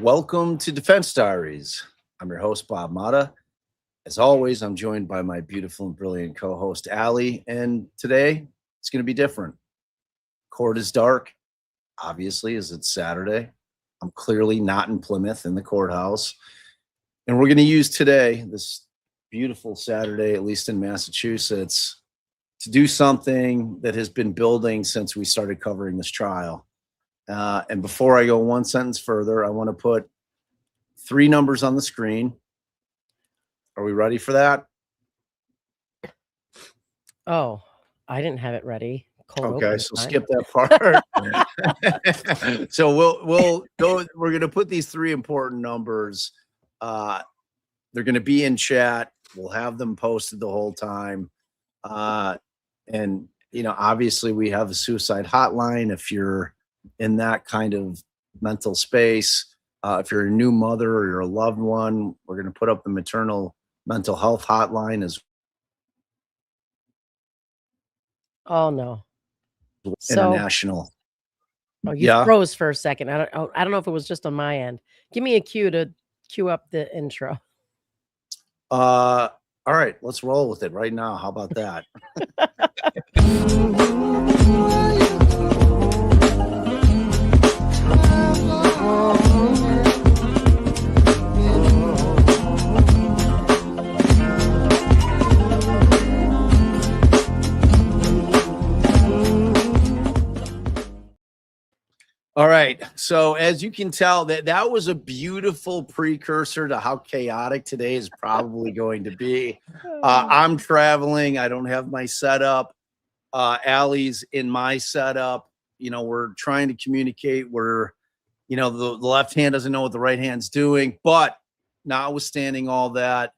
Welcome to Defense Diaries. I'm your host, Bob Mata. As always, I'm joined by my beautiful and brilliant co-host, Allie, and today it's going to be different. Court is dark, obviously, as it's Saturday. I'm clearly not in Plymouth in the courthouse. And we're going to use today, this beautiful Saturday, at least in Massachusetts, to do something that has been building since we started covering this trial. And before I go one sentence further, I want to put 3 numbers on the screen. Are we ready for that? Oh, I didn't have it ready. Okay, so skip that part. So we'll go. We're going to put these 3 important numbers. They're going to be in chat. We'll have them posted the whole time. And obviously we have a suicide hotline if you're in that kind of mental space. If you're a new mother or you're a loved one, we're going to put up the maternal mental health hotline as Oh no. international. Oh, you froze for a second. I don't know if it was just on my end. Give me a cue to cue up the intro. All right, let's roll with it right now. How about that? All right. So as you can tell, that was a beautiful precursor to how chaotic today is probably going to be. I'm traveling. I don't have my setup. Allie's in my setup. We're trying to communicate. We're, the left hand doesn't know what the right hand's doing. But notwithstanding all that,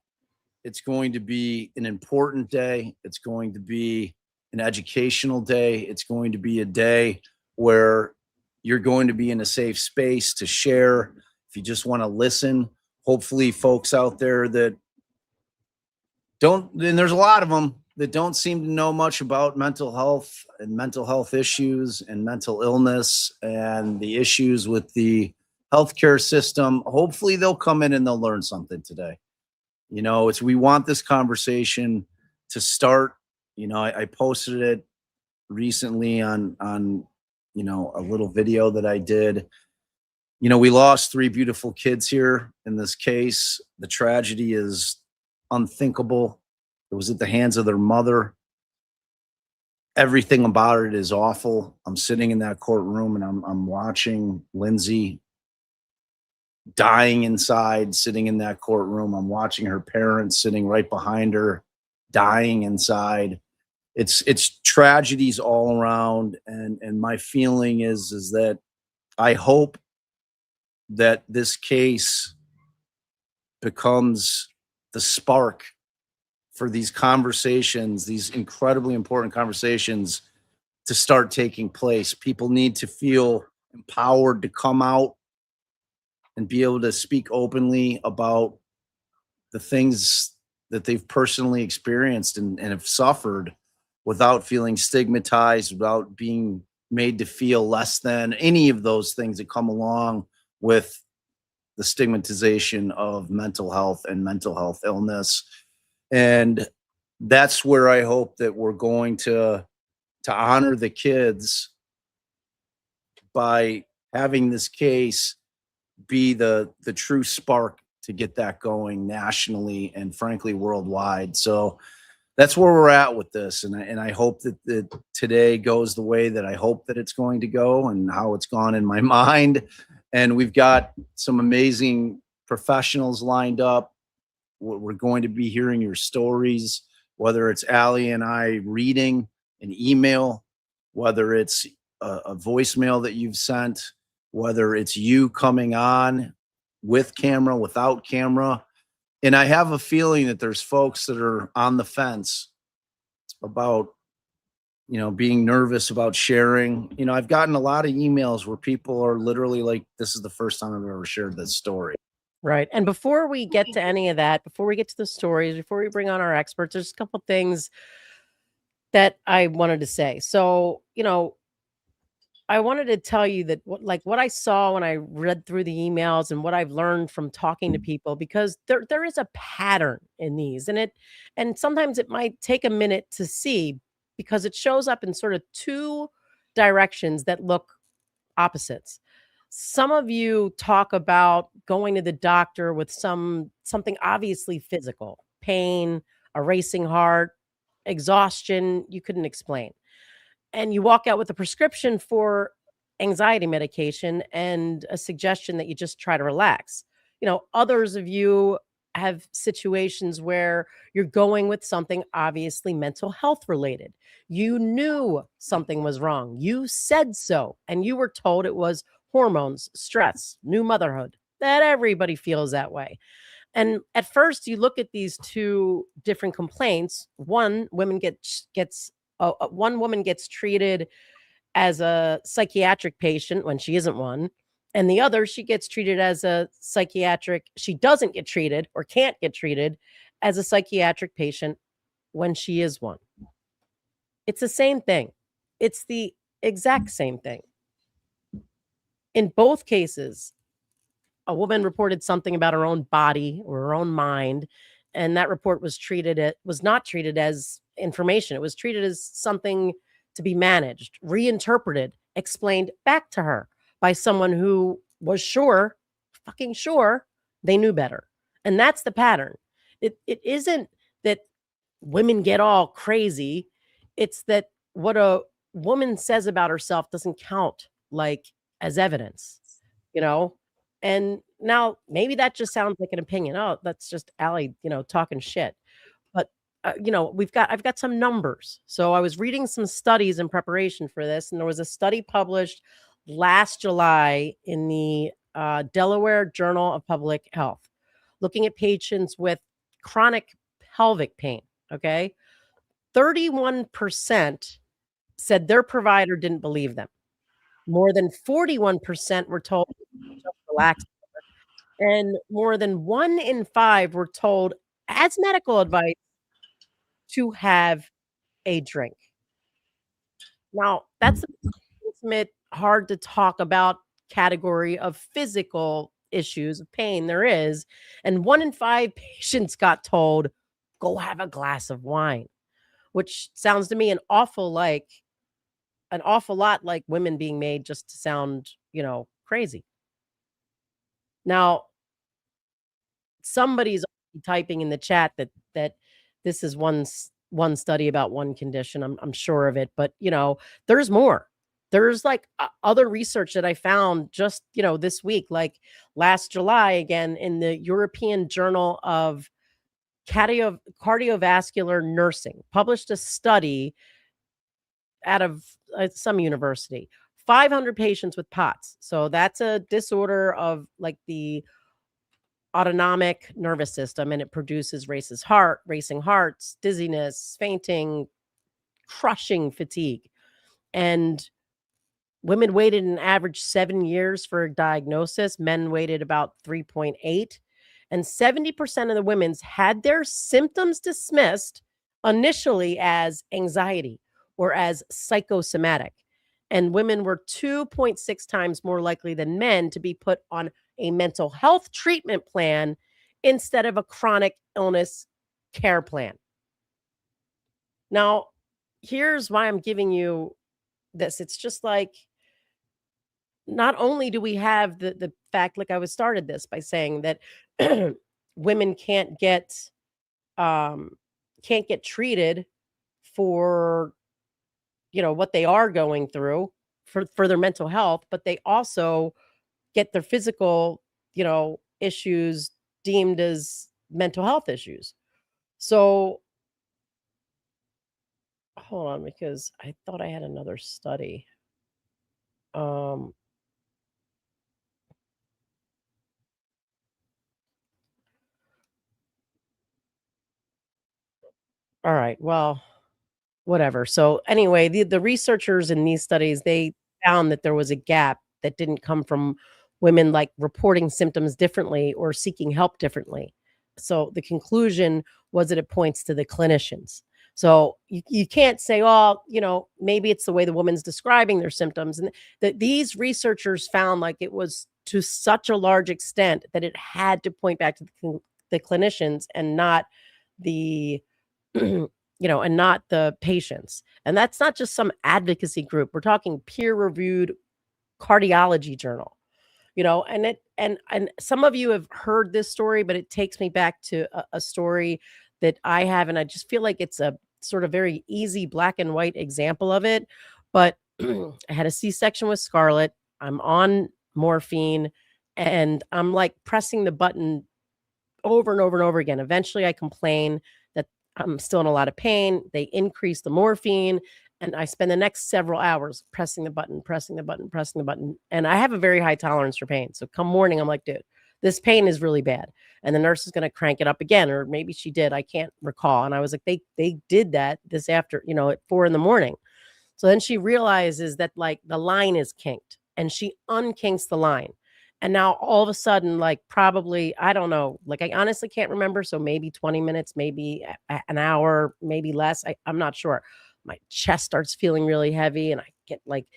it's going to be an important day. It's going to be an educational day. It's going to be a day where you're going to be in a safe space to share. If you just want to listen, hopefully folks out there that don't, and there's a lot of them that don't seem to know much about mental health and mental health issues and mental illness and the issues with the healthcare system. Hopefully they'll come in and they'll learn something today. We want this conversation to start. I posted it recently on a little video that I did. We lost 3 beautiful kids here in this case. The tragedy is unthinkable. It was at the hands of their mother. Everything about it is awful. I'm sitting in that courtroom and I'm watching Lindsay dying inside, sitting in that courtroom. I'm watching her parents sitting right behind her, dying inside. It's tragedies all around, and my feeling is that I hope that this case becomes the spark for these conversations, these incredibly important conversations, to start taking place. People need to feel empowered to come out and be able to speak openly about the things that they've personally experienced and have suffered, without feeling stigmatized, without being made to feel less than, any of those things that come along with the stigmatization of mental health and mental health illness. And that's where I hope that we're going to honor the kids by having this case be the true spark to get that going nationally and frankly worldwide. So that's where we're at with this. And I hope that today goes the way that I hope that it's going to go and how it's gone in my mind. And we've got some amazing professionals lined up. We're going to be hearing your stories, whether it's Allie and I reading an email, whether it's a voicemail that you've sent, whether it's you coming on with camera, without camera. And I have a feeling that there's folks that are on the fence about, being nervous about sharing. I've gotten a lot of emails where people are literally like, this is the first time I've ever shared this story. Right. And before we get to any of that, before we get to the stories, before we bring on our experts, there's a couple things that I wanted to say. So, I wanted to tell you that what I saw when I read through the emails and what I've learned from talking to people, because there is a pattern in these, and sometimes it might take a minute to see because it shows up in sort of two directions that look opposites. Some of you talk about going to the doctor with something obviously physical, pain, a racing heart, exhaustion you couldn't explain. And you walk out with a prescription for anxiety medication and a suggestion that you just try to relax. Others of you have situations where you're going with something obviously mental health related. You knew something was wrong. You said so, and you were told it was hormones, stress, new motherhood. That everybody feels that way. And at first, you look at these two different complaints. One woman one woman gets treated as a psychiatric patient when she isn't one, and the other, she gets treated as a psychiatric. She doesn't get treated or can't get treated as a psychiatric patient when she is one. It's the same thing. It's the exact same thing. In both cases, a woman reported something about her own body or her own mind, and that report was not treated as information. It was treated as something to be managed, reinterpreted, explained back to her by someone who was fucking sure they knew better. And that's the pattern. It isn't that women get all crazy. It's that what a woman says about herself doesn't count as evidence, And now maybe that just sounds like an opinion. Oh, that's just Allie, talking shit. But I've got some numbers. So I was reading some studies in preparation for this, and there was a study published last July in the Delaware Journal of Public Health, looking at patients with chronic pelvic pain. Okay, 31% said their provider didn't believe them. More than 41% were told just relax. And more than 1 in 5 were told as medical advice to have a drink. Now, that's the ultimate hard to talk about category of physical issues of pain there is. And 1 in 5 patients got told, go have a glass of wine, which sounds to me an awful lot like women being made just to sound, crazy. Now, somebody's typing in the chat that this is one study about one condition. I'm sure of it, but there's more. There's other research that I found just this week, like last July, again in the European Journal of Cardiovascular Nursing, published a study out of some university. 500 patients with POTS. So that's a disorder of the autonomic nervous system, and it produces racing hearts, dizziness, fainting, crushing fatigue. And women waited an average 7 years for a diagnosis. Men waited about 3.8. And 70% of the women's had their symptoms dismissed initially as anxiety or as psychosomatic. And women were 2.6 times more likely than men to be put on a mental health treatment plan instead of a chronic illness care plan. Now, here's why I'm giving you this. It's just not only do we have the fact, I was started this by saying that women can't get treated for what they are going through for their mental health, but they also get their physical, issues deemed as mental health issues. So hold on, because I thought I had another study. All right, well, whatever. So anyway, the researchers in these studies, they found that there was a gap that didn't come from women reporting symptoms differently or seeking help differently. So the conclusion was that it points to the clinicians. So you can't say, oh, maybe it's the way the woman's describing their symptoms. And that these researchers found like it was to such a large extent that it had to point back to the clinicians and not the and not the patients. And that's not just some advocacy group. We're talking peer-reviewed cardiology journal. And some of you have heard this story, but it takes me back to a story that I have, and I just feel like it's a sort of very easy black and white example of it. But I had a C-section with Scarlett. I'm on morphine, and I'm like pressing the button over and over and over again. Eventually, I complain that I'm still in a lot of pain. They increase the morphine, and I spend the next several hours pressing the button, pressing the button, pressing the button. And I have a very high tolerance for pain. So come morning, I'm like, dude, this pain is really bad. And the nurse is going to crank it up again, or maybe she did. I can't recall. And I was like, they did that this after, at 4 a.m. So then she realizes that like the line is kinked, and she unkinks the line. And now all of a sudden, like probably, I don't know, like I honestly can't remember. So maybe 20 minutes, maybe an hour, maybe less. I'm not sure. My chest starts feeling really heavy, and I get like,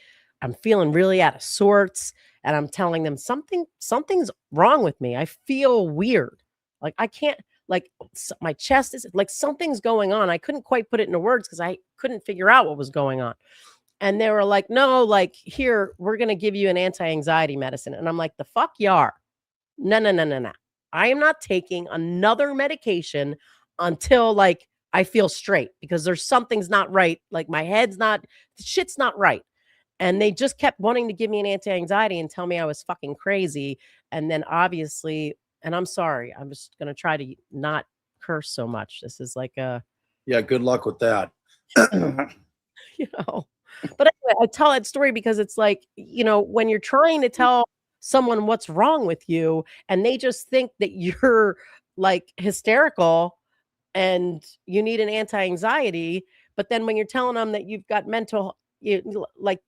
I'm feeling really out of sorts. And I'm telling them something's wrong with me. I feel weird. Like I can't, like my chest is like something's going on. I couldn't quite put it into words because I couldn't figure out what was going on. And they were like, no, like here, we're going to give you an anti-anxiety medicine. And I'm like, the fuck you are. No, no, no, no, no. I am not taking another medication until like I feel straight, because there's something's not right. Like my head's not, shit's not right. And they just kept wanting to give me an anti-anxiety and tell me I was fucking crazy. And then obviously, and I'm sorry, I'm just going to try to not curse so much. This is like yeah, good luck with that. But anyway, I tell that story because it's like, when you're trying to tell someone what's wrong with you and they just think that you're like hysterical and you need an anti-anxiety, but then when you're telling them that you've got like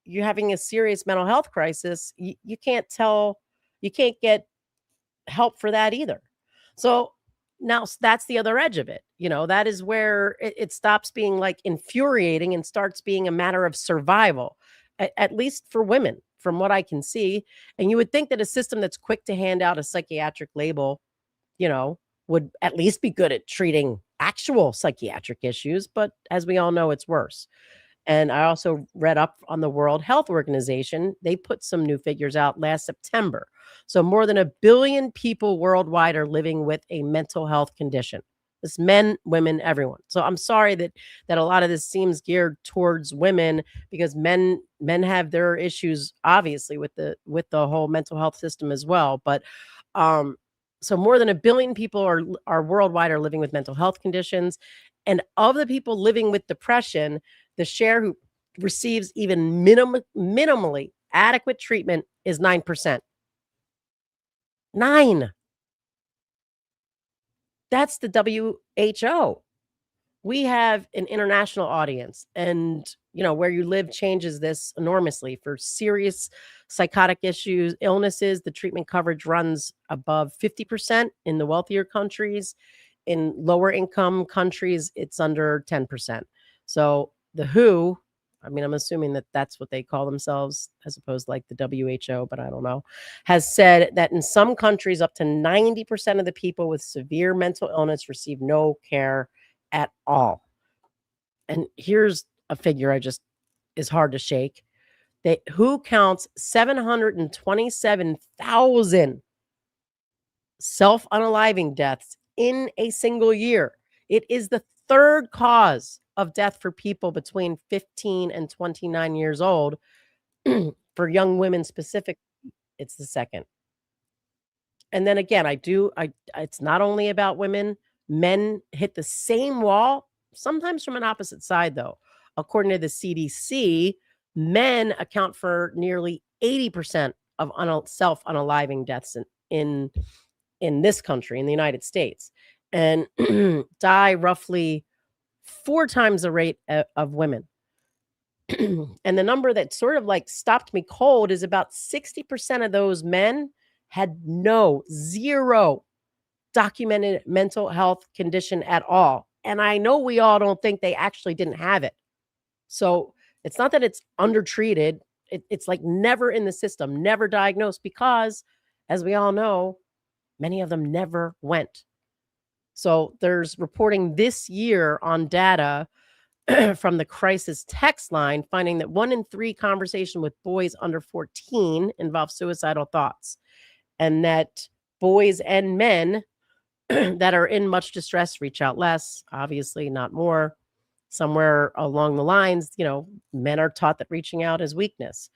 you're having a serious mental health crisis, you can't get help for that either. So now that's the other edge of it. That is where it stops being like infuriating and starts being a matter of survival, at least for women, from what I can see. And you would think that a system that's quick to hand out a psychiatric label, would at least be good at treating actual psychiatric issues. But as we all know, it's worse. And I also read up on the World Health Organization. They put some new figures out last September. So more than 1 billion people worldwide are living with a mental health condition. It's men, women, everyone. So I'm sorry that a lot of this seems geared towards women, because men have their issues, obviously, with the whole mental health system as well. But so more than 1 billion people are worldwide are living with mental health conditions. And of the people living with depression, the share who receives even minimally adequate treatment is 9%. 9. That's the WHO. We have an international audience, and where you live changes this enormously. For serious psychotic issues, illnesses, the treatment coverage runs above 50% in the wealthier countries. In lower income countries, it's under 10%. So the WHO, I mean, I'm assuming that that's what they call themselves, as opposed to like the WHO, but I don't know, has said that in some countries, up to 90% of the people with severe mental illness receive no care at all. And here's a figure is hard to shake. WHO counts 727,000 self-unaliving deaths in a single year. It is the third cause of death for people between 15 and 29 years old. For young women specifically, it's the second. And then again, it's not only about women. Men hit the same wall, sometimes from an opposite side, though. According to the CDC, men account for nearly 80% of self-unaliving deaths in this country, in the United States, and die roughly 4 times the rate of women. And the number that sort of like stopped me cold is about 60% of those men had zero documented mental health condition at all And I know we all don't think they actually didn't have it. So it's not that it's undertreated. It's like never in the system, never diagnosed, because as we all know, many of them never went. So there's reporting this year on data from the crisis text line finding that 1 in 3 conversation with boys under 14 involve suicidal thoughts, and that boys and men that are in much distress reach out less, obviously not more. Somewhere along the lines, men are taught that reaching out is weakness.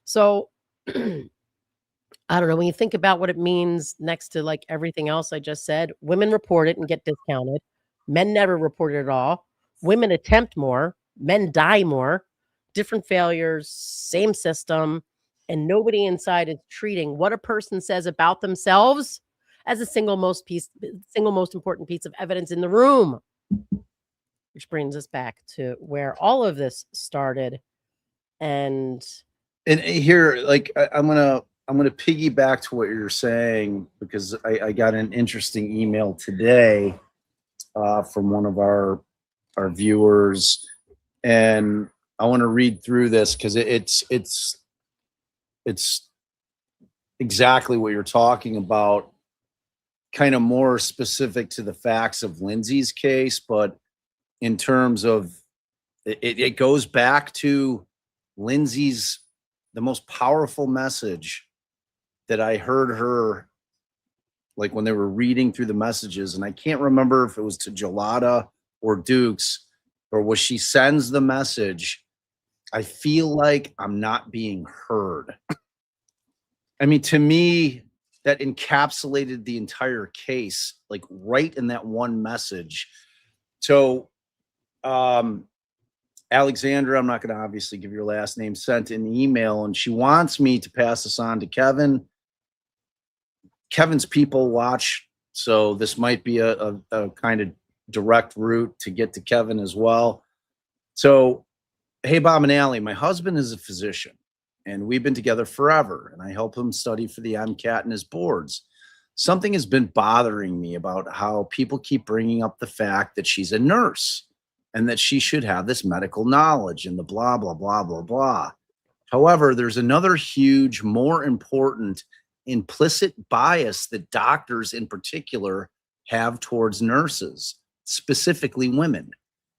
So I don't know, when you think about what it means next to like everything else I just said, women report it and get discounted. Men never report it at all. Women attempt more, men die more, different failures, same system, and nobody inside is treating what a person says about themselves as the single most important piece of evidence in the room. Which brings us back to where all of this started. And here, like, I'm gonna piggyback to what you're saying, because I got an interesting email today from one of our viewers, and I want to read through this because it's exactly what you're talking about, kind of more specific to the facts of Lindsay's case, but in terms of it goes back to Lindsay's, the most powerful message that I heard her, like when they were reading through the messages, and I can't remember if it was to Gelada or Dukes, or was she sends the message, I feel like I'm not being heard. I mean, to me, that encapsulated the entire case, like right in that one message. So Alexandra, I'm not going to obviously give your last name, sent an email, and she wants me to pass this on to Kevin. Kevin's people watch, so this might be a kind of direct route to get to Kevin as well. So, hey, Bob and Allie, my husband is a physician, and we've been together forever, and I help him study for the MCAT and his boards. Something has been bothering me about how people keep bringing up the fact that she's a nurse and that she should have this medical knowledge and the blah, blah, blah, blah, blah. However, there's another huge, more important implicit bias that doctors in particular have towards nurses, specifically women.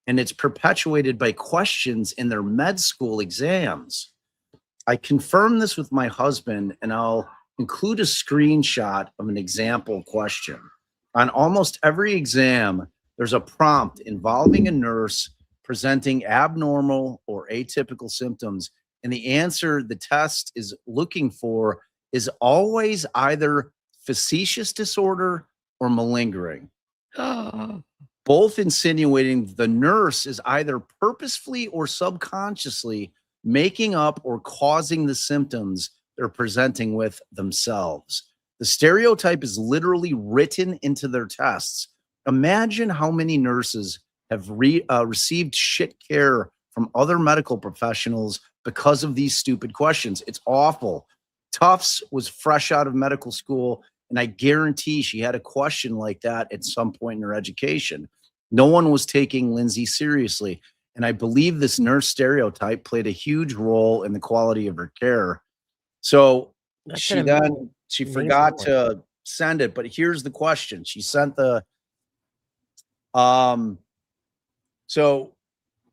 And it's perpetuated by questions in their med school exams. I confirmed this with my husband, and I'll include a screenshot of an example question. On almost every exam, there's a prompt involving a nurse presenting abnormal or atypical symptoms, and the answer the test is looking for is always either facetious disorder or malingering, both insinuating the nurse is either purposefully or subconsciously making up or causing the symptoms they're presenting with themselves. The stereotype is literally written into their tests. Imagine how many nurses have received shit care from other medical professionals because of these stupid questions. It's awful. Tufts was fresh out of medical school, and I guarantee she had a question like that at some point in her education. No one was taking Lindsay seriously, and I believe this nurse stereotype played a huge role in the quality of her care. So she forgot to send it, but here's the question. She sent the so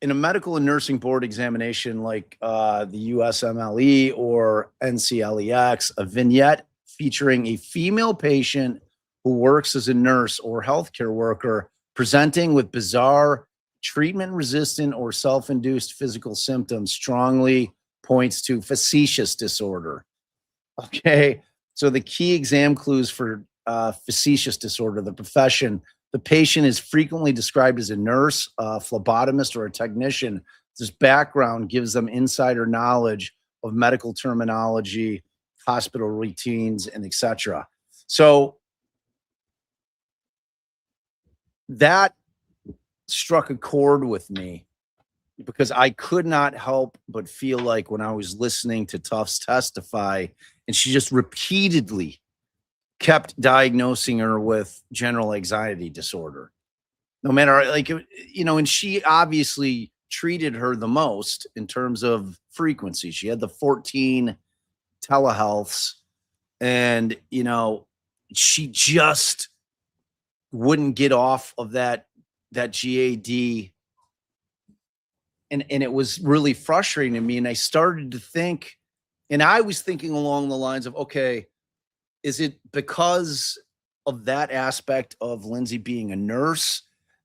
in a medical and nursing board examination like the USMLE or NCLEX, a vignette featuring a female patient who works as a nurse or healthcare worker presenting with bizarre treatment-resistant or self-induced physical symptoms strongly points to facetious disorder. Okay, so the key exam clues for facetious disorder, the profession. The patient is frequently described as a nurse, a phlebotomist, or a technician. This background gives them insider knowledge of medical terminology, hospital routines, and etc. So that struck a chord with me because I could not help but feel like when I was listening to Tufts testify, and she just repeatedly kept diagnosing her with general anxiety disorder. no matter like, and she obviously treated her the most in terms of frequency. She had the 14 telehealths, and, she just wouldn't get off of that GAD. And it was really frustrating to me. And I started to think, and I was thinking along the lines of, okay, is it because of that aspect of Lindsay being a nurse?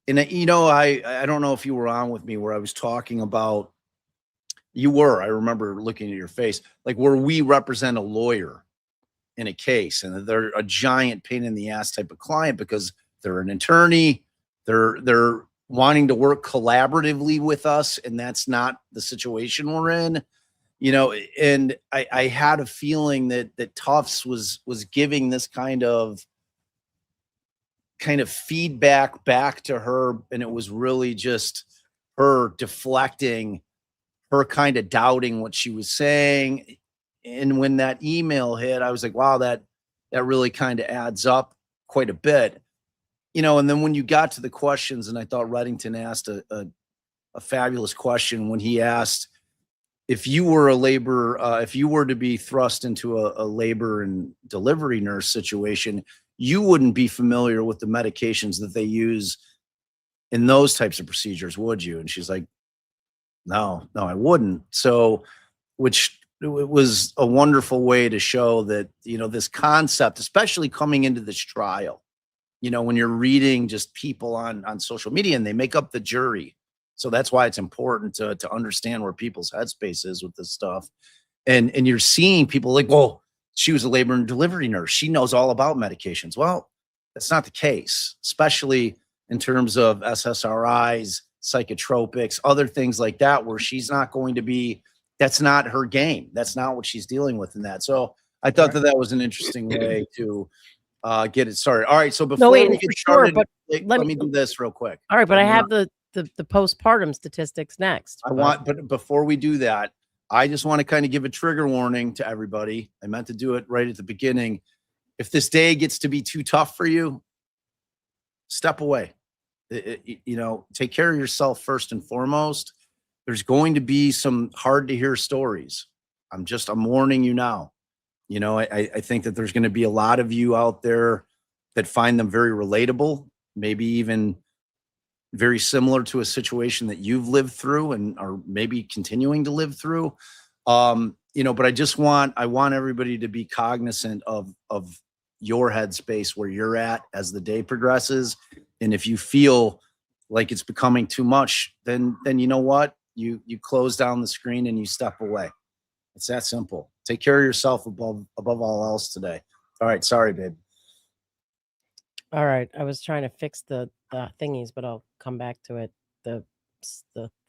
And, I don't know if you were on with me where I was talking about, you were, I remember looking at your face, like where we represent a lawyer in a case, and they're a giant pain in the ass type of client because they're an attorney. They're wanting to work collaboratively with us, and that's not the situation we're in. And I had a feeling that Tufts was giving this kind of feedback back to her, and it was really just her deflecting, her kind of doubting what she was saying. And when that email hit, I was like, wow, that really kind of adds up quite a bit. And then when you got to the questions, and I thought Reddington asked a fabulous question when he asked, if you were if you were to be thrust into a labor and delivery nurse situation, you wouldn't be familiar with the medications that they use in those types of procedures, would you? And she's like, no, I wouldn't. So, which it was a wonderful way to show that, this concept, especially coming into this trial, when you're reading just people on social media, and they make up the jury. So that's why it's important to understand where people's headspace is with this stuff. And you're seeing people like, well, she was a labor and delivery nurse, she knows all about medications. Well, that's not the case, especially in terms of SSRIs, psychotropics, other things like that, where she's not going to be, that's not her game. That's not what she's dealing with in that. So I thought that was an interesting way to get it started. All right. So before we get started, but let me do this real quick. All right. But I have the postpartum statistics next. But before we do that, I just want to kind of give a trigger warning to everybody. I meant to do it right at the beginning. If this day gets to be too tough for you, step away. Take care of yourself first and foremost. There's going to be some hard to hear stories. I'm warning you now. I think that there's going to be a lot of you out there that find them very relatable, maybe even very similar to a situation that you've lived through and are maybe continuing to live through. But I want everybody to be cognizant of your headspace, where you're at as the day progresses. And if you feel like it's becoming too much, then you know what? You close down the screen and you step away. It's that simple. Take care of yourself above all else today. All right. Sorry, babe. All right. I was trying to fix the thingies, but I'll come back to it. The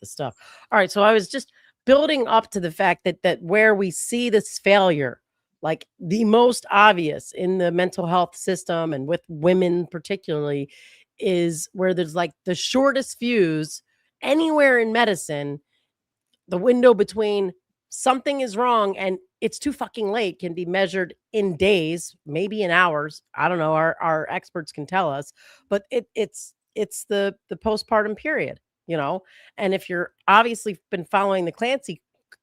stuff. All right. So I was just building up to the fact that where we see this failure, like the most obvious in the mental health system and with women particularly, is where there's like the shortest fuse anywhere in medicine. The window between something is wrong and it's too fucking late can be measured in days, maybe in hours. I don't know. Our experts can tell us, but it's the postpartum period, and if you're obviously been following the Clancy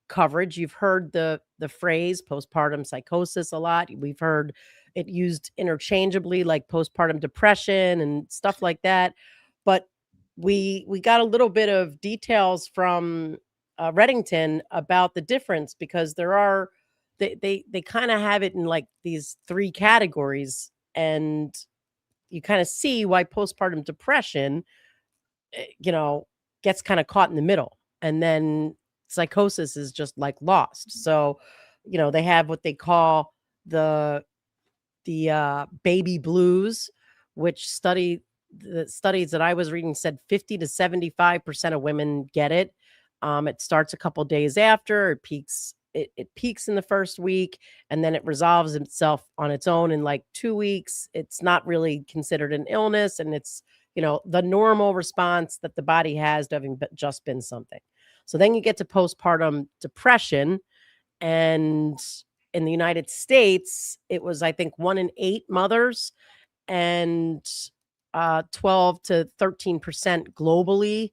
coverage, you've heard the phrase postpartum psychosis a lot. We've heard it used interchangeably, like postpartum depression and stuff like that. But we got a little bit of details from Reddington about the difference, because they kind of have it in like these three categories, and you kind of see why postpartum depression, gets kind of caught in the middle, and then psychosis is just like lost. So, they have what they call the baby blues, which the studies that I was reading said 50 to 75% of women get it. It starts a couple days after, it peaks. It peaks in the first week, and then it resolves itself on its own in like 2 weeks. It's not really considered an illness, and it's the normal response that the body has to having just been something. So then you get to postpartum depression, and in the United States, it was, I think, 1 in 8 mothers, and 12 to 13% globally.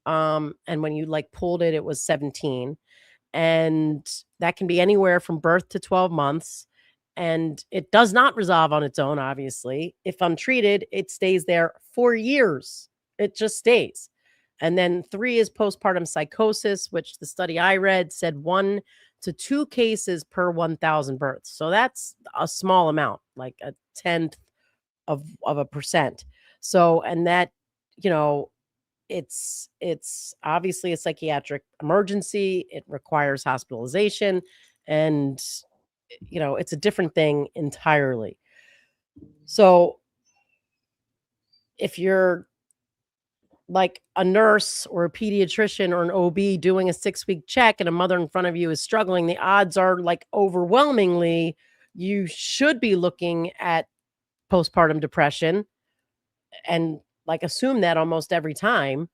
And when you like pulled it, it was 17. And that can be anywhere from birth to 12 months. And it does not resolve on its own, obviously. If untreated, it stays there for years. It just stays. And then 3 is postpartum psychosis, which the study I read said 1 to 2 cases per 1,000 births. So that's a small amount, like a tenth of a percent. So, and that, you know, it's obviously a psychiatric emergency. It requires hospitalization, and you know, it's a different thing entirely. So if you're like a nurse or a pediatrician or an OB doing a 6-week check and a mother in front of you is struggling, the odds are like overwhelmingly you should be looking at postpartum depression and like assume that almost every time.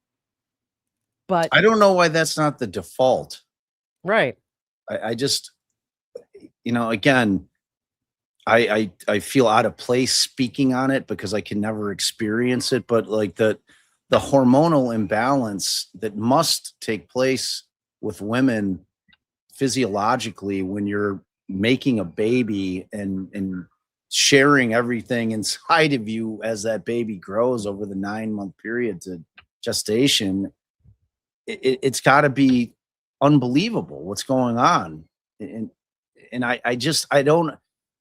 But I don't know why that's not the default. right. I just, again, I feel out of place speaking on it because I can never experience it, but like the hormonal imbalance that must take place with women physiologically when you're making a baby and sharing everything inside of you as that baby grows over the 9-month period to gestation, it's got to be unbelievable what's going on. And I don't,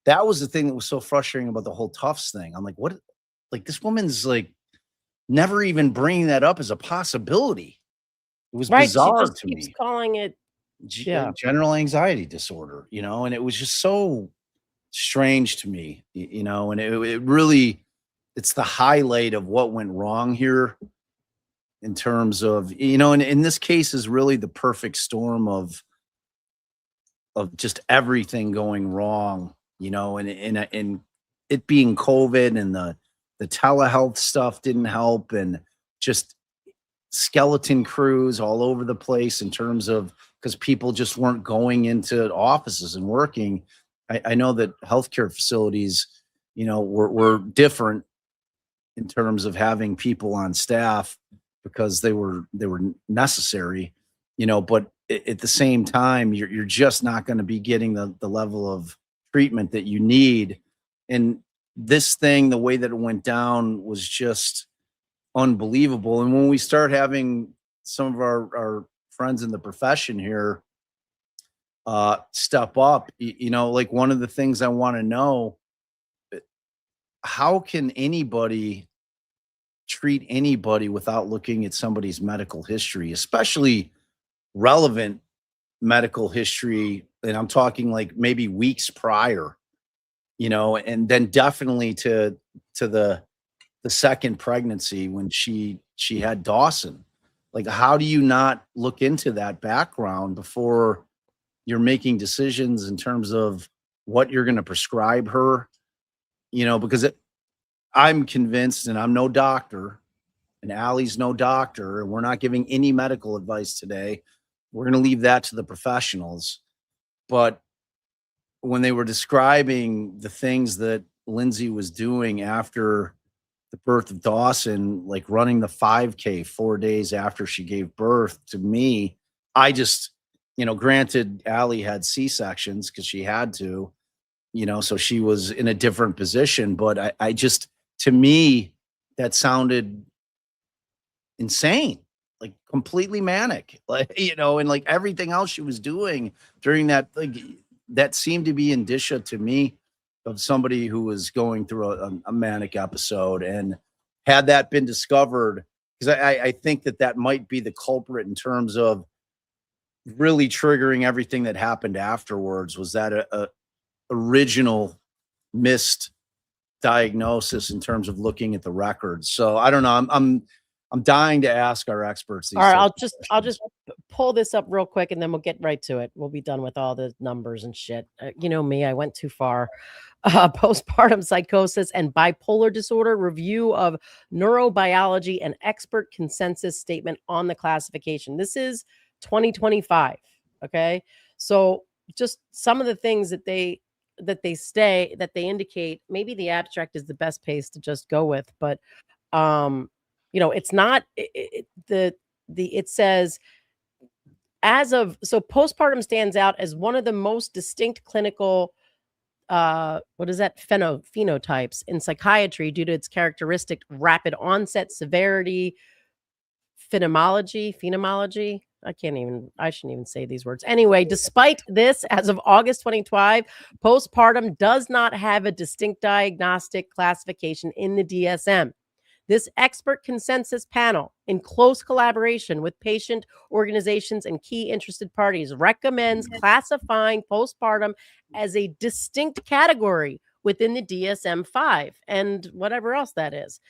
that was the thing that was so frustrating about the whole Tufts thing. I'm like, what? Like, this woman's like never even bringing that up as a possibility. It was Right. bizarre She just to keeps me. calling it. Yeah. General anxiety disorder, and it was just so strange to me, and it really, it's the highlight of what went wrong here in terms of, and in this case is really the perfect storm of just everything going wrong, and it being COVID and the telehealth stuff didn't help, and just skeleton crews all over the place in terms of, because people just weren't going into offices and working. I know that healthcare facilities, were different in terms of having people on staff because they were necessary, but at the same time, you're just not going to be getting the level of treatment that you need. And this thing, the way that it went down was just unbelievable. And when we start having some of our friends in the profession here step up, like one of the things I want to know, how can anybody treat anybody without looking at somebody's medical history, especially relevant medical history? And I'm talking like maybe weeks prior, and then definitely to the second pregnancy when she had Dawson. Like, how do you not look into that background before you're making decisions in terms of what you're going to prescribe her? Because I'm convinced, and I'm no doctor, and Allie's no doctor, and we're not giving any medical advice today. We're going to leave that to the professionals. But when they were describing the things that Lindsay was doing after the birth of Dawson, like running the 5K 4 days after she gave birth to me, I just, granted Allie had C-sections because she had to, so she was in a different position, but I just, to me, that sounded insane, like completely manic, like, and like everything else she was doing during that, like, that seemed to be indicia to me of somebody who was going through a manic episode. And had that been discovered, because I think that might be the culprit in terms of really triggering everything that happened afterwards, was that a original missed diagnosis in terms of looking at the records. So I don't know. I'm dying to ask our experts. All right, I'll just pull this up real quick and then we'll get right to it. We'll be done with all the numbers and shit. You know me, I went too far. Postpartum psychosis and bipolar disorder, review of neurobiology and expert consensus statement on the classification. This is 2025. Okay, so just some of the things that they indicate. Maybe the abstract is the best place to just go with, but It's not it says so postpartum stands out as one of the most distinct clinical phenotypes in psychiatry due to its characteristic rapid onset, severity, phenomenology. I shouldn't even say these words. Anyway, despite this, as of August 2012, postpartum does not have a distinct diagnostic classification in the DSM. This expert consensus panel, in close collaboration with patient organizations and key interested parties, recommends classifying postpartum as a distinct category within the DSM-5 and whatever else that is.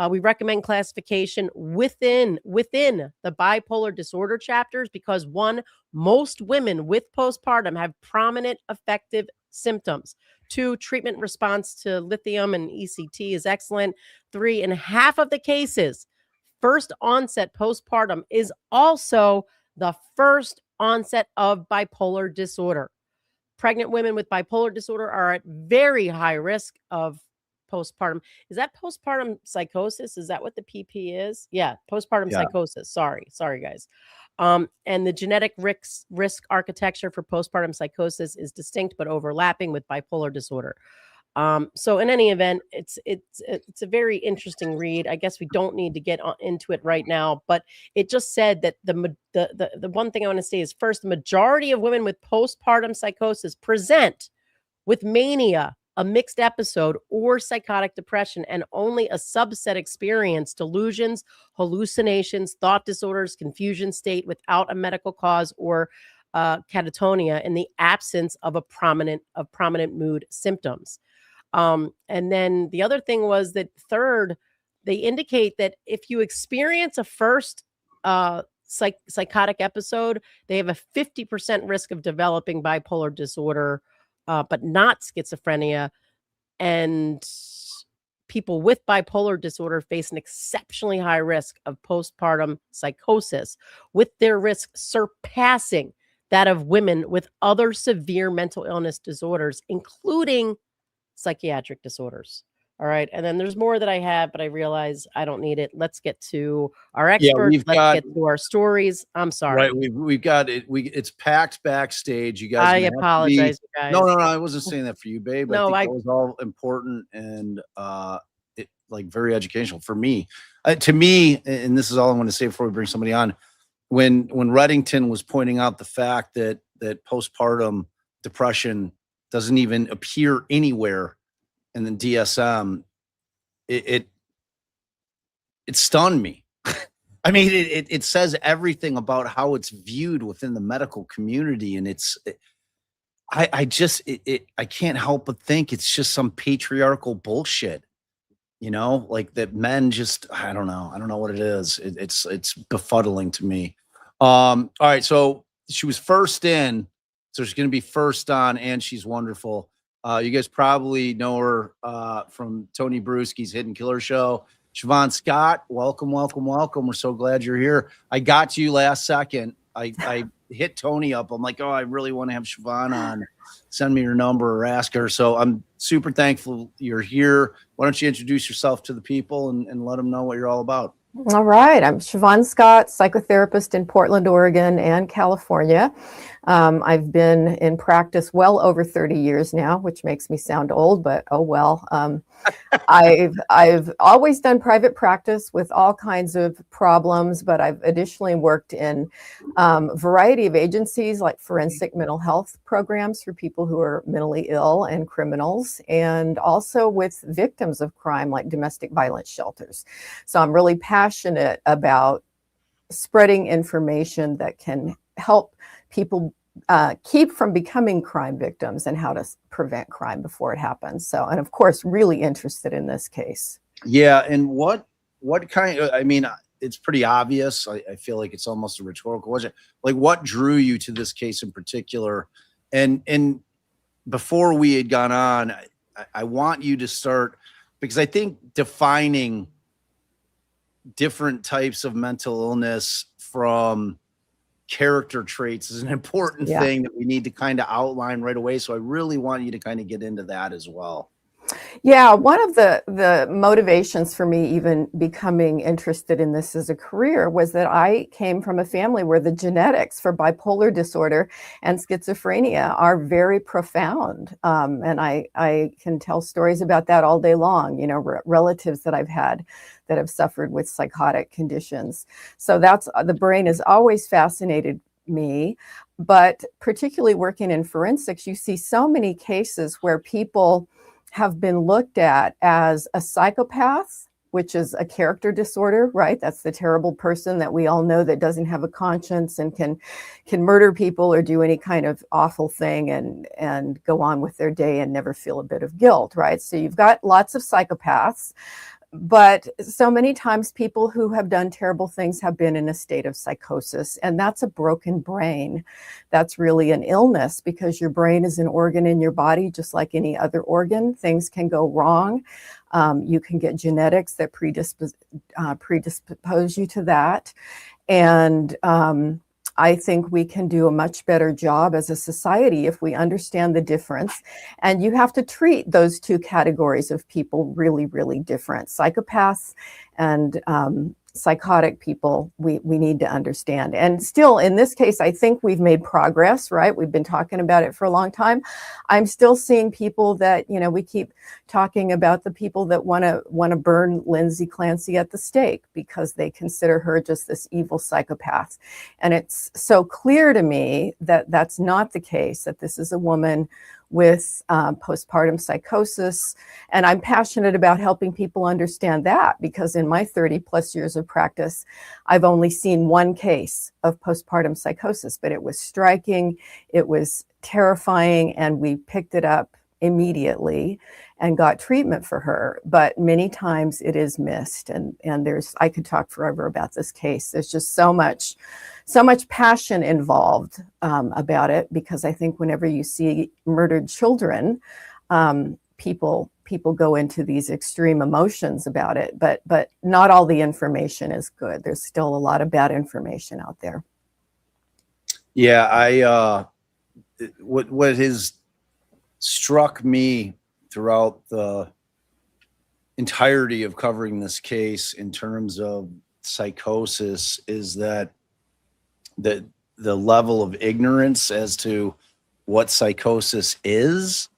We recommend classification within the bipolar disorder chapters because, one, most women with postpartum have prominent affective symptoms. 2, treatment response to lithium and ECT is excellent. 3, in half of the cases, first onset postpartum is also the first onset of bipolar disorder. Pregnant women with bipolar disorder are at very high risk of postpartum. Is that postpartum psychosis? Is that what the PP is? Yeah, postpartum psychosis. Sorry, guys. And the genetic risk architecture for postpartum psychosis is distinct but overlapping with bipolar disorder. So in any event, it's a very interesting read. I guess we don't need to get into it right now, but it just said that the one thing I want to say is, first, the majority of women with postpartum psychosis present with mania, a mixed episode, or psychotic depression, and only a subset experience delusions, hallucinations, thought disorders, confusion state without a medical cause, or catatonia in the absence of prominent mood symptoms. And then the other thing was that, third, they indicate that if you experience a first psychotic episode, they have a 50% risk of developing bipolar disorder, but not schizophrenia. And people with bipolar disorder face an exceptionally high risk of postpartum psychosis, with their risk surpassing that of women with other severe mental illness disorders, including psychiatric disorders. All right. And then there's more that I have, but I realize I don't need it. Let's get to our experts. Let's get to our stories. I'm sorry. Right. We've got it. It's packed backstage. You guys. I apologize, you guys. No. I wasn't saying that for you, babe. No, I think it was all important and very educational for me. To me, and this is all I want to say before we bring somebody on. When Reddington was pointing out the fact that postpartum depression doesn't even appear anywhere in the DSM, it stunned me. I mean, it says everything about how it's viewed within the medical community, and I can't help but think it's just some patriarchal bullshit, like that men just, I don't know what it is. It's befuddling to me. All right, so she was first in. So she's going to be first on, and she's wonderful. You guys probably know her from Tony Bruschi's Hidden Killer Show. Shavaun Scott, welcome. We're so glad you're here. I got to you last second. I hit Tony up. I'm like, oh, I really want to have Shavaun on. Send me your number or ask her. So I'm super thankful you're here. Why don't you introduce yourself to the people and let them know what you're all about? All right. I'm Shavaun Scott, psychotherapist in Portland, Oregon and California. I've been in practice well over 30 years now, which makes me sound old, but oh well. I've always done private practice with all kinds of problems, but I've additionally worked in a variety of agencies like forensic mental health programs for people who are mentally ill and criminals, and also with victims of crime like domestic violence shelters. So I'm really passionate about spreading information that can help people keep from becoming crime victims and how to prevent crime before it happens. So, and of course, really interested in this case. Yeah. And what kind of, I mean, it's pretty obvious. I feel like it's almost a rhetorical question. Like, what drew you to this case in particular? And before we had gone on, I want you to start, because I think defining different types of mental illness from character traits is an important thing that we need to kind of outline right away. So I really want you to kind of get into that as well. Yeah, one of the motivations for me even becoming interested in this as a career was that I came from a family where the genetics for bipolar disorder and schizophrenia are very profound. And I can tell stories about that all day long, you know, relatives that I've had that have suffered with psychotic conditions. So that's the brain has always fascinated me. But particularly working in forensics, you see so many cases where people have been looked at as a psychopath, which is a character disorder, right? That's the terrible person that we all know that doesn't have a conscience and can murder people or do any kind of awful thing and go on with their day and never feel a bit of guilt, right? So you've got lots of psychopaths. But so many times people who have done terrible things have been in a state of psychosis, and that's a broken brain. That's really an illness because your brain is an organ in your body, just like any other organ. Things can go wrong. You can get genetics that predispose you to that. And I think we can do a much better job as a society if we understand the difference. And you have to treat those two categories of people really, really different. Psychopaths and psychotic people, we need to understand. And still, in this case, I think we've made progress, right? We've been talking about it for a long time. I'm still seeing people that, you know, we keep talking about the people that want to burn Lindsay Clancy at the stake because they consider her just this evil psychopath. And it's so clear to me that that's not the case, that this is a woman with postpartum psychosis. And I'm passionate about helping people understand that because in my 30 plus years of practice, I've only seen one case of postpartum psychosis, but it was striking, it was terrifying, and we picked it up immediately and got treatment for her. But many times it is missed. And I could talk forever about this case. There's just so much passion involved about it, because I think whenever you see murdered children, people go into these extreme emotions about it, but not all the information is good. There's still a lot of bad information out there. Yeah, what has struck me throughout the entirety of covering this case in terms of psychosis is that the level of ignorance as to what psychosis is,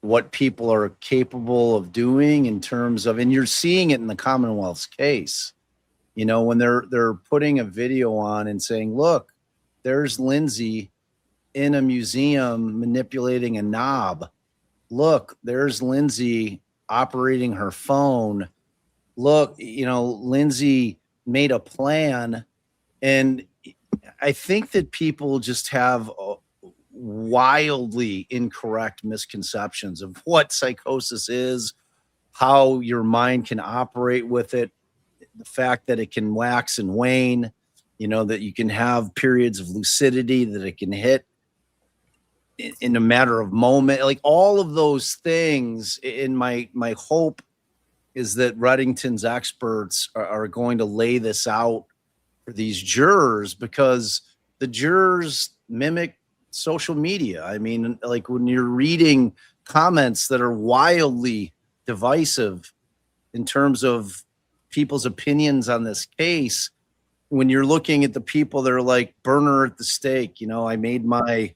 what people are capable of doing in terms of, and you're seeing it in the Commonwealth's case, you know, when they're putting a video on and saying, look, there's Lindsay in a museum manipulating a knob. Look, there's Lindsay operating her phone. Look, you know, Lindsay made a plan. And I think that people just have wildly incorrect misconceptions of what psychosis is, how your mind can operate with it, the fact that it can wax and wane, you know, that you can have periods of lucidity, that it can hit in a matter of moment, like all of those things. In my hope is that Reddington's experts are going to lay this out for these jurors, because the jurors mimic social media. I mean, like when you're reading comments that are wildly divisive in terms of people's opinions on this case, when you're looking at the people that are like, burn her at the stake, you know, I made my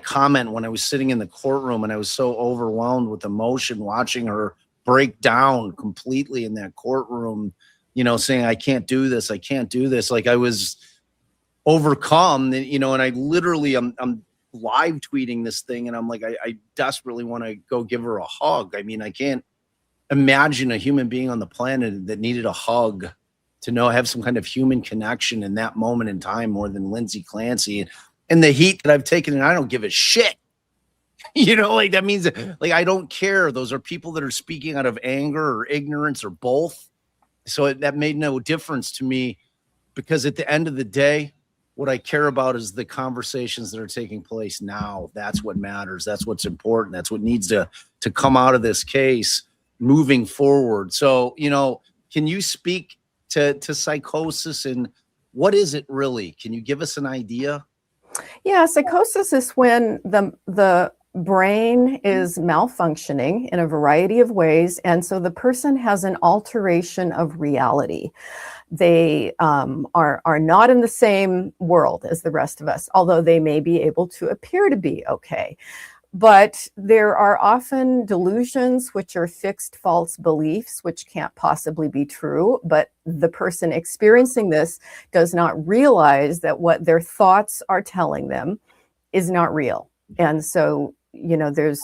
comment when I was sitting in the courtroom and I was so overwhelmed with emotion watching her break down completely in that courtroom, you know, saying, I can't do this. I can't do this. Like I was overcome, you know, and I literally, I'm live tweeting this thing and I'm like, I desperately want to go give her a hug. I mean, I can't imagine a human being on the planet that needed a hug to have some kind of human connection in that moment in time more than Lindsay Clancy. And the heat that I've taken, and I don't give a shit. You know, like that means like I don't care. Those are people that are speaking out of anger or ignorance or both. So that made no difference to me, because at the end of the day, what I care about is the conversations that are taking place now. That's what matters. That's what's important. That's what needs to come out of this case moving forward. So, you know, can you speak to psychosis and what is it really? Can you give us an idea? Yeah, psychosis is when the brain is malfunctioning in a variety of ways, and so the person has an alteration of reality. They are not in the same world as the rest of us, although they may be able to appear to be okay. But there are often delusions, which are fixed false beliefs, which can't possibly be true. But the person experiencing this does not realize that what their thoughts are telling them is not real. And so, you know, there's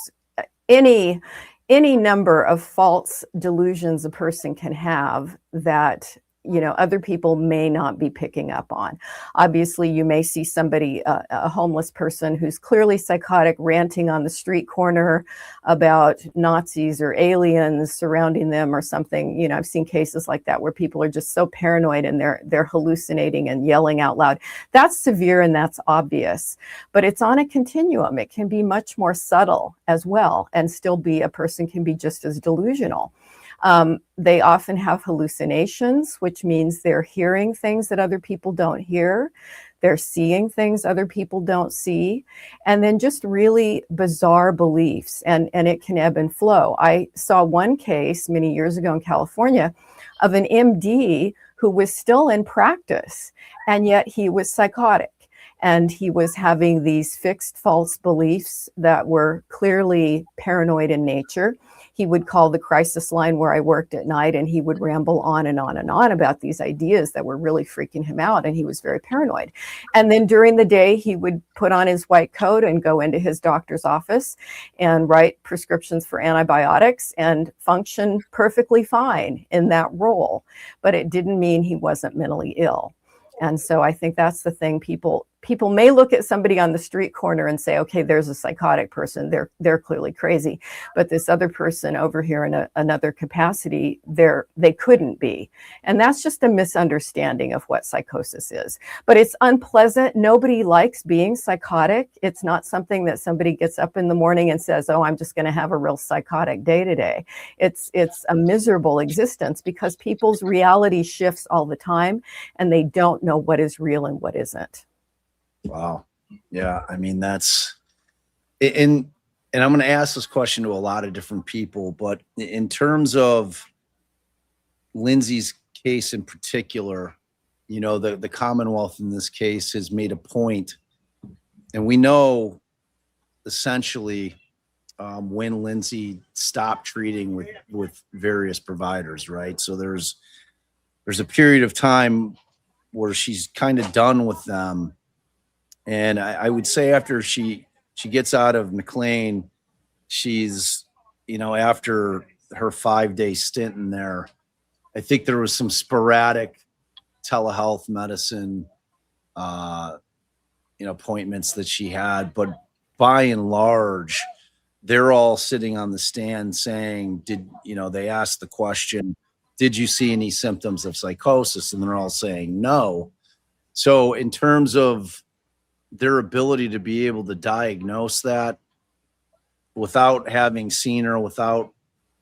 any number of false delusions a person can have that, you know, other people may not be picking up on. Obviously, you may see somebody, a homeless person who's clearly psychotic, ranting on the street corner about Nazis or aliens surrounding them or something. You know, I've seen cases like that where people are just so paranoid and they're hallucinating and yelling out loud. That's severe and that's obvious, but it's on a continuum. It can be much more subtle as well, and still be, a person can be just as delusional. They often have hallucinations, which means they're hearing things that other people don't hear. They're seeing things other people don't see. And then just really bizarre beliefs, and it can ebb and flow. I saw one case many years ago in California of an MD who was still in practice, and yet he was psychotic. And he was having these fixed false beliefs that were clearly paranoid in nature. He would call the crisis line where I worked at night, and he would ramble on and on and on about these ideas that were really freaking him out, and he was very paranoid. And then during the day, he would put on his white coat and go into his doctor's office and write prescriptions for antibiotics and function perfectly fine in that role. But it didn't mean he wasn't mentally ill. And so I think that's the thing. People may look at somebody on the street corner and say, okay, there's a psychotic person. They're clearly crazy. But this other person over here in another capacity, they couldn't be. And that's just a misunderstanding of what psychosis is. But it's unpleasant. Nobody likes being psychotic. It's not something that somebody gets up in the morning and says, oh, I'm just going to have a real psychotic day today. It's a miserable existence because people's reality shifts all the time, and they don't know what is real and what isn't. Wow. Yeah. I mean, that's, and I'm going to ask this question to a lot of different people, but in terms of Lindsay's case in particular, you know, the Commonwealth in this case has made a point, and we know essentially when Lindsay stopped treating with various providers, right? So there's a period of time where she's kind of done with them. And I would say after she gets out of McLean, she's, you know, after her 5-day stint in there, I think there was some sporadic telehealth medicine, appointments that she had. But by and large, they're all sitting on the stand saying, they asked the question, did you see any symptoms of psychosis? And they're all saying no. So in terms of their ability to be able to diagnose that without having seen her, without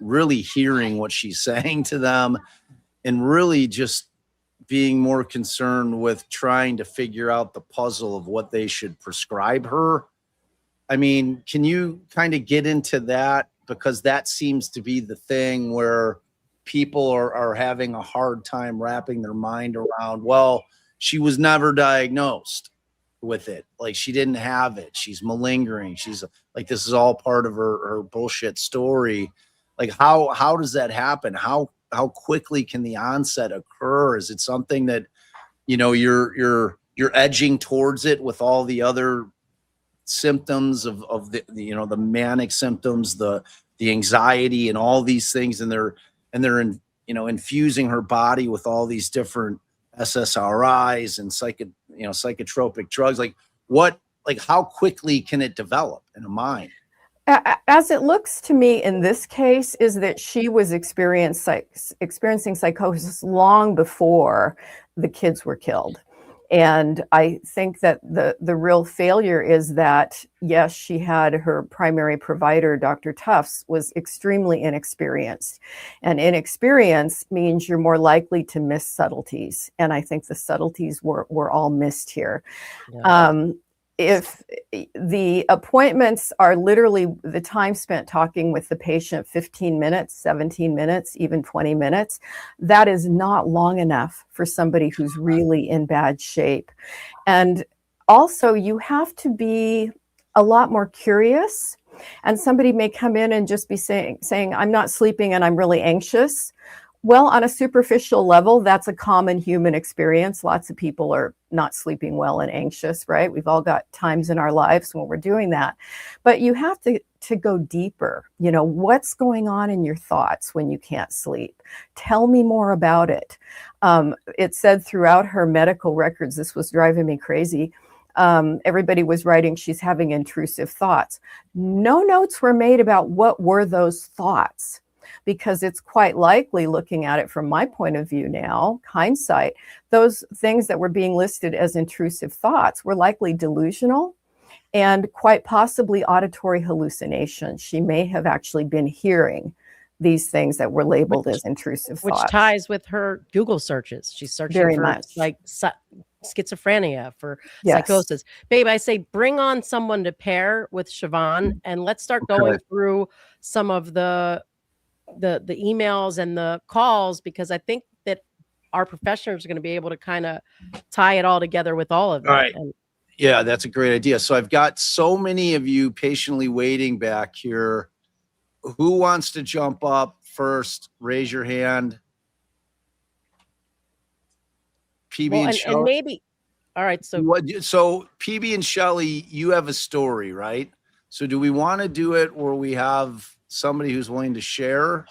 really hearing what she's saying to them, and really just being more concerned with trying to figure out the puzzle of what they should prescribe her. I mean, can you kind of get into that? Because that seems to be the thing where people are having a hard time wrapping their mind around, well, she was never diagnosed with it. Like, she didn't have it. She's malingering. She's like, this is all part of her bullshit story. Like, how does that happen? How quickly can the onset occur? Is it something that, you're edging towards it with all the other symptoms of the manic symptoms, the anxiety and all these things, and they're infusing her body with all these different SSRIs and psychotropic drugs. How quickly can it develop in a mind? As it looks to me in this case, is that she was experiencing psychosis long before the kids were killed. And I think that the real failure is that, yes, she had her primary provider, Dr. Tufts, was extremely inexperienced. And inexperience means you're more likely to miss subtleties. And I think the subtleties were all missed here. Yeah. if the appointments are literally the time spent talking with the patient, 15 minutes, 17 minutes, even 20 minutes, that is not long enough for somebody who's really in bad shape. And also, you have to be a lot more curious. And somebody may come in and just be saying, I'm not sleeping and I'm really anxious. Well, on a superficial level, that's a common human experience. Lots of people are not sleeping well and anxious, right? We've all got times in our lives when we're doing that. But you have to go deeper. You know, what's going on in your thoughts when you can't sleep? Tell me more about it. It said throughout her medical records, this was driving me crazy. Everybody was writing she's having intrusive thoughts. No notes were made about what were those thoughts, because it's quite likely, looking at it from my point of view now, hindsight, those things that were being listed as intrusive thoughts were likely delusional and quite possibly auditory hallucinations. She may have actually been hearing these things that were labeled as intrusive thoughts. Which ties with her Google searches. She's searching Very for much. like schizophrenia, for Yes. psychosis. Babe, I say bring on someone to pair with Shavaun, and let's start going through some of the emails and the calls, because I think that our professionals are going to be able to kind of tie it all together with all of it. All right. And Yeah, that's a great idea. So I've got so many of you patiently waiting back here. Who wants to jump up first? Raise your hand. Pb&Shellie. and maybe, all right. So Pb&Shellie, you have a story, right? So do we want to do it where we have somebody who's willing to share,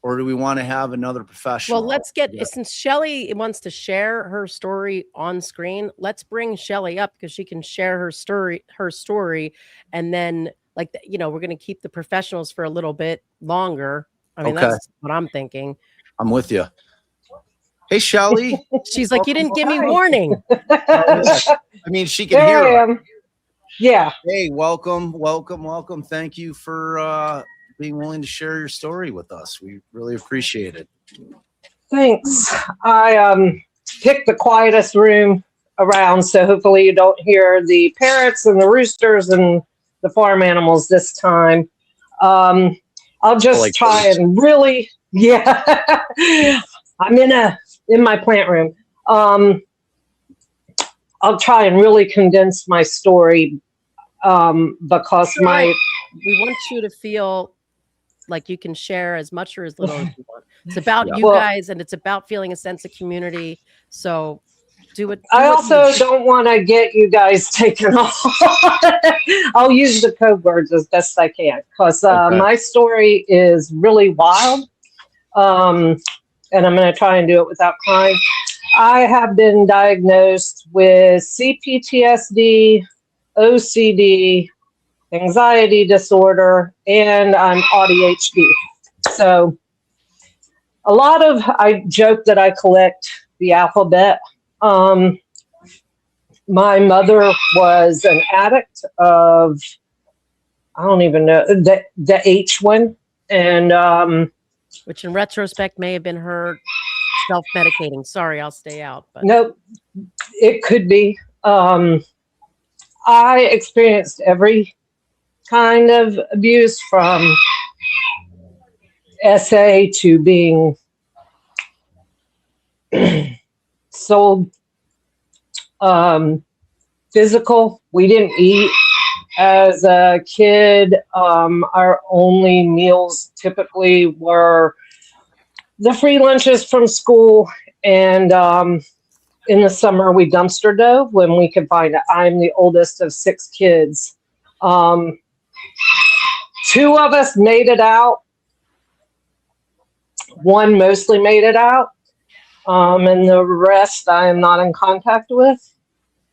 or do we want to have another professional? well, let's get, since Shellie wants to share her story on screen, let's bring Shellie up, because she can share her story. And then, like, we're going to keep the professionals for a little bit longer. I mean, that's what I'm thinking. I'm with you. Hey, Shellie. She's like, you didn't give me warning. I mean, she can There hear. I am. Yeah. Hey, welcome. Thank you for being willing to share your story with us. We really appreciate it. Thanks. I picked the quietest room around, so hopefully you don't hear the parrots and the roosters and the farm animals this time. I'll just try and really, I'm in my plant room. I'll try and really condense my story because we want you to feel like you can share as much or as little as you want. It's about you guys, and it's about feeling a sense of community. So do it. I also don't want to get you guys taken off. I'll use the code words as best I can, because my story is really wild. And I'm going to try and do it without crying. I have been diagnosed with CPTSD, OCD, anxiety disorder, and I'm ADHD. So I joke that I collect the alphabet. My mother was an addict of, I don't even know, the H one. And which in retrospect may have been her self-medicating. Sorry, I'll stay out. But no, it could be. I experienced every kind of abuse, from SA to being sold physical. We didn't eat as a kid. Our only meals typically were the free lunches from school, and in the summer we dumpster dove when we could find it. I'm the oldest of 6 kids. 2 of us made it out. 1 mostly made it out. And the rest I am not in contact with.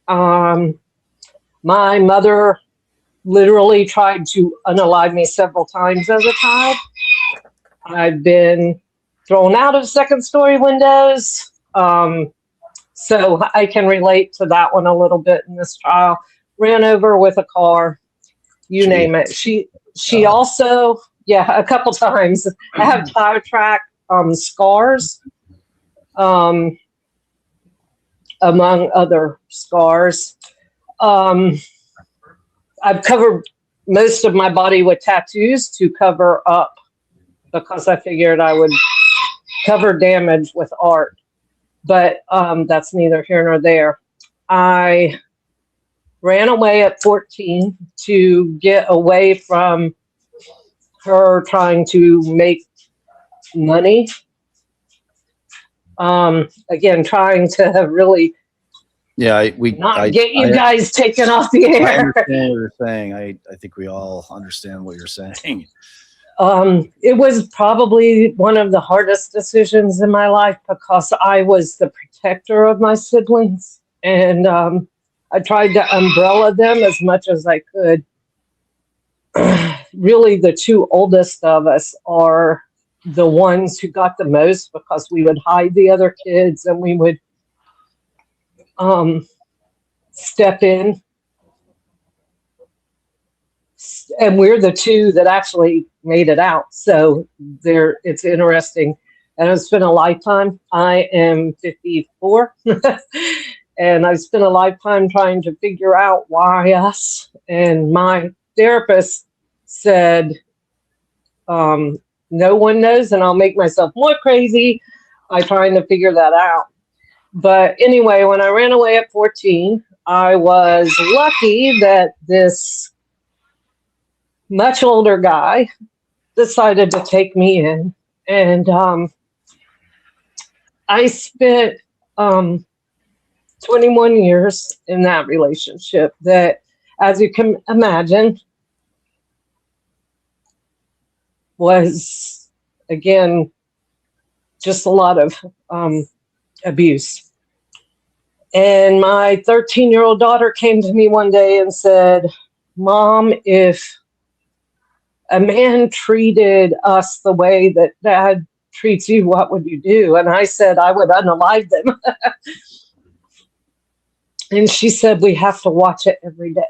My mother literally tried to unalive me several times as a child. I've been thrown out of 2nd-story windows. So I can relate to that one a little bit in this trial. Ran over with a car, you name it. She also, a couple times. I have tire track scars, among other scars. I've covered most of my body with tattoos to cover up, because I figured I would cover damage with art. But that's neither here nor there. I ran away at 14 to get away from her trying to make money. Again, trying to really get you guys taken off the air. I understand what you're saying. I think we all understand what you're saying. It was probably one of the hardest decisions in my life, because I was the protector of my siblings, and I tried to umbrella them as much as I could. Really, the two oldest of us are the ones who got the most, because we would hide the other kids and we would step in. And we're the two that actually made it out. So it's interesting. And I've spent a lifetime. I am 54. And I've spent a lifetime trying to figure out why us. And my therapist said, no one knows, and I'll make myself more crazy by trying to figure that out. But anyway, when I ran away at 14, I was lucky that this much older guy decided to take me in. And I spent 21 years in that relationship that, as you can imagine, was, again, just a lot of abuse. And my 13-year-old daughter came to me one day and said, Mom, if a man treated us the way that Dad treats you, what would you do? And I said, I would unalive them. And she said, we have to watch it every day.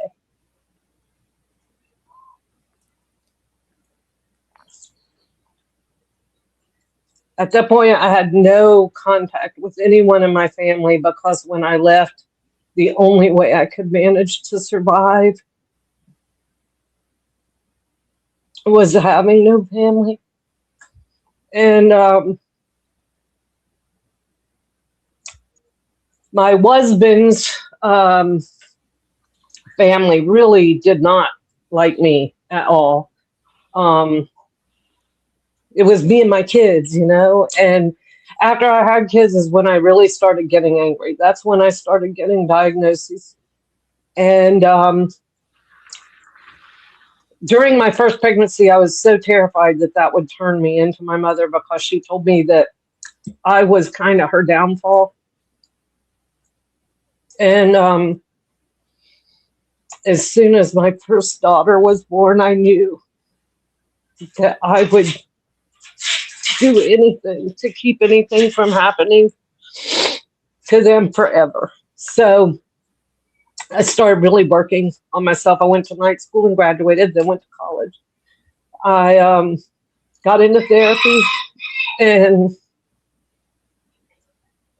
At that point, I had no contact with anyone in my family, because when I left, the only way I could manage to survive was having no family. And my husband's family really did not like me at all. It was me and my kids, and after I had kids is when I really started getting angry. That's when I started getting diagnoses. And during my first pregnancy, I was so terrified that that would turn me into my mother, because she told me that I was kind of her downfall. And as soon as my first daughter was born, I knew that I would do anything to keep anything from happening to them forever. So I started really working on myself. I went to night school and graduated, then went to college. I got into therapy, and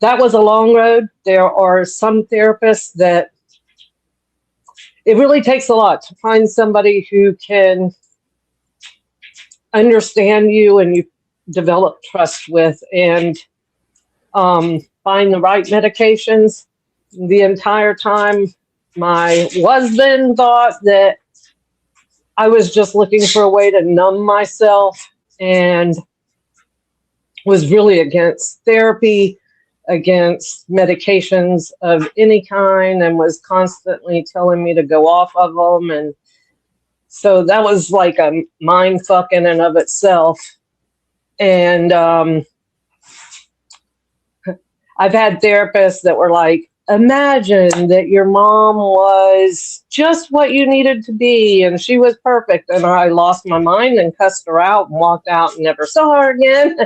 that was a long road. There are some therapists that it really takes a lot to find somebody who can understand you and you develop trust with, and find the right medications. The entire time, my husband thought that I was just looking for a way to numb myself, and was really against therapy, against medications of any kind, and was constantly telling me to go off of them. And so that was like a mind fuck in and of itself. And I've had therapists that were like, imagine that your mom was just what you needed to be and she was perfect. And I lost my mind and cussed her out and walked out and never saw her again.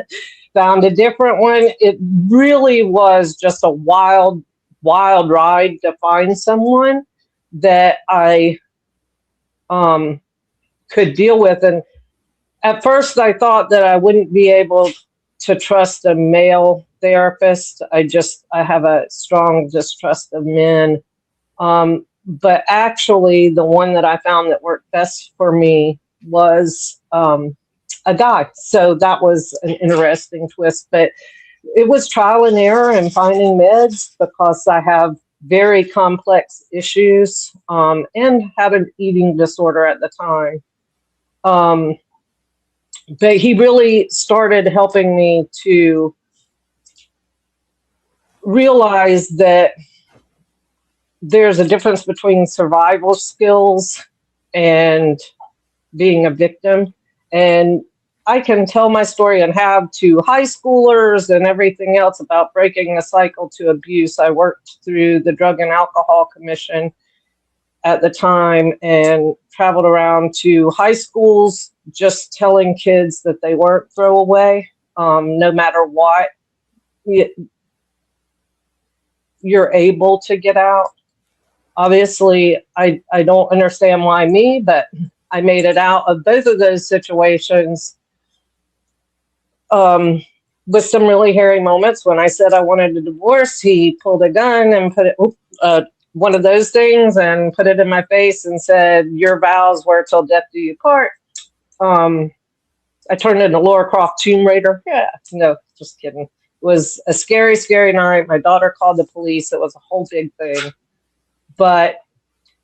Found a different one. It really was just a wild, wild ride to find someone that I could deal with. And at first I thought that I wouldn't be able to trust a male therapist. I have a strong distrust of men. But actually, the one that I found that worked best for me was a guy. So that was an interesting twist. But it was trial and error in finding meds because I have very complex issues and had an eating disorder at the time. But he really started helping me to realize that there's a difference between survival skills and being a victim. And I can tell my story and have to high schoolers and everything else about breaking a cycle to abuse. I worked through the Drug and Alcohol Commission at the time and traveled around to high schools just telling kids that they weren't throwaway, no matter what. You're able to get out. Obviously, I don't understand why me, but I made it out of both of those situations with some really hairy moments. When I said I wanted a divorce, he pulled a gun and put it, one of those things, and put it in my face and said, "Your vows were till death do you part." I turned into Laura Croft Tomb Raider. Yeah, no, just kidding. It was a scary, scary night. My daughter called the police. It was a whole big thing. But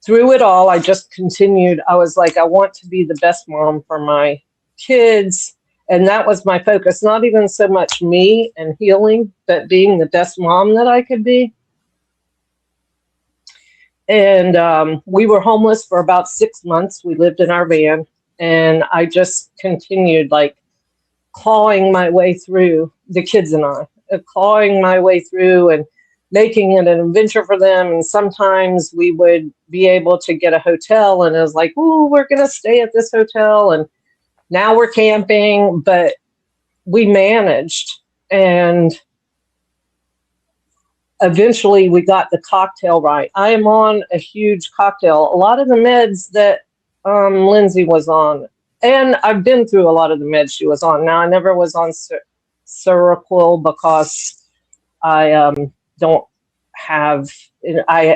through it all, I just continued. I was like, I want to be the best mom for my kids. And that was my focus, not even so much me and healing, but being the best mom that I could be. And we were homeless for about 6 months. We lived in our van. And I just continued like clawing my way through, the kids and I, clawing my way through and making it an adventure for them. And sometimes we would be able to get a hotel and it was like, "Ooh, we're going to stay at this hotel." And now we're camping, but we managed. And eventually we got the cocktail right. I am on a huge cocktail. A lot of the meds that Lindsay was on, and I've been through a lot of the meds she was on. Now, I never was on Seroquel because I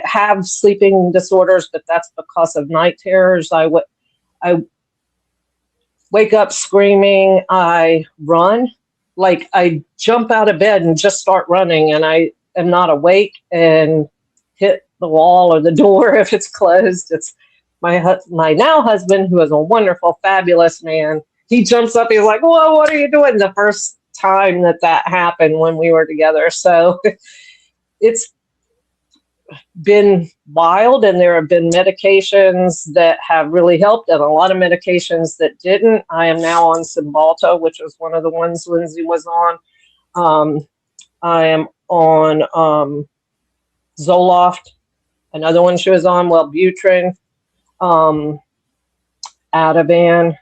have sleeping disorders, but that's because of night terrors. I wake up screaming. I run, like I jump out of bed and just start running, and I am not awake and hit the wall or the door if it's closed. It's my now husband, who is a wonderful, fabulous man. He jumps up. He's like, "Whoa, what are you doing?" The first time that happened when we were together. So it's been wild, and there have been medications that have really helped and a lot of medications that didn't. I am now on Cymbalta, which was one of the ones Lindsay was on. I am on Zoloft, another one she was on, Wellbutrin, Ativan,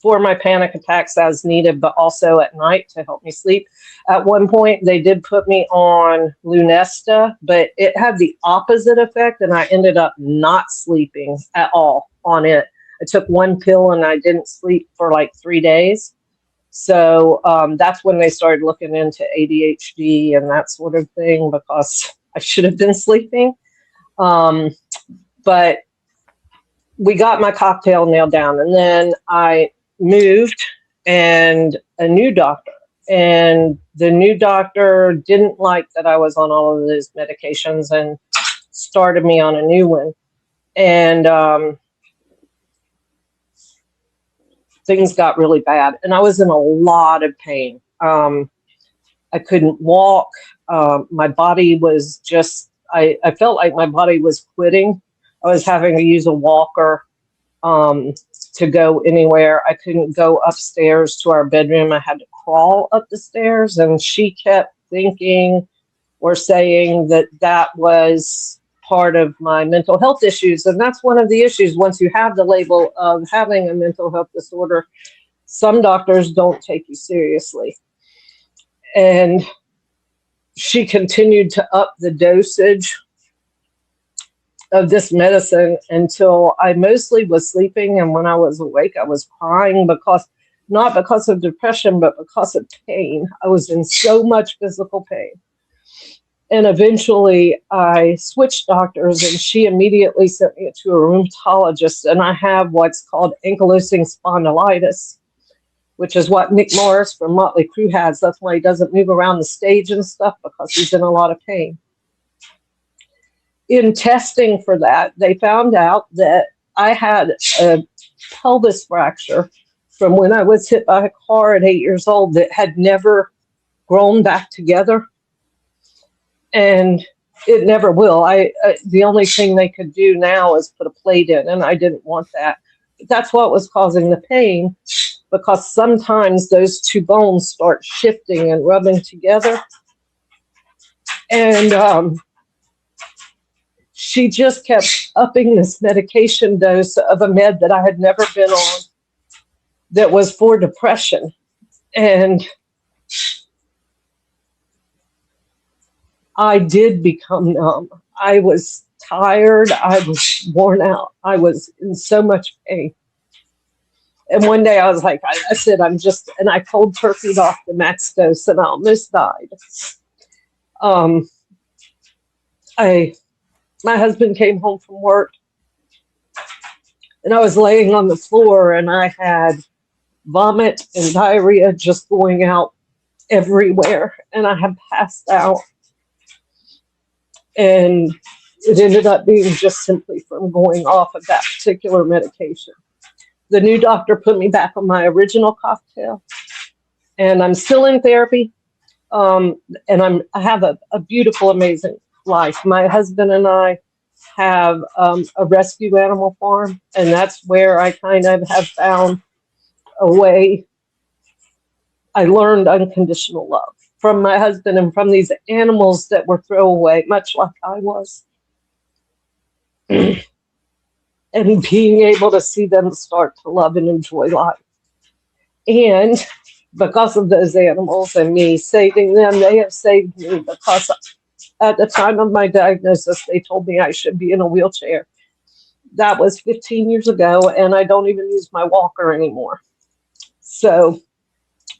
for my panic attacks as needed, but also at night to help me sleep. At one point, they did put me on Lunesta, but it had the opposite effect, and I ended up not sleeping at all on it. I took one pill, and I didn't sleep for like 3 days. So that's when they started looking into ADHD and that sort of thing, because I should have been sleeping. But we got my cocktail nailed down, and then I moved and a new doctor, and the new doctor didn't like that I was on all of those medications and started me on a new one. And things got really bad, and I was in a lot of pain. I couldn't walk. My body was just, I felt like my body was quitting. I was having to use a walker to go anywhere. I couldn't go upstairs to our bedroom. I had to crawl up the stairs, and she kept thinking or saying that was part of my mental health issues. And that's one of the issues. Once you have the label of having a mental health disorder, some doctors don't take you seriously. And she continued to up the dosage of this medicine until I mostly was sleeping. And when I was awake, I was crying, not because of depression, but because of pain. I was in so much physical pain. And eventually I switched doctors, and she immediately sent me to a rheumatologist, and I have what's called ankylosing spondylitis, which is what Nick Morris from Motley Crue has. That's why he doesn't move around the stage and stuff, because he's in a lot of pain. In testing for that, they found out that I had a pelvis fracture from when I was hit by a car at 8 years old that had never grown back together. And it never will. The only thing they could do now is put a plate in, and I didn't want that. That's what was causing the pain, because sometimes those two bones start shifting and rubbing together. And she just kept upping this medication dose of a med that I had never been on that was for depression. And I did become numb. I was tired. I was worn out. I was in so much pain. And one day I was like, I said, and I cold turkeyed off the max dose, and I almost died. My husband came home from work, and I was laying on the floor, and I had vomit and diarrhea just going out everywhere, and I had passed out. And it ended up being just simply from going off of that particular medication. The new doctor put me back on my original cocktail, and I'm still in therapy. And I have a beautiful, amazing life. My husband and I have a rescue animal farm, and that's where I kind of have found a way. I learned unconditional love from my husband and from these animals that were throwaway, much like I was. And being able to see them start to love and enjoy life. And because of those animals and me saving them, they have saved me, because at the time of my diagnosis, they told me I should be in a wheelchair. That was 15 years ago, and I don't even use my walker anymore. So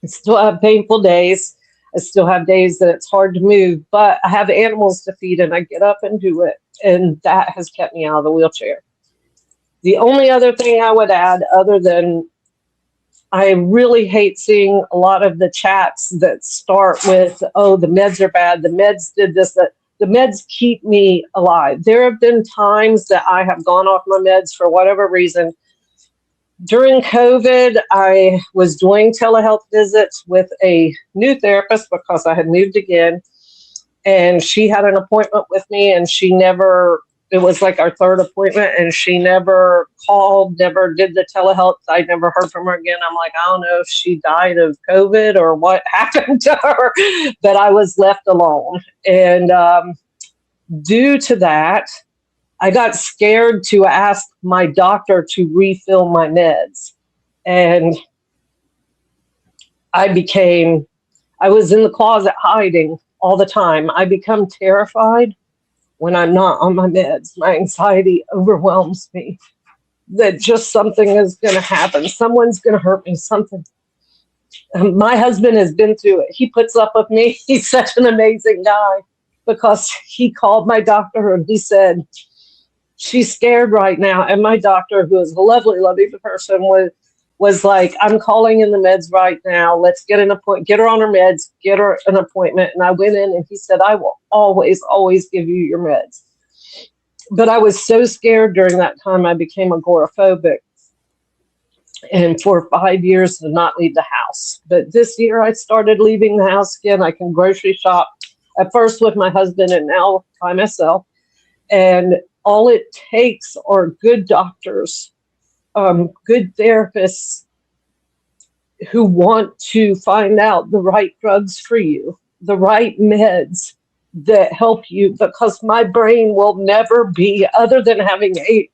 I still have painful days. I still have days that it's hard to move, but I have animals to feed, and I get up and do it. And that has kept me out of the wheelchair. The only other thing I would add, other than I really hate seeing a lot of the chats that start with, oh, the meds are bad, the meds did this, that the meds keep me alive. There have been times that I have gone off my meds for whatever reason. During COVID, I was doing telehealth visits with a new therapist because I had moved again. And she had an appointment with me, and it was like our third appointment, and she never called, never did the telehealth. I never heard from her again. I'm like, I don't know if she died of COVID or what happened to her, but I was left alone. And due to that, I got scared to ask my doctor to refill my meds. And I was in the closet hiding all the time. I become terrified when I'm not on my meds. My anxiety overwhelms me that just something is going to happen. Someone's going to hurt me, something. My husband has been through it. He puts up with me. He's such an amazing guy, because he called my doctor and he said, she's scared right now. And my doctor, who is a lovely, lovely person, was like, I'm calling in the meds right now. Let's get an appointment, get her on her meds, get her an appointment. And I went in, and he said, I will always, always give you your meds. But I was so scared during that time, I became agoraphobic. And for 5 years did not leave the house. But this year I started leaving the house again. I can grocery shop, at first with my husband and now by myself. And all it takes are good doctors, good therapists who want to find out the right drugs for you, the right meds that help you, because my brain will never be, other than having 8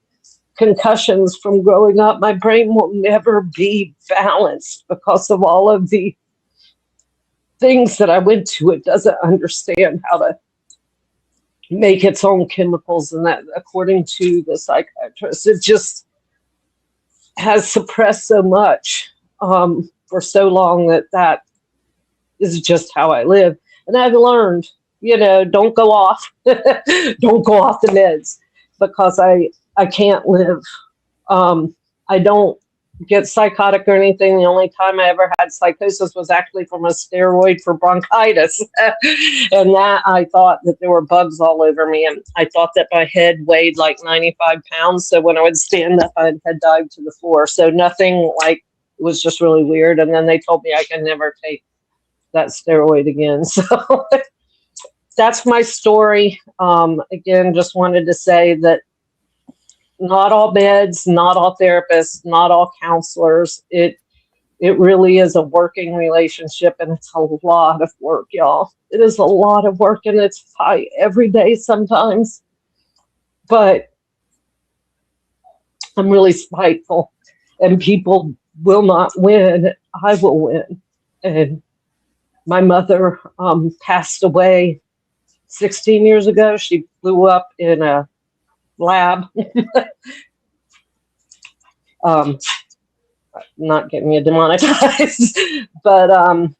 concussions from growing up, my brain will never be balanced because of all of the things that I went to. It doesn't understand how to make its own chemicals, and that, according to the psychiatrist, it just has suppressed so much for so long that is just how I live. And I've learned, don't go off, don't go off the meds, because I can't live. I don't get psychotic or anything. The only time I ever had psychosis was actually from a steroid for bronchitis. And that I thought that there were bugs all over me. And I thought that my head weighed like 95 pounds. So when I would stand up, I'd head dive to the floor. So nothing, like, it was just really weird. And then they told me I could never take that steroid again. So that's my story. Again, just wanted to say that not all meds, not all therapists, not all counselors. It really is a working relationship, and it's a lot of work, y'all. It is a lot of work, and it's high every day sometimes. But I'm really spiteful, and people will not win. I will win. And my mother passed away 16 years ago. She blew up in a lab. Not getting me demonetized, but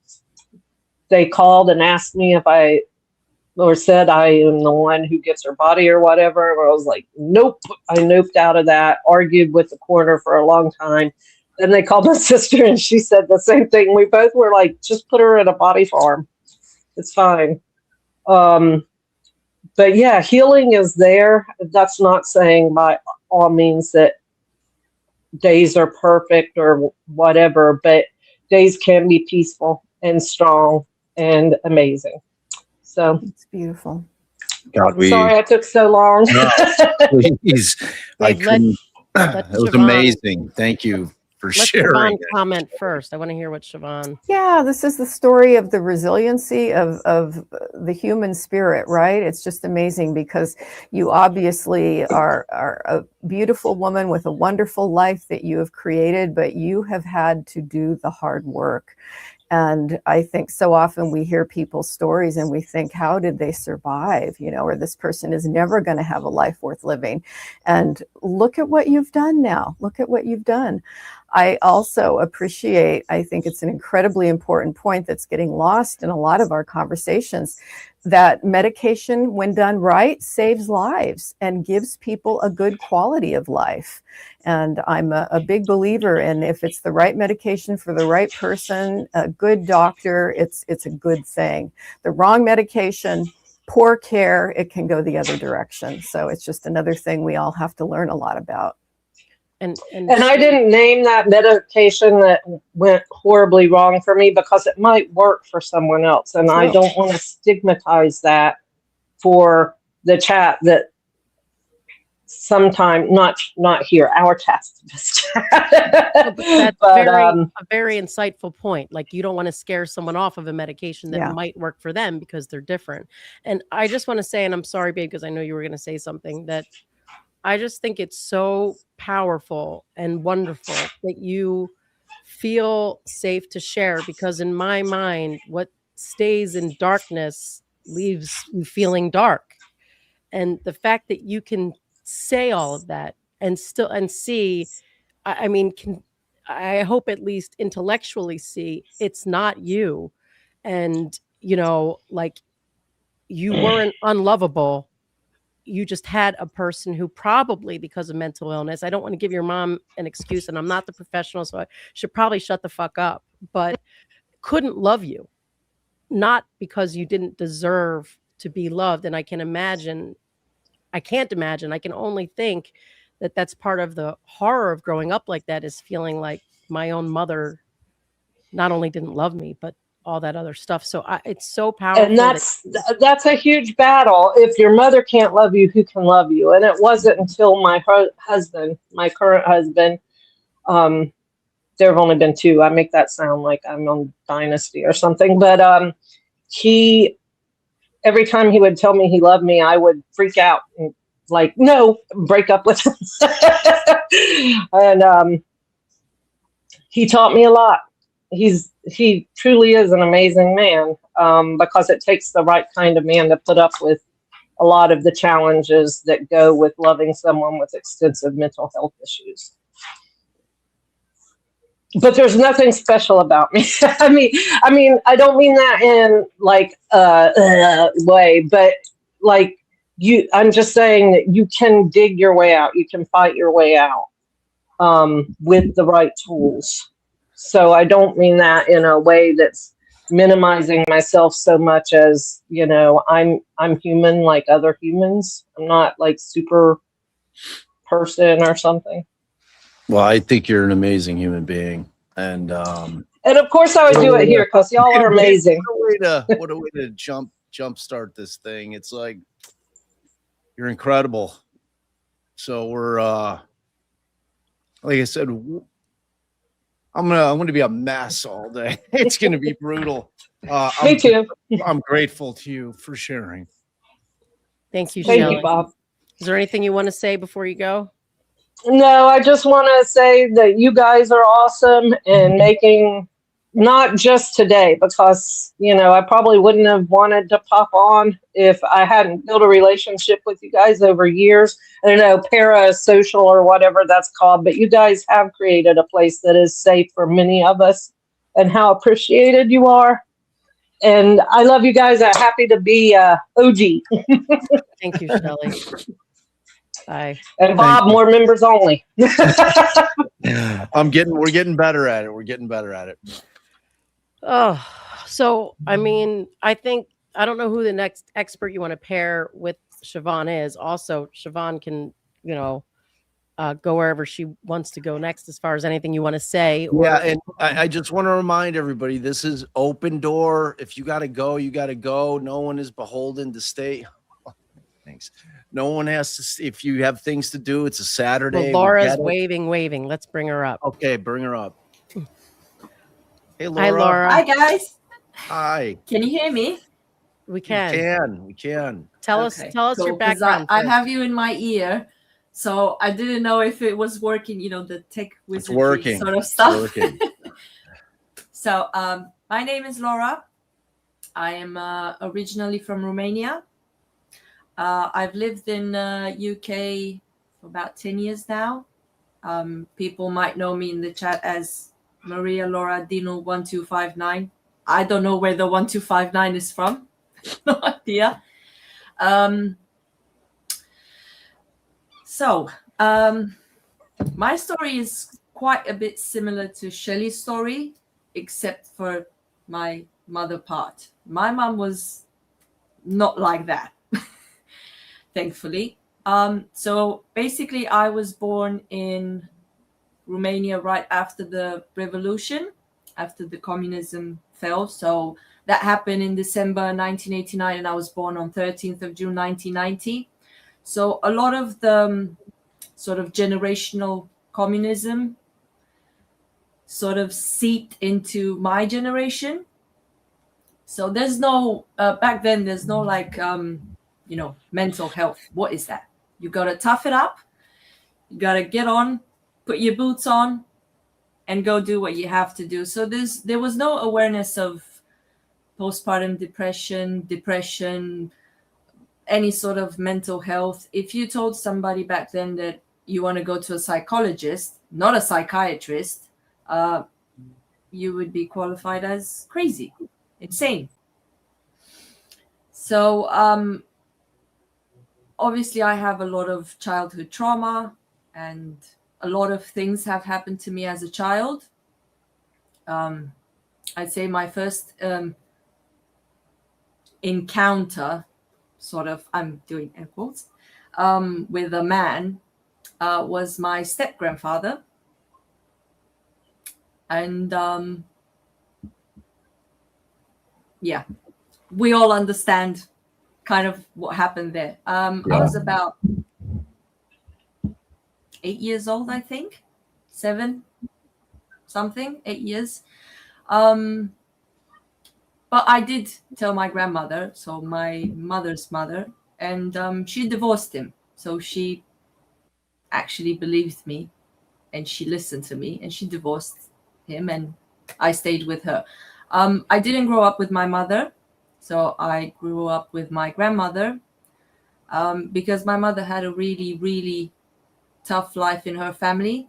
they called and asked me if I, or said I am the one who gets her body or whatever. And I was like, nope. I noped out of that, argued with the coroner for a long time. Then they called my sister and she said the same thing. We both were like, just put her in a body farm. It's fine. But yeah, healing is there. That's not saying by all means that days are perfect or whatever, but days can be peaceful and strong and amazing. So It's beautiful. God, sorry I took so long. No, please. I Dave, let couldn't. It was Shavaun- amazing. Thank you for Let sharing. Shavaun comment first. I want to hear what Shavaun. Yeah, this is the story of the resiliency of the human spirit, right? It's just amazing because you obviously are a beautiful woman with a wonderful life that you have created, but you have had to do the hard work. And I think so often we hear people's stories and we think, how did they survive? Or this person is never going to have a life worth living. And look at what you've done now. Look at what you've done. I also appreciate, I think it's an incredibly important point that's getting lost in a lot of our conversations, that medication, when done right, saves lives and gives people a good quality of life. And I'm a big believer in, if it's the right medication for the right person, a good doctor, it's a good thing. The wrong medication, poor care, it can go the other direction. So it's just another thing we all have to learn a lot about. And I didn't name that medication that went horribly wrong for me because it might work for someone else. And I don't want to stigmatize that for the chat that sometime, not here, our chat's just that's but, a very insightful point. Like, you don't want to scare someone off of a medication that might work for them because they're different. And I just want to say, and I'm sorry, babe, because I know you were going to say something, that I just think it's so powerful and wonderful that you feel safe to share, because in my mind, what stays in darkness leaves you feeling dark. And the fact that you can say all of that and see, I hope at least intellectually see it's not you. And, like, you weren't unlovable. You just had a person who probably, because of mental illness, I don't want to give your mom an excuse, and I'm not the professional, so I should probably shut the fuck up, but couldn't love you, not because you didn't deserve to be loved. And I can't imagine, I can only think that that's part of the horror of growing up like that, is feeling like my own mother not only didn't love me, but all that other stuff. So it's so powerful. And that's a huge battle. If your mother can't love you, who can love you? And it wasn't until my husband, my current husband, there have only been two. I make that sound like I'm on Dynasty or something. But every time he would tell me he loved me, I would freak out and like, no, break up with him. And he taught me a lot. He truly is an amazing man, because it takes the right kind of man to put up with a lot of the challenges that go with loving someone with extensive mental health issues. but there's nothing special about me. I mean, I don't mean that in like way, but like I'm just saying that you can dig your way out. You can fight your way out with the right tools. So I don't mean that in a way that's minimizing myself so much as, you know, I'm human like other humans. I'm not like super person or something. Well, I think you're an amazing human being. And of course I would do it here because y'all are amazing. What a way to jumpstart this thing. It's like, you're incredible. So we're like I said, I'm gonna be a mess all day. It's gonna be brutal. Me too. I'm grateful to you for sharing. Thank you, Thank Shelly. you, Bob. Is there anything you want to say before you go? No, I just want to say that you guys are awesome and making not just today, because, you know, I probably wouldn't have wanted to pop on if I hadn't built a relationship with you guys over years. I don't know, parasocial or whatever that's called, but you guys have created a place that is safe for many of us, and how appreciated you are. And I love you guys. I'm happy to be OG. Thank you, Shelly. Bye. And Bob, more members only. We're getting better at it. We're getting better at it. Oh, so I mean, I don't know who the next expert you want to pair with Shavaun is. Also, Shavaun can, you know, go wherever she wants to go next as far as anything you want to say. Yeah, and I just want to remind everybody, this is open door. If you got to go, you got to go. No one is beholden to stay. Thanks. No one has to. If you have things to do, it's a Saturday. Well, Laura's waving. Let's bring her up. Okay, bring her up. Hey, Laura. Hi, Laura. Hi, guys. Hi. Can you hear me? We can. We can. Tell us Okay, your cool, 'cause background. I have you in my ear, so I didn't know if it was working. You know, the tech wizardry working. sort of stuff. It's working. So, my name is Laura. I am originally from Romania. I've lived in UK for about 10 years now. People might know me in the chat as Maria Laura Dino 1259. I don't know where the 1259 is from. No idea. My story is quite a bit similar to Shelley's story, except for my mother part. My mom was not like that, thankfully. So basically, I was born in Romania right after the revolution, after the communism fell. So that happened in December 1989, and I was born on 13th of June 1990. So a lot of the sort of generational communism sort of seeped into my generation. So there's no, back then, there's no like, mental health. What is that? You got to tough it up. You got to get on, put your boots on, and go do what you have to do. So there was no awareness of postpartum depression, any sort of mental health. If you told somebody back then that you want to go to a psychologist, not a psychiatrist, you would be qualified as crazy, insane. So obviously I have a lot of childhood trauma, and a lot of things have happened to me as a child. I'd say my first encounter, sort of, I'm doing air quotes, with a man was my step-grandfather. And we all understand kind of what happened there. I was about 8 years old, I think, 7 something, 8 years. But I did tell my grandmother, so my mother's mother, and she divorced him. So she actually believed me, and she listened to me, and she divorced him, and I stayed with her. I didn't grow up with my mother, so I grew up with my grandmother, because my mother had a really, really tough life in her family.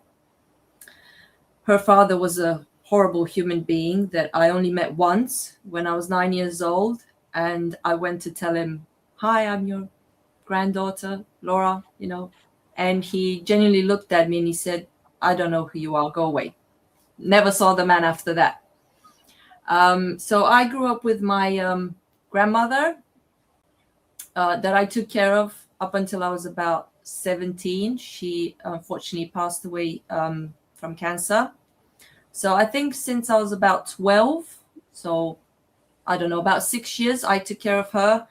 her father was a horrible human being that I only met once when I was 9 years old. And I went to tell him, "Hi, I'm your granddaughter, Laura," and he genuinely looked at me and he said, "I don't know who you are, go away." Never saw the man after that. So I grew up with my grandmother that I took care of up until I was about 17. She unfortunately passed away from cancer. So I think since I was about 12, so I don't know, about 6 years, I took care of her.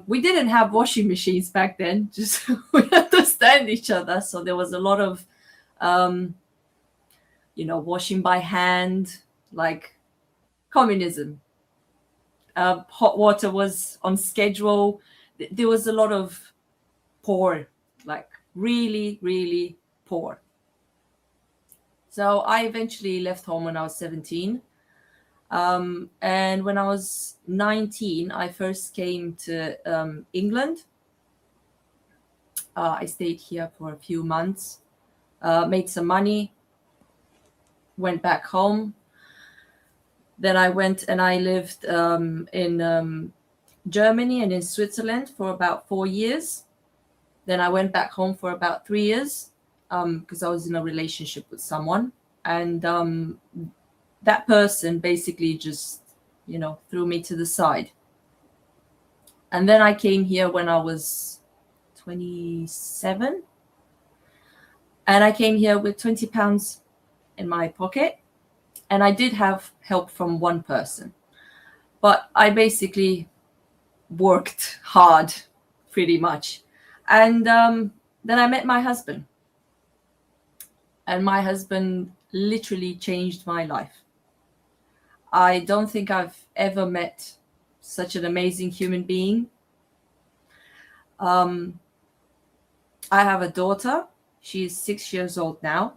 We didn't have washing machines back then, just we understand each other. So there was a lot of, washing by hand, like communism. Hot water was on schedule. There was a lot of poor, like really, really poor. So I eventually left home when I was 17. And when I was 19, I first came to England. I stayed here for a few months, made some money, went back home. Then I went and I lived in Germany and in Switzerland for about 4 years. Then I went back home for about 3 years because I was in a relationship with someone. And that person basically just, threw me to the side. And then I came here when I was 27. And I came here with £20 in my pocket. And I did have help from one person. But I basically worked hard, pretty much. And then I met my husband. And my husband literally changed my life. I don't think I've ever met such an amazing human being. I have a daughter. She is 6 years old now.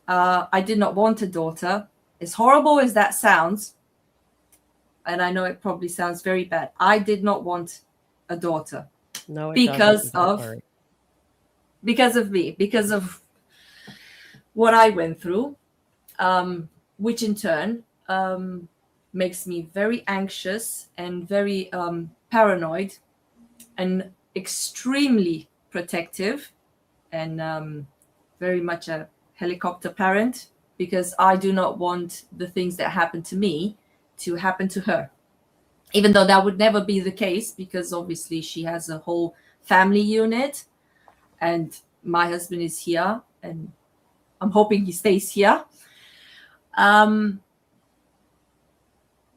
I did not want a daughter. As horrible as that sounds, and I know it probably sounds very bad, I did not want a daughter. No, because of me, because of what I went through, which in turn makes me very anxious and very paranoid and extremely protective and very much a helicopter parent, because I do not want the things that happen to me to happen to her. Even though that would never be the case, because obviously she has a whole family unit and my husband is here and I'm hoping he stays here.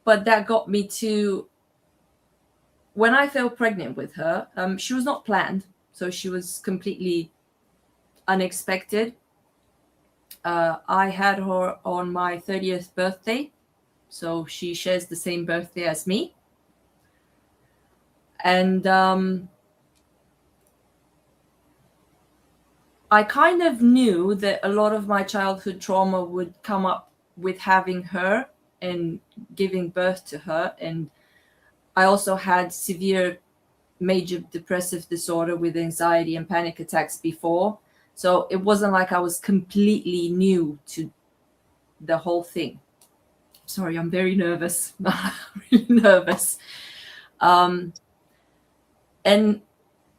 But that got me to, when I fell pregnant with her, she was not planned. So she was completely unexpected. I had her on my 30th birthday. So she shares the same birthday as me. And I kind of knew that a lot of my childhood trauma would come up with having her and giving birth to her. And I also had severe major depressive disorder with anxiety and panic attacks before. So it wasn't like I was completely new to the whole thing. Sorry, I'm very nervous. Really nervous. And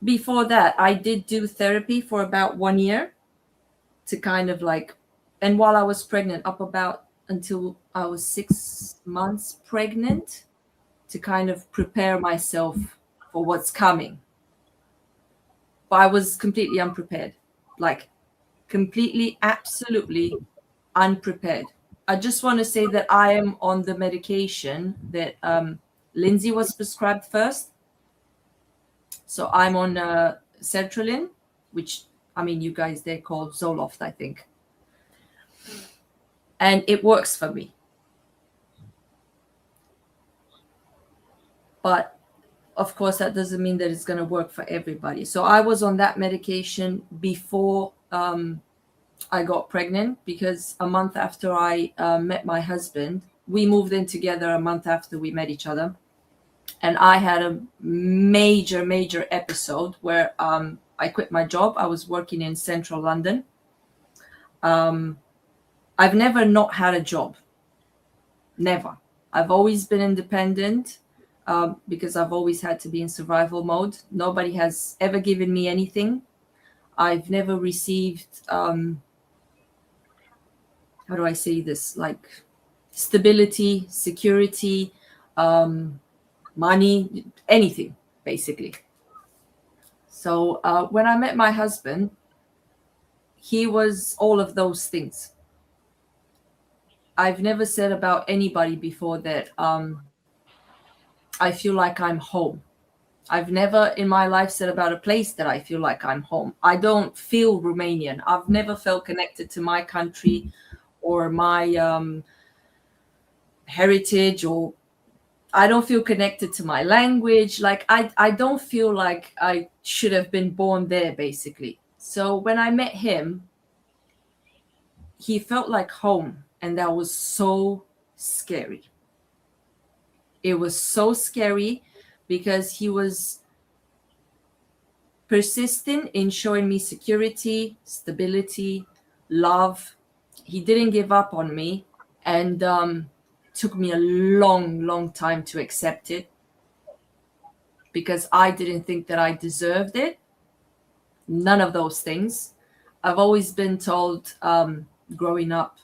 before that, I did do therapy for about 1 year to kind of like, and while I was pregnant, up about until I was 6 months pregnant, to kind of prepare myself for what's coming. But I was completely unprepared, like completely, absolutely unprepared. I just want to say that I am on the medication that Lindsay was prescribed first. So I'm on sertraline, which, I mean, you guys, they're called Zoloft, I think. And it works for me. But of course, that doesn't mean that it's going to work for everybody. So I was on that medication before I got pregnant, because a month after I met my husband, we moved in together a month after we met each other. And I had a major episode where I quit my job. I was working in central London. I've never not had a job. Never. I've always been independent because I've always had to be in survival mode. Nobody has ever given me anything. I've never received, how do I say this? Like stability, security, money, anything, basically. So when I met my husband, he was all of those things. I've never said about anybody before that I feel like I'm home. I've never in my life said about a place that I feel like I'm home. I don't feel Romanian. I've never felt connected to my country or my heritage, or I don't feel connected to my language. Like I don't feel like I should have been born there, basically. So when I met him, he felt like home, and that was so scary. It was so scary because he was persistent in showing me security, stability, love. He didn't give up on me, and took me a long time to accept it because I didn't think that I deserved it. None of those things. I've always been told growing up,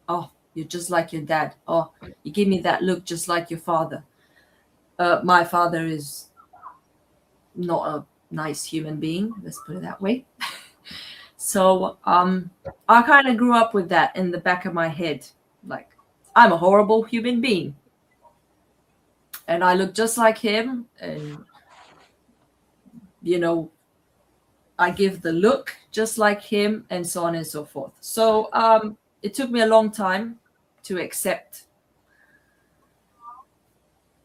oh, you're just like your dad. Oh, you give me that look just like your father. My father is not a nice human being, let's put it that way. So I kind of grew up with that in the back of my head. Like, I'm a horrible human being. And I look just like him. And, you know, I give the look just like him, and so on and so forth. So it took me a long time to accept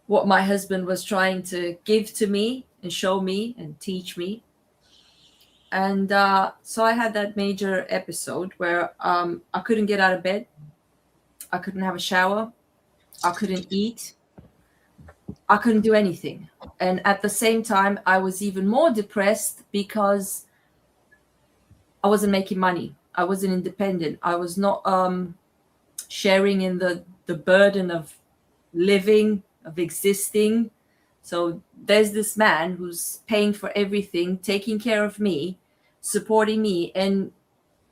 what my husband was trying to give to me and show me and teach me. And so I had that major episode where I couldn't get out of bed. I couldn't have a shower. I couldn't eat. I couldn't do anything. And at the same time, I was even more depressed because I wasn't making money. I wasn't independent. I was not sharing in the burden of living, of existing. So there's this man who's paying for everything, taking care of me, supporting me, and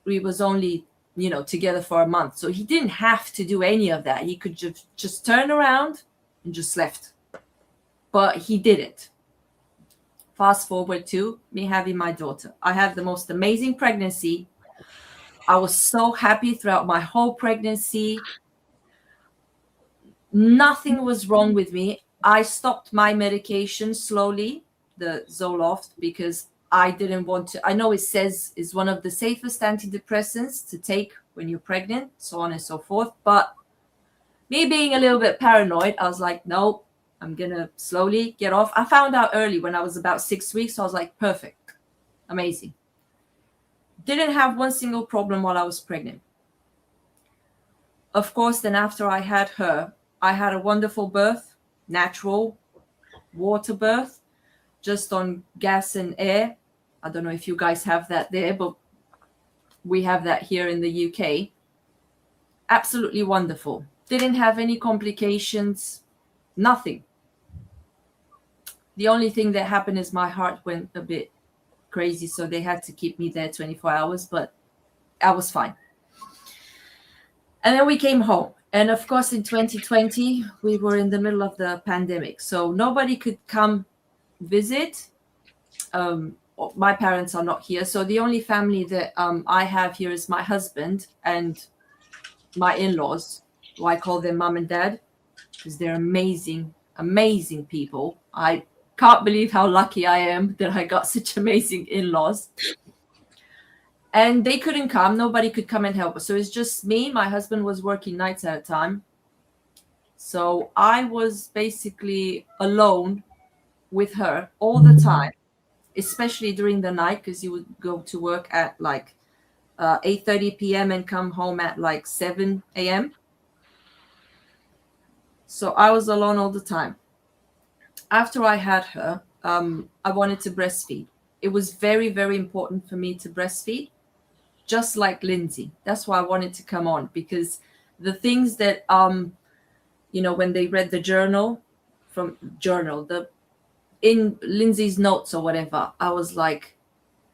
we was only, you know, together for a month. So he didn't have to do any of that. He could just turn around and just left. But he did it. Fast forward to me having my daughter. I had the most amazing pregnancy. I was so happy throughout my whole pregnancy. Nothing was wrong with me. I stopped my medication slowly, the Zoloft, because I didn't want to. I know it says it's one of the safest antidepressants to take when you're pregnant, so on and so forth. But me being a little bit paranoid, I was like, no, I'm going to slowly get off. I found out early when I was about 6 weeks. So I was like, perfect, amazing. Didn't have one single problem while I was pregnant. Of course, then after I had her, I had a wonderful birth, natural water birth, just on gas and air. I don't know if you guys have that there, but we have that here in the UK. Absolutely wonderful. Didn't have any complications, nothing. The only thing that happened is my heart went a bit crazy, so they had to keep me there 24 hours, but I was fine. And then we came home. And of course, in 2020, we were in the middle of the pandemic. So nobody could come visit. My parents are not here. So the only family that I have here is my husband and my in-laws, who I call them mom and dad, because they're amazing, amazing people. I can't believe how lucky I am that I got such amazing in-laws. And they couldn't come. Nobody could come and help us. So it's just me. My husband was working nights at a time. So I was basically alone with her all the time, especially during the night, because he would go to work at like 8:30 p.m. and come home at like 7 a.m. So I was alone all the time. After I had her, I wanted to breastfeed. It was very, very important for me to breastfeed. just like Lindsay. That's why I wanted to come on, because the things that, you know, when they read the in Lindsay's notes or whatever, I was like,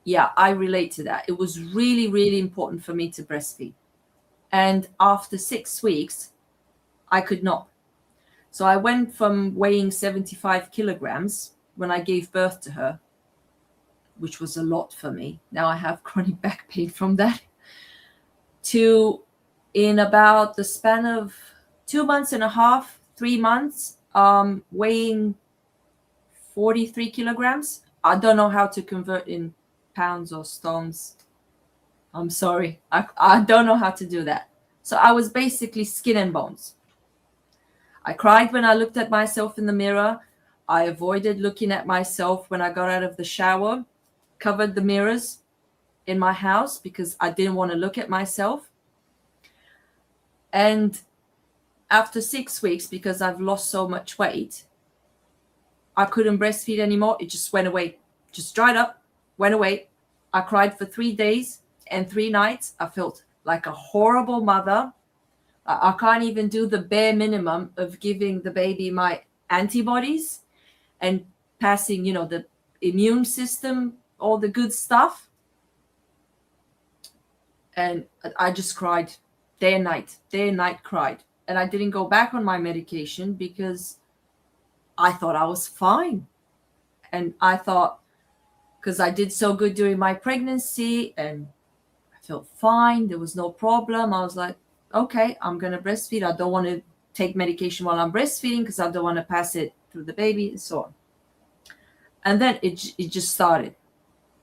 yeah, I relate to that. It was really, really important for me to breastfeed. And after 6 weeks, I could not. So I went from weighing 75 kilograms when I gave birth to her, which was a lot for me. Now I have chronic back pain from that, to, in about the span of 2 months and a half, 3 months, weighing 43 kilograms. I don't know how to convert in pounds or stones. I'm sorry. I don't know how to do that. So I was basically skin and bones. I cried when I looked at myself in the mirror. I avoided looking at myself when I got out of the shower, covered the mirrors in my house because I didn't want to look at myself. And after 6 weeks, because I've lost so much weight, I couldn't breastfeed anymore. It just went away, just dried up, went away. I cried for 3 days and 3 nights. I felt like a horrible mother. I can't even do the bare minimum of giving the baby my antibodies and passing, you know, the immune system, all the good stuff. And I just cried day and night cried. And I didn't go back on my medication because I thought I was fine. And I thought, because I did so good during my pregnancy and I felt fine, there was no problem. I was like, okay, I'm going to breastfeed. I don't want to take medication while I'm breastfeeding because I don't want to pass it through the baby and so on. And then it just started.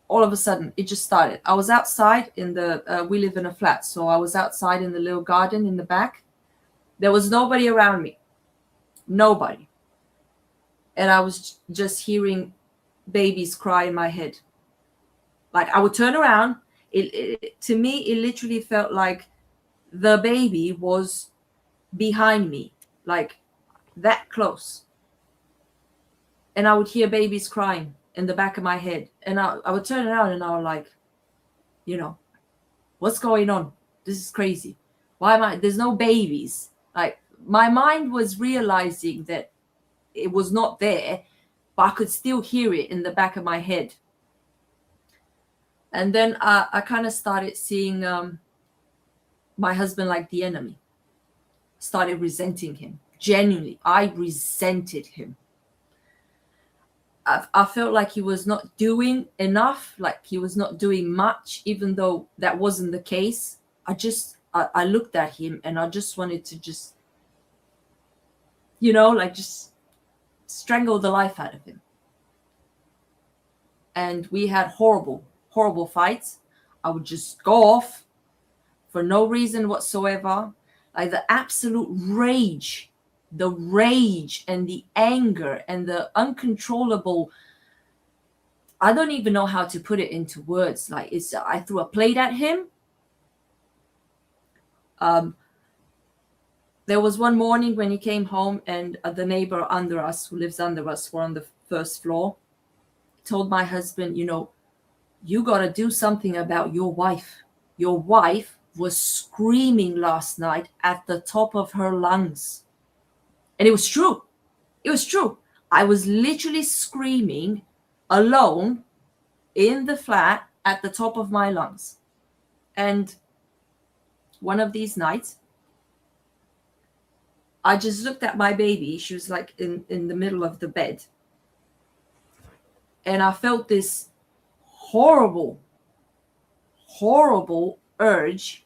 All of a sudden, it just started. I was outside in the, we live in a flat. So I was outside in the little garden in the back. There was nobody around me. Nobody. And I was just hearing babies cry in my head. Like I would turn around. To me, it literally felt like the baby was behind me, like that close. And I would hear babies crying in the back of my head. And I would turn around and I was like, you know, what's going on? This is crazy. Why there's no babies? Like my mind was realizing that it was not there, but I could still hear it in the back of my head. And then I kind of started seeing my husband like the enemy. Started resenting him. Genuinely, I resented him. I felt like he was not doing enough, like he was not doing much, even though that wasn't the case. I looked at him and I just wanted to just, you know, like just strangle the life out of him. And we had horrible, horrible fights. I would just go off for no reason whatsoever. Like the absolute rage and the anger and the uncontrollable, I don't even know how to put it into words. Like I threw a plate at him. There was one morning when he came home and the neighbor under us, who lives under us, we're on the first floor, told my husband, you know, you got to do something about your wife. Your wife was screaming last night at the top of her lungs. And it was true. It was true. I was literally screaming alone in the flat at the top of my lungs. And one of these nights, I just looked at my baby. She was like in the middle of the bed. And I felt this horrible, horrible urge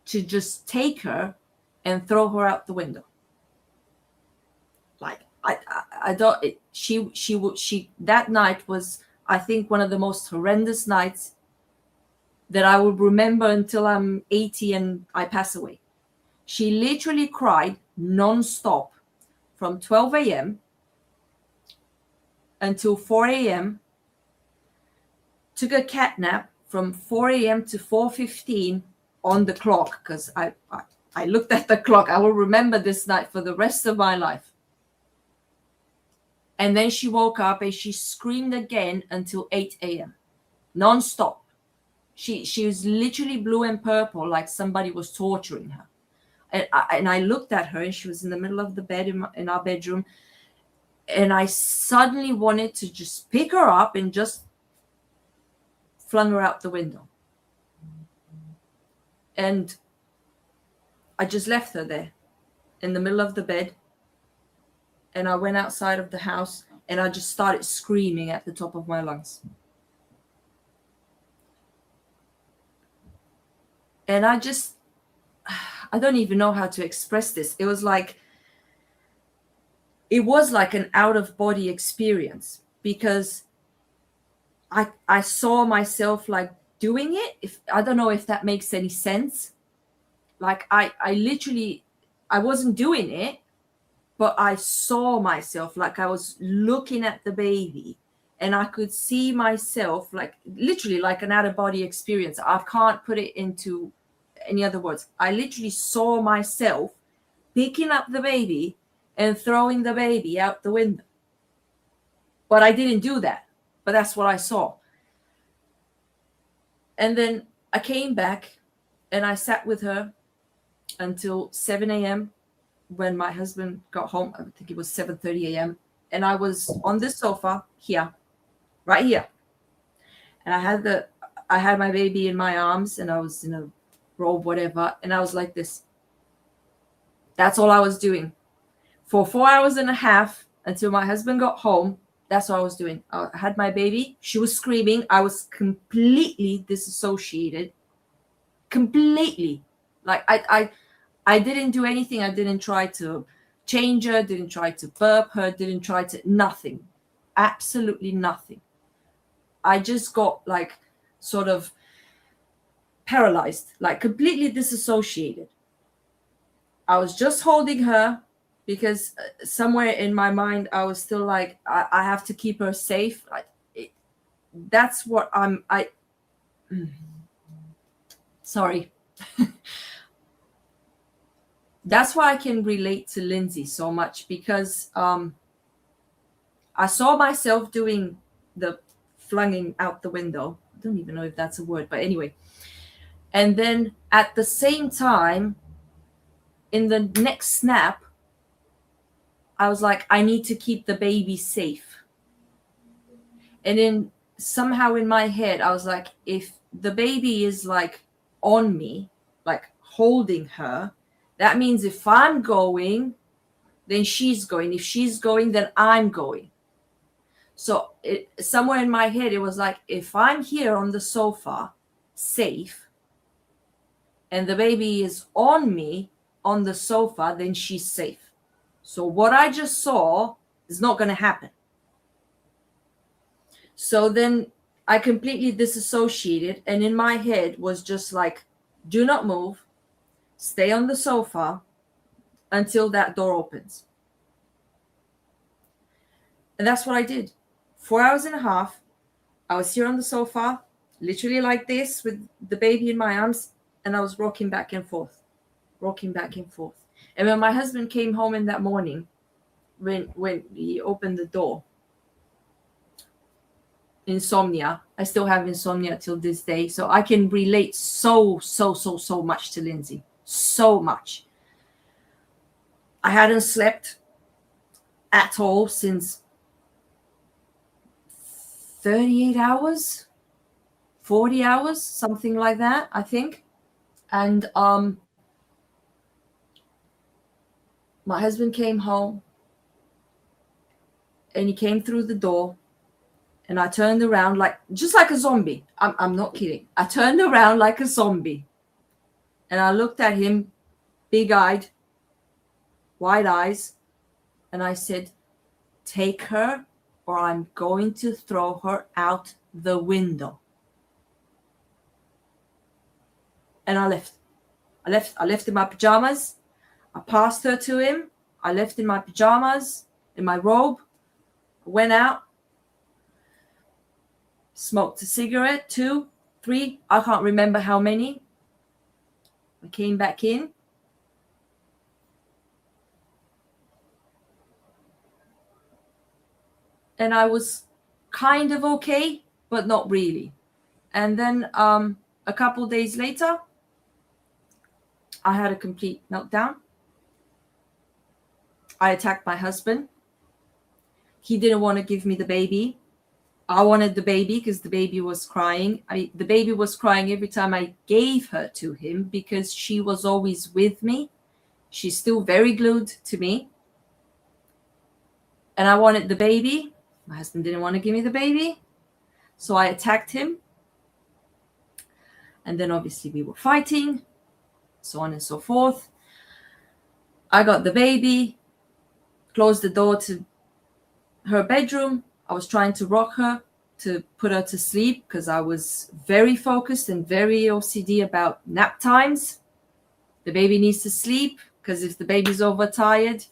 to just take her and throw her out the window. Like I don't. She that night was, I think, one of the most horrendous nights that I will remember until I'm 80 and I pass away. She literally cried non-stop from 12 a.m. until 4 a.m. Took a cat nap from 4 a.m. to 4:15 on the clock, because I looked at the clock. I will remember this night for the rest of my life. And then she woke up and she screamed again until 8 a.m. non-stop. She was literally blue and purple, like somebody was torturing her. And I looked at her, and she was in the middle of the bed in our bedroom. And I suddenly wanted to just pick her up and just flung her out the window. And I just left her there in the middle of the bed. And I went outside of the house, and I just started screaming at the top of my lungs. And I don't even know how to express this. It was like an out-of-body experience, because I saw myself like doing it. I don't know if that makes any sense. Like I literally, I wasn't doing it, but I saw myself, like I was looking at the baby, and I could see myself, like literally like an out-of-body experience. I can't put it into any other words. I literally saw myself picking up the baby and throwing the baby out the window. But I didn't do that. But that's what I saw. And then I came back, and I sat with her until 7 a.m. when my husband got home. I think it was 7:30 a.m. And I was on the sofa here, right here. And I had my baby in my arms, and I was in a robe, whatever. And I was like this. That's all I was doing. For 4 hours and a half until my husband got home, that's what I was doing. I had my baby. She was screaming. I was completely disassociated. Completely. Like I didn't do anything. I didn't try to change her, didn't try to burp her, didn't try to, nothing. Absolutely nothing. I just got like sort of paralyzed, like completely disassociated. I was just holding her, because somewhere in my mind I was still like, I have to keep her safe. That's what sorry. That's why I can relate to Lindsay so much, because I saw myself doing the flunging out the window. I don't even know if that's a word, but anyway. And then at the same time, in the next snap, I was like, I need to keep the baby safe. And then somehow in my head, I was like, if the baby is like on me, like holding her, that means if I'm going, then she's going. If she's going, then I'm going. So somewhere in my head, it was like, if I'm here on the sofa, safe, and the baby is on me on the sofa, then she's safe. So what I just saw is not going to happen. So then I completely disassociated, and in my head was just like, do not move, stay on the sofa until that door opens. And that's what I did. 4 hours and a half, I was here on the sofa, literally like this, with the baby in my arms, and I was rocking back and forth. And when my husband came home in that morning, when he opened the door, insomnia. I still have insomnia till this day. So I can relate so much to Lindsay. So much. I hadn't slept at all since 38 hours, 40 hours, something like that, I think. And my husband came home, and he came through the door, and I turned around just like a zombie. I'm not kidding. I turned around like a zombie, and I looked at him, big-eyed, wide eyes, and I said, take her or I'm going to throw her out the window. And I left. I left in my pajamas. I passed her to him. I left in my pajamas, in my robe. Went out. Smoked a cigarette, 2, 3. I can't remember how many. I came back in. And I was kind of okay, but not really. And then a couple days later, I had a complete meltdown. I attacked my husband. He didn't want to give me the baby. I wanted the baby because the baby was crying. The baby was crying every time I gave her to him because she was always with me. She's still very glued to me. And I wanted the baby. My husband didn't want to give me the baby. So I attacked him. And then obviously we were fighting, so on and so forth. I got the baby, closed the door to her bedroom. I was trying to rock her to put her to sleep because I was very focused and very OCD about nap times. The baby needs to sleep because if the baby's overtired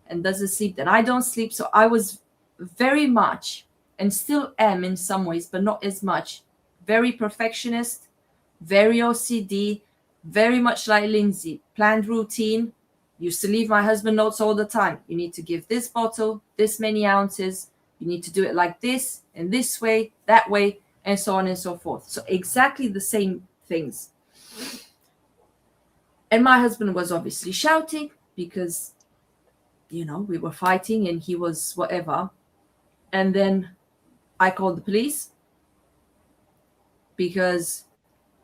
and doesn't sleep, then I don't sleep. So I was very much, and still am in some ways, but not as much, very perfectionist, very OCD, very much like Lindsay, planned routine. Used to leave my husband notes all the time. You need to give this bottle this many ounces. You need to do it like this and this way, that way, and so on and so forth. So exactly the same things. And my husband was obviously shouting because, you know, we were fighting and he was whatever. And then I called the police because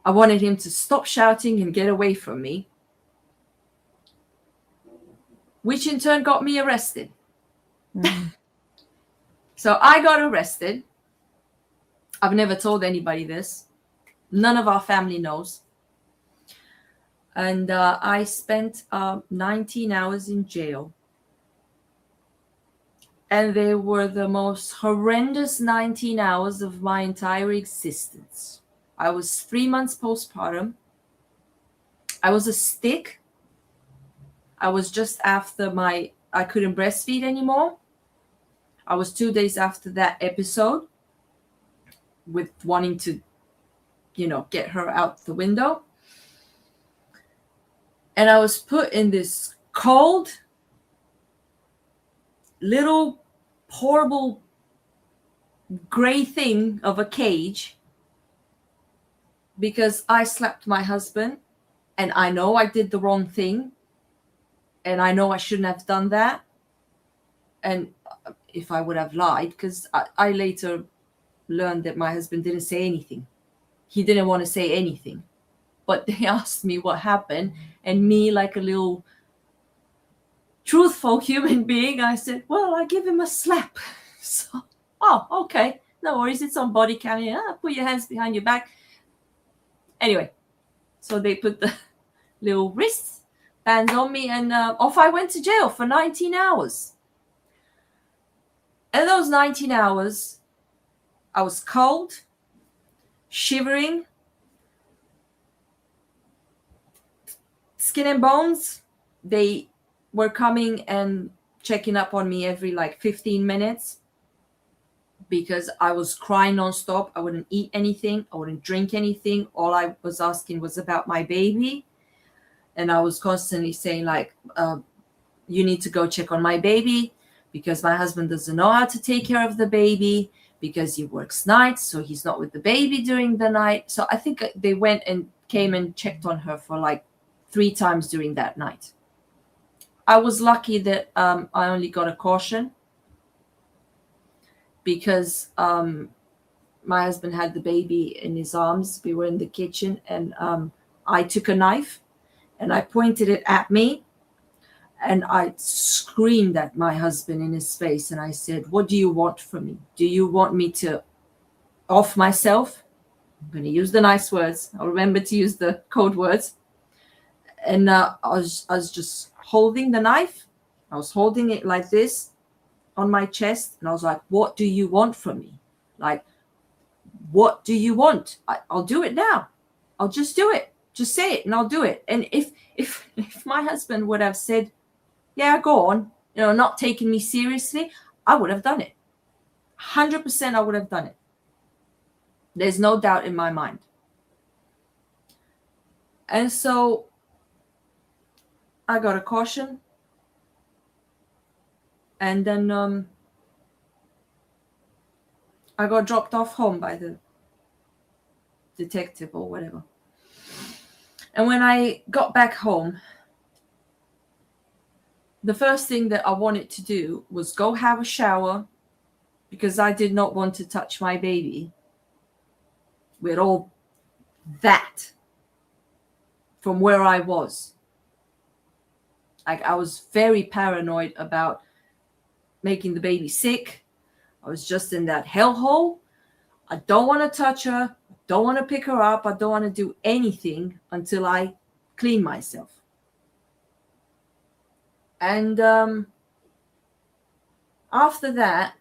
I wanted him to stop shouting and get away from me, which in turn got me arrested. So I got arrested. I've never told anybody this. None of our family knows. And I spent 19 hours in jail. And they were the most horrendous 19 hours of my entire existence. I was 3 months postpartum. I was a stick. I was just after I couldn't breastfeed anymore. I was 2 days after that episode with wanting to, you know, get her out the window. And I was put in this cold, little, horrible, gray thing of a cage because I slapped my husband and I know I did the wrong thing and I know I shouldn't have done that. And if I would have lied, because I later learned that my husband didn't say anything. He didn't want to say anything. But they asked me what happened, and me, like a little truthful human being, I said, well, I give him a slap. So, oh, okay. No worries. It's on body cam. Put your hands behind your back. Anyway, so they put the little wrist bands on me, and off I went to jail for 19 hours. And those 19 hours, I was cold, shivering, skin and bones. They were coming and checking up on me every like 15 minutes because I was crying nonstop. I wouldn't eat anything. I wouldn't drink anything. All I was asking was about my baby. And I was constantly saying like, you need to go check on my baby because my husband doesn't know how to take care of the baby because he works nights. So he's not with the baby during the night. So I think they went and came and checked on her for like 3 times during that night. I was lucky that I only got a caution because my husband had the baby in his arms. We were in the kitchen and I took a knife and I pointed it at me and I screamed at my husband in his face and I said, what do you want from me? Do you want me to off myself? I'm going to use the nice words. I'll remember to use the code words. And I was just holding the knife. I was holding it like this on my chest. And I was like, what do you want from me? Like, what do you want? I'll do it now. I'll just do it. Just say it and I'll do it. And if my husband would have said, yeah, go on, you know, not taking me seriously, I would have done it. 100% I would have done it. There's no doubt in my mind. And so I got a caution. And then I got dropped off home by the detective or whatever. And when I got back home, the first thing that I wanted to do was go have a shower, because I did not want to touch my baby with all that from where I was. Like, I was very paranoid about making the baby sick. I was just in that hellhole. I don't want to touch her. I don't want to pick her up. I don't want to do anything until I clean myself. And after that,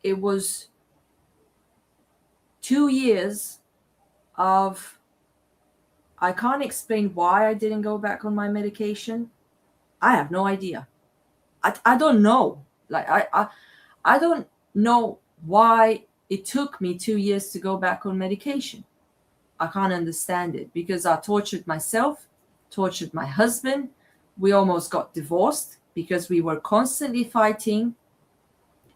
it was 2 years of, I can't explain why I didn't go back on my medication. I have no idea. I don't know. Like, I don't know why it took me 2 years to go back on medication. I can't understand it, because I tortured myself, tortured my husband. We almost got divorced because we were constantly fighting,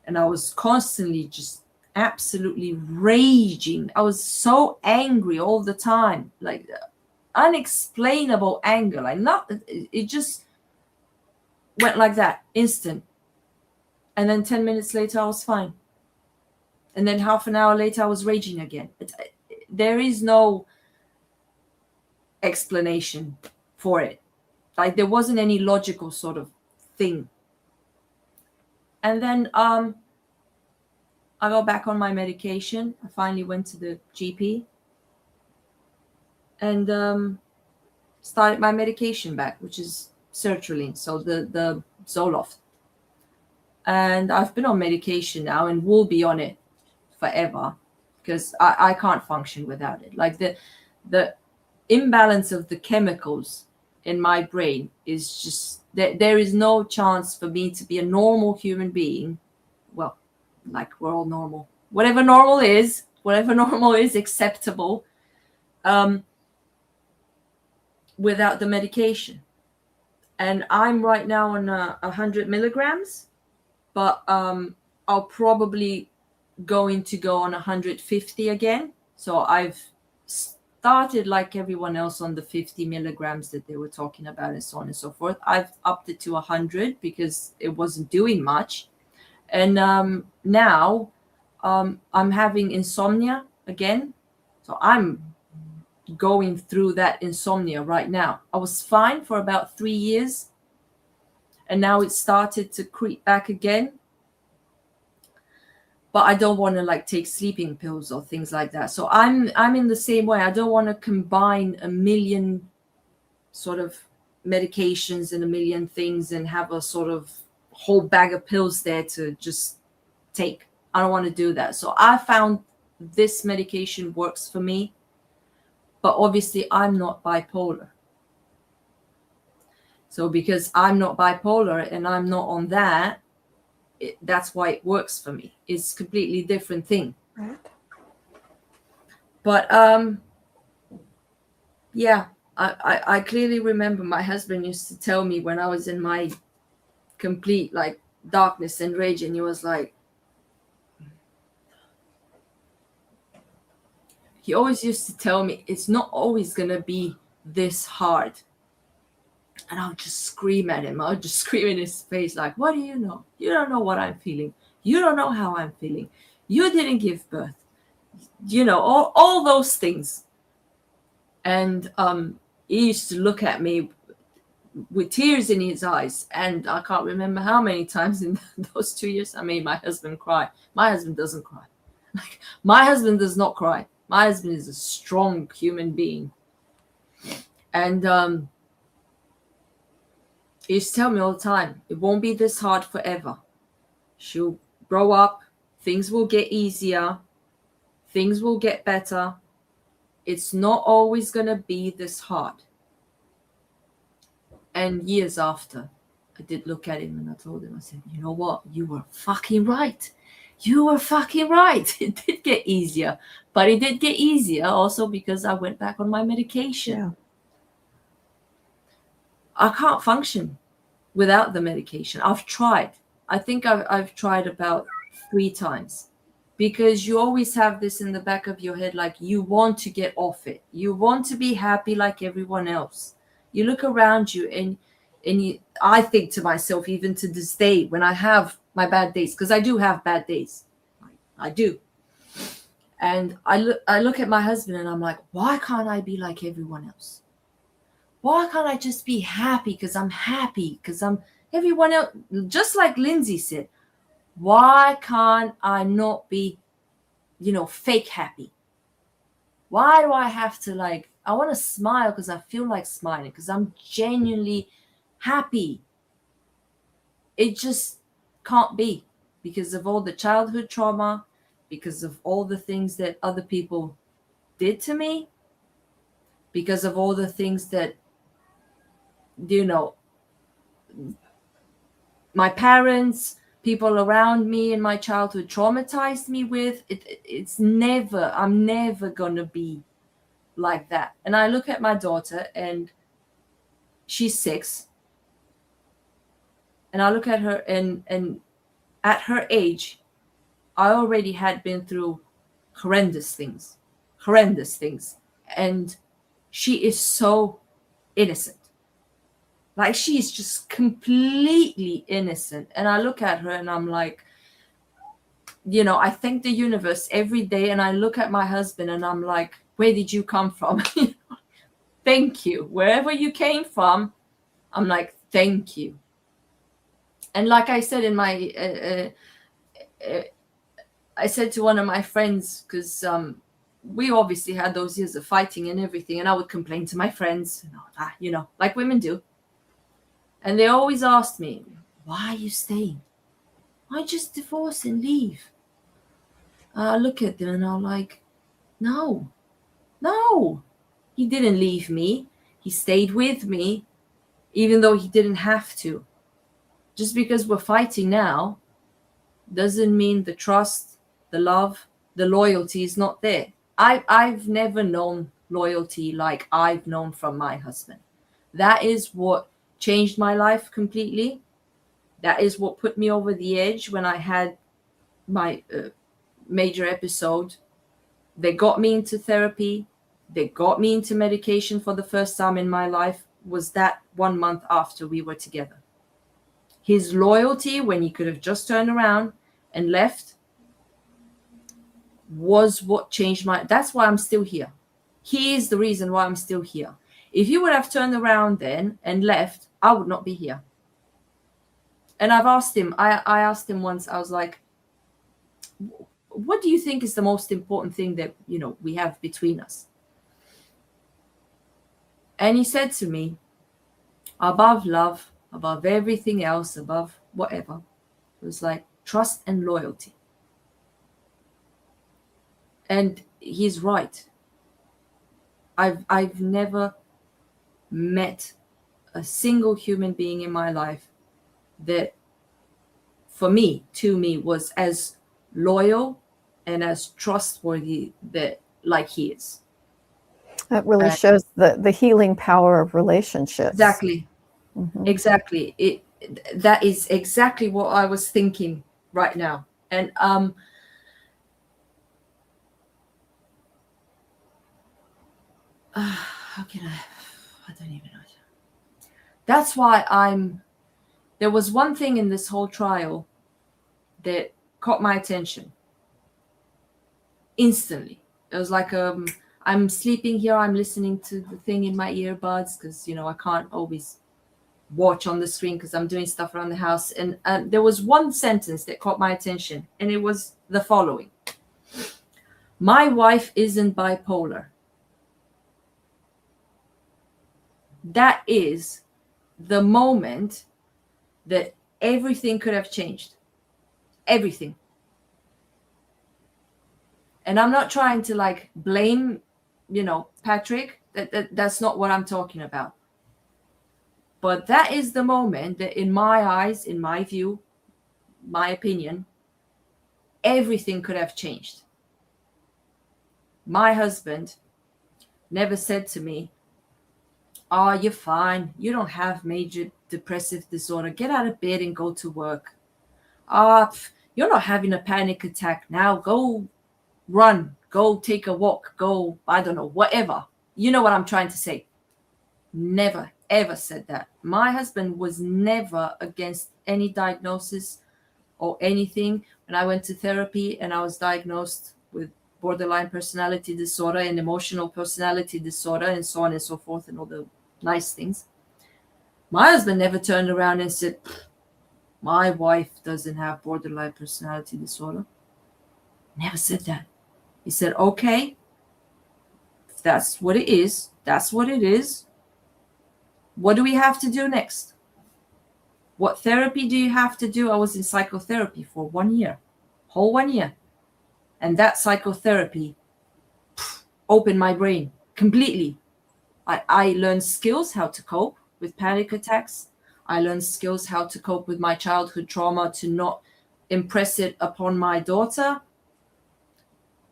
and I was constantly just absolutely raging. I was so angry all the time, like unexplainable anger. Like, not, it just went like that, instant. And then 10 minutes later, I was fine. And then half an hour later, I was raging again. There is no explanation for it. Like, there wasn't any logical sort of thing. And then I got back on my medication. I finally went to the GP and started my medication back, which is sertraline, so the Zoloft. And I've been on medication now and will be on it forever, because I can't function without it. Like, the imbalance of the chemicals in my brain is just, there is no chance for me to be a normal human being. Well, like, we're all normal. Whatever normal is acceptable, without the medication. And I'm right now on 100 milligrams, but I'll probably going to go on 150 again. So I've started, like everyone else, on the 50 milligrams that they were talking about, and so on and so forth. I've upped it to 100 because it wasn't doing much. And now I'm having insomnia again. So I'm going through that insomnia right now. I was fine for about 3 years, and now it started to creep back again. But I don't want to, like, take sleeping pills or things like that. So I'm in the same way. I don't want to combine a million sort of medications and a million things and have a sort of whole bag of pills there to just take. I don't want to do that. So I found this medication works for me. But obviously I'm not bipolar. So because I'm not bipolar and I'm not on that, that's why it works for me. It's a completely different thing. Right. But yeah, I clearly remember my husband used to tell me when I was in my complete, like, darkness and rage, and he was like, he always used to tell me, it's not always going to be this hard. And I would just scream at him. I would just scream in his face, like, what do you know? You don't know what I'm feeling. You don't know how I'm feeling. You didn't give birth. You know, all those things. And he used to look at me with tears in his eyes. And I can't remember how many times in those 2 years I made my husband cry. My husband doesn't cry. Like, my husband does not cry. My husband is a strong human being. And he used to tell me all the time, it won't be this hard forever. She'll grow up. Things will get easier. Things will get better. It's not always going to be this hard. And years after, I did look at him and I told him, I said, you know what? You were fucking right. You were fucking right. It did get easier. But it did get easier also because I went back on my medication. Yeah. I can't function without the medication. I've tried. I think I've tried about 3 times. because you always have this in the back of your head, like you want to get off it. You want to be happy like everyone else. You look around you and I think to myself, even to this day, when I have my bad days, because I do have bad days, I do. And I look at my husband and I'm like, why can't I be like everyone else? Why can't I just be happy because I'm happy, because I'm everyone else? Just like Lindsay said, why can't I not be, fake happy? Why do I have to I want to smile because I feel like smiling, because I'm genuinely happy. It just can't be, because of all the childhood trauma, because of all the things that other people did to me, because of all the things that, my parents, people around me in my childhood traumatized me with. I'm never gonna be like that. And I look at my daughter and she's 6, and I look at her and at her age, I already had been through horrendous things, and she is so innocent. Like, she's just completely innocent. And I look at her and I'm like, I thank the universe every day. And I look at my husband and I'm like, where did you come from? Thank you. Wherever you came from, I'm like, thank you. And like I said in my, I said to one of my friends, because we obviously had those years of fighting and everything. And I would complain to my friends, like women do. And they always asked me, why are you staying? Why just divorce and leave? I look at them and I'm like, no, he didn't leave me. He stayed with me, even though he didn't have to. Just because we're fighting now doesn't mean the trust, the love, the loyalty is not there. I've never known loyalty like I've known from my husband. That is what changed my life completely. That is what put me over the edge when I had my major episode. They got me into therapy. They got me into medication for the first time in my life. Was that 1 month after we were together. His loyalty, when he could have just turned around and left, was what changed that's why I'm still here. He is the reason why I'm still here. If he would have turned around then and left, I would not be here. And I've asked him, I asked him once, I was like, what do you think is the most important thing that, we have between us? And he said to me, above love, above everything else, above whatever, it was like trust and loyalty. And he's right. I've never met a single human being in my life that, to me, was as loyal and as trustworthy like he is. That really shows the healing power of relationships. Exactly. Mm-hmm. Exactly. That is exactly what I was thinking right now. And how can I don't even know. That's why there was one thing in this whole trial that caught my attention instantly. It was like, I'm sleeping here, I'm listening to the thing in my earbuds, because I can't always watch on the screen because I'm doing stuff around the house. And there was one sentence that caught my attention, and it was the following: my wife isn't bipolar. That is the moment that everything could have changed. Everything. And I'm not trying to blame, Patrick. That's not what I'm talking about. But that is the moment that, in my eyes, in my view, my opinion, everything could have changed. My husband never said to me, oh, you're fine. You don't have major depressive disorder. Get out of bed and go to work. you're not having a panic attack now. Go run, go take a walk, go, I don't know, whatever. You know what I'm trying to say. Never, ever said that. My husband was never against any diagnosis or anything. When I went to therapy and I was diagnosed with borderline personality disorder and emotional personality disorder and so on and so forth and all the nice things, my husband never turned around and said, my wife doesn't have borderline personality disorder. Never said that. He said, okay, if that's what it is, that's what it is. What do we have to do next? What therapy do you have to do? I was in psychotherapy for 1 year, whole 1 year. And that psychotherapy opened my brain completely. I learned skills how to cope with panic attacks. I learned skills how to cope with my childhood trauma, to not impress it upon my daughter.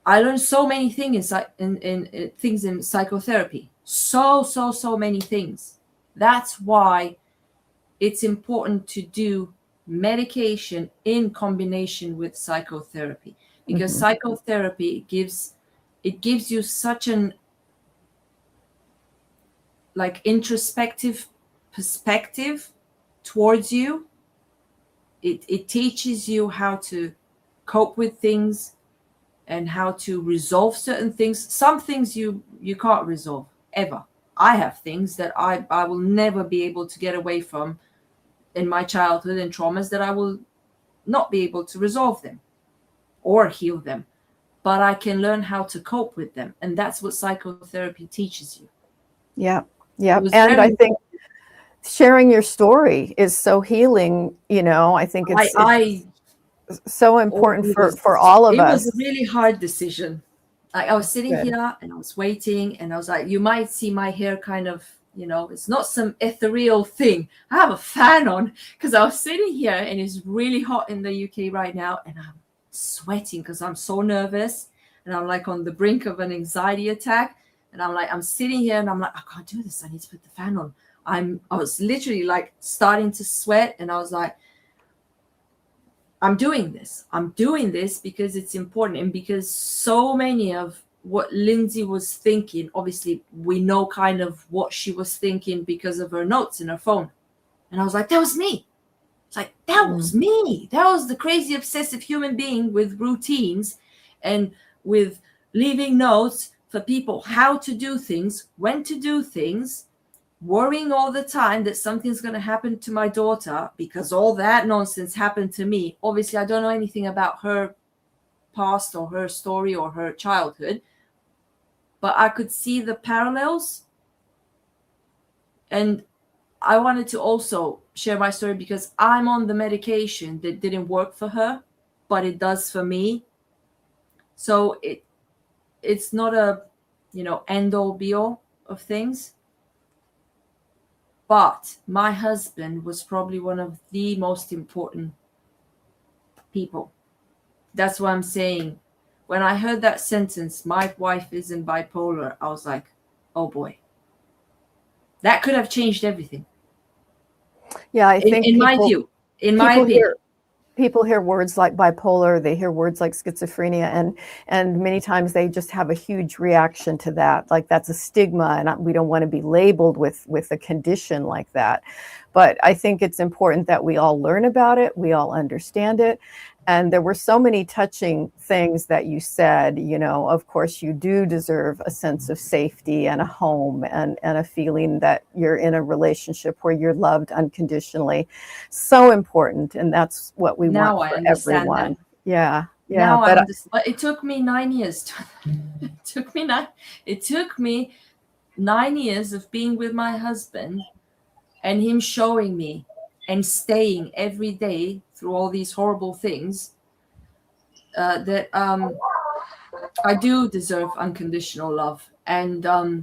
I learned so many things in psychotherapy. So many things. That's why it's important to do medication in combination with psychotherapy, because psychotherapy gives you such an like introspective perspective towards you. It teaches you how to cope with things and how to resolve certain things. Some things you can't resolve ever. I have things that I will never be able to get away from in my childhood and traumas, that I will not be able to resolve them or heal them, but I can learn how to cope with them. And that's what psychotherapy teaches you. Yeah. And I think sharing your story is so healing. You know, I think it's so important for all of us. It was a really hard decision. Like, I was sitting here and I was waiting, and I was like, you might see my hair kind of, you know, it's not some ethereal thing. I have a fan on because I was sitting here and it's really hot in the UK right now, and I'm sweating because I'm so nervous and I'm like on the brink of an anxiety attack. And I'm sitting here and I'm like, I can't do this. I need to put the fan on. I was literally like starting to sweat, and I was like, I'm doing this because it's important, and because so many of what Lindsay was thinking, obviously we know kind of what she was thinking because of her notes in her phone. And I was like, that was me. It's like, that was me. That was the crazy obsessive human being with routines and with leaving notes for people, how to do things, when to do things, worrying all the time that something's going to happen to my daughter because all that nonsense happened to me. Obviously, I don't know anything about her past or her story or her childhood, but I could see the parallels. And I wanted to also share my story because I'm on the medication that didn't work for her, but it does for me. So it's not a, you know, end all be all of things. But my husband was probably one of the most important people. That's what I'm saying. When I heard that sentence, my wife isn't bipolar, I was like, oh boy. That could have changed everything. Yeah, I think in my opinion. People hear words like bipolar, they hear words like schizophrenia, and many times they just have a huge reaction to that. Like, that's a stigma, and we don't want to be labeled with a condition like that. But I think it's important that we all learn about it, we all understand it. And there were so many touching things that you said. You know, of course, you do deserve a sense of safety and a home and a feeling that you're in a relationship where you're loved unconditionally. So important. And that's what we now want I for everyone. That. Yeah. Now I understand. But it took me 9 years. It took me 9 years of being with my husband and him showing me and staying every day through all these horrible things that I do deserve unconditional love. And I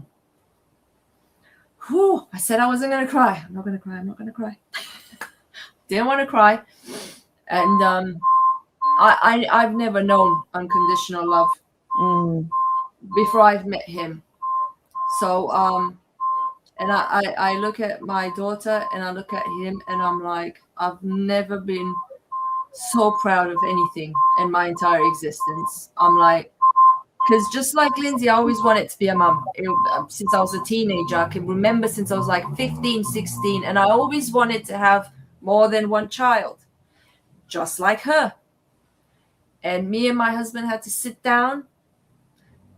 said I wasn't going to cry. I'm not going to cry. Didn't want to cry. And I've never known unconditional love before I've met him. So and I look at my daughter and I look at him and I'm like, I've never been so proud of anything in my entire existence. I'm like, because just like Lindsay, I always wanted to be a mum. Since I was a teenager, I can remember since I was like 15, 16, and I always wanted to have more than one child, just like her. And me and my husband had to sit down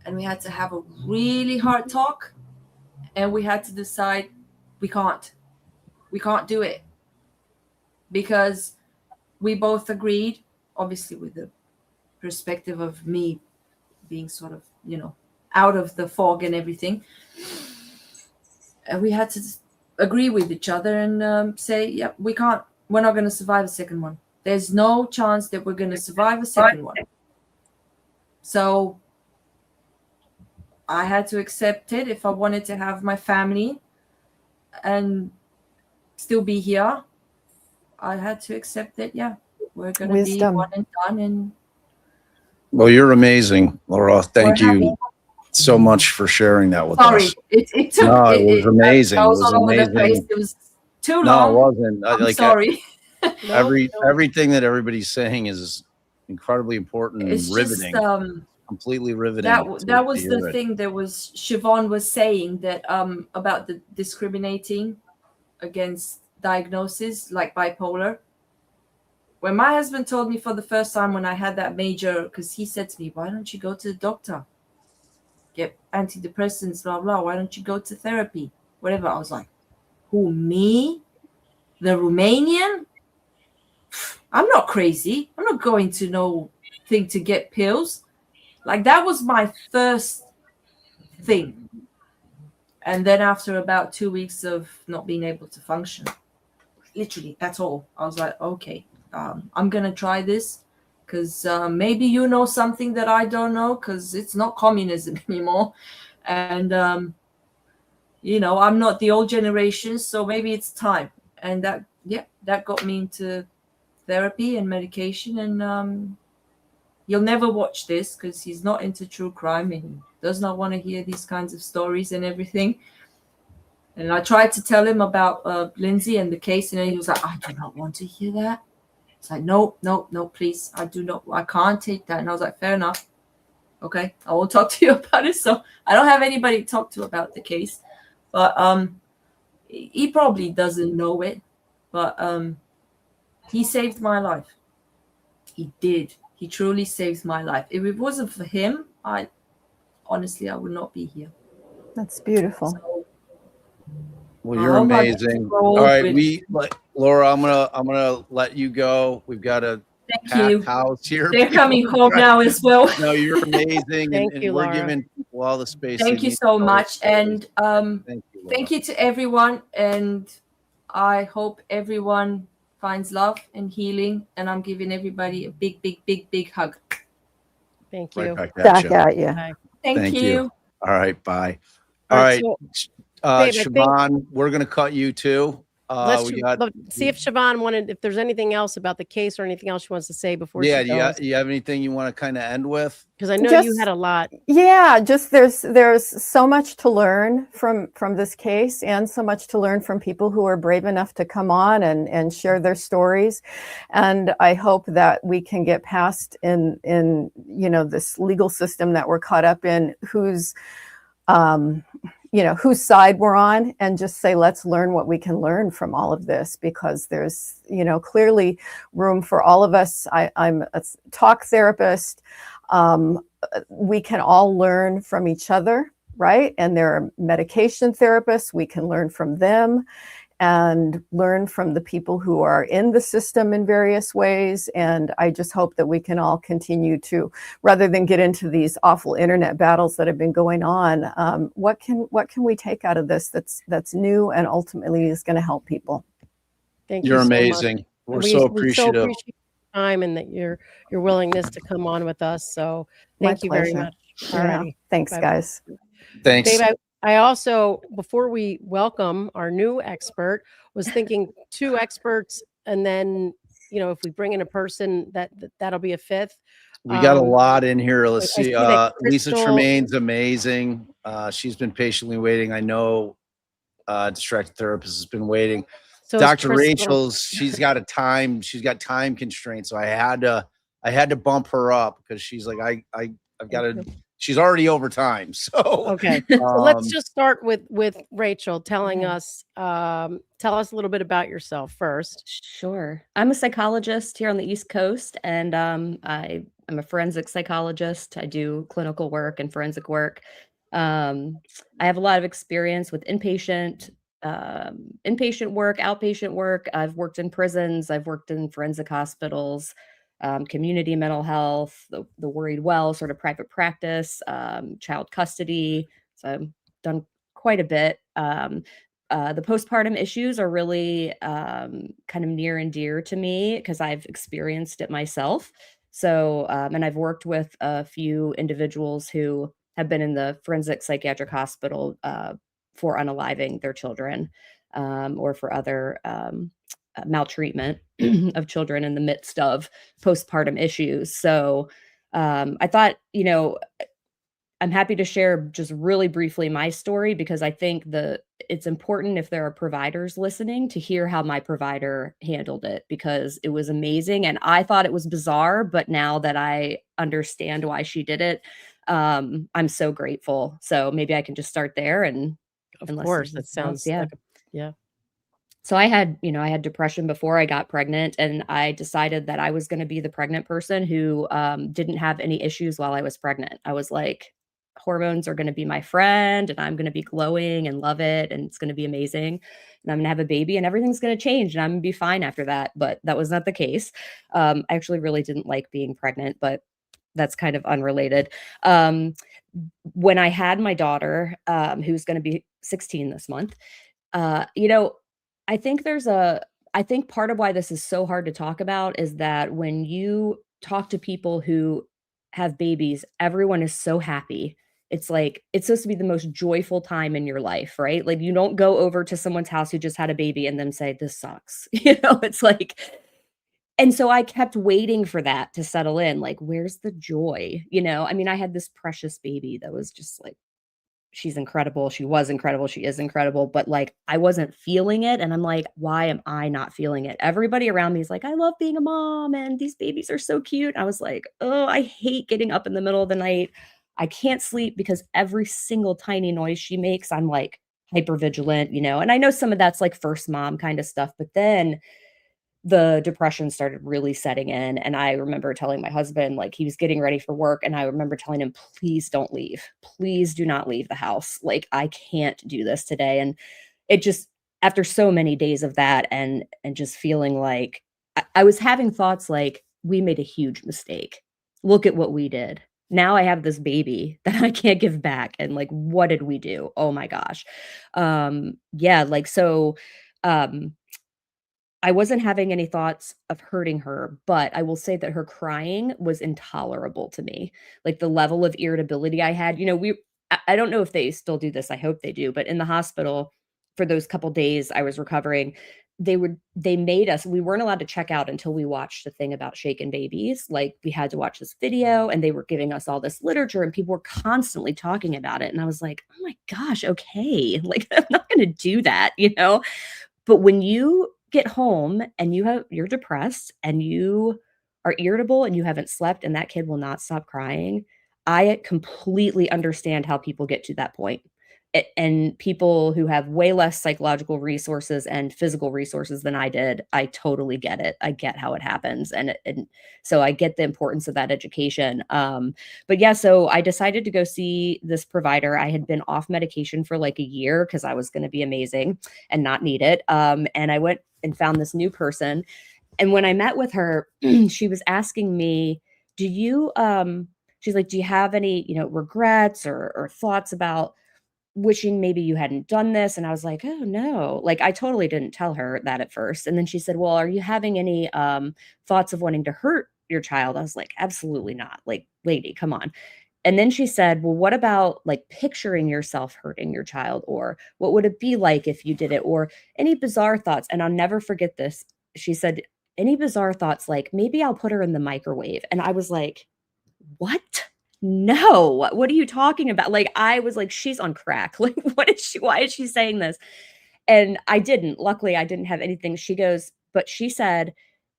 and we had to have a really hard talk, and we had to decide we can't do it, because we both agreed, obviously with the perspective of me being sort of, out of the fog and everything. And we had to agree with each other and say, yeah, we're not going to survive a second one. There's no chance that we're going to survive a second one. So I had to accept it. If I wanted to have my family and still be here, I had to accept that, yeah, we're going to be one and done. And well, you're amazing, Laura. Thank you so much for sharing that with us. It took. No, it was amazing. I was all over the place. It was too long. No, it wasn't. I'm sorry. Everything that everybody's saying is incredibly important and It's riveting. Just, completely riveting. That was the thing. There was Shavaun was saying that about the discriminating against diagnosis like bipolar. When my husband told me for the first time when I had that major, because he said to me, why don't you go to the doctor? Get antidepressants, blah, blah. Why don't you go to therapy? Whatever. I was like, who, me? The Romanian? I'm not crazy. I'm not going to no thing to get pills. Like, that was my first thing. And then after about 2 weeks of not being able to function, literally, that's all. I was like, okay. I'm going to try this because maybe you know something that I don't know, because it's not communism anymore. And, I'm not the old generation, so maybe it's time. And that got me into therapy and medication. And you'll never watch this because he's not into true crime and he does not want to hear these kinds of stories and everything. And I tried to tell him about Lindsay and the case, and he was like, I do not want to hear that. It's like, no, please. I can't take that. And I was like, fair enough. Okay, I will talk to you about it. So I don't have anybody to talk to about the case. But he probably doesn't know it. But he saved my life. He did. He truly saved my life. If it wasn't for him, I would not be here. That's beautiful. So, well, you're amazing. All right, Laura, I'm gonna let you go. We've got a packed house here. They're coming home now as well. No, you're amazing. Thank you, we're Laura. giving people all the space. Thank you so much. And thank you to everyone. And I hope everyone finds love and healing. And I'm giving everybody a big, big, big, big hug. Thank you. Back at you. Thank you. All right, bye. All right, Shavaun, we're gonna cut you too. Let's see if Shavaun if there's anything else about the case or anything else she wants to say before she goes. Do you have anything you want to kind of end with? Because I know you had a lot. Yeah, just there's so much to learn from this case, and so much to learn from people who are brave enough to come on and share their stories. And I hope that we can get past in this legal system that we're caught up in, whose side we're on, and just say, let's learn what we can learn from all of this, because there's, clearly room for all of us. I'm a talk therapist. We can all learn from each other, right? And there are medication therapists. We can learn from them and learn from the people who are in the system in various ways. And I just hope that we can all continue to, rather than get into these awful internet battles that have been going on, what can we take out of this that's new and ultimately is going to help people? Thank you. You're so amazing. much. We're so appreciative. We so appreciate your time and that your willingness to come on with us. So thank you very much. Yeah. Thanks, guys. Thanks. Dave, I also, before we welcome our new expert, was thinking 2 experts, and then, if we bring in a person, that'll be a 5th. We got a lot in here. Let's see. Lisa Krystle, Tremayne's amazing. She's been patiently waiting. I know Distracted Therapist has been waiting. So is Dr. Krystle- Rachel's, she's got time constraints. So I had to bump her up because she's like, I've got to, she's already over time. So, Okay. So let's um, just start with Rachel telling us, tell us a little bit about yourself first. Sure. I'm a psychologist here on the East Coast, and I'm a forensic psychologist. I do clinical work and forensic work. I have a lot of experience with inpatient work, outpatient work. I've worked in prisons. I've worked in forensic hospitals, community mental health, the worried well, sort of private practice, child custody. So I've done quite a bit. The postpartum issues are really kind of near and dear to me because I've experienced it myself. So, and I've worked with a few individuals who have been in the forensic psychiatric hospital for unaliving their children or for other maltreatment of children in the midst of postpartum issues. So I thought, I'm happy to share just really briefly my story because I think it's important if there are providers listening to hear how my provider handled it because it was amazing. And I thought it was bizarre, but now that I understand why she did it, I'm so grateful. So maybe I can just start there. And Of course, that sounds like yeah. So I had depression before I got pregnant, and I decided that I was going to be the pregnant person who didn't have any issues while I was pregnant. I was like, hormones are going to be my friend, and I'm going to be glowing and love it, and it's going to be amazing. And I'm going to have a baby, and everything's going to change, and I'm going to be fine after that. But that was not the case. I actually really didn't like being pregnant, but that's kind of unrelated. When I had my daughter, who's going to be 16 this month, I think part of why this is so hard to talk about is that when you talk to people who have babies, everyone is so happy. It's like, it's supposed to be the most joyful time in your life, right? Like you don't go over to someone's house who just had a baby and then say, this sucks. It's like, and so I kept waiting for that to settle in. Like, where's the joy? I mean, I had this precious baby that was just like, she's incredible. She was incredible. She is incredible. But like, I wasn't feeling it. And I'm like, why am I not feeling it? Everybody around me is like, I love being a mom and these babies are so cute. I was like, oh, I hate getting up in the middle of the night. I can't sleep because every single tiny noise she makes, I'm like hyper vigilant, and I know some of that's like first mom kind of stuff, but then the depression started really setting in. And I remember telling my husband, like he was getting ready for work. And I remember telling him, please don't leave. Please do not leave the house. Like I can't do this today. And it just, after so many days of that and just feeling like I was having thoughts like, we made a huge mistake. Look at what we did. Now I have this baby that I can't give back. And like, what did we do? Oh my gosh. I wasn't having any thoughts of hurting her, but I will say that her crying was intolerable to me. Like the level of irritability I had, I don't know if they still do this. I hope they do. But in the hospital for those couple days I was recovering, they made us, we weren't allowed to check out until we watched the thing about shaken babies. Like we had to watch this video and they were giving us all this literature and people were constantly talking about it. And I was like, oh my gosh, okay. Like I'm not going to do that, But when you get home and you're depressed and you are irritable and you haven't slept and that kid will not stop crying, I completely understand how people get to that point. And people who have way less psychological resources and physical resources than I did, I totally get it. I get how it happens. And so I get the importance of that education. But yeah, so I decided to go see this provider. I had been off medication for like a year because I was going to be amazing and not need it. And I went and found this new person. And when I met with her, she was asking me, she's like, do you have any, regrets or thoughts about wishing maybe you hadn't done this? And I was like, oh no, like I totally didn't tell her that at first. And then she said, well, are you having any thoughts of wanting to hurt your child? I was like, absolutely not. Like, lady, come on. And then she said, well, what about like picturing yourself hurting your child? Or what would it be like if you did it? Or any bizarre thoughts? And I'll never forget this. She said, any bizarre thoughts, like maybe I'll put her in the microwave. And I was like, what? No, what are you talking about? Like, I was like, she's on crack. Like, why is she saying this? And I didn't. Luckily, I didn't have anything. She goes, but she said,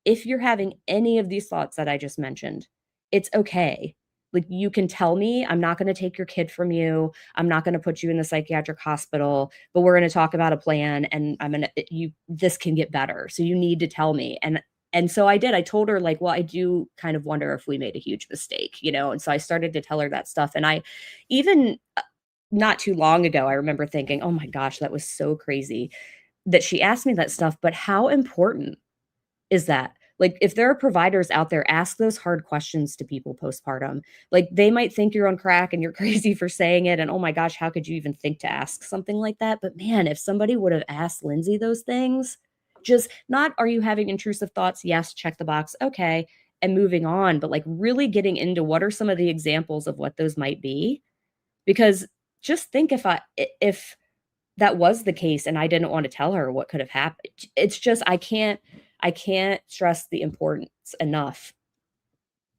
if you're having any of these thoughts that I just mentioned, it's okay. Like, you can tell me, I'm not going to take your kid from you. I'm not going to put you in the psychiatric hospital, but we're going to talk about a plan, and this can get better. So you need to tell me. And so I did. I told her, like, well, I do kind of wonder if we made a huge mistake, And so I started to tell her that stuff. And I even not too long ago, I remember thinking, oh my gosh, that was so crazy that she asked me that stuff. But how important is that? Like, if there are providers out there, ask those hard questions to people postpartum. Like, they might think you're on crack and you're crazy for saying it. And oh my gosh, how could you even think to ask something like that? But man, if somebody would have asked Lindsay those things, just not, are you having intrusive thoughts? Yes, check the box. Okay. And moving on, but like really getting into what are some of the examples of what those might be? Because just think if that was the case and I didn't want to tell her what could have happened. It's just, I can't stress the importance enough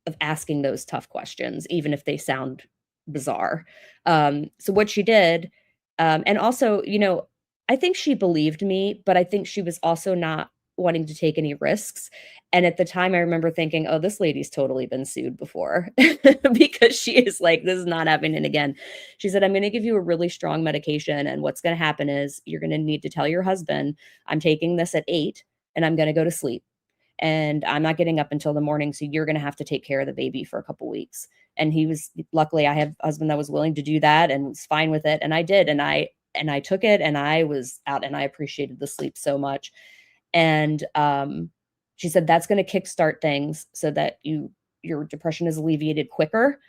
of asking those tough questions, even if they sound bizarre. So what she did, and also, I think she believed me, but I think she was also not wanting to take any risks. And at the time, I remember thinking, oh, this lady's totally been sued before because she is like, this is not happening again. She said, I'm going to give you a really strong medication. And what's going to happen is you're going to need to tell your husband, I'm taking this at 8 and I'm going to go to sleep. And I'm not getting up until the morning. So you're going to have to take care of the baby for a couple weeks. And luckily I have a husband that was willing to do that and was fine with it. And I did. And I took it and I was out and I appreciated the sleep so much. And she said, that's going to kickstart things so that your depression is alleviated quicker.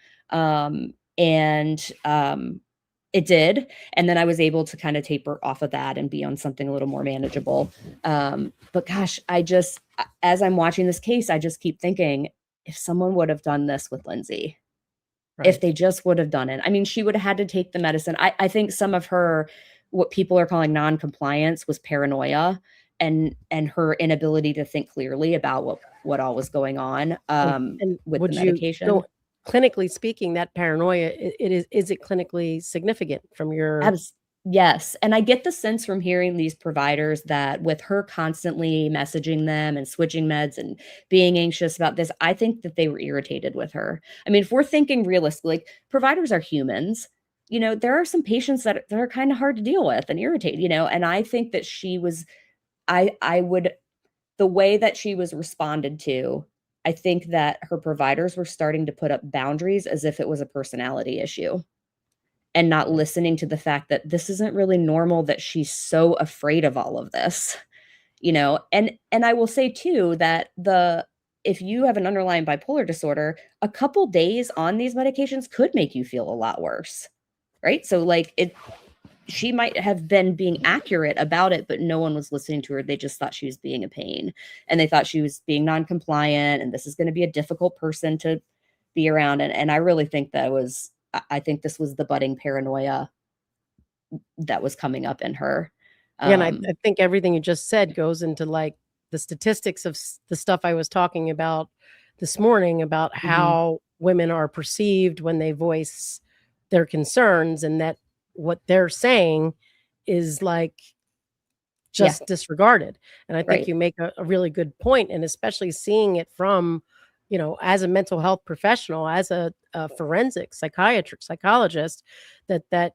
It did. And then I was able to kind of taper off of that and be on something a little more manageable. But gosh, as I'm watching this case, I just keep thinking, if someone would have done this with Lindsay, if they just would have done it. I mean, she would have had to take the medicine. I think some of her, what people are calling non-compliance, was paranoia and her inability to think clearly about what all was going on with the medication. Clinically speaking, that paranoia, is it clinically significant from your? Yes. And I get the sense from hearing these providers that with her constantly messaging them and switching meds and being anxious about this, I think that they were irritated with her. I mean, if we're thinking realistically, like, providers are humans. There are some patients that are kind of hard to deal with and irritate, and I think that she was, the way that she was responded to, I think that her providers were starting to put up boundaries as if it was a personality issue and not listening to the fact that this isn't really normal, that she's so afraid of all of this, and I will say too, that if you have an underlying bipolar disorder, a couple days on these medications could make you feel a lot worse. Right. So she might have been being accurate about it, but no one was listening to her. They just thought she was being a pain and they thought she was being non-compliant and this is going to be a difficult person to be around. And I really think I think this was the budding paranoia that was coming up in her. And I think everything you just said goes into like the statistics of the stuff I was talking about this morning about how women are perceived when they voice their concerns, and that what they're saying is like just disregarded. And I think you make a really good point, and especially seeing it from, as a mental health professional, as a forensic psychologist, that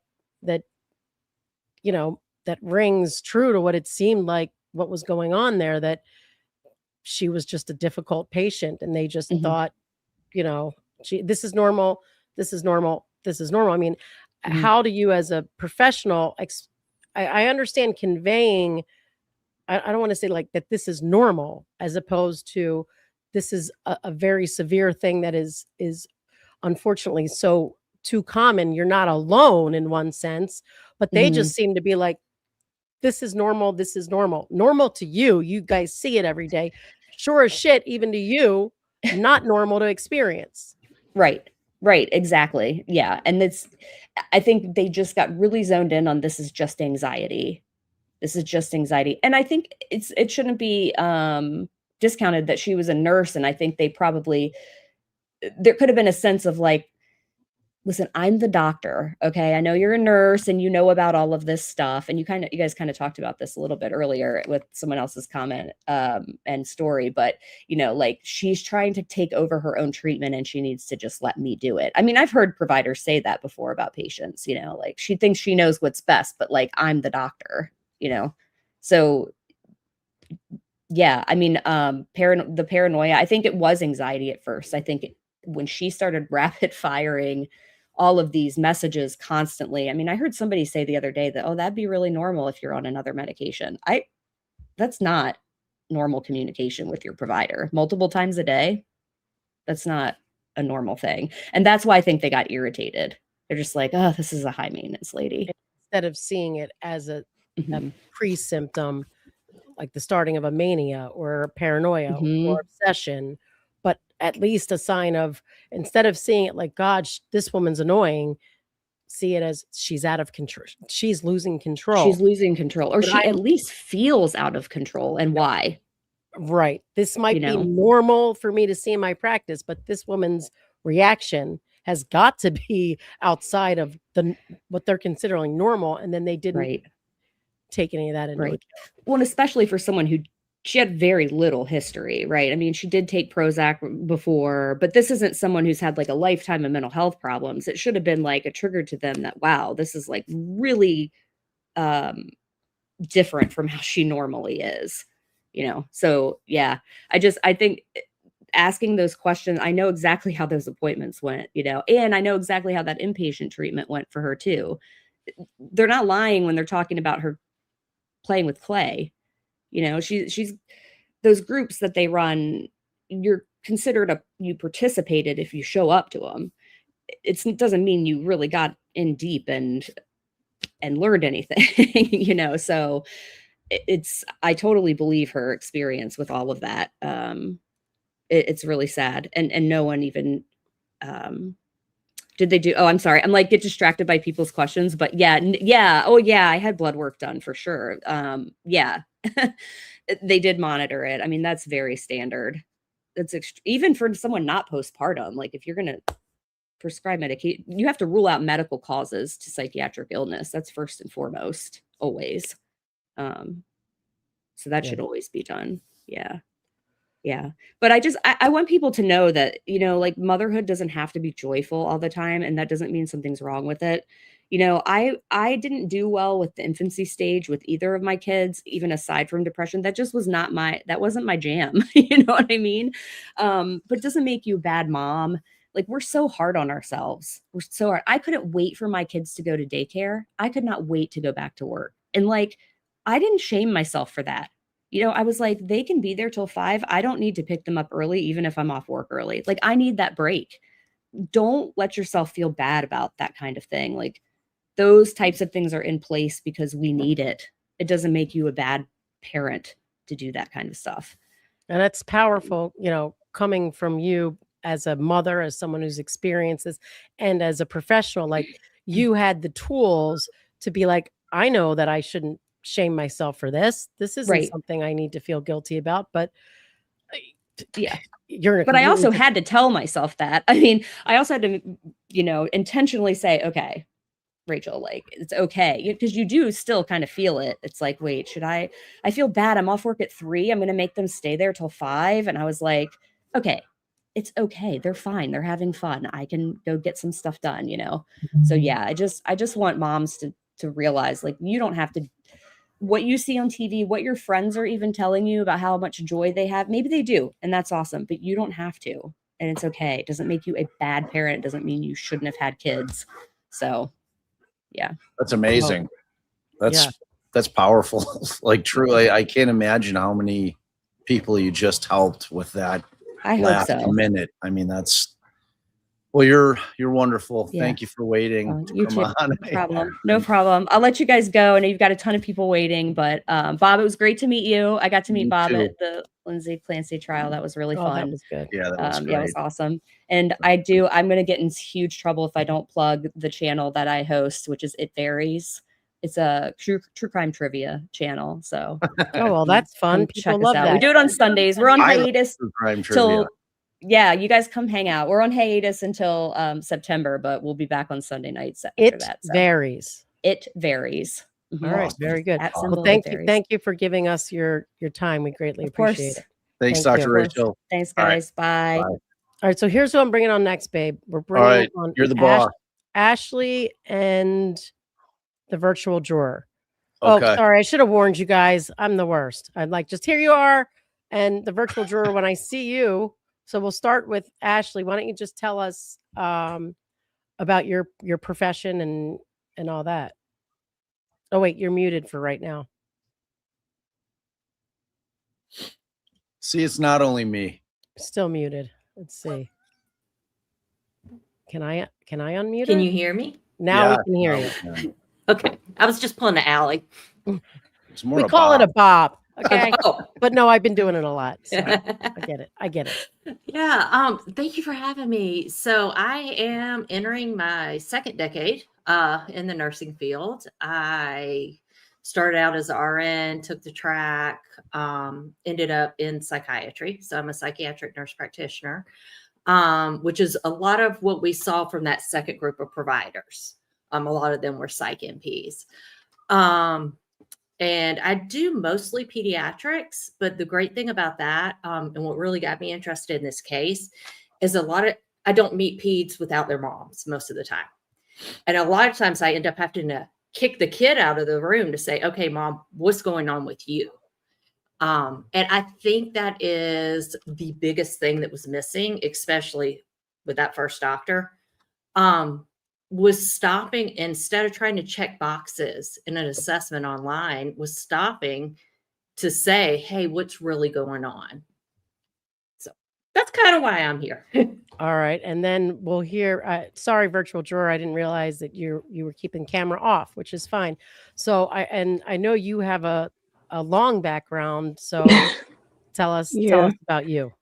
rings true to what it seemed like what was going on there, that she was just a difficult patient and they just thought, this is normal. This is normal. This is normal. I mean, how do you as a professional, I understand conveying, I don't want to say like that this is normal, as opposed to this is a very severe thing that is unfortunately so too common. You're not alone in one sense, but they just seem to be like, this is normal. This is normal. Normal to you. You guys see it every day. Sure as shit, even to you, not normal to experience. Right. Exactly. Yeah. And I think they just got really zoned in on, this is just anxiety. This is just anxiety. And I think it shouldn't be discounted that she was a nurse. And I think there could have been a sense of like, listen, I'm the doctor. Okay. I know you're a nurse and you know about all of this stuff. And you guys kind of talked about this a little bit earlier with someone else's comment and story, but you know, like she's trying to take over her own treatment and she needs to just let me do it. I mean, I've heard providers say that before about patients, you know, like she thinks she knows what's best, but like I'm the doctor, you know? So yeah, I mean, the paranoia, I think it was anxiety at first. I think when she started rapid firing all of these messages constantly, I mean, I heard somebody say the other day that, oh, that'd be really normal if you're on another medication. That's not normal communication with your provider multiple times a day. That's not a normal thing. And that's why I think they got irritated. They're just like, oh, this is a high maintenance lady. Instead of seeing it as a Mhm. pre-symptom, like the starting of a mania or paranoia Mhm. or obsession, but at least a sign of, instead of seeing it like, God, this woman's annoying, see it as she's out of control. She's losing control. She's losing control, or But she I'm- at least feels out of control. And why? Right. This might You be know? normal for me to see in my practice, but this woman's reaction has got to be outside of what they're considering normal. And then they didn't Right. take any of that into Right. account. Well, and especially for someone who she had very little history, right? I mean, she did take Prozac before, but this isn't someone who's had like a lifetime of mental health problems. It should have been like a trigger to them that, wow, this is like really different from how she normally is, you know? So yeah, I think asking those questions, I know exactly how those appointments went, you know, and I know exactly how that inpatient treatment went for her too. They're not lying when they're talking about her playing with clay. You know, she's those groups that they run, you're considered you participated if you show up to them. It doesn't mean you really got in deep and learned anything, you know. So I totally believe her experience with all of that. It's really sad, and no one even did they do? Oh, I'm sorry. I'm like get distracted by people's questions, but yeah, yeah. Oh yeah, I had blood work done for sure. Yeah. They did monitor it. I mean, that's very standard. That's even for someone not postpartum. Like if you're going to prescribe medication, you have to rule out medical causes to psychiatric illness. That's first and foremost, always. So that should always be done. Yeah. Yeah. But I want people to know that, you know, like motherhood doesn't have to be joyful all the time. And that doesn't mean something's wrong with it. You know, I didn't do well with the infancy stage with either of my kids, even aside from depression. That just was that wasn't my jam. You know what I mean? But it doesn't make you a bad mom. Like we're so hard on ourselves. We're so hard. I couldn't wait for my kids to go to daycare. I could not wait to go back to work. And like, I didn't shame myself for that. You know, I was like, they can be there till 5. I don't need to pick them up early, even if I'm off work early. Like I need that break. Don't let yourself feel bad about that kind of thing. Like those types of things are in place because we need it. It doesn't make you a bad parent to do that kind of stuff. And it's powerful, you know, coming from you as a mother, as someone who's experienced this, and as a professional, like you had the tools to be like, I know that I shouldn't shame myself for this. This isn't Right. something I need to feel guilty about, but yeah, but I also had to tell myself that. I mean, I also had to, you know, intentionally say, okay, Rachel, like it's okay, because you do still kind of feel it. It's like, wait, I feel bad. I'm off work at 3. I'm going to make them stay there till 5. And I was like, okay, it's okay. They're fine. They're having fun. I can go get some stuff done, you know? So yeah, I just want moms to realize like, you don't have to, what you see on TV, what your friends are even telling you about how much joy they have. Maybe they do. And that's awesome, but you don't have to. And it's okay. It doesn't make you a bad parent. It doesn't mean you shouldn't have had kids. So yeah. That's amazing. That's powerful. Like truly, I can't imagine how many people you just helped with that I hope last so. minute. I mean, well, you're wonderful. Yeah. Thank you for waiting. You Come too. on. No problem. No problem. I'll let you guys go. I know you've got a ton of people waiting, but Bob, it was great to meet you. I got to meet Bob at the Lindsay Clancy trial. That was really fun. That was good. Yeah, that was great. Yeah, it was awesome. And I'm going to get in huge trouble if I don't plug the channel that I host, which is It Varies. It's a true crime trivia channel. So oh, well, that's fun. check People us love out. that. We do it on Sundays. We're on hiatus true crime trivia. yeah, you guys come hang out. We're on hiatus until September, but we'll be back on Sunday nights after It that. So varies. it varies. All right, very good. At Well, symbol, it thank you, varies. thank you for giving us your time. We greatly Of appreciate course. it. Thanks, Thank Dr. you. Rachel. Thanks, All right. guys. Bye. Bye. All right, so here's who I'm bringing on next, babe. We're All bringing right, on you're the boss. Ashley and the virtual juror. Oh, Okay. sorry, I should have warned you guys. I'm the worst. I'm like, just here you are, and the virtual juror when I see you. So we'll start with Ashley. Why don't you just tell us about your profession and all that? Oh wait, you're muted for right now. See, it's not only me. Still muted. Let's see. Can I unmute Can her? you hear me? Now Yeah, we can hear now you. we can. Okay. I was just pulling the alley. It's more We a call it a Bob. bob. Okay. Oh. But no, I've been doing it a lot. So I get it. I get it. Yeah. Thank you for having me. So I am entering my second decade in the nursing field. I started out as an RN, took the track, ended up in psychiatry. So I'm a psychiatric nurse practitioner, which is a lot of what we saw from that second group of providers. A lot of them were psych NPs. And I do mostly pediatrics, but the great thing about that, and what really got me interested in this case, is I don't meet peds without their moms most of the time. And a lot of times I end up having to kick the kid out of the room to say, okay, mom, what's going on with you? And I think that is the biggest thing that was missing, especially with that first doctor. Was stopping, instead of trying to check boxes in an assessment online, was stopping to say, hey, what's really going on? So that's kind of why I'm here. All right. And then we'll hear, sorry, virtual juror. I didn't realize that you were keeping camera off, which is fine. So I know you have a long background. So tell us about you.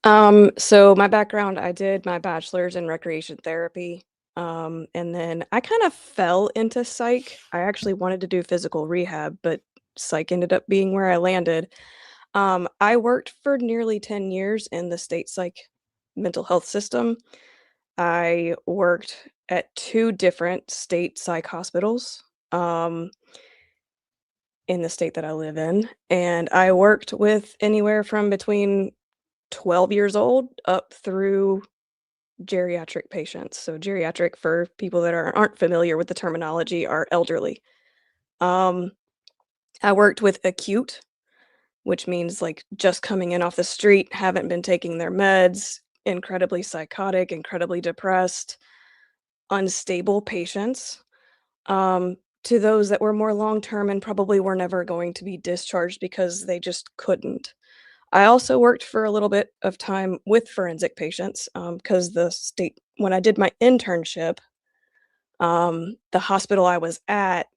So my background, I did my bachelor's in recreation therapy. And then I kind of fell into psych. I actually wanted to do physical rehab, but psych ended up being where I landed. I worked for nearly 10 years in the state psych mental health system. I worked at 2 different state psych hospitals in the state that I live in. And I worked with anywhere from between 12 years old up through geriatric patients. So geriatric, for people that aren't familiar with the terminology, are elderly. I worked with acute, which means like just coming in off the street, haven't been taking their meds, incredibly psychotic, incredibly depressed, unstable patients, to those that were more long-term and probably were never going to be discharged because they just couldn't. I also worked for a little bit of time with forensic patients, because the state, when I did my internship, the hospital I was at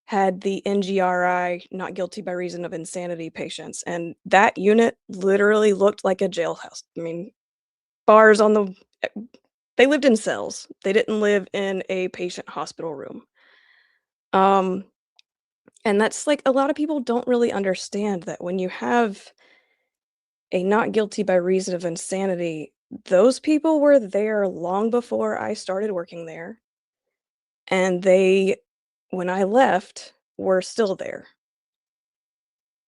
had the NGRI, not guilty by reason of insanity patients, and that unit literally looked like a jailhouse. I mean, bars on the, they lived in cells. They didn't live in a patient hospital room. And that's like, a lot of people don't really understand that when you have a not guilty by reason of insanity, those people were there long before I started working there. And they, when I left, were still there.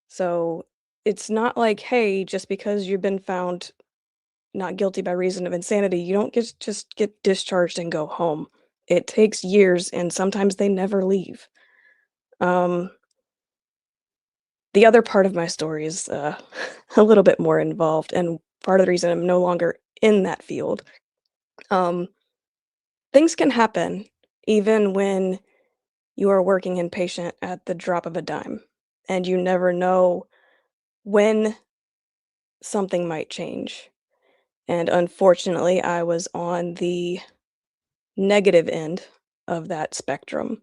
So it's not like, hey, just because you've been found not guilty by reason of insanity, you don't just get discharged and go home. It takes years, and sometimes they never leave. The other part of my story is a little bit more involved, and part of the reason I'm no longer in that field. Things can happen even when you are working inpatient at the drop of a dime, and you never know when something might change. And unfortunately, I was on the negative end of that spectrum.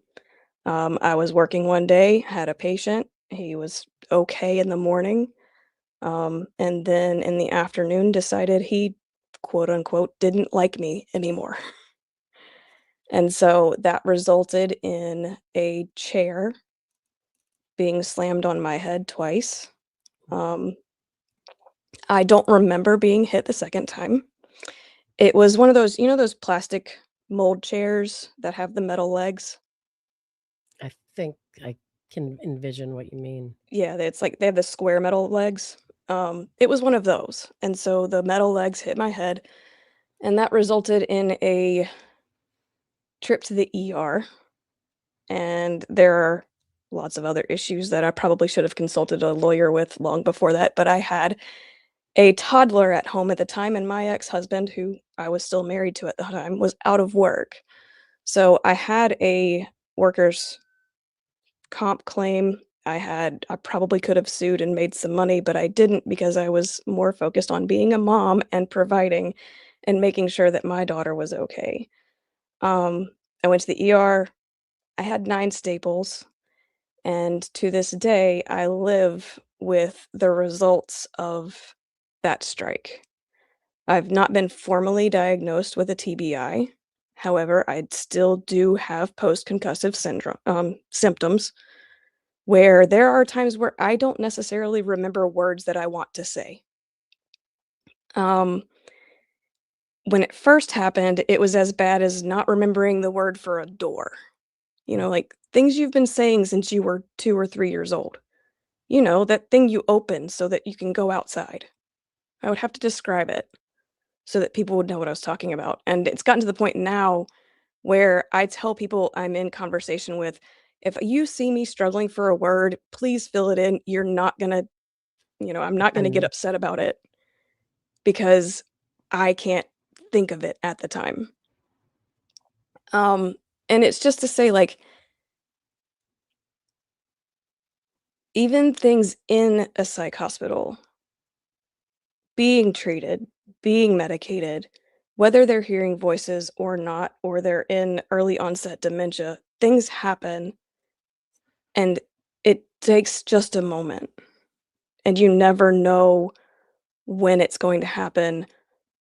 I was working one day, had a patient. He was okay in the morning. And then in the afternoon decided he, quote unquote, didn't like me anymore. And so that resulted in a chair being slammed on my head twice. I don't remember being hit the second time. It was one of those, those plastic mold chairs that have the metal legs? I think I can envision what you mean. Yeah, it's like they have the square metal legs. It was one of those. And so the metal legs hit my head, and that resulted in a trip to the ER. And there are lots of other issues that I probably should have consulted a lawyer with long before that, but I had a toddler at home at the time, and my ex-husband, who I was still married to at the time, was out of work. So I had a workers' comp claim. I probably could have sued and made some money, but I didn't because I was more focused on being a mom and providing and making sure that my daughter was okay. I went to the ER. I had 9 staples, and to this day, I live with the results of that strike. I've not been formally diagnosed with a TBI. However, I still do have post-concussive syndrome symptoms, where there are times where I don't necessarily remember words that I want to say. Um, when it first happened, it was as bad as not remembering the word for a door. Like things you've been saying since you were 2 or 3 years old. That thing you open so that you can go outside. I would have to describe it so that people would know what I was talking about. And it's gotten to the point now where I tell people I'm in conversation with, if you see me struggling for a word, please fill it in. You're not gonna, I'm not gonna get upset about it because I can't think of it at the time. And it's just to say, like, even things in a psych hospital, being treated, being medicated, whether they're hearing voices or not, or they're in early onset dementia, things happen and it takes just a moment. And you never know when it's going to happen,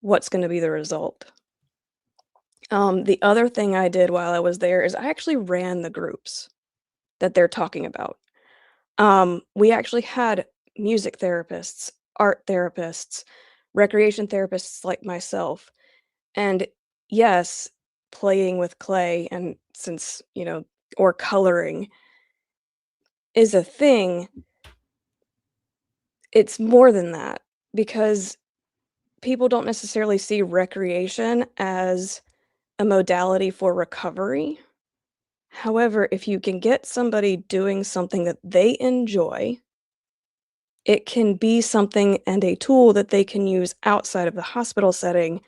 what's going to be the result. The other thing I did while I was there is I actually ran the groups that they're talking about. We actually had music therapists, art therapists, recreation therapists like myself. And yes, playing with clay and or coloring is a thing. It's more than that because people don't necessarily see recreation as a modality for recovery. However, if you can get somebody doing something that they enjoy, it can be something and a tool that they can use outside of the hospital setting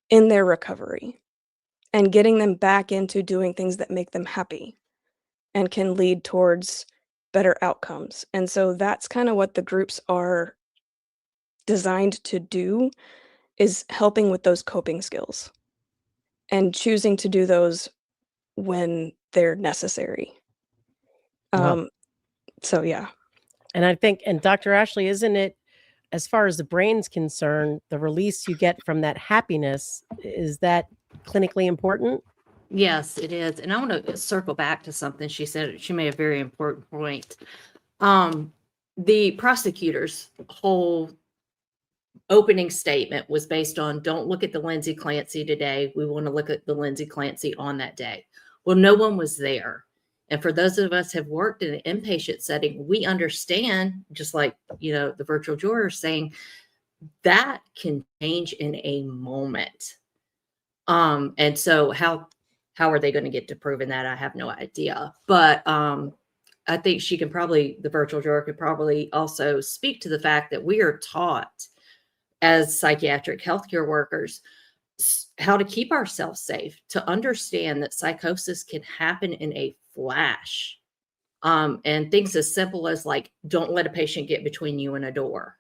in their recovery and getting them back into doing things that make them happy and can lead towards better outcomes. And so that's kind of what the groups are designed to do, is helping with those coping skills and choosing to do those when they're necessary. Wow. So yeah. And I think, and Dr. Ashley, isn't it, as far as the brain's concerned, the release you get from that happiness, is that clinically important? Yes, it is. And I want to circle back to something she said. She made a very important point. The prosecutor's whole opening statement was based on, don't look at the Lindsay Clancy today. We want to look at the Lindsay Clancy on that day. Well, no one was there. And for those of us who have worked in an inpatient setting, we understand, just like, the virtual juror saying, that can change in a moment. And so how are they going to get to proving that? I have no idea. But I think the virtual juror could probably also speak to the fact that we are taught as psychiatric healthcare workers how to keep ourselves safe, to understand that psychosis can happen in a flash. And things as simple as, like, don't let a patient get between you and a door.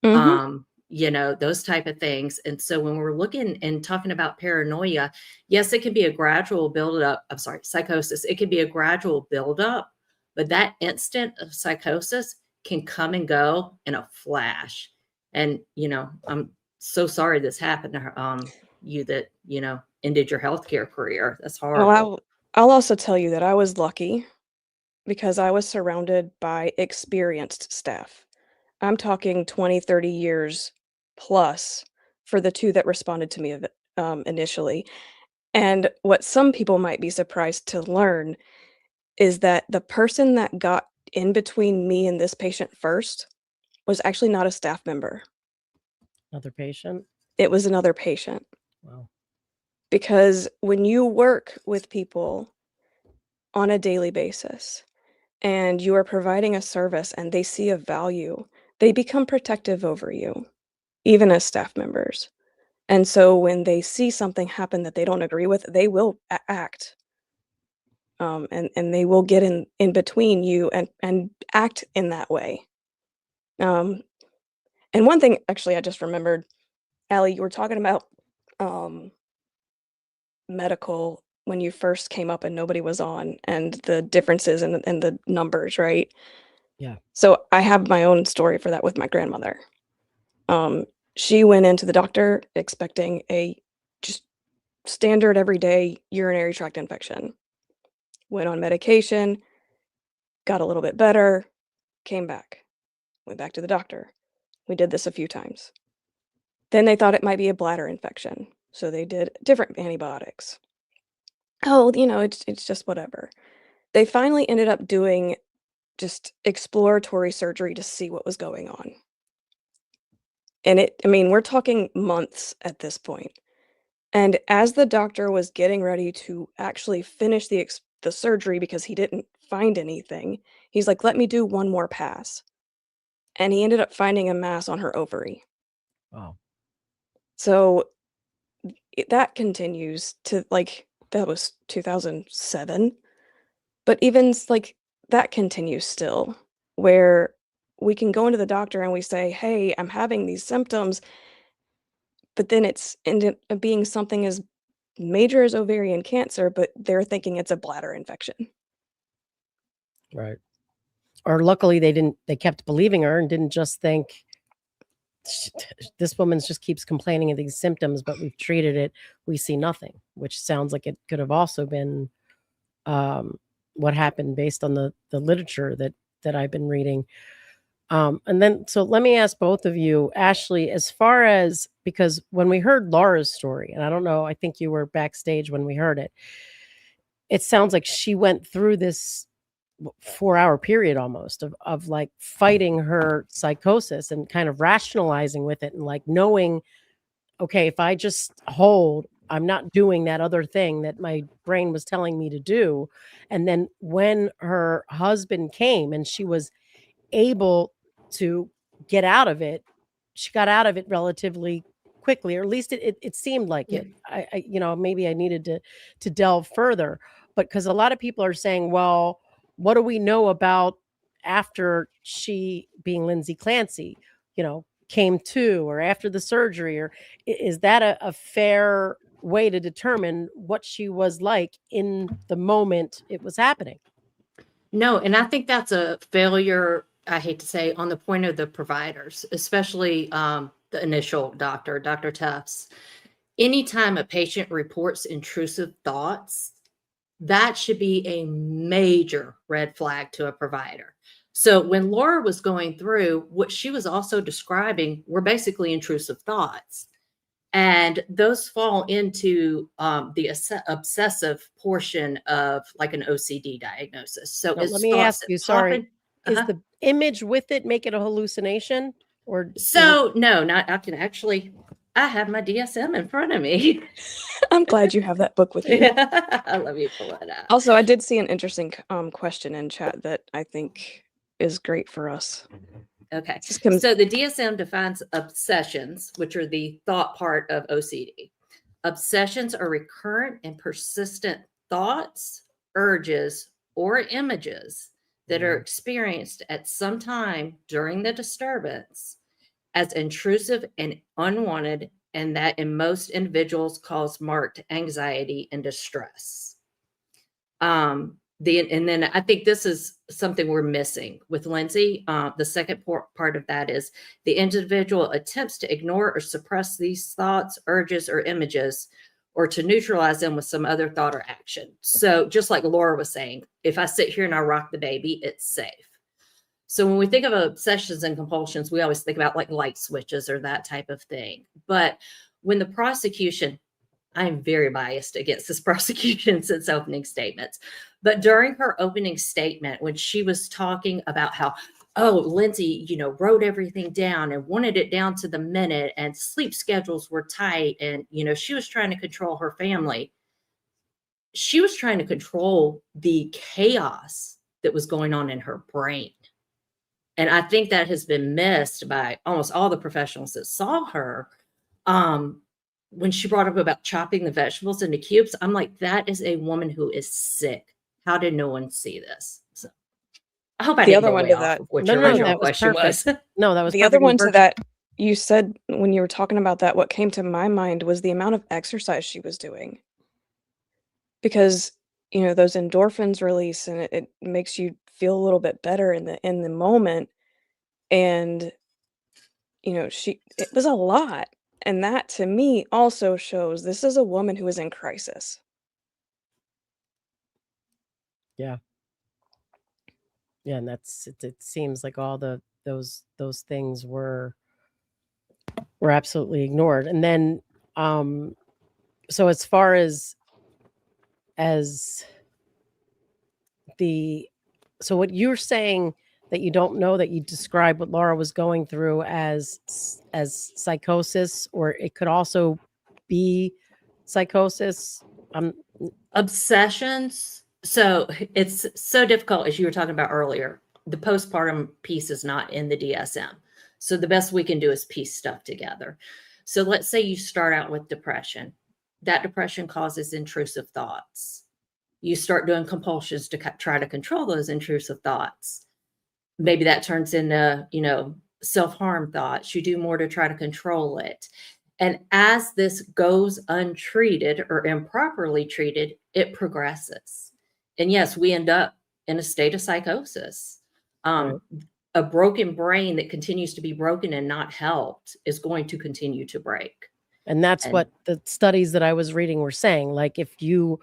Those type of things. And so when we're looking and talking about paranoia, yes, it can be a gradual buildup. I'm sorry, psychosis. It can be a gradual buildup, but that instant of psychosis can come and go in a flash. And, I'm so sorry this happened to you that, ended your healthcare career. That's horrible. Well, I'll also tell you that I was lucky because I was surrounded by experienced staff. I'm talking 20, 30 years plus for the 2 that responded to me initially. And what some people might be surprised to learn is that the person that got in between me and this patient first was actually not a staff member. Another patient. It was another patient. Wow. Because when you work with people on a daily basis and you are providing a service and they see a value, they become protective over you, even as staff members. And so when they see something happen that they don't agree with, they will act. And they will get in between you and act in that way. And one thing, actually, I just remembered, Allie, you were talking about medical when you first came up and nobody was on, and the differences in the numbers, right? Yeah. So I have my own story for that with my grandmother. She went into the doctor expecting a just standard everyday urinary tract infection. Went on medication, got a little bit better, came back, went back to the doctor. We did this a few times. Then they thought it might be a bladder infection, so they did different antibiotics. Oh, it's just whatever. They finally ended up doing just exploratory surgery to see what was going on. And we're talking months at this point. And as the doctor was getting ready to actually finish the surgery because he didn't find anything, he's like, let me do one more pass. And he ended up finding a mass on her ovary. Wow. So that continues to, that was 2007. But even that continues still, where we can go into the doctor and we say, hey, I'm having these symptoms. But then it's ended up being something as major as ovarian cancer, but they're thinking it's a bladder infection. Right. Or luckily they kept believing her and didn't just think this woman's just keeps complaining of these symptoms, but we've treated it. We see nothing, which sounds like it could have also been what happened based on the literature that I've been reading. And then, so let me ask both of you, Ashley, as far as, because when we heard Laura's story, and I don't know, I think you were backstage when we heard it, it sounds like she went through this 4-hour period almost of like fighting her psychosis and kind of rationalizing with it and like knowing, okay, if I just hold, I'm not doing that other thing that my brain was telling me to do. And then when her husband came and she was able to get out of it, she got out of it relatively quickly, or at least it seemed like it. I maybe I needed to delve further, but because a lot of people are saying, well, what do we know about after she, being Lindsay Clancy, came to, or after the surgery, or is that a fair way to determine what she was like in the moment it was happening? No, and I think that's a failure, I hate to say, on the point of the providers, especially the initial doctor, Dr. Tufts. Anytime a patient reports intrusive thoughts, that should be a major red flag to a provider. So when Laura was going through, what she was also describing were basically intrusive thoughts. And those fall into the obsessive portion of like an OCD diagnosis. So Now, let me ask you, sorry, is the image with it make it a hallucination? Or so no, not, I have my DSM in front of me. I'm glad you have that book with you. Let me pull it up. Also, I did see an interesting question in chat that I think is great for us. Okay. So the DSM defines obsessions, which are the thought part of OCD. Obsessions are recurrent and persistent thoughts, urges, or images that are experienced at some time during the disturbance as intrusive and unwanted, and that in most individuals cause marked anxiety and distress. And then I think this is something we're missing with Lindsay. The second part of that is the individual attempts to ignore or suppress these thoughts, urges, or images, or to neutralize them with some other thought or action. So just like Laura was saying, if I sit here and I rock the baby, it's safe. So when we think of obsessions and compulsions, we always think about like light switches or that type of thing. But when the prosecution, I'm very biased against this prosecution since opening statements, but during her opening statement, when she was talking about how, oh, Lindsay, wrote everything down and wanted it down to the minute, and sleep schedules were tight, and, she was trying to control her family. She was trying to control the chaos that was going on in her brain. And I think that has been missed by almost all the professionals that saw her. When she brought up about chopping the vegetables into cubes, I'm like, that is a woman who is sick. How did no one see this? So I hope I The didn't other go one way to off that- of what No, your no, original that was question was. perfect. No, that was The other perfect. one to that, you said when you were talking about that, what came to my mind was the amount of exercise she was doing. Because, those endorphins release and it makes you feel a little bit better in the moment. And, it was a lot. And that to me also shows this is a woman who is in crisis. Yeah, and it seems like all those things were absolutely ignored. And then so as far as so what you're saying, that you don't know, that you described what Laura was going through as psychosis, or it could also be psychosis. Obsessions. So it's so difficult, as you were talking about earlier. The postpartum piece is not in the DSM. So the best we can do is piece stuff together. So let's say you start out with depression. That depression causes intrusive thoughts. You start doing compulsions to try to control those intrusive thoughts. Maybe that turns into, self-harm thoughts. You do more to try to control it. And as this goes untreated or improperly treated, it progresses. And yes, we end up in a state of psychosis. Right. A broken brain that continues to be broken and not helped is going to continue to break. And that's what the studies that I was reading were saying. Like if you've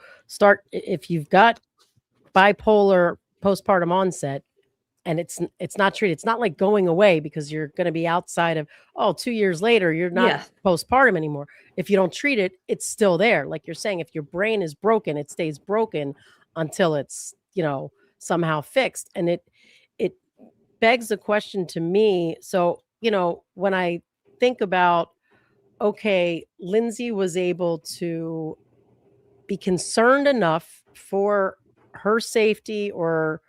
got bipolar postpartum onset and it's not treated, it's not like going away because you're going to be outside of, 2 years later, you're not postpartum anymore. If you don't treat it, it's still there. Like you're saying, if your brain is broken, it stays broken until it's, somehow fixed. And it begs the question to me. So, when I think about, okay, Lindsay was able to be concerned enough for her safety or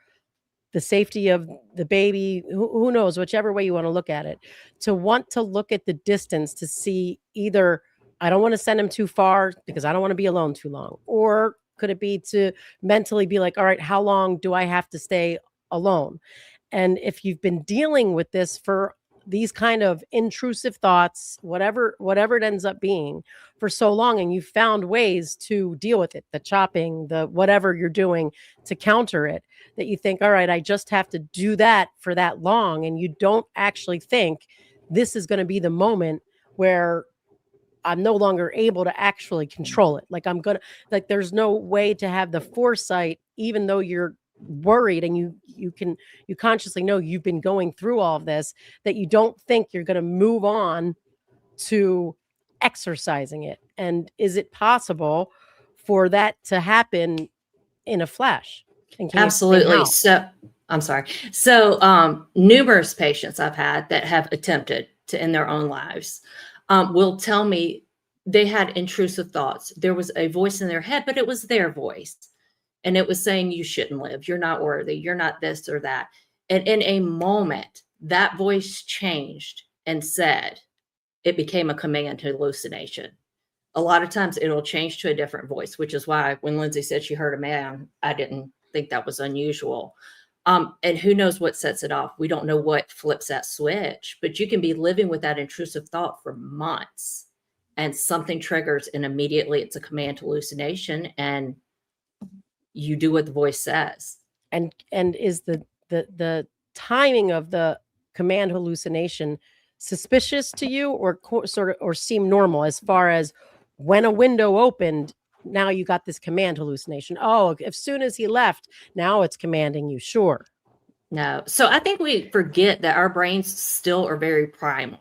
the safety of the baby, who knows, whichever way you want to look at it, to want to look at the distance to see either I don't want to send him too far because I don't want to be alone too long, or could it be to mentally be like, all right, how long do I have to stay alone? And if you've been dealing with this for these kind of intrusive thoughts, whatever it ends up being, for so long, and you've found ways to deal with it, the chopping, the whatever you're doing to counter it, that you think, all right, I just have to do that for that long. And you don't actually think this is going to be the moment where I'm no longer able to actually control it. Like there's no way to have the foresight, even though you're worried and you consciously know you've been going through all of this, that you don't think you're going to move on to exercising it. And is it possible for that to happen in a flash? And can you explain Absolutely. how? So I'm sorry. So numerous patients I've had that have attempted to end their own lives will tell me they had intrusive thoughts. There was a voice in their head, but it was their voice. And it was saying, you shouldn't live. You're not worthy. You're not this or that. And in a moment, that voice changed and said, it became a command to hallucination. A lot of times it'll change to a different voice, which is why when Lindsay said she heard a man, I didn't think that was unusual. And who knows what sets it off? We don't know what flips that switch, but you can be living with that intrusive thought for months and something triggers and immediately it's a command to hallucination and you do what the voice says. And is the timing of the command hallucination suspicious to you, or or seem normal as far as when a window opened, now you got this command hallucination? Oh, as soon as he left, now it's commanding you. Sure. No. So I think we forget that our brains still are very primal.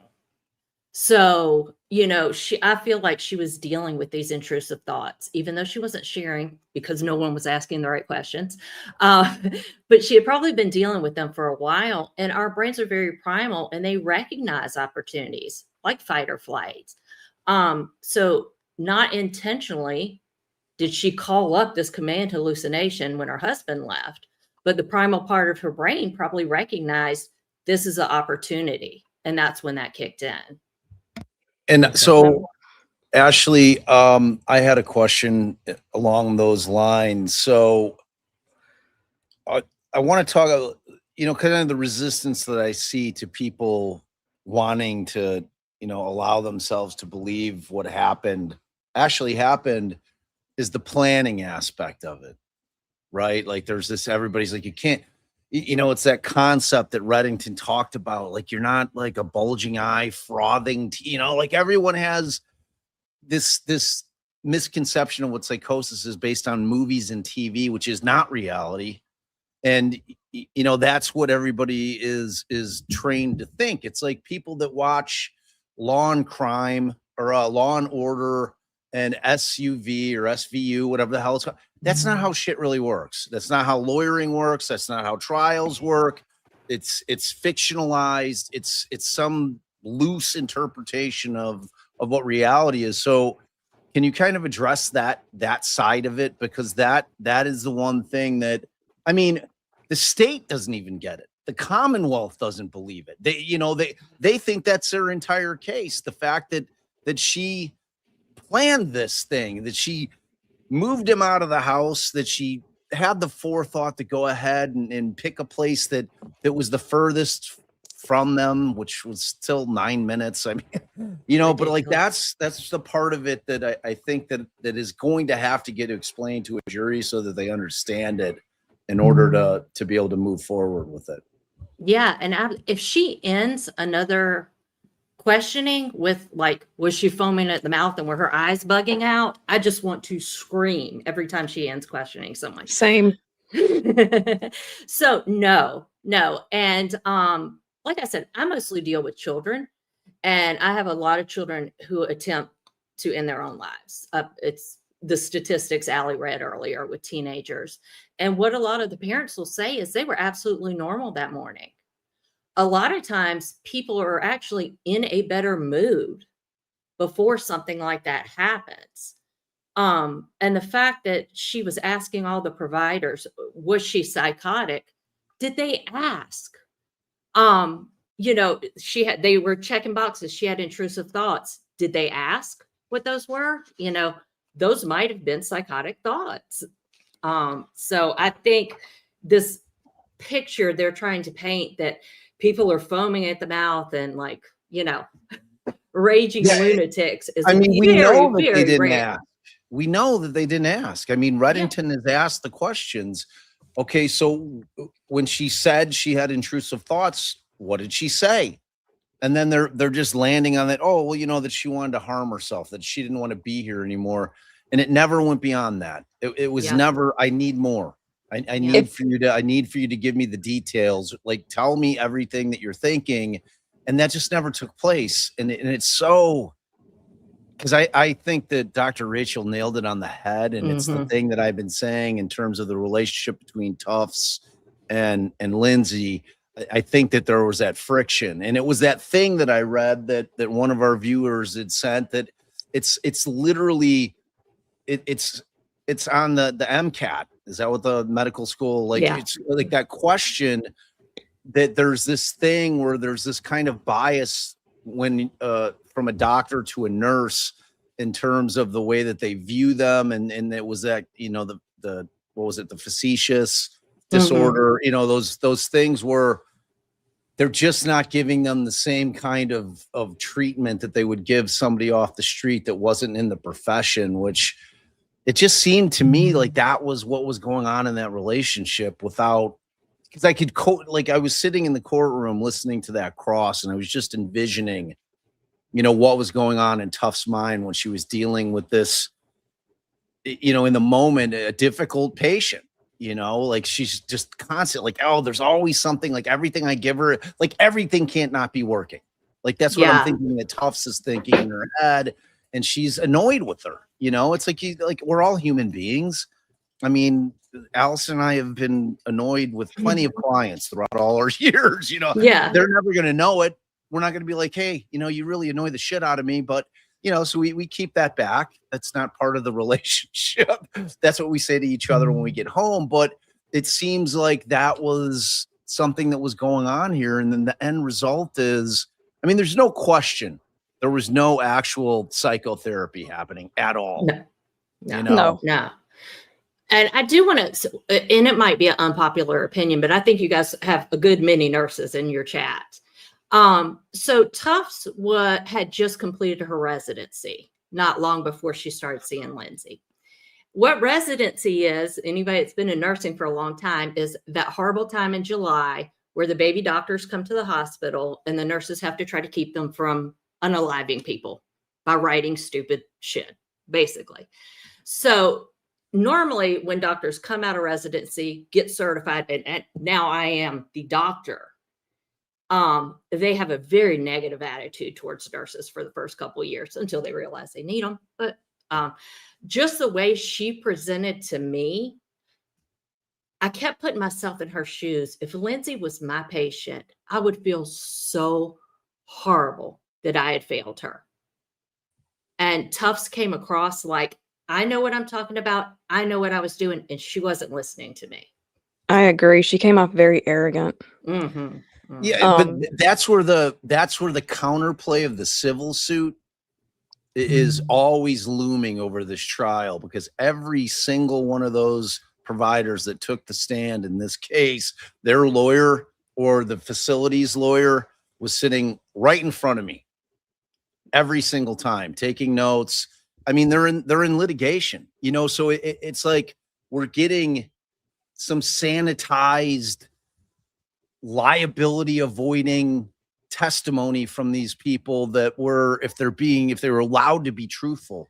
So, I feel like she was dealing with these intrusive thoughts, even though she wasn't sharing because no one was asking the right questions. But she had probably been dealing with them for a while. And our brains are very primal and they recognize opportunities like fight or flight. So not intentionally did she call up this command hallucination when her husband left, but the primal part of her brain probably recognized this is an opportunity. And that's when that kicked in. And so, Ashley, I had a question along those lines. So I want to talk, kind of the resistance that I see to people wanting to, allow themselves to believe what actually happened is the planning aspect of it, right? Like there's this, everybody's like, you can't, it's that concept that Reddington talked about. Like, you're not like a bulging eye, frothing, like everyone has this misconception of what psychosis is based on movies and TV, which is not reality. And, that's what everybody is trained to think. It's like people that watch Law and Crime or Law and Order and SUV or SVU, whatever the hell it's called. That's not how shit really works. That's not how lawyering works. That's not how trials work. It's fictionalized. It's some loose interpretation of what reality is. So can you kind of address that side of it? Because that is the one thing that, I mean, the state doesn't even get it. The Commonwealth doesn't believe it. They think that's their entire case. The fact that she planned this thing, that she moved him out of the house, that she had the forethought to go ahead and pick a place that was the furthest from them, which was still 9 minutes. I mean, but like that's the part of it that I think that is going to have to get explained to a jury so that they understand it in order to be able to move forward with it. Yeah. And if she ends another questioning with like, was she foaming at the mouth and were her eyes bugging out? I just want to scream every time she ends questioning someone. Same. So no. And like I said, I mostly deal with children, and I have a lot of children who attempt to end their own lives. It's the statistics Allie read earlier with teenagers. And what a lot of the parents will say is they were absolutely normal that morning. A lot of times people are actually in a better mood before something like that happens. And the fact that she was asking all the providers, was she psychotic? Did they ask? They were checking boxes. She had intrusive thoughts. Did they ask what those were? Those might have been psychotic thoughts. So I think this picture they're trying to paint that people are foaming at the mouth and like, raging lunatics is we know that they didn't rare. ask. We know that they didn't ask. I mean, Reddington has asked the questions. Okay, so when she said she had intrusive thoughts, what did she say? And then they're just landing on that. Oh, well, that she wanted to harm herself, that she didn't want to be here anymore. And it never went beyond that. It was never, I need more. I need for you to give me the details. Like, tell me everything that you're thinking. And that just never took place. And it's so, because I think that Dr. Rachel nailed it on the head. And it's the thing that I've been saying in terms of the relationship between Tufts and Lindsay. I think that there was that friction. And it was that thing that I read that one of our viewers had sent, that it's literally, it's on the MCAT. Is that what the medical school, it's like that question that there's this thing where there's this kind of bias when from a doctor to a nurse in terms of the way that they view them. And it was that, the what was it? The facetious disorder, those things where they're just not giving them the same kind of treatment that they would give somebody off the street that wasn't in the profession, which it just seemed to me like that was what was going on in that relationship without, because I could I was sitting in the courtroom listening to that cross and I was just envisioning, what was going on in Tufts' mind when she was dealing with this, in the moment, a difficult patient. You know, like she's just constant, like, oh, there's always something, like everything I give her, like everything can't not be working. Like that's what I'm Yeah. thinking that Tufts is thinking in her head, and she's annoyed with her. You know, it's like like we're all human beings. I mean, Alice and I have been annoyed with plenty of clients throughout all our years. You know, Yeah. they're never going to know it. We're not going to be like, hey, you know, you really annoy the shit out of me, but you know, so we keep that back. That's not part of the relationship. That's what we say to each other when we get home. But it seems like that was something that was going on here. And then the end result is, I mean, there's no question. There was no actual psychotherapy happening at all. No. You know? No. No. And I do want to, and it might be an unpopular opinion, but I think you guys have a good many nurses in your chat. So Tufts had just completed her residency not long before she started seeing Lindsay. What residency is, anybody that's been in nursing for a long time, is that horrible time in July where the baby doctors come to the hospital and the nurses have to try to keep them from unaliving people by writing stupid shit, basically. So normally when doctors come out of residency, get certified, and now I am the doctor, they have a very negative attitude towards nurses for the first couple of years until they realize they need them. But just the way she presented to me, I kept putting myself in her shoes. If Lindsay was my patient, I would feel so horrible that I had failed her. And Tufts came across like, I know what I'm talking about. I know what I was doing. And she wasn't listening to me. I agree. She came off very arrogant. Mm-hmm. Yeah, but that's where the counterplay of the civil suit is always looming over this trial, because every single one of those providers that took the stand in this case, their lawyer or the facility's lawyer was sitting right in front of me every single time, taking notes. I mean, they're in litigation, you know, so it's like we're getting some sanitized liability avoiding testimony from these people that were, if they were allowed to be truthful,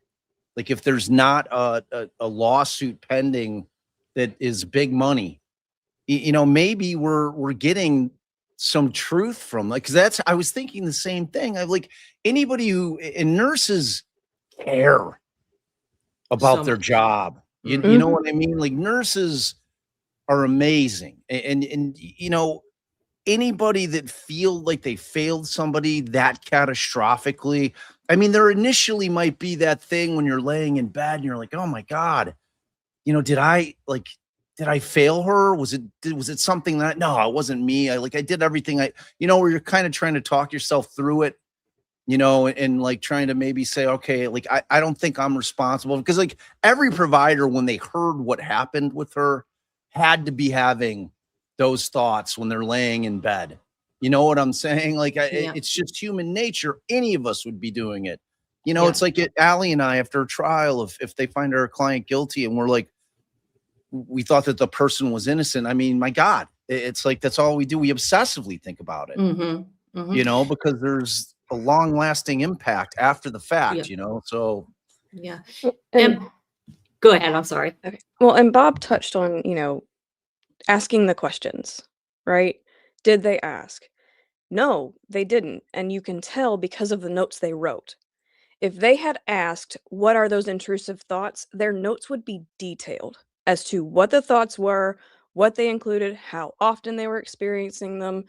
like if there's not a lawsuit pending that is big money, you know, maybe we're getting some truth from, like, because I was thinking the same thing. I like anybody who, and nurses care about their job. You know what I mean? Like nurses are amazing. And you know, anybody that feel like they failed somebody that catastrophically, I mean, there initially might be that thing when you're laying in bed and you're like, oh my God, you know, did I fail her? Was it something that, no, it wasn't me. I did everything where you're kind of trying to talk yourself through it, you know, and like trying to maybe say, okay, like, I don't think I'm responsible, because like every provider, when they heard what happened with her, had to be having those thoughts when they're laying in bed. You know what I'm saying? Like, it's just human nature. Any of us would be doing it. You know, it's like Allie and I, after a trial, if they find our client guilty and we're like, we thought that the person was innocent. I mean, my God, it's like, that's all we do. We obsessively think about it, you know, because there's a long lasting impact after the fact, you know? So, yeah. And go ahead. I'm sorry. Okay. Well, and Bob touched on, you know, asking the questions, right? Did they ask? No, they didn't. And you can tell because of the notes they wrote. If they had asked, what are those intrusive thoughts? Their notes would be detailed as to what the thoughts were, what they included, how often they were experiencing them.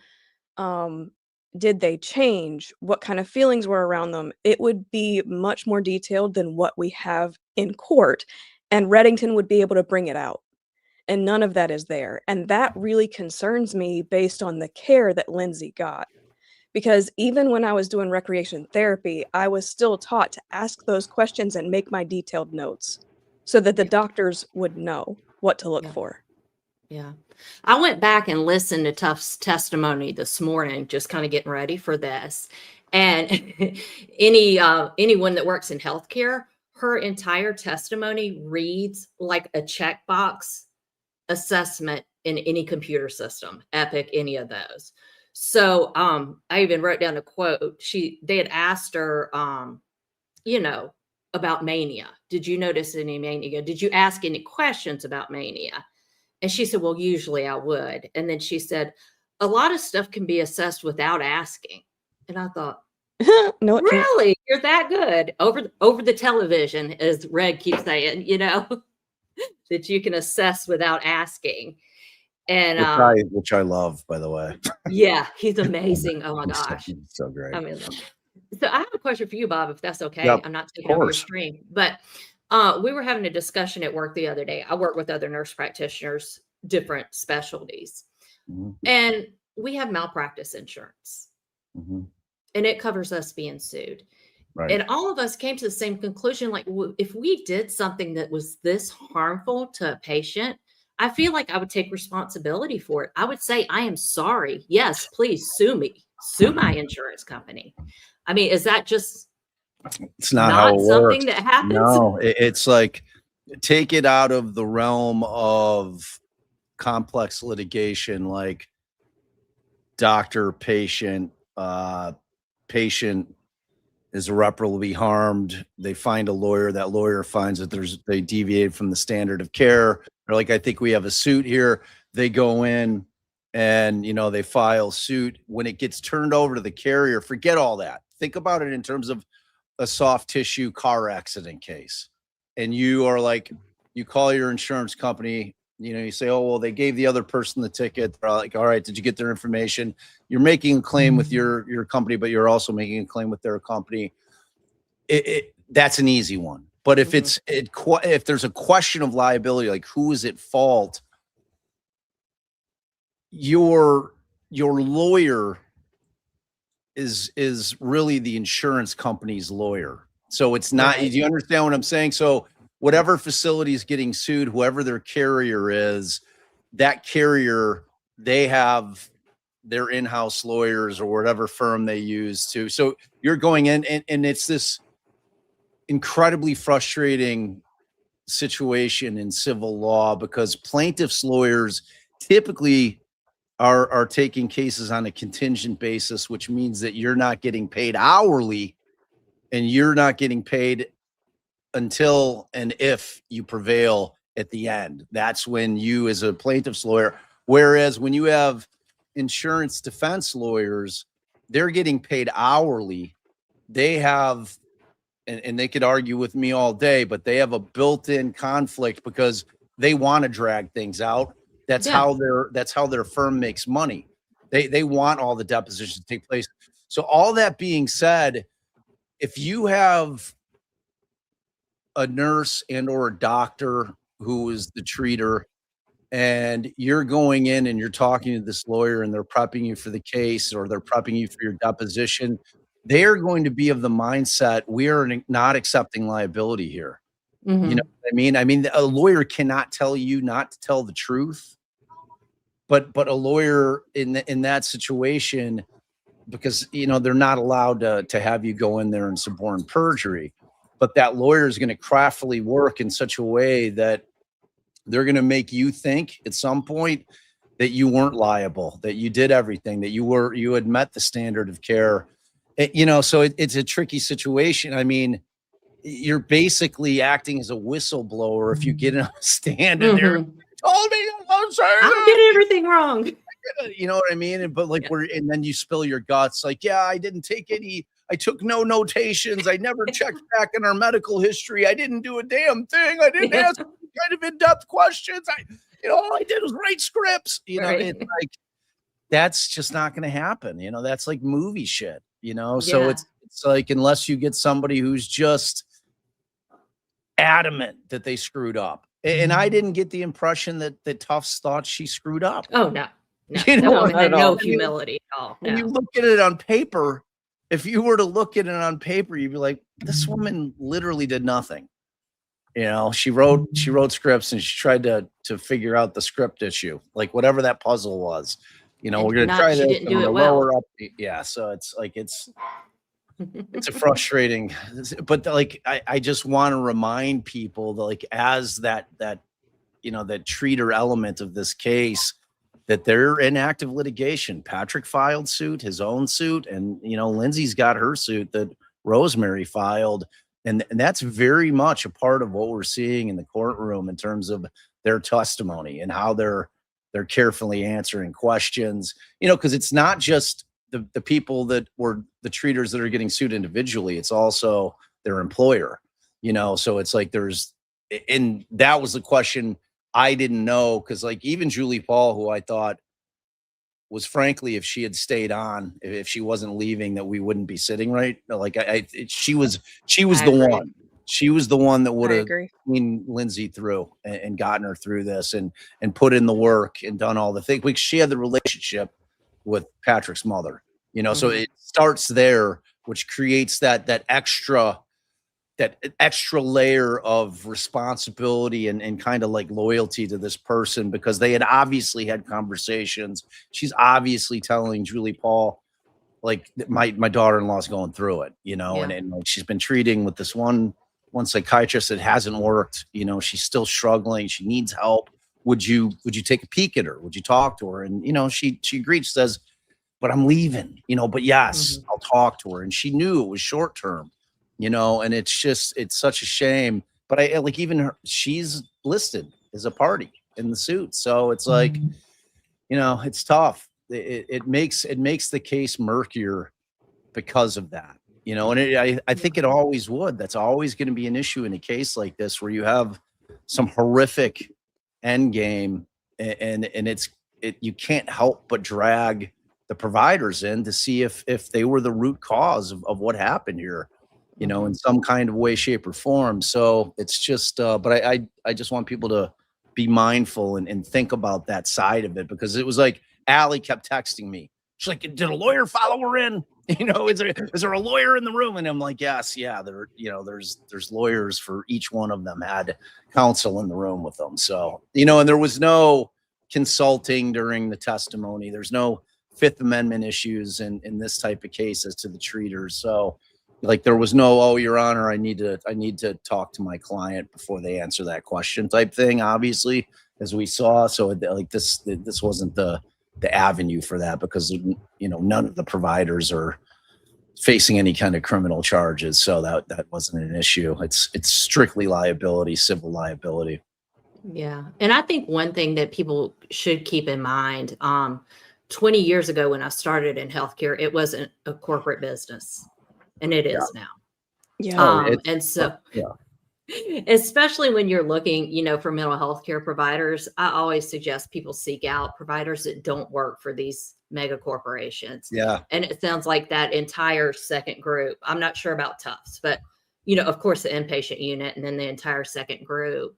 Did they change? What kind of feelings were around them? It would be much more detailed than what we have in court. And Reddington would be able to bring it out. And none of that is there. And that really concerns me based on the care that Lindsay got. Because even when I was doing recreation therapy, I was still taught to ask those questions and make my detailed notes so that the doctors would know what to look for. Yeah. I went back and listened to Tufts' testimony this morning, just kind of getting ready for this. And anyone that works in healthcare, her entire testimony reads like a checkbox assessment in any computer system, Epic, any of those. So I even wrote down a quote. They had asked her, you know, about mania. Did you notice any mania? Did you ask any questions about mania? And she said, well, usually I would. And then she said, a lot of stuff can be assessed without asking. And I thought, No, it can't. really? You're that good? Over the television, as Red keeps saying, that you can assess without asking. And which I love, by the way. yeah, he's amazing. Oh my gosh. He's so great. I mean, so I have a question for you, Bob, if that's okay. Yep, I'm not taking over your stream, but we were having a discussion at work the other day. I work with other nurse practitioners, different specialties, and we have malpractice insurance, and it covers us being sued. Right. And all of us came to the same conclusion, like, if we did something that was this harmful to a patient, I feel like I would take responsibility for it. I would say, I am sorry. Yes, please sue me. Sue my insurance company. I mean, is that just it's not how it something works. that happens? No, it's like, take it out of the realm of complex litigation, like doctor, patient, patient is irreparably harmed. They find a lawyer. That lawyer finds that they deviated from the standard of care. They're like, I think we have a suit here. They go in and, they file suit. When it gets turned over to the carrier, forget all that. Think about it in terms of a soft tissue car accident case. And you are like, you call your insurance company, you say, oh, well, they gave the other person the ticket. They're like, all right, did you get their information? You're making a claim with your company, but you're also making a claim with their company. That's an easy one. But if if there's a question of liability, like who is at fault, your lawyer is really the insurance company's lawyer. So it's not, do you understand what I'm saying? So whatever facility is getting sued, whoever their carrier is, that carrier, they have their in-house lawyers or whatever firm they use to. So you're going in and it's this incredibly frustrating situation in civil law because plaintiffs' lawyers typically are taking cases on a contingent basis, which means that you're not getting paid hourly and you're not getting paid until and if you prevail at the end. That's when you as a plaintiff's lawyer, whereas when you have insurance defense lawyers, they're getting paid hourly. They have, and they could argue with me all day, but they have a built-in conflict because they want to drag things out. That's how their firm makes money. They want all the depositions to take place. So all that being said, if you have a nurse and or a doctor who is the treater and you're going in and you're talking to this lawyer and they're prepping you for the case or they're prepping you for your deposition, they are going to be of the mindset, we are not accepting liability here. You know what I mean? I mean, a lawyer cannot tell you not to tell the truth, but a lawyer in that situation, because, they're not allowed to have you go in there and suborn perjury, but that lawyer is going to craftily work in such a way that they're going to make you think at some point that you weren't liable, that you did everything, that you had met the standard of care. So it's a tricky situation. I mean, you're basically acting as a whistleblower if you get in a stand and they're told me I'm getting everything wrong. You know what I mean? But and then you spill your guts. Like, yeah, I took no notations. I never checked back in our medical history. I didn't do a damn thing. I didn't ask kind of in-depth questions. All I did was write scripts. It's like, that's just not going to happen. That's like movie shit, So it's like, unless you get somebody who's just adamant that they screwed up. And I didn't get the impression that Tufts thought she screwed up. Oh, no. No humility at all. No. When you look at it on paper, if you were to look at it on paper, you'd be like, this woman literally did nothing. She wrote scripts and she tried to figure out the script issue, like whatever that puzzle was. We're going to try this. Didn't do it well. Yeah. So it's like, it's a frustrating, but like, I just want to remind people that, like, as that treater element of this case, that they're in active litigation. Patrick filed suit, his own suit, and Lindsay's got her suit that Rosemary filed, and that's very much a part of what we're seeing in the courtroom in terms of their testimony and how they're carefully answering questions, because it's not just the people that were the treaters that are getting sued individually, it's also their employer, so it's like and that was the question I didn't know, because like even Julie Paul, who I thought was, frankly, if she had stayed on, if she wasn't leaving, that we wouldn't be sitting right. Like she was the one. She was the one that would have seen Lindsay through and gotten her through this and put in the work and done all the things, because she had the relationship with Patrick's mother, so it starts there, which creates that extra layer of responsibility and kind of like loyalty to this person, because they had obviously had conversations. She's obviously telling Julie Paul, like, my daughter-in-law's going through it, and like she's been treating with this one psychiatrist that hasn't worked, she's still struggling. She needs help. Would you take a peek at her? Would you talk to her? And, she agreed. She says, but I'm leaving, but yes, I'll talk to her. And she knew it was short-term, and it's such a shame. But I like, even her, she's listed as a party in the suit. So it's like, it's tough. It makes the case murkier because of that, and I think it always would. That's always going to be an issue in a case like this, where you have some horrific end game, and you can't help but drag the providers in to see if they were the root cause of what happened here, in some kind of way, shape, or form. So it's just, but I just want people to be mindful and think about that side of it, because it was like, Allie kept texting me. She's like, did a lawyer follow her in? Is there a lawyer in the room? And I'm like, yes, yeah, there's lawyers for each one of them, had counsel in the room with them. So, and there was no consulting during the testimony. There's no Fifth Amendment issues in this type of case as to the treaters. So like, there was no, oh, Your Honor, I need to talk to my client before they answer that question type thing, obviously, as we saw. So like this wasn't the avenue for that, because none of the providers are facing any kind of criminal charges, so that wasn't an issue. It's strictly liability, civil liability. Yeah, and I think one thing that people should keep in mind, 20 years ago when I started in healthcare, it wasn't a corporate business, and it is now. Yeah. And so especially when you're looking, for mental health care providers, I always suggest people seek out providers that don't work for these mega corporations. Yeah. And it sounds like that entire second group, I'm not sure about Tufts, but, of course, the inpatient unit and then the entire second group,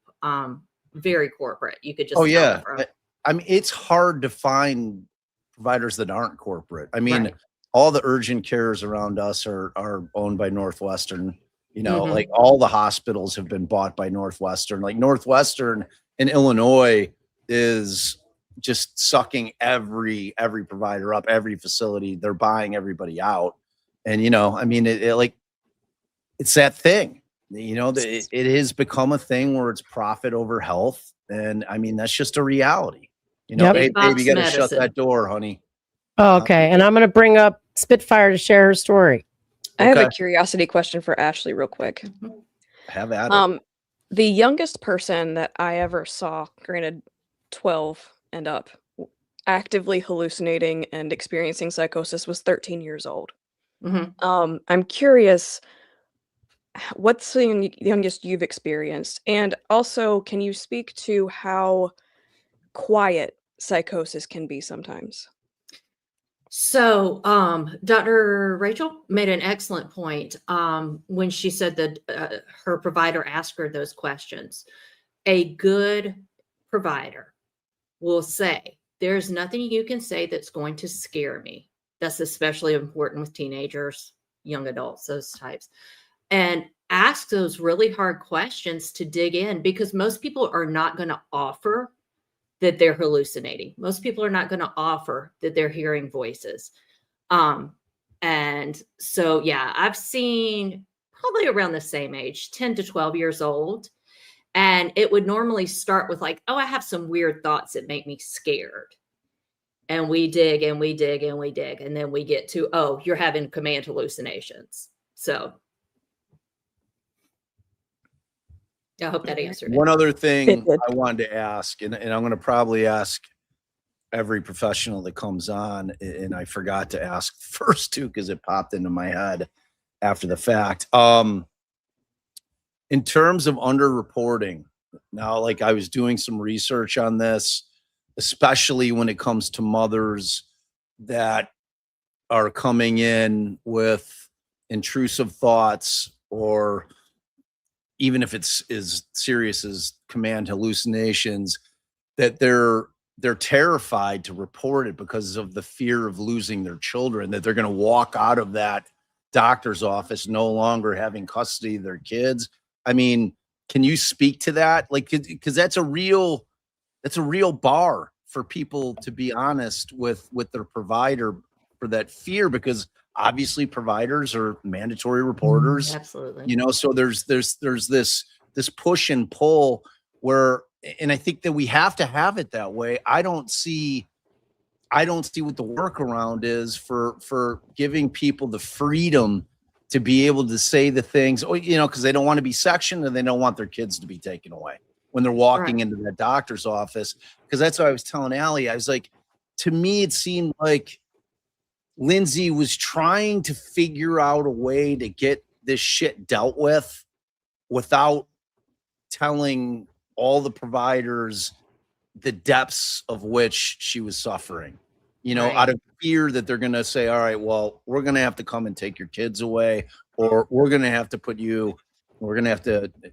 very corporate. You could just tell from. I mean, it's hard to find providers that aren't corporate. I mean, all the urgent cares around us are owned by Northwestern. Like all the hospitals have been bought by Northwestern. Like Northwestern in Illinois is just sucking every provider up, every facility. They're buying everybody out. And, I mean, it's that thing, it has become a thing where it's profit over health. And I mean, that's just a reality. Hey, baby, you got to shut that door, honey. Oh, okay. And I'm going to bring up Spitfire to share her story. I have a curiosity question for Ashley real quick. Have at it. The youngest person that I ever saw, granted 12 and up, actively hallucinating and experiencing psychosis was 13 years old. I'm curious, what's the youngest you've experienced? And also, can you speak to how quiet psychosis can be sometimes? So, Dr. Rachel made an excellent point when she said that her provider asked her those questions. A good provider will say, there's nothing you can say that's going to scare me. That's especially important with teenagers, young adults, those types. And ask those really hard questions to dig in, because most people are not going to offer that they're hallucinating. Most people are not going to offer that they're hearing voices. And so, yeah, I've seen probably around the same age, 10 to 12 years old. And it would normally start with like, oh, I have some weird thoughts that make me scared. And we dig and we dig and we dig. And then we get to, oh, you're having command hallucinations. So. I hope that answered it. One other thing It did. I wanted to ask, and I'm going to probably ask every professional that comes on, and I forgot to ask first too because it popped into my head after the fact. In terms of underreporting, now, like I was doing some research on this, especially when it comes to mothers that are coming in with intrusive thoughts, or even if it's as serious as command hallucinations, that they're terrified to report it because of the fear of losing their children, that they're going to walk out of that doctor's office no longer having custody of their kids. I mean, can you speak to that? Like, because that's a real bar for people to be honest with their provider, for that fear, because obviously providers are mandatory reporters. Absolutely. You know, so there's this push and pull where, and I think that we have to have it that way. I don't see what the workaround is for giving people the freedom to be able to say the things, you know, because they don't want to be sectioned and they don't want their kids to be taken away when they're walking into that doctor's office. Because that's what I was telling Allie. I was like, to me, it seemed like Lindsay was trying to figure out a way to get this shit dealt with without telling all the providers the depths of which she was suffering, you know, out of fear that they're going to say, all right, well, we're going to have to come and take your kids away, or we're going to have to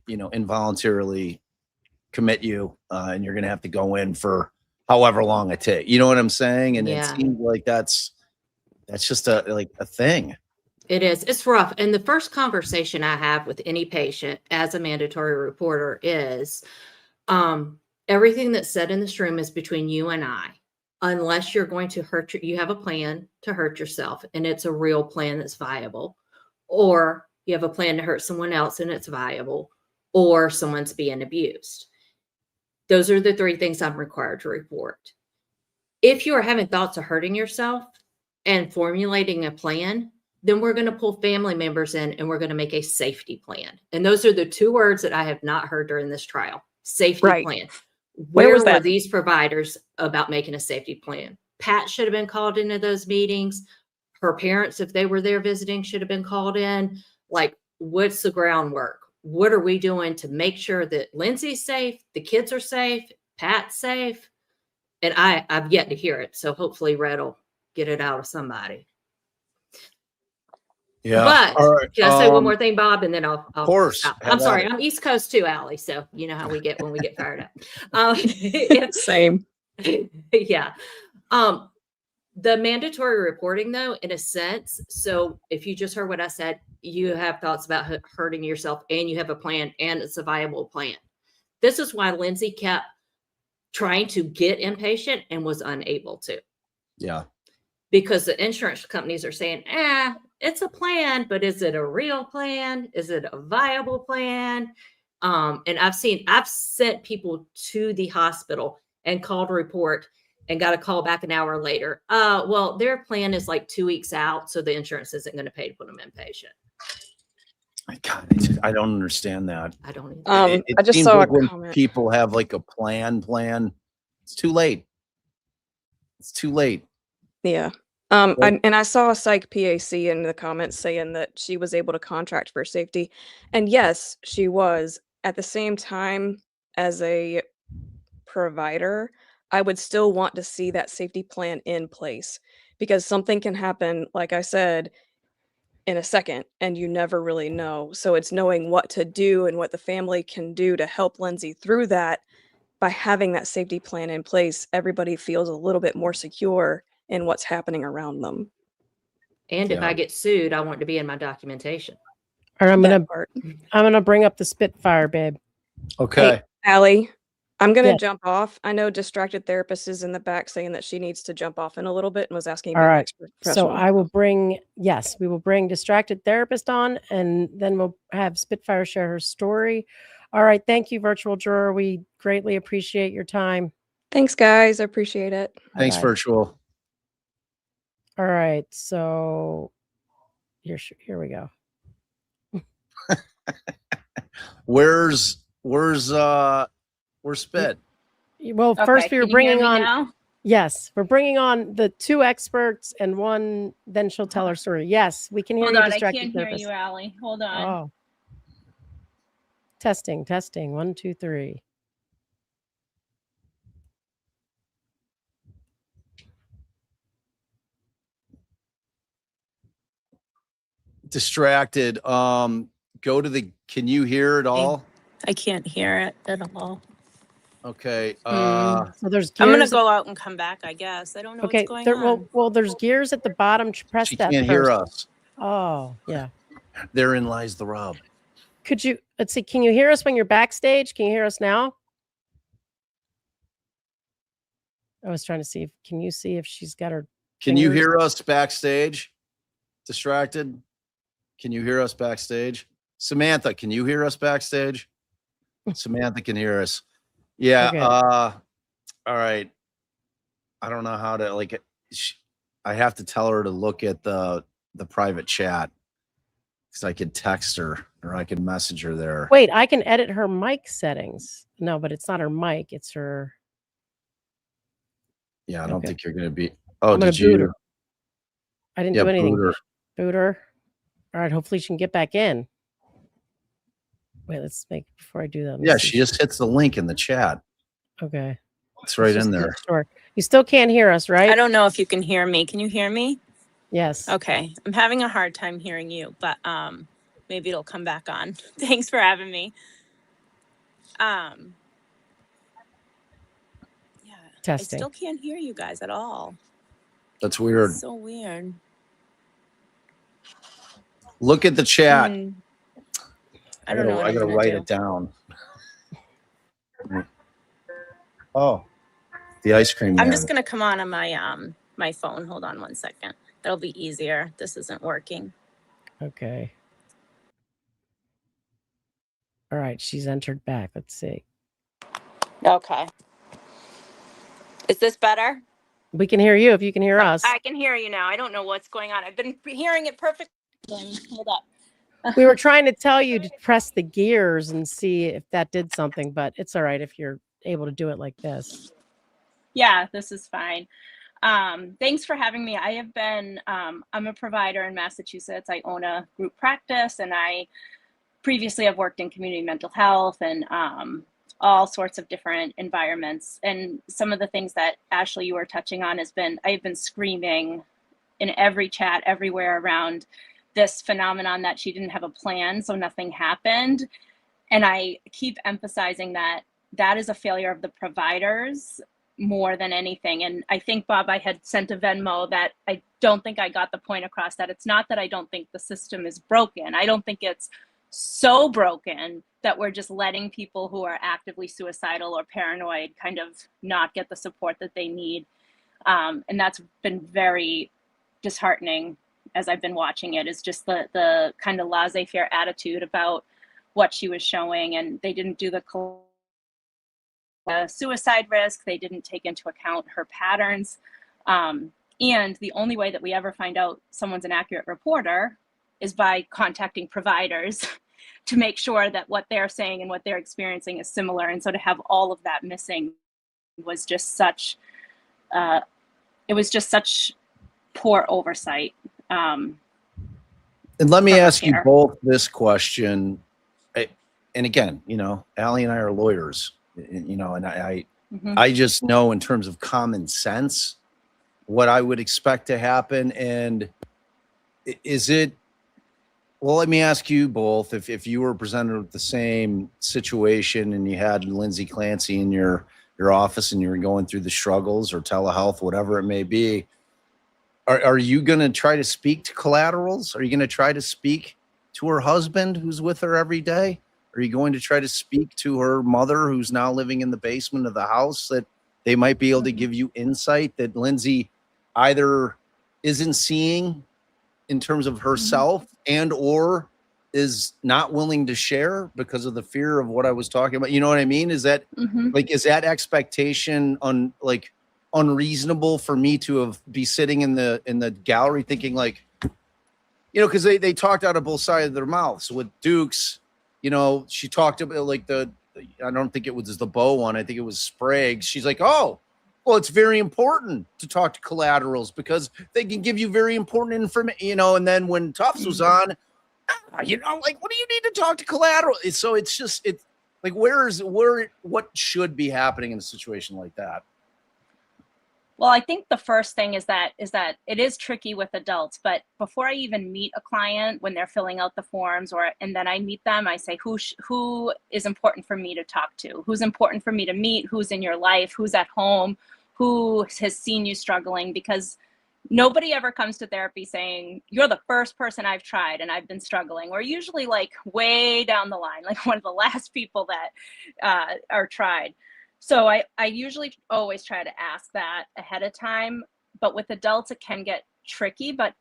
you know, involuntarily commit you, and you're going to have to go in for however long it takes. You know what I'm saying? And it seems like that's just a thing. It is. It's rough. And the first conversation I have with any patient as a mandatory reporter is, everything that's said in this room is between you and I, unless you're going to you have a plan to hurt yourself and it's a real plan that's viable, or you have a plan to hurt someone else and it's viable, or someone's being abused. Those are the three things I'm required to report. If you are having thoughts of hurting yourself and formulating a plan, then we're going to pull family members in and we're going to make a safety plan. And those are the two words that I have not heard during this trial. Safety plan. Where were these providers about making a safety plan? Pat should have been called into those meetings. Her parents, if they were there visiting, should have been called in. Like, what's the groundwork? What are we doing to make sure that Lindsay's safe, the kids are safe, Pat's safe? And I've yet to hear it. So hopefully Red will get it out of somebody. Yeah. But can I say one more thing, Bob? And then I'll of course. stop. I'm sorry. I'm East Coast too, Allie. So you know how we get when we get fired up. Same. Yeah. The mandatory reporting, though, in a sense. So if you just heard what I said, you have thoughts about hurting yourself and you have a plan and it's a viable plan. This is why Lindsay kept trying to get inpatient and was unable to. Yeah. Because the insurance companies are saying, it's a plan, but is it a real plan? Is it a viable plan? And I've sent people to the hospital and called a report and got a call back an hour later. Well, their plan is like 2 weeks out, so the insurance isn't going to pay to put them inpatient. I don't understand that. I don't either. I just saw like a when comment. people have like a plan. It's too late. It's too late. Yeah. And I saw a psych PAC in the comments saying that she was able to contract for safety. And yes, she was. At the same time, as a provider, I would still want to see that safety plan in place, because something can happen, like I said, in a second, and you never really know. So it's knowing what to do and what the family can do to help Lindsay through that. By having that safety plan in place, everybody feels a little bit more secure in what's happening around them. And if I get sued, I want to be in my documentation. Or I'm gonna bring up the Spitfire, babe. Okay. Hey, Allie, I'm gonna jump off. I know Distracted Therapist is in the back saying that she needs to jump off in a little bit and was asking All about right. next professional. So I will we will bring Distracted Therapist on, and then we'll have Spitfire share her story. All right. Thank you, virtual juror. We greatly appreciate your time. Thanks, guys. I appreciate it. Thanks, Bye-bye. virtual. All right. So here we go. Where's Where's Spit? Well, first we were can you hear bringing me on. now? Yes, we're bringing on the 2 experts and one. Then she'll tell her story. Yes, we can hear Hold you. on, I Distracted can't hear therapist. you, Allie. Hold on. Oh. Testing. 1, 2, 3. Distracted. Go to the. Can you hear it all? I can't hear it at all. Okay. So there's gears. I'm gonna go out and come back, I guess. I don't know Okay. what's going on. Well, there's gears at the bottom. Press She that. can't hear first. us. Oh, yeah. Therein lies the rub. Could you? Let's see. Can you hear us when you're backstage? Can you hear us now? I was trying to see if. Can you see if she's got her? Can you fingers? hear us backstage? Distracted. Can you hear us backstage? Samantha, can you hear us backstage? Samantha can hear us. Yeah. Okay. All right. I don't know how to like it. I have to tell her to look at the private chat because I could text her or I could message her there. Wait, I can edit her mic settings. No, but it's not her mic. It's her. Yeah, I don't Okay. think you're gonna be. Oh, I'm gonna did boot you? her. I didn't Yeah, do anything. boot her. Boot her. All right. Hopefully she can get back in. Wait, let's make before I do that. let me Yeah, see. she just hits the link in the chat. Okay. It's right Let's in just there. make sure. You still can't hear us, right? I don't know if you can hear me. Can you hear me? Yes. Okay. I'm having a hard time hearing you, but maybe it'll come back on. Thanks for having me. Yeah. Testing. I still can't hear you guys at all. That's weird. So weird. Look at the chat. I don't know what I I'm gotta gonna write do. it down. Oh, the ice cream. I'm man. just gonna come on my my phone. Hold on 1 second. That'll be easier. This isn't working. Okay. All right. She's entered back. Let's see. Okay. Is this better? We can hear you if you can hear us. I can hear you now. I don't know what's going on. I've been hearing it perfectly. Hold up. We were trying to tell you to press the gears and see if that did something, but it's all right if you're able to do it like this. Yeah, this is fine. Thanks for having me. I have been, I'm a provider in Massachusetts. I own a group practice, and I previously have worked in community mental health and all sorts of different environments. And some of the things that Ashley, you were touching on I've been screaming in every chat everywhere around this phenomenon that she didn't have a plan, so nothing happened. And I keep emphasizing that that is a failure of the providers more than anything. And I think, Bob, I had sent a Venmo that I don't think I got the point across, that it's not that I don't think the system is broken. I don't think it's so broken that we're just letting people who are actively suicidal or paranoid kind of not get the support that they need. And that's been very disheartening as I've been watching it, is just the kind of laissez-faire attitude about what she was showing. And they didn't do the suicide risk. They didn't take into account her patterns. And the only way that we ever find out someone's an accurate reporter is by contacting providers to make sure that what they're saying and what they're experiencing is similar. And so to have all of that missing was just such, it was just such poor oversight. And let me ask you both this question. And again, you know, Allie and I are lawyers, you know, and I just know in terms of common sense what I would expect to happen. And is it, well, let me ask you both, if you were presented with the same situation and you had Lindsay Clancy in your office and you were going through the struggles or telehealth, whatever it may be, are you going to try to speak to collaterals? Are you going to try to speak to her husband who's with her every day? Are you going to try to speak to her mother who's now living in the basement of the house, that they might be able to give you insight that Lindsay either isn't seeing in terms of herself and or is not willing to share because of the fear of what I was talking about? You know what I mean? Is that like, is that expectation unreasonable for me to be sitting in the gallery thinking like, you know, because they talked out of both sides of their mouths with Dukes. You know, she talked about like the I don't think it was the Bow one. I think it was Sprague. She's like, oh, well, it's very important to talk to collaterals because they can give you very important information, and then when Tufts was on, like, what do you need to talk to collateral? So it's like, what should be happening in a situation like that? Well, I think the first thing is that it is tricky with adults, but before I even meet a client, when they're filling out the forms and then I meet them, I say, who is important for me to talk to? Who's important for me to meet? Who's in your life? Who's at home? Who has seen you struggling? Because nobody ever comes to therapy saying, you're the first person I've tried and I've been struggling. We're usually like way down the line, like one of the last people that are tried. So I usually always try to ask that ahead of time, but with adults, it can get tricky. But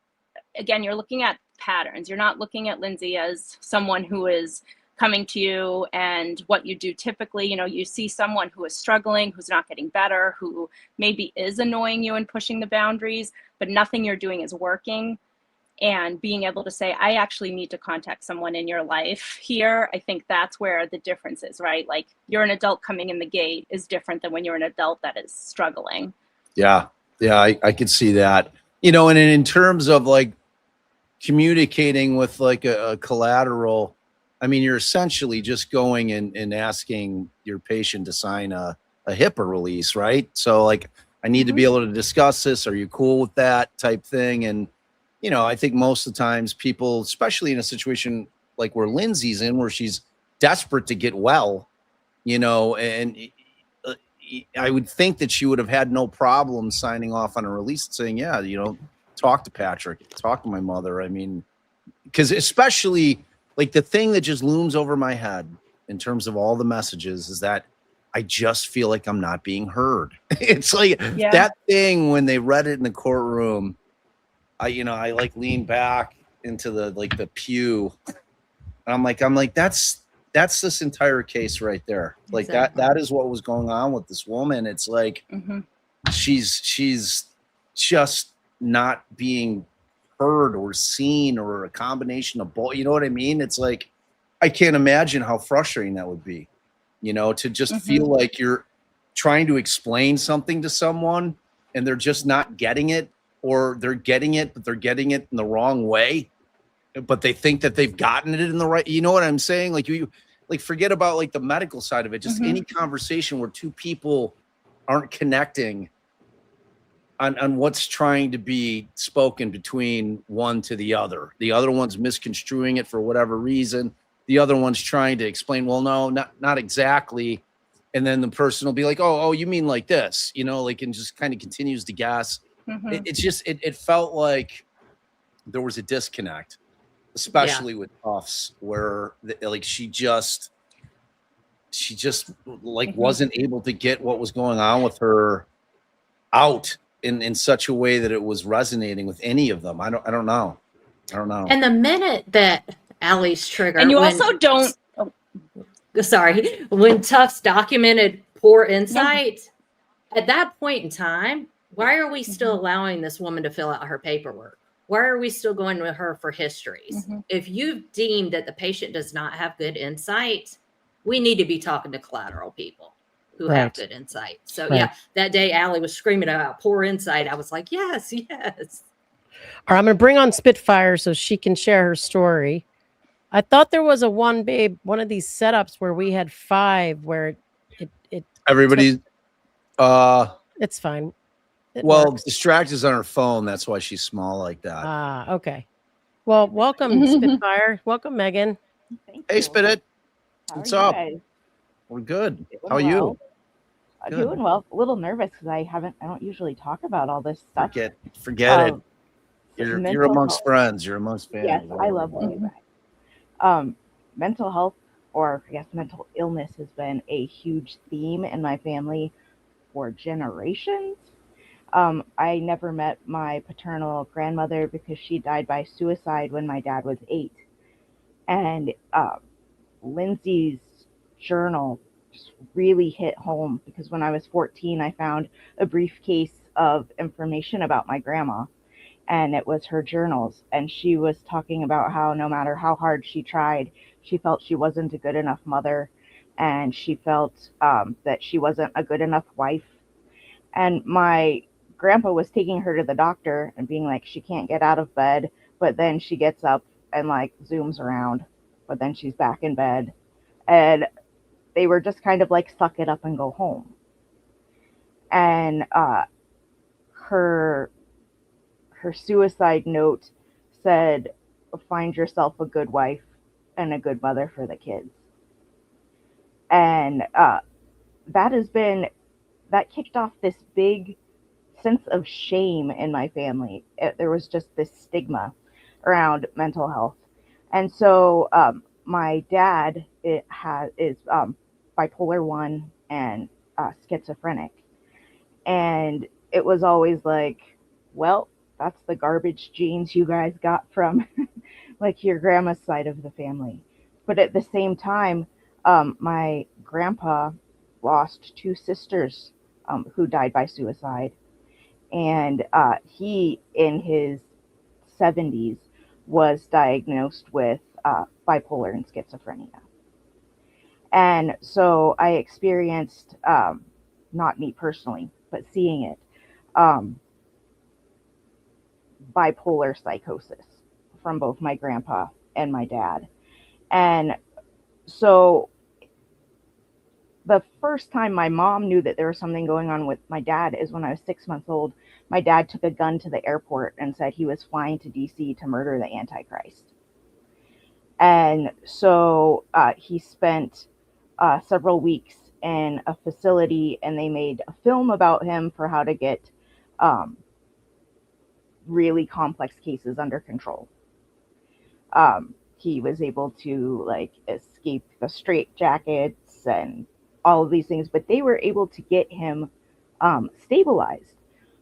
again, you're looking at patterns. You're not looking at Lindsay as someone who is coming to you and what you do typically. You see someone who is struggling, who's not getting better, who maybe is annoying you and pushing the boundaries, but nothing you're doing is working. And being able to say, I actually need to contact someone in your life here. I think that's where the difference is, right? Like, you're an adult coming in the gate is different than when you're an adult that is struggling. Yeah. I can see that, and in terms of like communicating with like a collateral, I mean, you're essentially just going and asking your patient to sign a HIPAA release, right? So like, I need to be able to discuss this. Are you cool with that type thing? And I think most of the times people, especially in a situation like where Lindsay's in, where she's desperate to get well, and I would think that she would have had no problem signing off on a release and saying, yeah, talk to Patrick, talk to my mother. I mean, because especially like the thing that just looms over my head in terms of all the messages is that I just feel like I'm not being heard. It's like that thing when they read it in the courtroom. I like lean back into the pew, and I'm like, that's this entire case right there. Like that is what was going on with this woman. It's like she's just not being heard or seen, or a combination of both. You know what I mean? It's like, I can't imagine how frustrating that would be, to just feel like you're trying to explain something to someone and they're just not getting it. Or they're getting it, but they're getting it in the wrong way, but they think that they've gotten it in the right. You know what I'm saying? Like forget about like the medical side of it. Just any conversation where two people aren't connecting on what's trying to be spoken between one to the other. The other one's misconstruing it for whatever reason. The other one's trying to explain, well, no, not exactly. And then the person will be like, oh, you mean like this, and just kind of continues to guess. It's just, it felt like there was a disconnect, especially with Tufts, where like she just like wasn't able to get what was going on with her out in such a way that it was resonating with any of them. I don't know. And the minute that Allie's trigger, and you also don't. Sorry, when Tufts documented poor insight, at that point in time. Why are we still allowing this woman to fill out her paperwork? Why are we still going with her for histories? If you've deemed that the patient does not have good insight, we need to be talking to collateral people who have good insight. So that day Allie was screaming about poor insight. I was like, yes. All right, I'm going to bring on Spitfire so she can share her story. I thought there was one of these setups where we had 5 where it everybody it's fine. Distracted's on her phone. That's why she's small like that. Okay. Well, welcome, Spitfire. Welcome, Megan. Hey, Spit. What's up? Guys? We're good. How are you? Doing well. A little nervous because I don't usually talk about all this stuff. Forget it. You're amongst friends. You're amongst family. Yes, I love you guys. Mental health, or I guess mental illness, has been a huge theme in my family for generations. I never met my paternal grandmother because she died by suicide when my dad was 8. And Lindsay's journal just really hit home because when I was 14, I found a briefcase of information about my grandma, and it was her journals. And she was talking about how no matter how hard she tried, she felt she wasn't a good enough mother, and she felt that she wasn't a good enough wife. And my grandpa was taking her to the doctor and being like, she can't get out of bed, but then she gets up and like zooms around, but then she's back in bed. And they were just kind of like, suck it up and go home. And her suicide note said, find yourself a good wife and a good mother for the kids. And that kicked off this big sense of shame in my family. There was just this stigma around mental health. And so my dad is bipolar 1 and schizophrenic. And it was always like, well, that's the garbage genes you guys got from like your grandma's side of the family. But at the same time, my grandpa lost 2 sisters who died by suicide. And he, in his 70s, was diagnosed with bipolar and schizophrenia. And so I experienced, not me personally, but seeing it, bipolar psychosis from both my grandpa and my dad. And so the first time my mom knew that there was something going on with my dad is when I was 6 months old. My dad took a gun to the airport and said he was flying to DC to murder the Antichrist. And so he spent several weeks in a facility, and they made a film about him for how to get really complex cases under control. He was able to like escape the straitjackets and all of these things, but they were able to get him stabilized.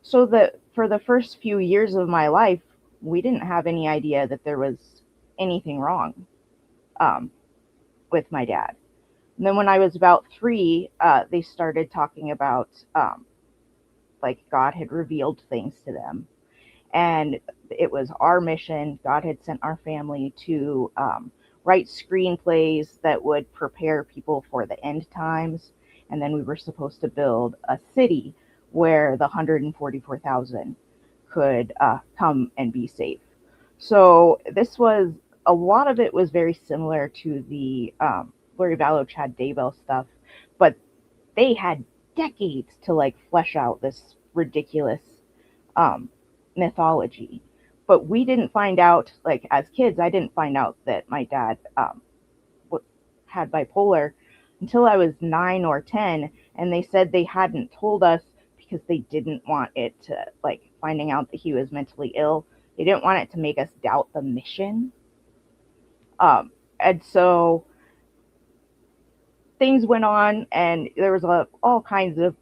So that for the first few years of my life, we didn't have any idea that there was anything wrong with my dad. And then when I was about 3, they started talking about like God had revealed things to them. And it was our mission. God had sent our family to write screenplays that would prepare people for the end times. And then we were supposed to build a city where the 144,000 could come and be safe. So this was, a lot of it was very similar to the Lori Vallow, Chad Daybell stuff, but they had decades to like flesh out this ridiculous mythology. But we didn't find out, like as kids, I didn't find out that my dad had bipolar until I was 9 or 10, and they said they hadn't told us because they didn't want it to, like, finding out that he was mentally ill, they didn't want it to make us doubt the mission. And so things went on, and there was all kinds of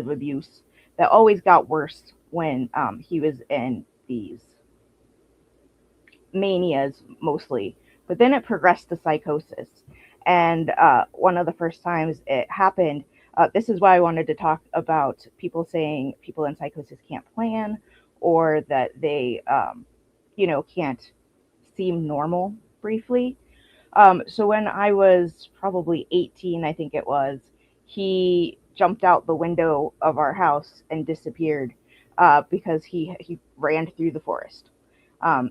abuse that always got worse when he was in these manias mostly, but then it progressed to psychosis. And one of the first times it happened, this is why I wanted to talk about people saying people in psychosis can't plan, or that they can't seem normal briefly. So when I was probably 18, I think it was, he jumped out the window of our house and disappeared because he ran through the forest.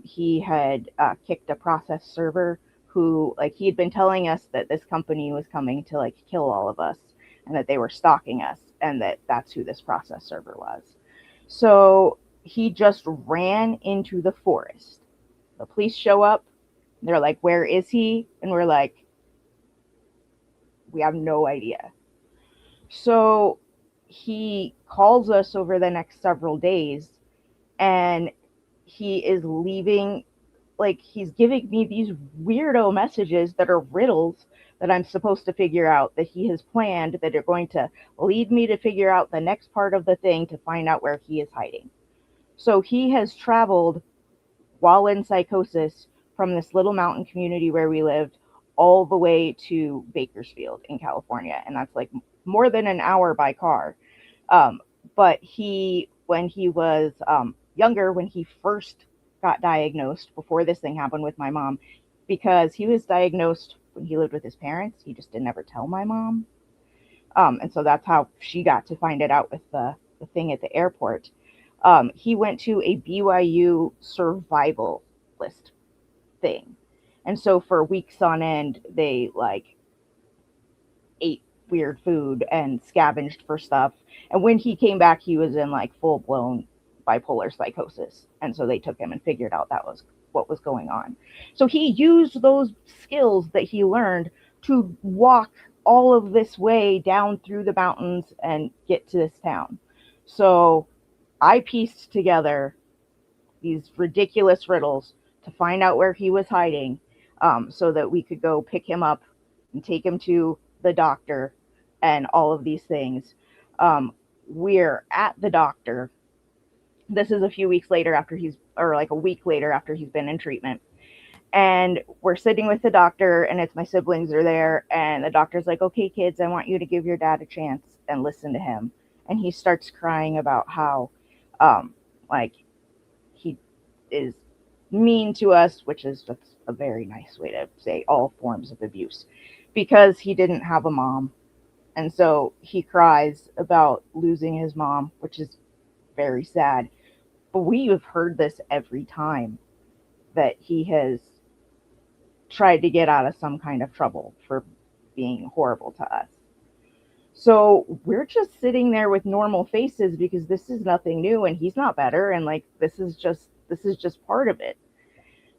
He had kicked a process server who, like, he had been telling us that this company was coming to like kill all of us and that they were stalking us, and that's who this process server was. So he just ran into the forest. The police show up. They're like, where is he? And we're like, we have no idea. So he calls us over the next several days, and he is leaving, like, he's giving me these weirdo messages that are riddles that I'm supposed to figure out, that he has planned, that are going to lead me to figure out the next part of the thing to find out where he is hiding. So he has traveled while in psychosis from this little mountain community where we lived all the way to Bakersfield in California. And that's like more than an hour by car. But when he was younger, when he first got diagnosed, before this thing happened with my mom, because he was diagnosed when he lived with his parents, he just didn't ever tell my mom. And so that's how she got to find it out with the thing at the airport. He went to a BYU survival list thing. And so for weeks on end, they like ate weird food and scavenged for stuff. And when he came back, he was in like full blown bipolar psychosis. And so they took him and figured out that was what was going on. So he used those skills that he learned to walk all of this way down through the mountains and get to this town. So I pieced together these ridiculous riddles to find out where he was hiding, so that we could go pick him up and take him to the doctor and all of these things. We're at the doctor. This is a few weeks later after like a week later after he's been in treatment. And we're sitting with the doctor, and it's my siblings are there, and the doctor's like, okay, kids, I want you to give your dad a chance and listen to him. And he starts crying about how like he is mean to us, which is just a very nice way to say all forms of abuse, because he didn't have a mom. And so he cries about losing his mom, which is very sad. But we have heard this every time that he has tried to get out of some kind of trouble for being horrible to us. So we're just sitting there with normal faces because this is nothing new and he's not better. And like, this is just part of it.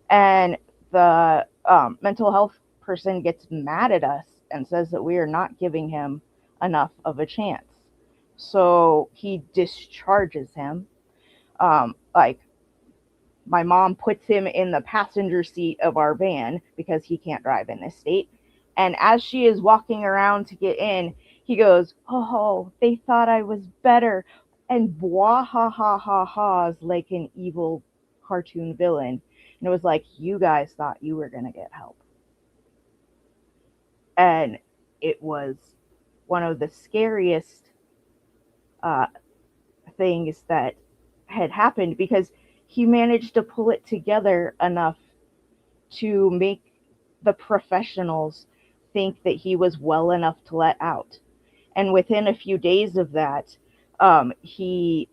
And the mental health person gets mad at us and says that we are not giving him enough of a chance. So he discharges him. Like, my mom puts him in the passenger seat of our van because he can't drive in this state. And as she is walking around to get in, he goes, oh, they thought I was better. And blah, ha, ha, ha, ha's like an evil cartoon villain. And it was like, you guys thought you were going to get help. And it was one of the scariest things that had happened, because he managed to pull it together enough to make the professionals think that he was well enough to let out. And within a few days of that, he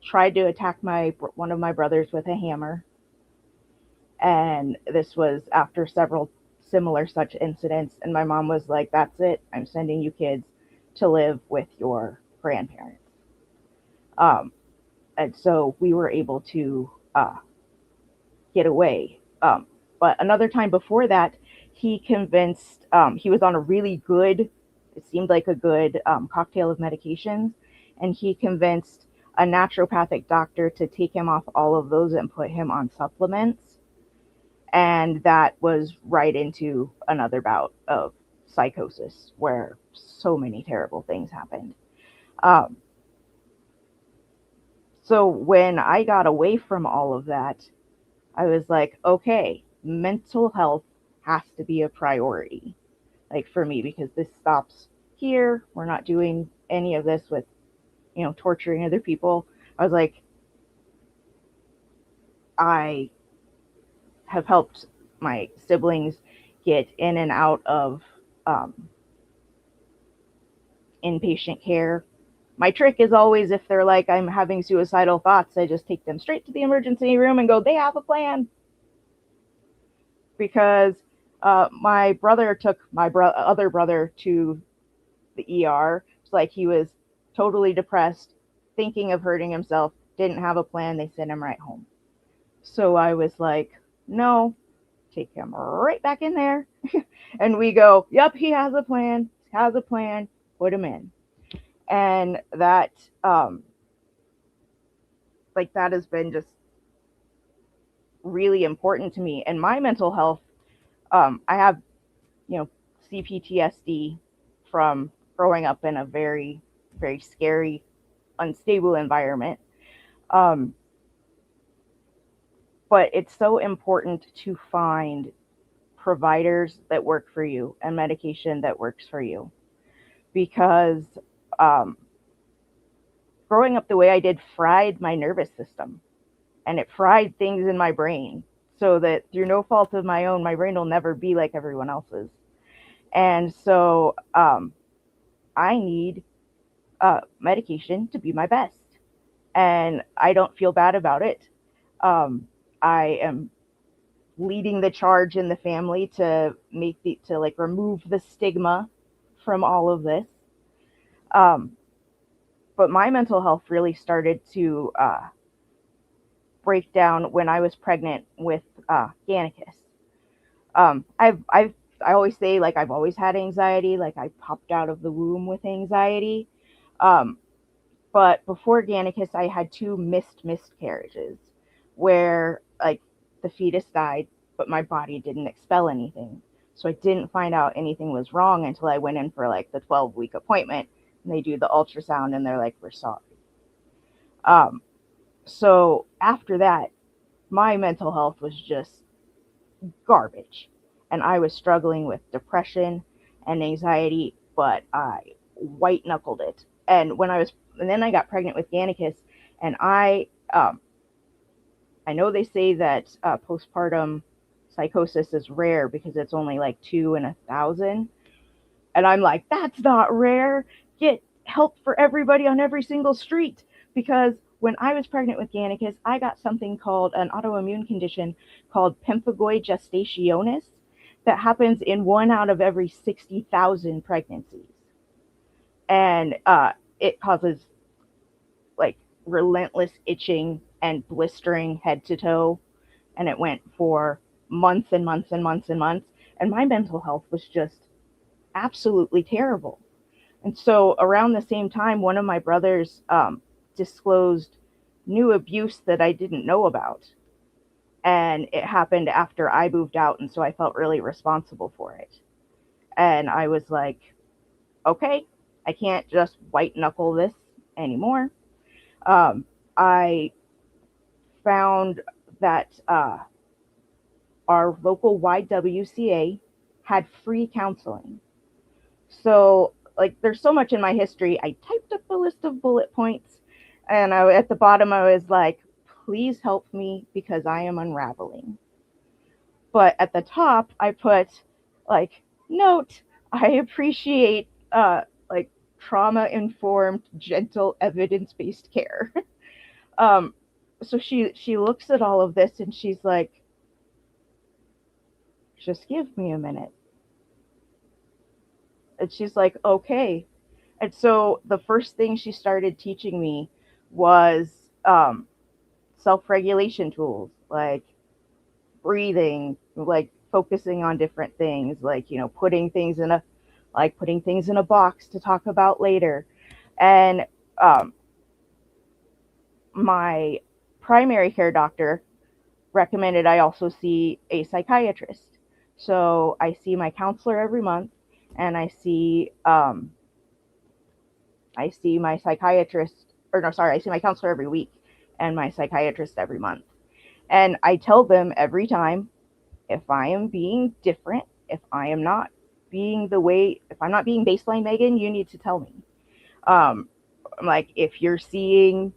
tried to attack one of my brothers with a hammer. And this was after several similar such incidents. And my mom was like, that's it. I'm sending you kids to live with your grandparents. And so we were able to get away. But another time before that, he convinced, he was on a really good, it seemed like a good cocktail of medications. And he convinced a naturopathic doctor to take him off all of those and put him on supplements. And that was right into another bout of psychosis where so many terrible things happened. So when I got away from all of that, I was like, okay, mental health has to be a priority, like for me, because this stops here. We're not doing any of this with, torturing other people. I was like, I have helped my siblings get in and out of inpatient care. My trick is always, if they're like, I'm having suicidal thoughts, I just take them straight to the emergency room and go, they have a plan. Because my brother took my other brother to the ER. It's like he was totally depressed, thinking of hurting himself, didn't have a plan. They sent him right home. So I was like, no, take him right back in there. And we go, yep, he has a plan, put him in. And that, that has been just really important to me. And my mental health, I have, CPTSD from growing up in a very, very scary, unstable environment. But it's so important to find providers that work for you and medication that works for you. Because growing up the way I did fried my nervous system, and it fried things in my brain so that through no fault of my own, my brain will never be like everyone else's. And so I need medication to be my best. And I don't feel bad about it. I am leading the charge in the family to remove the stigma from all of this. But my mental health really started to break down when I was pregnant with Gannicus. I always say, like, I've always had anxiety, like I popped out of the womb with anxiety. But before Gannicus, I had 2 miscarriages where, like, the fetus died, but my body didn't expel anything. So I didn't find out anything was wrong until I went in for, like, the 12-week appointment, and they do the ultrasound, and they're like, we're sorry. So after that, my mental health was just garbage. And I was struggling with depression and anxiety, but I white knuckled it. And then I got pregnant with Gannicus, and I know they say that postpartum psychosis is rare because it's only like 2 in 1,000. And I'm like, that's not rare. Get help for everybody on every single street. Because when I was pregnant with Gannicus, I got something called an autoimmune condition called pemphigoid gestationis that happens in 1 out of every 60,000 pregnancies. And it causes, like, relentless itching and blistering head to toe. And it went for months and months and months and months. And my mental health was just absolutely terrible. And so around the same time, one of my brothers disclosed new abuse that I didn't know about. And it happened after I moved out, and so I felt really responsible for it. And I was like, okay, I can't just white knuckle this anymore. I found that our local YWCA had free counseling. So, like, there's so much in my history. I typed up a list of bullet points, and at the bottom I was like, please help me because I am unraveling. But at the top I put, like, note, I appreciate like trauma-informed, gentle, evidence-based care. So she looks at all of this and she's like, just give me a minute. And she's like, okay. And so the first thing she started teaching me was self-regulation tools, like breathing, like focusing on different things, like, you know, putting things in a box to talk about later. And my primary care doctor recommended I also see a psychiatrist. So I see my counselor every month, and I see my psychiatrist, I see my counselor every week and my psychiatrist every month. And I tell them every time, if I am being different, if I'm not being baseline Megan, you need to tell me. I'm like, if you're seeing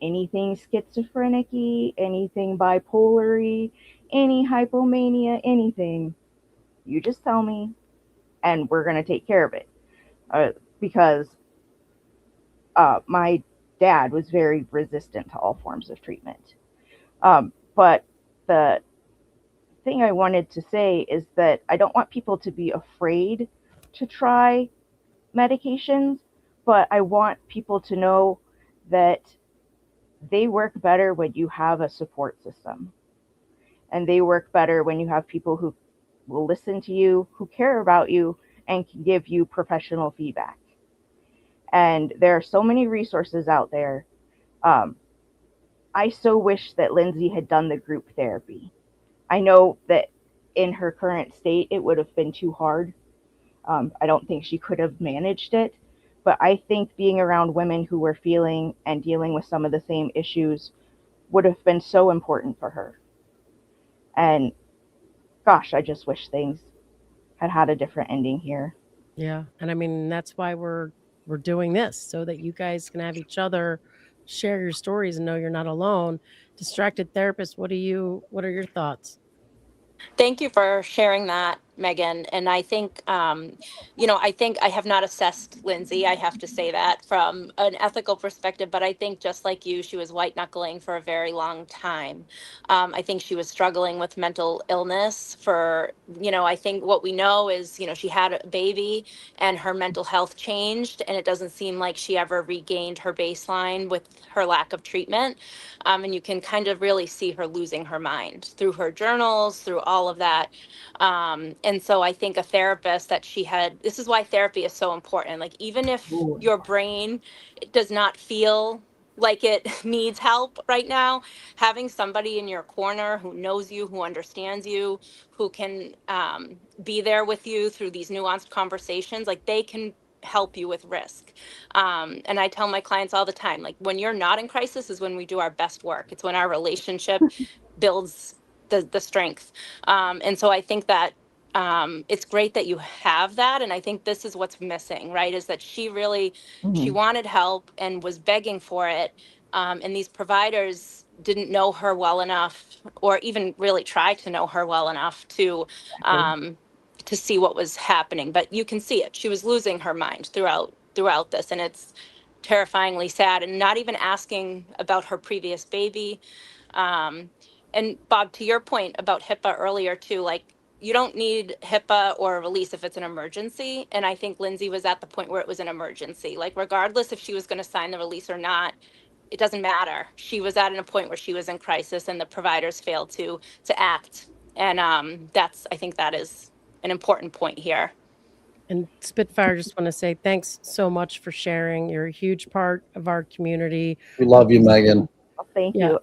anything schizophrenic-y, anything bipolar-y, any hypomania, anything, you just tell me and we're going to take care of it. Because my dad was very resistant to all forms of treatment. But the thing I wanted to say is that I don't want people to be afraid to try medications, but I want people to know that they work better when you have a support system. And they work better when you have people who will listen to you, who care about you, and can give you professional feedback. And there are so many resources out there. I so wish that Lindsay had done the group therapy. I know that in her current state, it would have been too hard. I don't think she could have managed it. But I think being around women who were feeling and dealing with some of the same issues would have been so important for her. And gosh, I just wish things had a different ending here. Yeah. And I mean, that's why we're doing this, so that you guys can have each other share your stories and know you're not alone. Distracted therapist, what are your thoughts? Thank you for sharing that, Megan. And I think, I think I have not assessed Lindsay. I have to say that from an ethical perspective, but I think just like you, she was white knuckling for a very long time. I think she was struggling with mental illness for, I think what we know is, she had a baby and her mental health changed, and it doesn't seem like she ever regained her baseline with her lack of treatment. And you can kind of really see her losing her mind through her journals, through all of that. And so I think a therapist that she had, this is why therapy is so important. Like, even if your brain does not feel like it needs help right now, having somebody in your corner who knows you, who understands you, who can be there with you through these nuanced conversations, like they can help you with risk. And I tell my clients all the time, like, when you're not in crisis is when we do our best work. It's when our relationship builds the strength. And so I think that it's great that you have that. And I think this is what's missing, right? Is that she really, she wanted help and was begging for it. And these providers didn't know her well enough, or even really try to know her well enough to see what was happening. But you can see it. She was losing her mind throughout this, and it's terrifyingly sad. And not even asking about her previous baby. And Bob, to your point about HIPAA earlier too, like, you don't need HIPAA or a release if it's an emergency. And I think Lindsay was at the point where it was an emergency. Like, regardless if she was going to sign the release or not, it doesn't matter. She was at a point where she was in crisis, and the providers failed to act. And I think that is an important point here. And Spitfire, just want to say thanks so much for sharing. You're a huge part of our community. We love you, Megan. Well, thank you.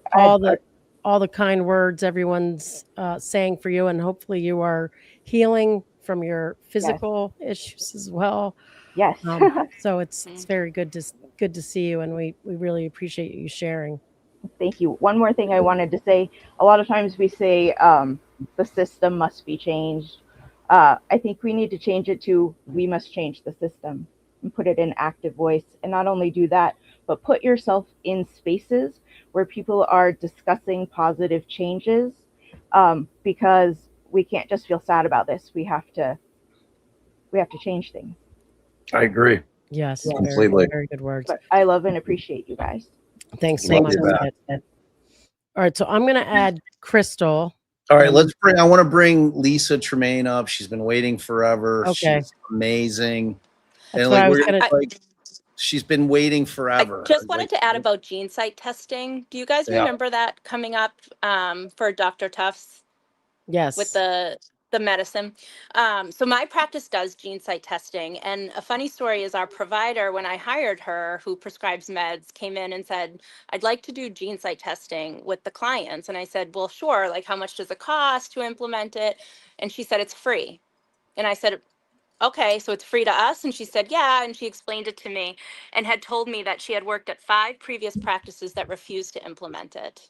All the kind words everyone's saying for you, and hopefully you are healing from your physical issues as well. Yes. So it's very good to see you, and we really appreciate you sharing. Thank you. One more thing I wanted to say. A lot of times we say the system must be changed. I think we need to change it to we must change the system and put it in active voice. And not only do that, but put yourself in spaces where people are discussing positive changes, because we can't just feel sad about this. We have to change things. I agree. Yes, completely. Very good words. But I love and appreciate you guys. Thanks so much. All right, so I'm going to add Krystle. All right, I want to bring Lisa Tremayne up. She's been waiting forever. Okay. She's amazing. That's and what I was gonna she's been waiting forever. I just wanted to add about gene site testing. Do you guys remember that coming up for Dr. Tufts? Yes. With the medicine. So my practice does gene site testing. And a funny story is, our provider, when I hired her, who prescribes meds, came in and said, I'd like to do gene site testing with the clients. And I said, well, sure. Like, how much does it cost to implement it? And she said, it's free. And I said, okay, so it's free to us? And she said, yeah. And she explained it to me and had told me that she had worked at 5 previous practices that refused to implement it.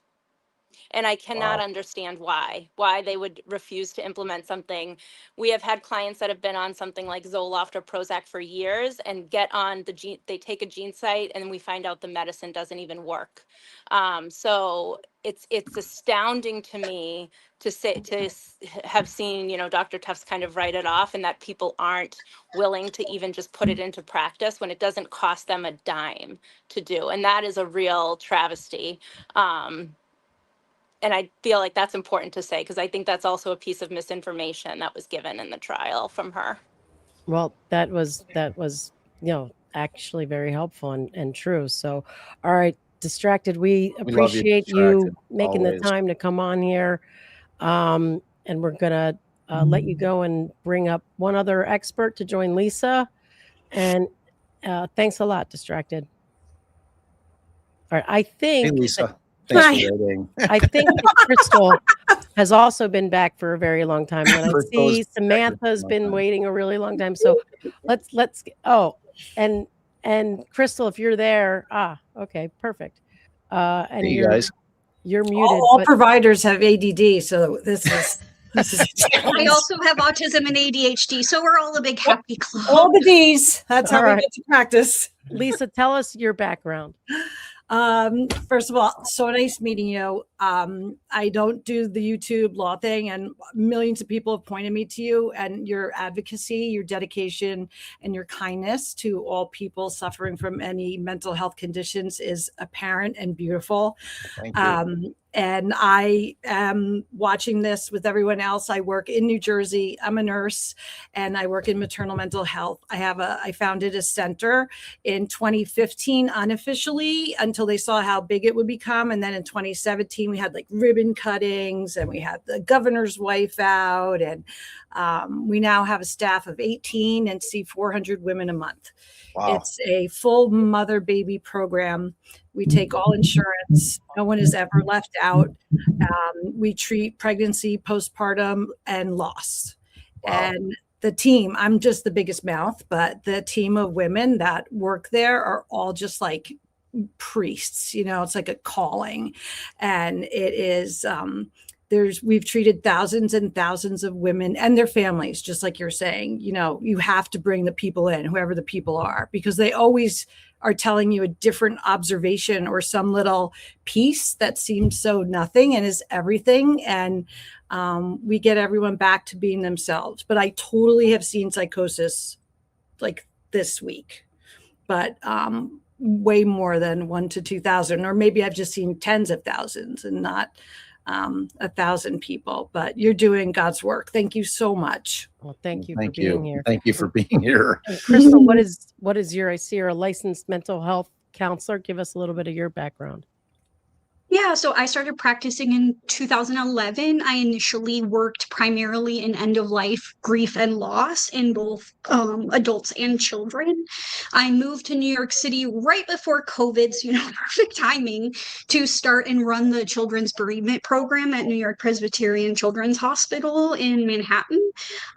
And I cannot understand why they would refuse to implement something. We have had clients that have been on something like Zoloft or Prozac for years and get on they take a gene site and we find out the medicine doesn't even work. So it's astounding to me to have seen, Dr. Tufts kind of write it off, and that people aren't willing to even just put it into practice when it doesn't cost them a dime to do. And that is a real travesty. And I feel like that's important to say, because I think that's also a piece of misinformation that was given in the trial from her. Well, that was actually very helpful and true. So, all right, Distracted, we appreciate you making the time to come on here. And we're going to let you go and bring up one other expert to join Lisa. And thanks a lot, Distracted. All right, I think... Hey, Lisa. Thanks for waiting. I think that Krystle has also been back for a very long time. And I see Samantha's been waiting a really long time. So let's and Krystle, if you're there, okay, perfect. And you guys, you're muted. All providers have ADD, so this is I also have autism and ADHD, so we're all a big happy club. All the D's. That's how we get to practice. Lisa, tell us your background. First of all, so nice meeting you. I don't do the YouTube law thing, and millions of people have pointed me to you, and your advocacy, your dedication, and your kindness to all people suffering from any mental health conditions is apparent and beautiful. Thank you. And I am watching this with everyone else. I work in New Jersey. I'm a nurse, and I work in maternal mental health. I founded a center in 2015 unofficially until they saw how big it would become. And then in 2017, we had like ribbon cuttings, and we had the governor's wife out, and we now have a staff of 18 and see 400 women a month. Wow. It's a full mother baby program. We take all insurance. No one is ever left out. We treat pregnancy, postpartum, and loss. Wow. And the team, I'm just the biggest mouth, but the team of women that work there are all just like priests. It's like a calling. And it is, we've treated thousands and thousands of women and their families, just like you're saying. You have to bring the people in, whoever the people are, because they always are telling you a different observation or some little piece that seems so nothing and is everything. And we get everyone back to being themselves. But I totally have seen psychosis like this week, but way more than 1 to 2,000, or maybe I've just seen tens of thousands and not 1,000 people. But you're doing God's work. Thank you so much. Well, thank you for being here. Thank you for being here. And Krystle, what is your, I see you're a licensed mental health counselor. Give us a little bit of your background. Yeah, so I started practicing in 2011. I initially worked primarily in end-of-life grief and loss in both adults and children. I moved to New York City right before COVID, so perfect timing to start and run the children's bereavement program at New York Presbyterian Children's Hospital in Manhattan.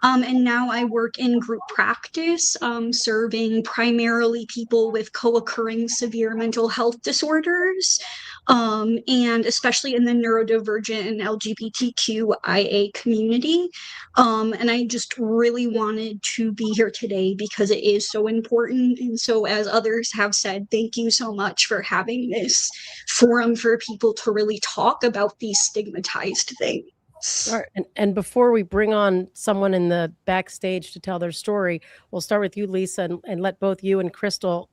And now I work in group practice, serving primarily people with co-occurring severe mental health disorders. And especially in the neurodivergent and LGBTQIA community. And I just really wanted to be here today because it is so important. And so, as others have said, thank you so much for having this forum for people to really talk about these stigmatized things. All right. And before we bring on someone in the backstage to tell their story, we'll start with you, Lisa, and let both you and Krystle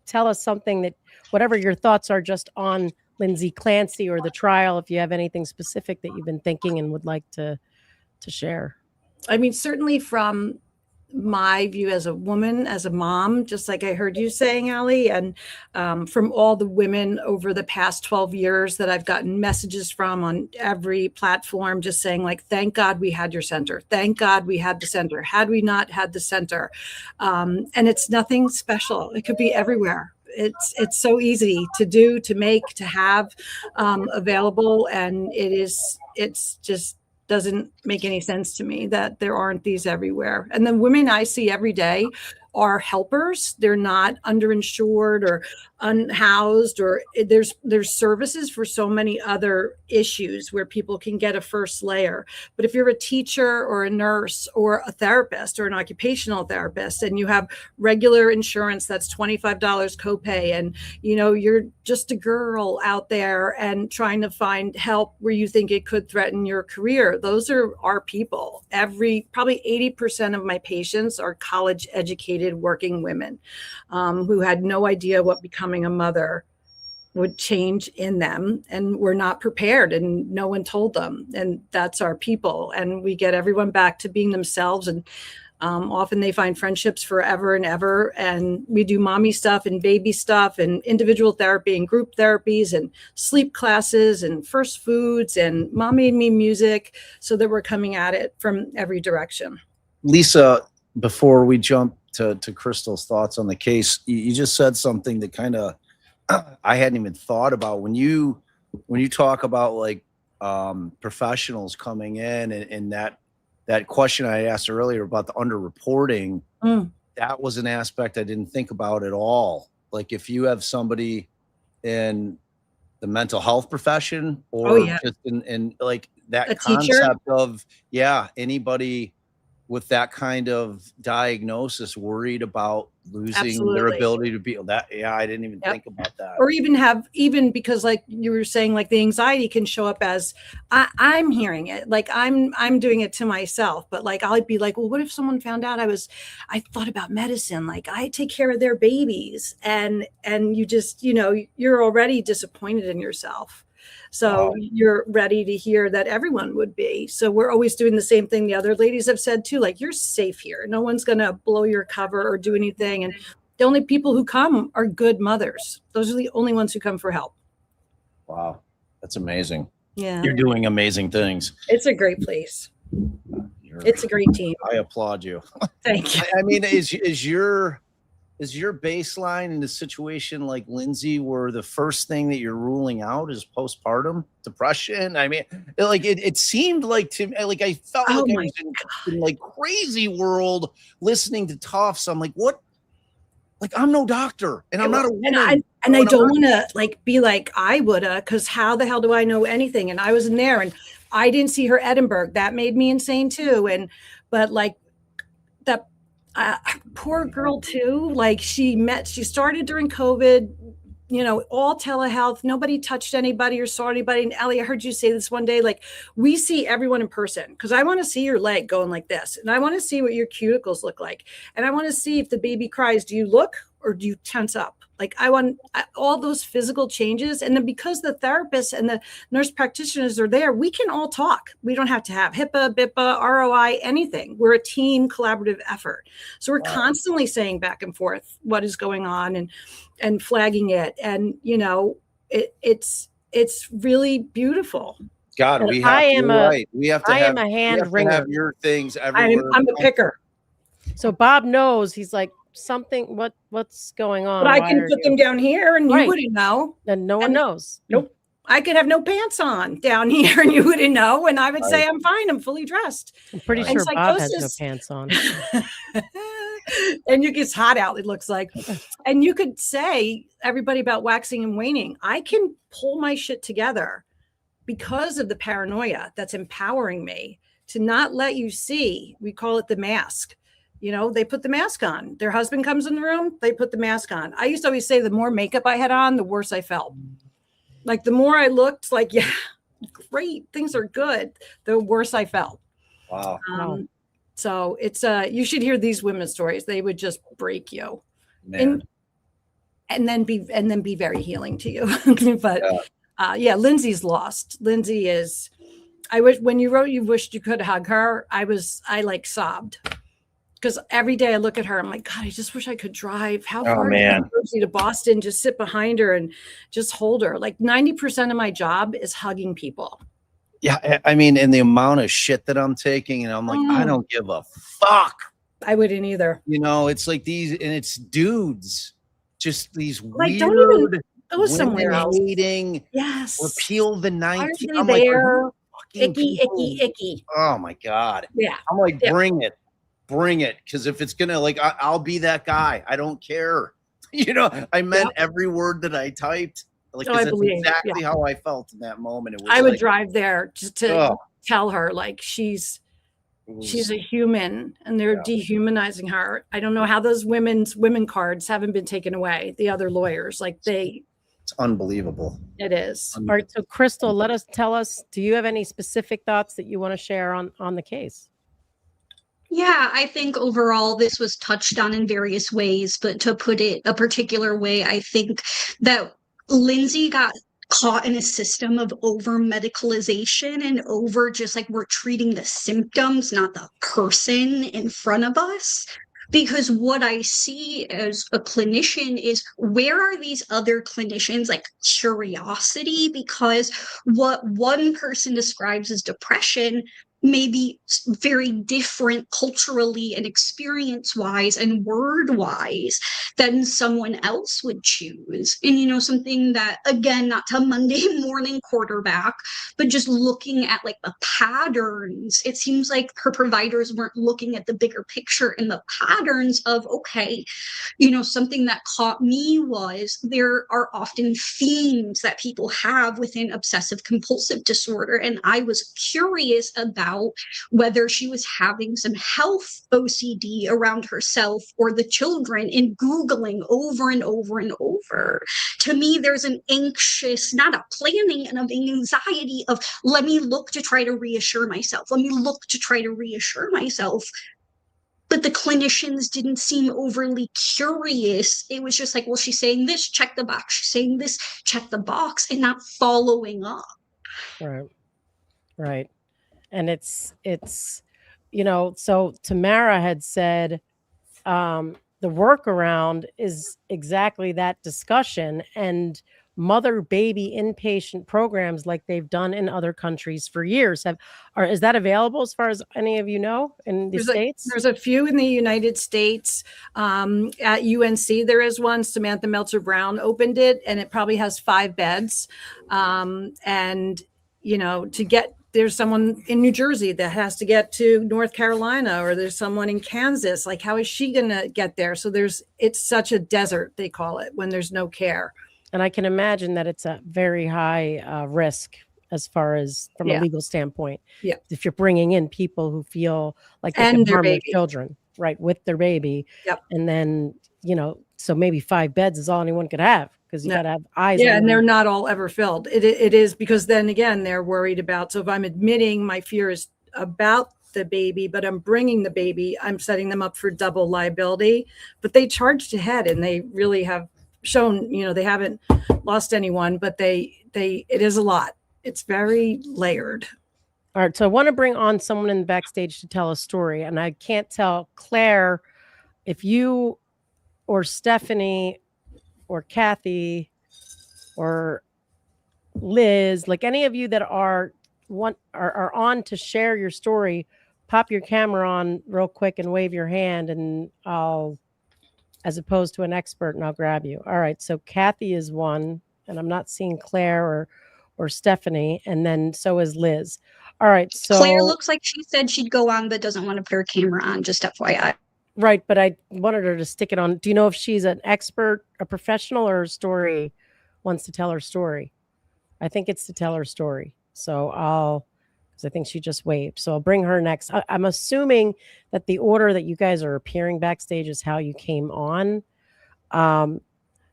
tell us something that, whatever your thoughts are just on Lindsay Clancy or the trial, if you have anything specific that you've been thinking and would like to share. I mean, certainly from my view as a woman, as a mom, just like I heard you saying, Allie, and from all the women over the past 12 years that I've gotten messages from on every platform, just saying like, thank God we had your center. Thank God we had the center. Had we not had the center. And it's nothing special. It could be everywhere. It's so easy to do, to make, to have available. And it's just doesn't make any sense to me that there aren't these everywhere. And the women I see every day are helpers. They're not underinsured or unhoused, or there's services for so many other issues where people can get a first layer. But if you're a teacher or a nurse or a therapist or an occupational therapist and you have regular insurance that's $25 copay, and you're just a girl out there and trying to find help where you think it could threaten your career, those are our people. Probably 80% of my patients are college educated working women who had no idea what becoming a mother would change in them and were not prepared, and no one told them. And that's our people. And we get everyone back to being themselves. And often they find friendships forever and ever. And we do mommy stuff and baby stuff and individual therapy and group therapies and sleep classes and first foods and mom made me music, so that we're coming at it from every direction. Lisa, before we jump to Krystle's thoughts on the case, you just said something that kind of I hadn't even thought about. When you talk about like professionals coming in and that question I asked earlier about the underreporting, that was an aspect I didn't think about at all. Like if you have somebody in the mental health profession or just in like that concept of anybody with that kind of diagnosis worried about losing their Absolutely. ability to be that. Yeah, I didn't even Yep. think about that. Or even because like you were saying, like the anxiety can show up as I'm hearing it, like I'm doing it to myself, but like I'd be like, well, what if someone found out I thought about medicine, like I take care of their babies, and you just, you're already disappointed in yourself. So you're ready to hear that everyone would be. So we're always doing the same thing the other ladies have said too, like you're safe here. No one's going to blow your cover or do anything. And the only people who come are good mothers. Those are the only ones who come for help. Wow. That's amazing. Yeah. You're doing amazing things. It's a great place. It's a great team. I applaud you. Thank you. I mean, is your baseline in a situation like Lindsay, where the first thing that you're ruling out is postpartum depression? I mean, like it seemed like to me, like I felt like I was in like crazy world listening to Tufts. I'm like, what? Like I'm no doctor, and I'm not a woman. And I don't want to like be like I woulda, because how the hell do I know anything? And I was in there, and I didn't see her Edinburgh. That made me insane too. But like that poor girl too. Like she started during COVID. All telehealth. Nobody touched anybody or saw anybody. And Ellie, I heard you say this one day. Like we see everyone in person, because I want to see your leg going like this, and I want to see what your cuticles look like, and I want to see if the baby cries. Do you look or do you tense up? Like I want all those physical changes. And then because the therapists and the nurse practitioners are there, we can all talk. We don't have to have HIPAA, BIPA, ROI, anything. We're a team collaborative effort. So we're constantly saying back and forth what is going on and flagging it. And, it's really beautiful. God, we have I am a hand wringer. Have your things everywhere. I'm a picker. So Bob knows. He's like, what's going on? But I can put them down here and you wouldn't know. And no one knows. Nope. I could have no pants on down here and you wouldn't know. And I would say, I'm fine. I'm fully dressed. I'm pretty sure Bob has no pants on. And it's hot out, it looks like. And you could say everybody about waxing and waning. I can pull my shit together because of the paranoia that's empowering me to not let you see. We call it the mask. They put the mask on. Their husband comes in the room, they put the mask on. I used to always say the more makeup I had on, the worse I felt. Like the more I looked like, yeah, great, things are good, the worse I felt. Wow. So it's you should hear these women's stories. They would just break you. Man. And then be very healing to you. But Lindsay's lost. Lindsay is, when you wrote you wished you could hug her, I like sobbed. Because every day I look at her, I'm like, God, I just wish I could drive. How far to Boston, just sit behind her and just hold her. Like 90% of my job is hugging people. Yeah, I mean, and the amount of shit that I'm taking, and I'm like, I don't give a fuck. I wouldn't either. It's like these, and it's dudes, just these like, weird, don't even go somewhere else. hating, yes, repeal the 19. I'm there? Like, icky. Oh my God. Yeah. I'm like, bring it. Because if it's gonna, like, I'll be that guy. I don't care. I meant every word that I typed. Like, that's exactly how I felt in that moment. It was I would drive there just to tell her, like, she's a human, and they're dehumanizing her. I don't know how those women cards haven't been taken away. The other lawyers, like it's unbelievable. It is. All right. So Krystle, tell us, do you have any specific thoughts that you want to share on the case? Yeah, I think overall this was touched on in various ways, but to put it a particular way, I think that Lindsay got caught in a system of over medicalization and over just like we're treating the symptoms, not the person in front of us. Because what I see as a clinician is, where are these other clinicians? Like curiosity, because what one person describes as depression may be very different culturally and experience-wise and word-wise than someone else would choose. And, something that, again, not to Monday morning quarterback, but just looking at like the patterns, it seems like her providers weren't looking at the bigger picture and the patterns of, okay, something that caught me was there are often themes that people have within obsessive compulsive disorder. And I was curious about out whether she was having some health OCD around herself or the children, and Googling over and over and over. To me, there's an anxious, not a planning, and of anxiety of, let me look to try to reassure myself. Let me look to try to reassure myself. But the clinicians didn't seem overly curious. It was just like, well, she's saying this, check the box. She's saying this, check the box, and not following up. Right. Right. And it's, so Tamara had said, the workaround is exactly that discussion, and mother baby inpatient programs like they've done in other countries for years is that available as far as any of you know in the States? There's a few in the United States. At UNC, there is one. Samantha Meltzer Brown opened it, and it probably has 5 beds. And, there's someone in New Jersey that has to get to North Carolina, or there's someone in Kansas. Like, how is she going to get there? So it's such a desert, they call it, when there's no care. And I can imagine that it's a very high risk as far as from a legal standpoint. Yeah. If you're bringing in people who feel like they can harm their children, right, with their baby. Yep. And then, so maybe 5 beds is all anyone could have, because you got to have eyes. Yeah, and they're not all ever filled. It is, because then again, they're worried about, so if I'm admitting my fear is about the baby, but I'm bringing the baby, I'm setting them up for double liability. But they charged ahead, and they really have shown, they haven't lost anyone, but it is a lot. It's very layered. All right. So I want to bring on someone in the backstage to tell a story. And I can't tell, Claire, if you or Stephanie or Kathy or Liz, like any of you that are on to share your story, pop your camera on real quick and wave your hand, and as opposed to an expert, and I'll grab you. All right. So Kathy is one, and I'm not seeing Claire or Stephanie, and then so is Liz. All right. So Claire looks like she said she'd go on, but doesn't want to put her camera on, just FYI. Right. But I wanted her to stick it on. Do you know if she's an expert, a professional, or wants to tell her story? I think it's to tell her story. So because I think she just waved. So I'll bring her next. I'm assuming that the order that you guys are appearing backstage is how you came on.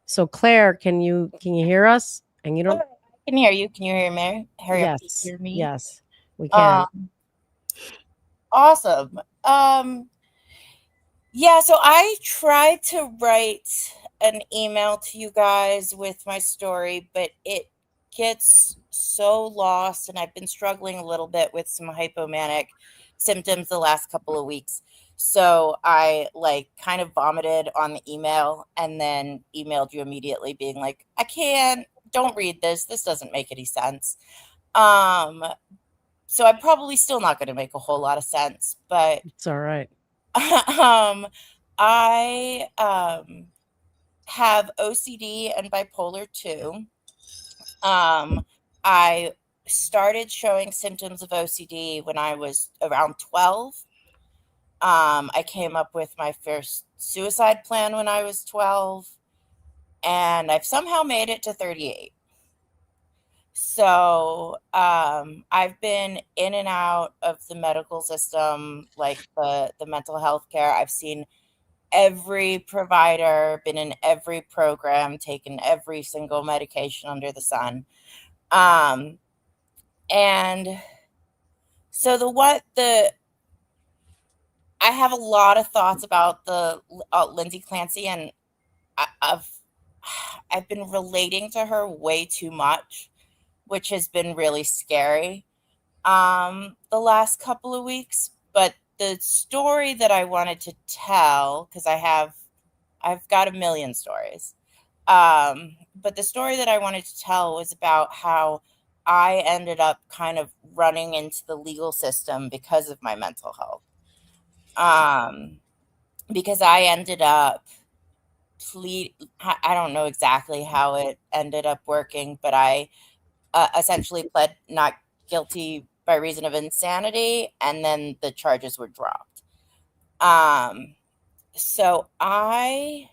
So Claire, can you hear us? And you don't. I can hear you. Can you hear me? Yes. Hear me? Yes, we can. Awesome. Yeah, so I tried to write an email to you guys with my story, but it gets so lost, and I've been struggling a little bit with some hypomanic symptoms the last couple of weeks. So I kind of vomited on the email, and then emailed you immediately being like, don't read this. This doesn't make any sense. So I'm probably still not going to make a whole lot of sense, but it's all right. I have OCD and bipolar 2. I started showing symptoms of OCD when I was around 12. I came up with my first suicide plan when I was 12, and I've somehow made it to 38. So I've been in and out of the medical system, like the mental health care. I've seen every provider, been in every program, taken every single medication under the sun. And so I have a lot of thoughts about the Lindsay Clancy, and I've been relating to her way too much, which has been really scary the last couple of weeks. But the story that I wanted to tell, because I've got a million stories, but the story that I wanted to tell was about how I ended up kind of running into the legal system because of my mental health. Because I ended up I don't know exactly how it ended up working, but I essentially pled not guilty by reason of insanity, and then the charges were dropped. So I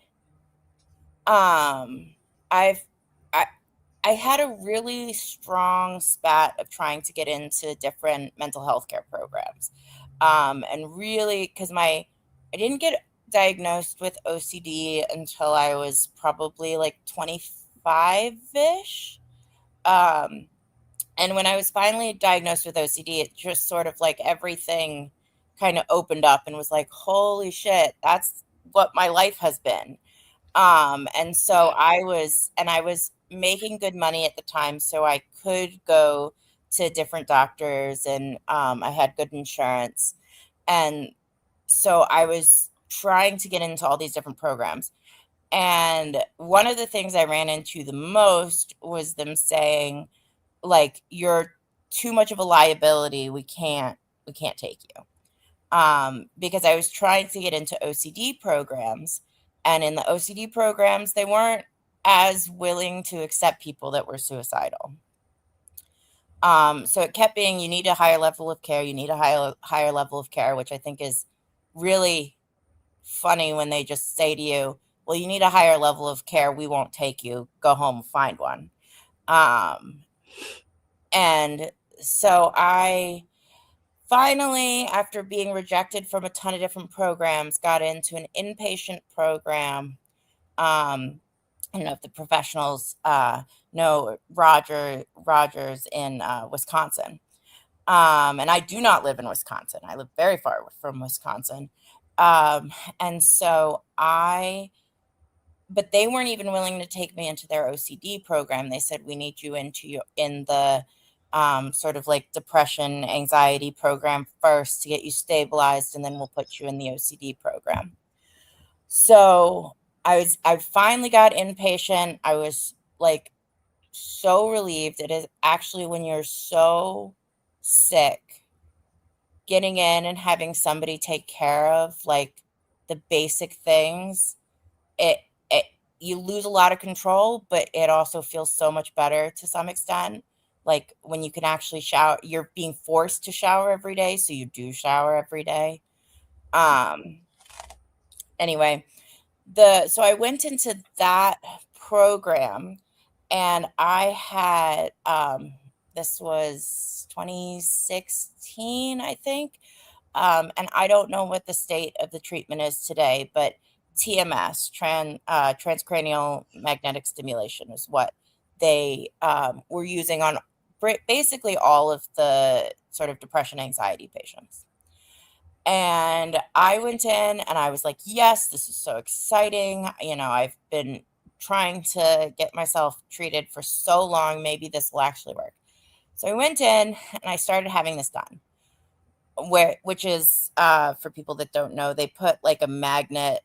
I had a really strong spat of trying to get into different mental health care programs. And really, because I didn't get diagnosed with OCD until I was probably like 25-ish. And when I was finally diagnosed with OCD, it just sort of like everything kind of opened up and was like, holy shit, that's what my life has been. And so I was making good money at the time, so I could go to different doctors, and I had good insurance. And so I was trying to get into all these different programs. And one of the things I ran into the most was them saying, like, you're too much of a liability. We can't take you. Because I was trying to get into OCD programs, and in the OCD programs, they weren't as willing to accept people that were suicidal. So it kept being, you need a higher level of care. You need a higher level of care, which I think is really funny when they just say to you, well, you need a higher level of care. We won't take you. Go home, find one. And so I finally, after being rejected from a ton of different programs, got into an inpatient program. I don't know if the professionals know Rogers in Wisconsin. And I do not live in Wisconsin. I live very far from Wisconsin. And so but they weren't even willing to take me into their OCD program. They said, we need you in the sort of like depression, anxiety program first to get you stabilized, and then we'll put you in the OCD program. So I finally got inpatient. I was like so relieved. It is actually, when you're so sick, getting in and having somebody take care of like the basic things, you lose a lot of control, but it also feels so much better to some extent. Like when you can actually shower, you're being forced to shower every day, so you do shower every day. Anyway, so I went into that program, and I had this was 2016, I think. And I don't know what the state of the treatment is today, but TMS, transcranial magnetic stimulation, is what they were using on basically all of the sort of depression, anxiety patients. And I went in and I was like, yes, this is so exciting. You know, I've been trying to get myself treated for so long. Maybe this will actually work. So I went in and I started having this done. Which is, for people that don't know, they put like a magnet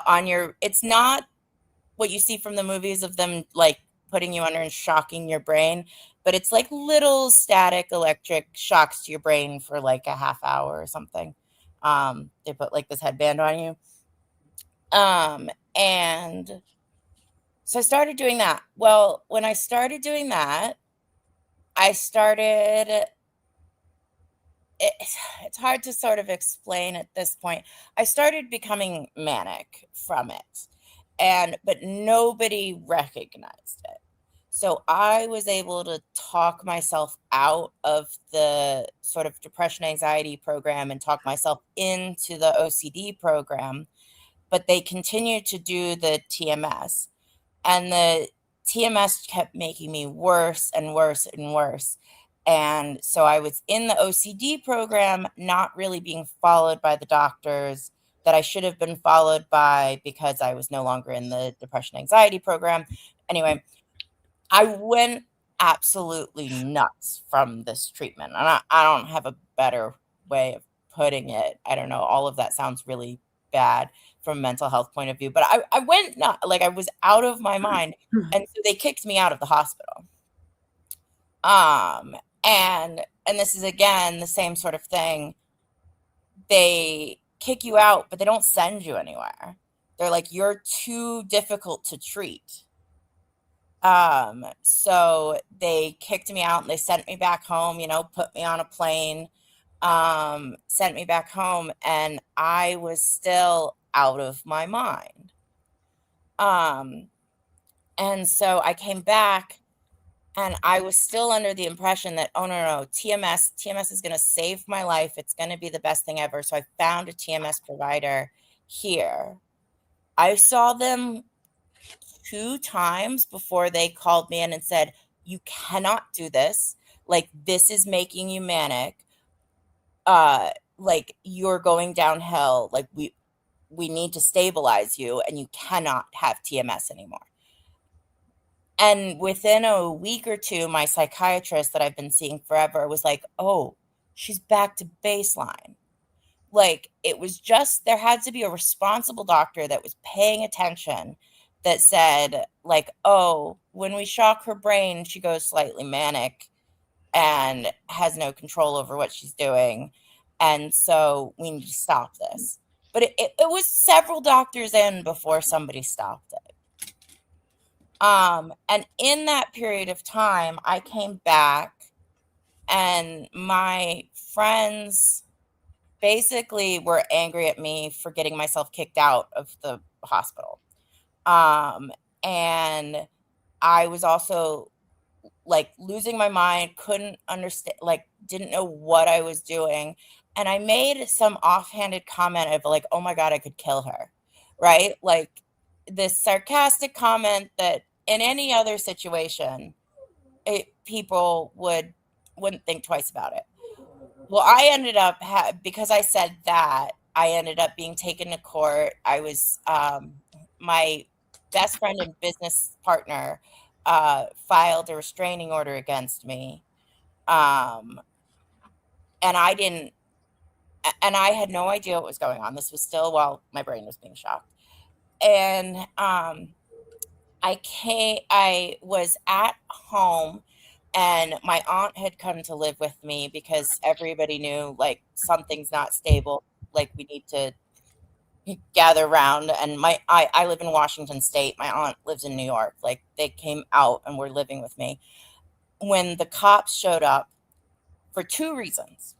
on your, it's not what you see from the movies of them like putting you under and shocking your brain, but it's like little static electric shocks to your brain for like a half hour or something. They put like this headband on you. And so I started doing that. Well, when I started doing that, it's hard to sort of explain at this point. I started becoming manic from it, but nobody recognized it. So I was able to talk myself out of the sort of depression, anxiety program and talk myself into the OCD program, but they continued to do the TMS, and the TMS kept making me worse and worse and worse. And so I was in the OCD program, not really being followed by the doctors that I should have been followed by, because I was no longer in the depression anxiety program. Anyway, I went absolutely nuts from this treatment. And I don't have a better way of putting it. I don't know. All of that sounds really bad from a mental health point of view, but I went nuts. Like, I was out of my mind. And so they kicked me out of the hospital. And this is, again, the same sort of thing. They kick you out, but they don't send you anywhere. They're like, you're too difficult to treat. So they kicked me out and they sent me back home, put me on a plane, sent me back home, and I was still out of my mind. And so I came back and I was still under the impression that, oh, no, TMS is going to save my life. It's going to be the best thing ever. So I found a TMS provider here. I saw them 2 times before they called me in and said, you cannot do this. Like, this is making you manic. Like, you're going downhill. Like, we need to stabilize you, and you cannot have TMS anymore. And within a week or 2, my psychiatrist that I've been seeing forever was like, oh, she's back to baseline. Like, it was just, there had to be a responsible doctor that was paying attention that said, like, oh, when we shock her brain, she goes slightly manic and has no control over what she's doing. And so we need to stop this. But it was several doctors in before somebody stopped it. And in that period of time, I came back and my friends basically were angry at me for getting myself kicked out of the hospital. And I was also like losing my mind, couldn't understand, like didn't know what I was doing. And I made some offhanded comment of like, oh my God, I could kill her. Right? Like this sarcastic comment that in any other situation, people wouldn't think twice about it. Well, I ended up, because I said that, I ended up being taken to court. I was, my best friend and business partner filed a restraining order against me. And I had no idea what was going on. This was still while my brain was being shocked. And I was at home and my aunt had come to live with me because everybody knew like something's not stable. Like we need to gather around. And I live in Washington State. My aunt lives in New York. Like they came out and were living with me. When the cops showed up for 2 reasons.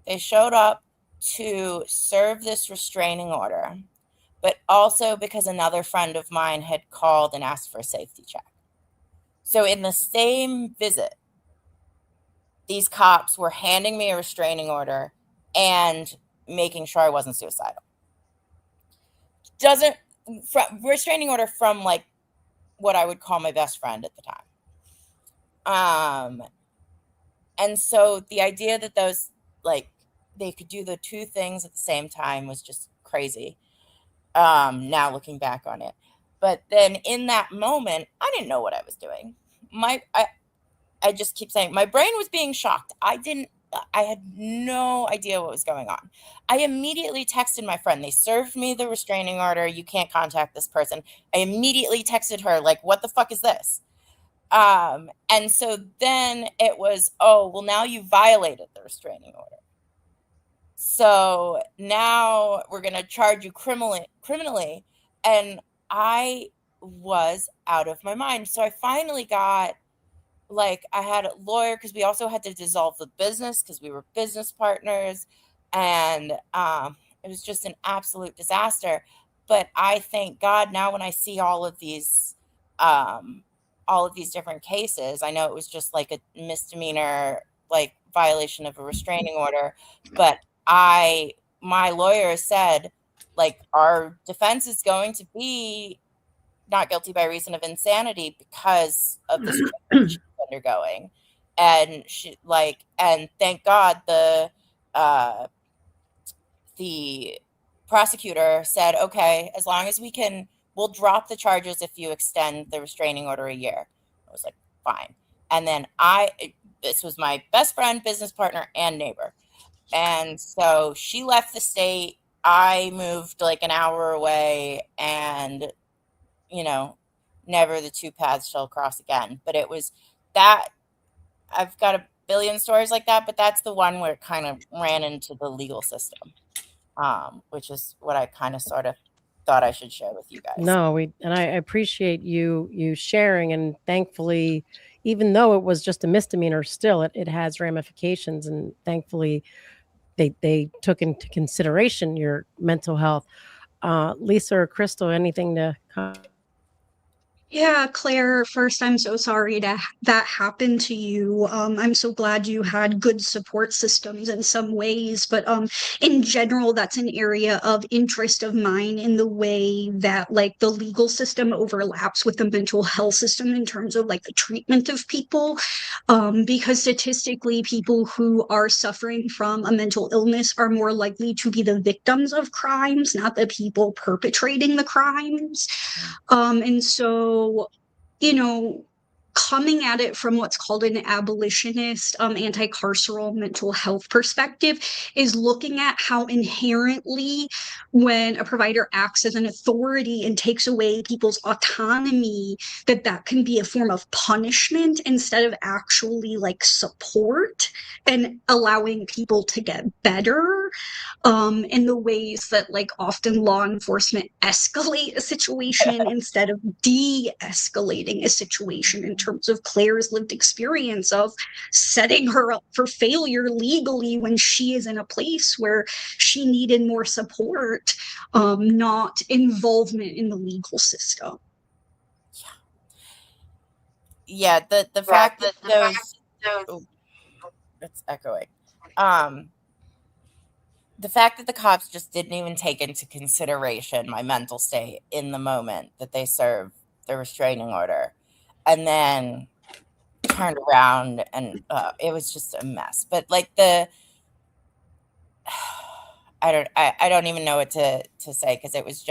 They showed up to serve this restraining order, but also because another friend of mine had called and asked for a safety check. So in the same visit, these cops were handing me a restraining order and making sure I wasn't suicidal. Restraining order from like what I would call my best friend at the time. And so the idea that those, like, they could do the 2 things at the same time was just crazy. Now looking back on it. But then in that moment, I didn't know what I was doing. I just keep saying my brain was being shocked. I had no idea what was going on. I immediately texted my friend. They served me the restraining order. You can't contact this person. I immediately texted her, like, what the fuck is this? And so then it was, oh, well, now you violated the restraining order. So now we're going to charge you criminally. And I was out of my mind. So I finally got, like, I had a lawyer because we also had to dissolve the business because we were business partners. And it was just an absolute disaster. But I thank God now when I see all of these different cases, I know it was just like a misdemeanor, like violation of a restraining order. But my lawyer said, like, our defense is going to be not guilty by reason of insanity because of this treatment she's undergoing. And and thank God the prosecutor said, okay, as long as we'll drop the charges if you extend the restraining order a year. I was like, fine. And then this was my best friend, business partner, and neighbor. And so she left the state. I moved like an hour away, and, never the 2 paths shall cross again. But it was that, I've got a billion stories like that, but that's the one where it kind of ran into the legal system, which is what I kind of sort of thought I should share with you guys. No, I appreciate you sharing, and thankfully, even though it was just a misdemeanor, still it has ramifications, and thankfully they took into consideration your mental health. Lisa or Krystle, anything to comment? Yeah, Claire, first, I'm so sorry that happened to you. I'm so glad you had good support systems in some ways, but in general, that's an area of interest of mine in the way that like the legal system overlaps with the mental health system in terms of like the treatment of people. Because statistically, people who are suffering from a mental illness are more likely to be the victims of crimes, not the people perpetrating the crimes. And so, you know, coming at it from what's called an abolitionist, anti-carceral mental health perspective is looking at how inherently when a provider acts as an authority and takes away people's autonomy, that can be a form of punishment instead of actually like support and allowing people to get better. In the ways that like often law enforcement escalate a situation instead of de-escalating a situation in terms of Claire's lived experience of setting her up for failure legally when she is in a place where she needed more support, not involvement in the legal system. Yeah, the fact that those it's echoing. The fact that the cops just didn't even take into consideration my mental state in the moment that they served the restraining order, and then turned around and it was just a mess. But like I don't even know what to say, because it was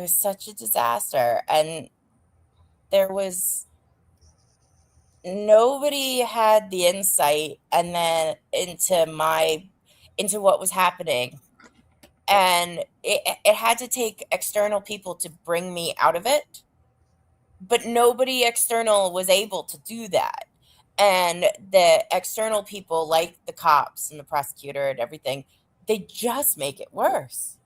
such a disaster, and there was nobody had the insight and then into what was happening, and it had to take external people to bring me out of it, but nobody external was able to do that. And the external people, like the cops and the prosecutor and everything, they just make it worse.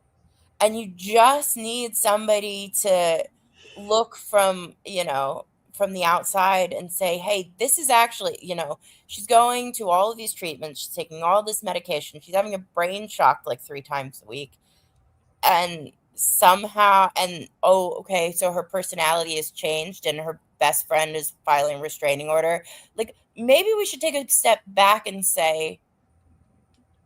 And you just need somebody to look from the outside and say, hey, this is actually, she's going to all of these treatments, she's taking all this medication, she's having a brain shock like 3 times a week, and somehow, okay, so her personality has changed and her best friend is filing a restraining order. Like, maybe we should take a step back and say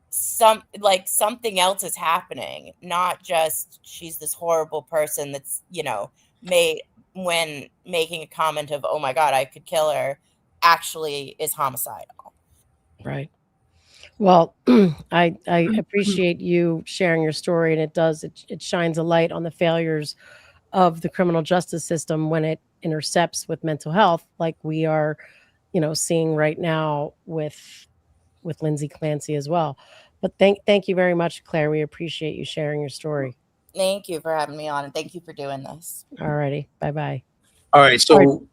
something else is happening, not just she's this horrible person that's made when making a comment of, oh my god, I could kill her, actually is homicidal. Right. Well, I appreciate you sharing your story, and it shines a light on the failures of the criminal justice system when it intercepts with mental health, like we are, seeing right now with Lindsay Clancy as well. But thank you very much, Claire. We appreciate you sharing your story. Thank you for having me on, and thank you for doing this. All righty. Bye-bye. All right. So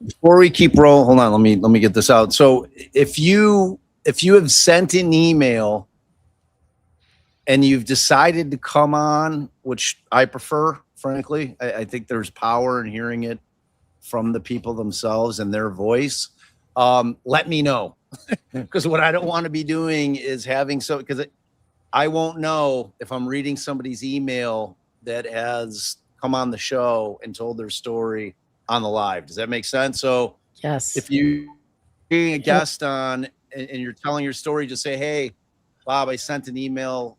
before we keep rolling, hold on. Let me get this out. So if you have sent an email and you've decided to come on, which I prefer, frankly, I think there's power in hearing it from the people themselves and their voice. Let me know, because what I don't want to be doing is having because I won't know if I'm reading somebody's email that has come on the show and told their story on the live. Does that make sense? So yes, if you being a guest on and you're telling your story, just say, hey, Bob, I sent an email.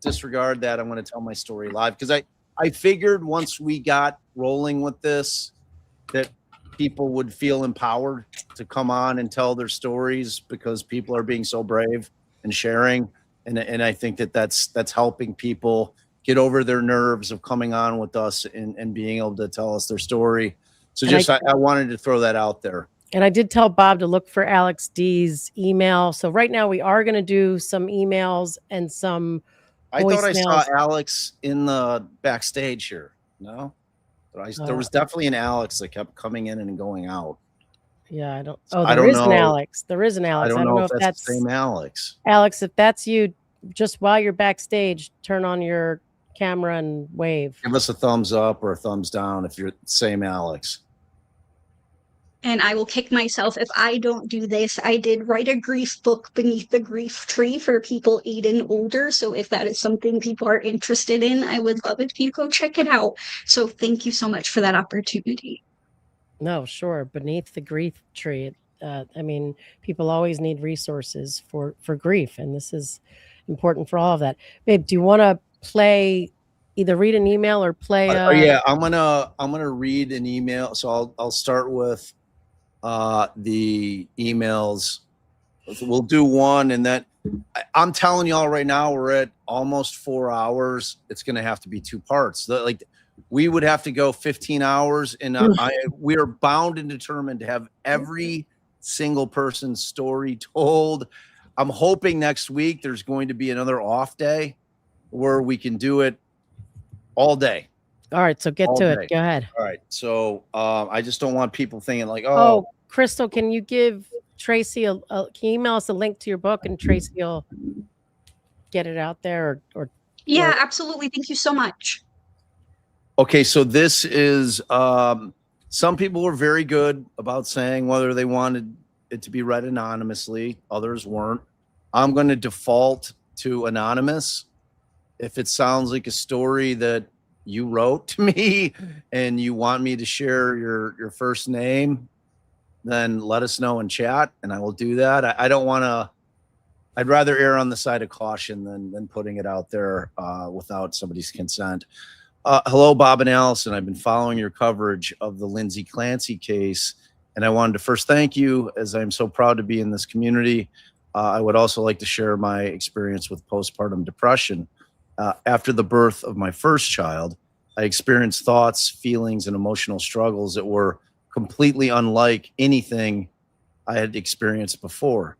Disregard that. I'm going to tell my story live, because I figured once we got rolling with this that people would feel empowered to come on and tell their stories, because people are being so brave and sharing. And I think that's helping people get over their nerves of coming on with us and being able to tell us their story. So I wanted to throw that out there. And I did tell Bob to look for Alex D's email. So right now we are going to do some emails and some I thought I saw Alex in the backstage here. No? But there was definitely an Alex that kept coming in and going out. Yeah, I don't. Oh, there is an Alex. There is an Alex. I don't know if that's the same Alex. Alex, if that's you, just while you're backstage, turn on your camera and wave. Give us a thumbs up or a thumbs down if you're the same Alex. and I will kick myself if I don't do this. I did write a grief book, Beneath the Grief Tree, for people 8 and older. So if that is something people are interested in, I would love if you go check it out. So thank you so much for that opportunity. No, sure. Beneath the Grief Tree. I mean, people always need resources for grief, and this is important for all of that. Babe, do you want to play, either read an email or play? Yeah, I'm gonna read an email. So I'll start with the emails. We'll do one, and then I'm telling y'all right now, we're at almost 4 hours. It's gonna have to be 2 parts. Like, we would have to go 15 hours, and we are bound and determined to have every single person's story told. I'm hoping next week there's going to be another off day where we can do it all day. All right, so get All to day. it. Go ahead. All right. So I just don't want people thinking like, Oh, Krystle, can you give Tracy can you email us a link to your book, and Tracy will get it out there? Yeah, absolutely. Thank you so much. Okay, so this is some people were very good about saying whether they wanted it to be read anonymously. Others weren't. I'm going to default to anonymous. If it sounds like a story that you wrote to me and you want me to share your first name, then let us know in chat and I will do that. I don't want to, I'd rather err on the side of caution than putting it out there without somebody's consent. Hello, Bob and Allison. I've been following your coverage of the Lindsay Clancy case, and I wanted to first thank you, as I'm so proud to be in this community. I would also like to share my experience with postpartum depression. After the birth of my first child, I experienced thoughts, feelings, and emotional struggles that were completely unlike anything I had experienced before.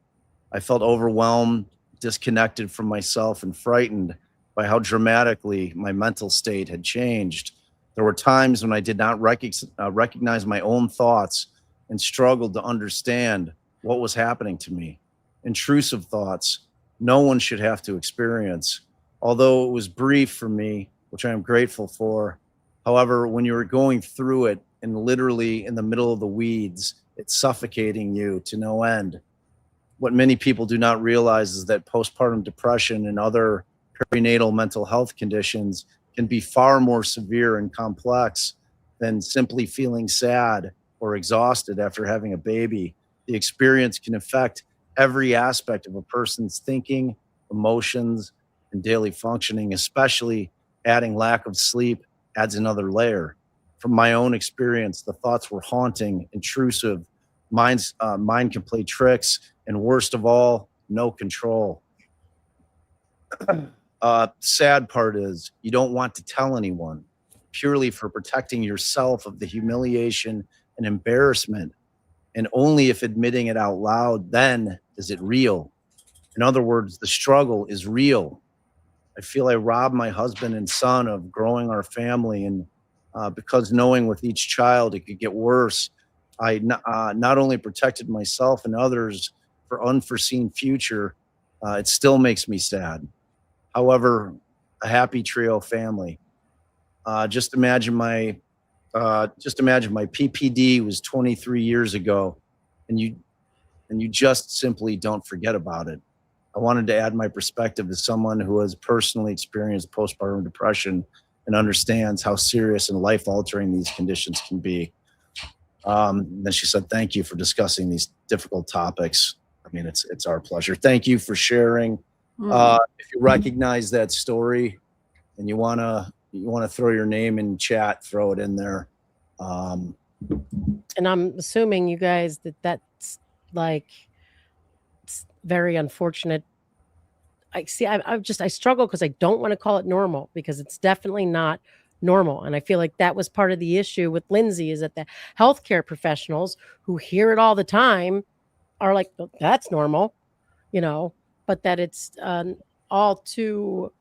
I felt overwhelmed, disconnected from myself, and frightened by how dramatically my mental state had changed. There were times when I did not recognize my own thoughts and struggled to understand what was happening to me. Intrusive thoughts no one should have to experience. Although it was brief for me, which I am grateful for. However, when you are going through it and literally in the middle of the weeds, it's suffocating you to no end. What many people do not realize is that postpartum depression and other perinatal mental health conditions can be far more severe and complex than simply feeling sad or exhausted after having a baby. The experience can affect every aspect of a person's thinking, emotions, and daily functioning, especially adding lack of sleep adds another layer. From my own experience, the thoughts were haunting, intrusive, mind can play tricks, and worst of all, no control. Sad part is you don't want to tell anyone, purely for protecting yourself of the humiliation and embarrassment. And only if admitting it out loud, then is it real. In other words, the struggle is real. I feel I robbed my husband and son of growing our family. And because knowing with each child it could get worse, I not only protected myself and others for unforeseen future, it still makes me sad. However, a happy trio family. Just imagine my PPD was 23 years ago, and you just simply don't forget about it. I wanted to add my perspective as someone who has personally experienced postpartum depression and understands how serious and life-altering these conditions can be. Then she said, "Thank you for discussing these difficult topics." I mean, it's our pleasure. Thank you for sharing. If you recognize that story and you wanna throw your name in chat, throw it in there. And I'm assuming you guys that's like very unfortunate. I struggle because I don't want to call it normal, because it's definitely not normal. And I feel like that was part of the issue with Lindsay, is that the healthcare professionals who hear it all the time are like, well, that's normal, but that it's all too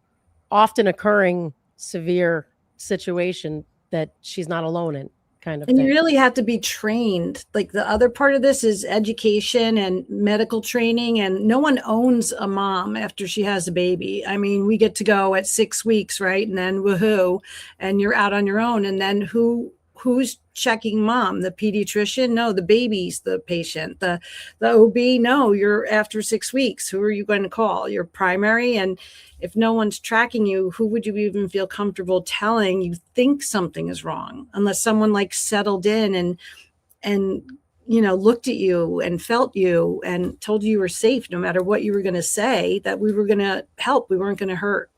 often occurring severe situation that she's not alone in, kind of And thing. you really have to be trained. Like, the other part of this is education and medical training, and no one owns a mom after she has a baby. I mean, we get to go at 6 weeks, right? And then woohoo, and you're out on your own. And then who who's checking mom? The pediatrician? No, the baby's the patient. The OB? No, you're after 6 weeks. Who are you going to call? Your primary? And if no one's tracking you, who would you even feel comfortable telling you think something is wrong? Unless someone like settled in and looked at you and felt you and told you were safe, no matter what you were going to say, that we were going to help. We weren't going to hurt.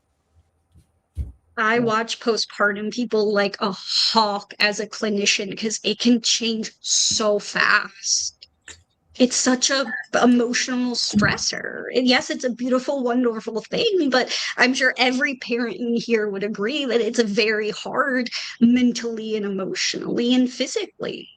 I watch postpartum people like a hawk as a clinician because it can change so fast. It's such a emotional stressor. And yes, it's a beautiful, wonderful thing, but I'm sure every parent in here would agree that it's a very hard mentally and emotionally and physically.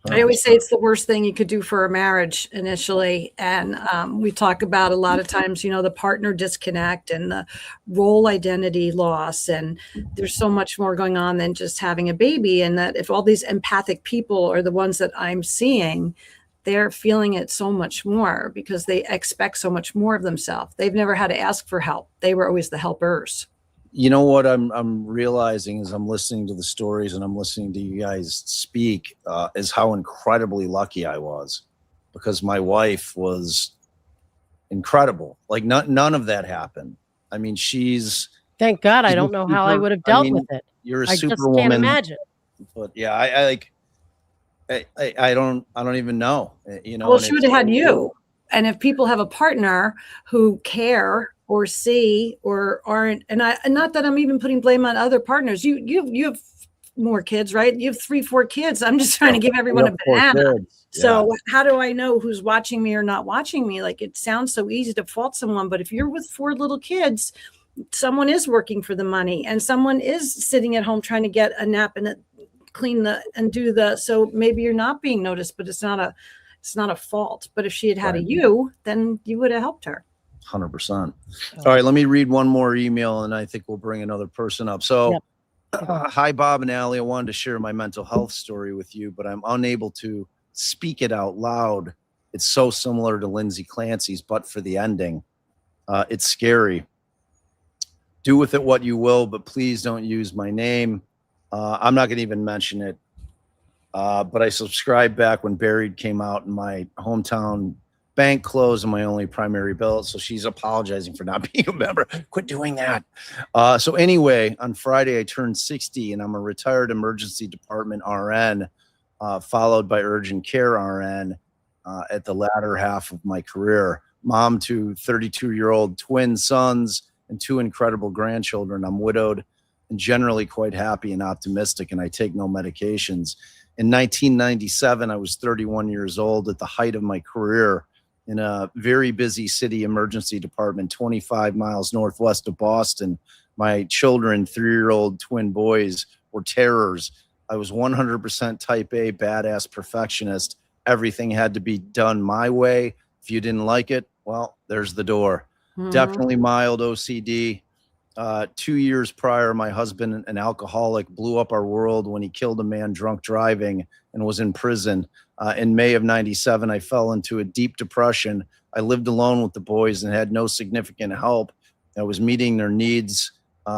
I always say it's the worst thing you could do for a marriage initially. And we talk about a lot of times, the partner disconnect and the role identity loss. And there's so much more going on than just having a baby. And that if all these empathic people are the ones that I'm seeing, they're feeling it so much more because they expect so much more of themselves. They've never had to ask for help. They were always the helpers. You know what I'm realizing as I'm listening to the stories and I'm listening to you guys speak is how incredibly lucky I was, because my wife was incredible. Like none of that happened. I mean, thank God. I don't know how I would have dealt with it. You're a I superwoman. just can't imagine. But yeah, I don't even know. Well, she would have had you. And if people have a partner who care or see or aren't, and not that I'm even putting blame on other partners. You have more kids, right? You have 3-4 kids. I'm just trying to give everyone a banana. So how do I know who's watching me or not watching me? Like, it sounds so easy to fault someone, but if you're with 4 little kids, someone is working for the money and someone is sitting at home trying to get a nap and so maybe you're not being noticed, but it's not a fault. But if she had had a you, then you would have helped her. 100%. All right, let me read one more email and I think we'll bring another person up. So, hi, Bob and Allie. I wanted to share my mental health story with you, but I'm unable to speak it out loud. It's so similar to Lindsay Clancy's, but for the ending. It's scary. Do with it what you will, but please don't use my name. I'm not going to even mention it. But I subscribed back when Buried came out and my hometown bank closed and my only primary bill. So she's apologizing for not being a member. Quit doing that. So anyway, on Friday, I turned 60 and I'm a retired emergency department RN, followed by urgent care RN at the latter half of my career. Mom to 32-year-old twin sons and 2 incredible grandchildren. I'm widowed and generally quite happy and optimistic, and I take no medications. In 1997, I was 31 years old at the height of my career in a very busy city emergency department, 25 miles northwest of Boston. My children, 3-year-old twin boys, were terrors. I was 100% type A, badass perfectionist. Everything had to be done my way. If you didn't like it, well, there's the door. Definitely mild OCD. 2 years prior, my husband, an alcoholic, blew up our world when he killed a man drunk driving and was in prison. In May of 97, I fell into a deep depression. I lived alone with the boys and had no significant help. I was meeting their needs,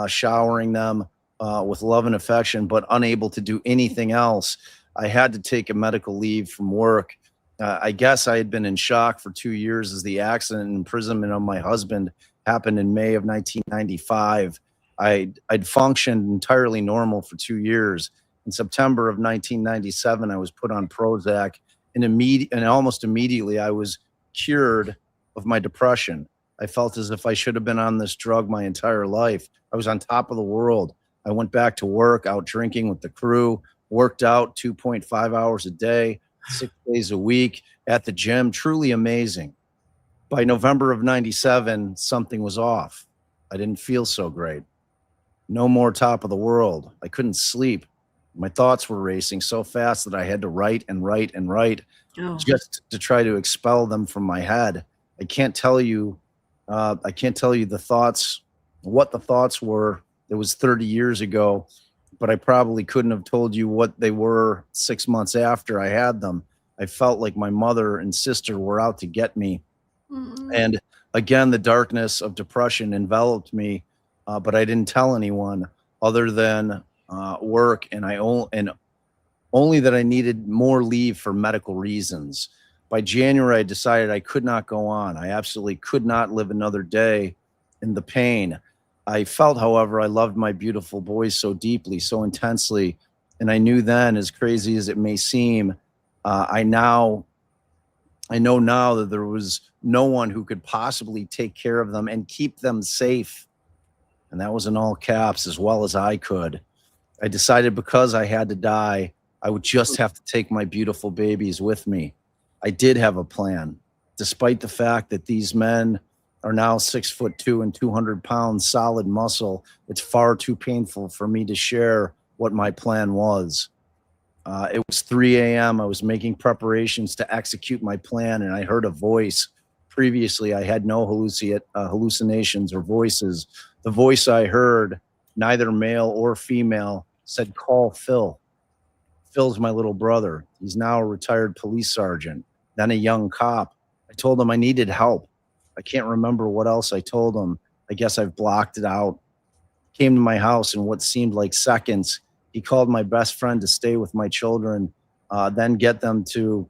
showering them with love and affection, but unable to do anything else. I had to take a medical leave from work. I guess I had been in shock for 2 years as the accident and imprisonment of my husband happened in May of 1995. I'd functioned entirely normal for 2 years. In September of 1997, I was put on Prozac, and almost immediately I was cured of my depression. I felt as if I should have been on this drug my entire life. I was on top of the world. I went back to work, out drinking with the crew, worked out 2.5 hours a day, 6 days a week at the gym. Truly amazing. By November of 97, something was off. I didn't feel so great. No more top of the world. I couldn't sleep. My thoughts were racing so fast that I had to write and write and write just to try to expel them from my head. I can't tell you the thoughts, what the thoughts were. It was 30 years ago, but I probably couldn't have told you what they were 6 months after I had them. I felt like my mother and sister were out to get me. And again, the darkness of depression enveloped me, but I didn't tell anyone other than work, and only that I needed more leave for medical reasons. By January, I decided I could not go on. I absolutely could not live another day in the pain. I felt, however, I loved my beautiful boys so deeply, so intensely, and I knew then, as crazy as it may seem, I know now that there was no one who could possibly take care of them and keep them safe. And that was in all caps, as well as I could. I decided because I had to die, I would just have to take my beautiful babies with me. I did have a plan, despite the fact that these men are now 6'2" and 200 pounds solid muscle. It's far too painful for me to share what my plan was. It was 3 a.m. I was making preparations to execute my plan, and I heard a voice. Previously, I had no hallucinations or voices. The voice I heard, neither male or female, said, "Call Phil." Phil's my little brother. He's now a retired police sergeant, then a young cop. I told him I needed help. I can't remember what else I told him. I guess I've blocked it out. Came to my house in what seemed like seconds. He called my best friend to stay with my children, then get them to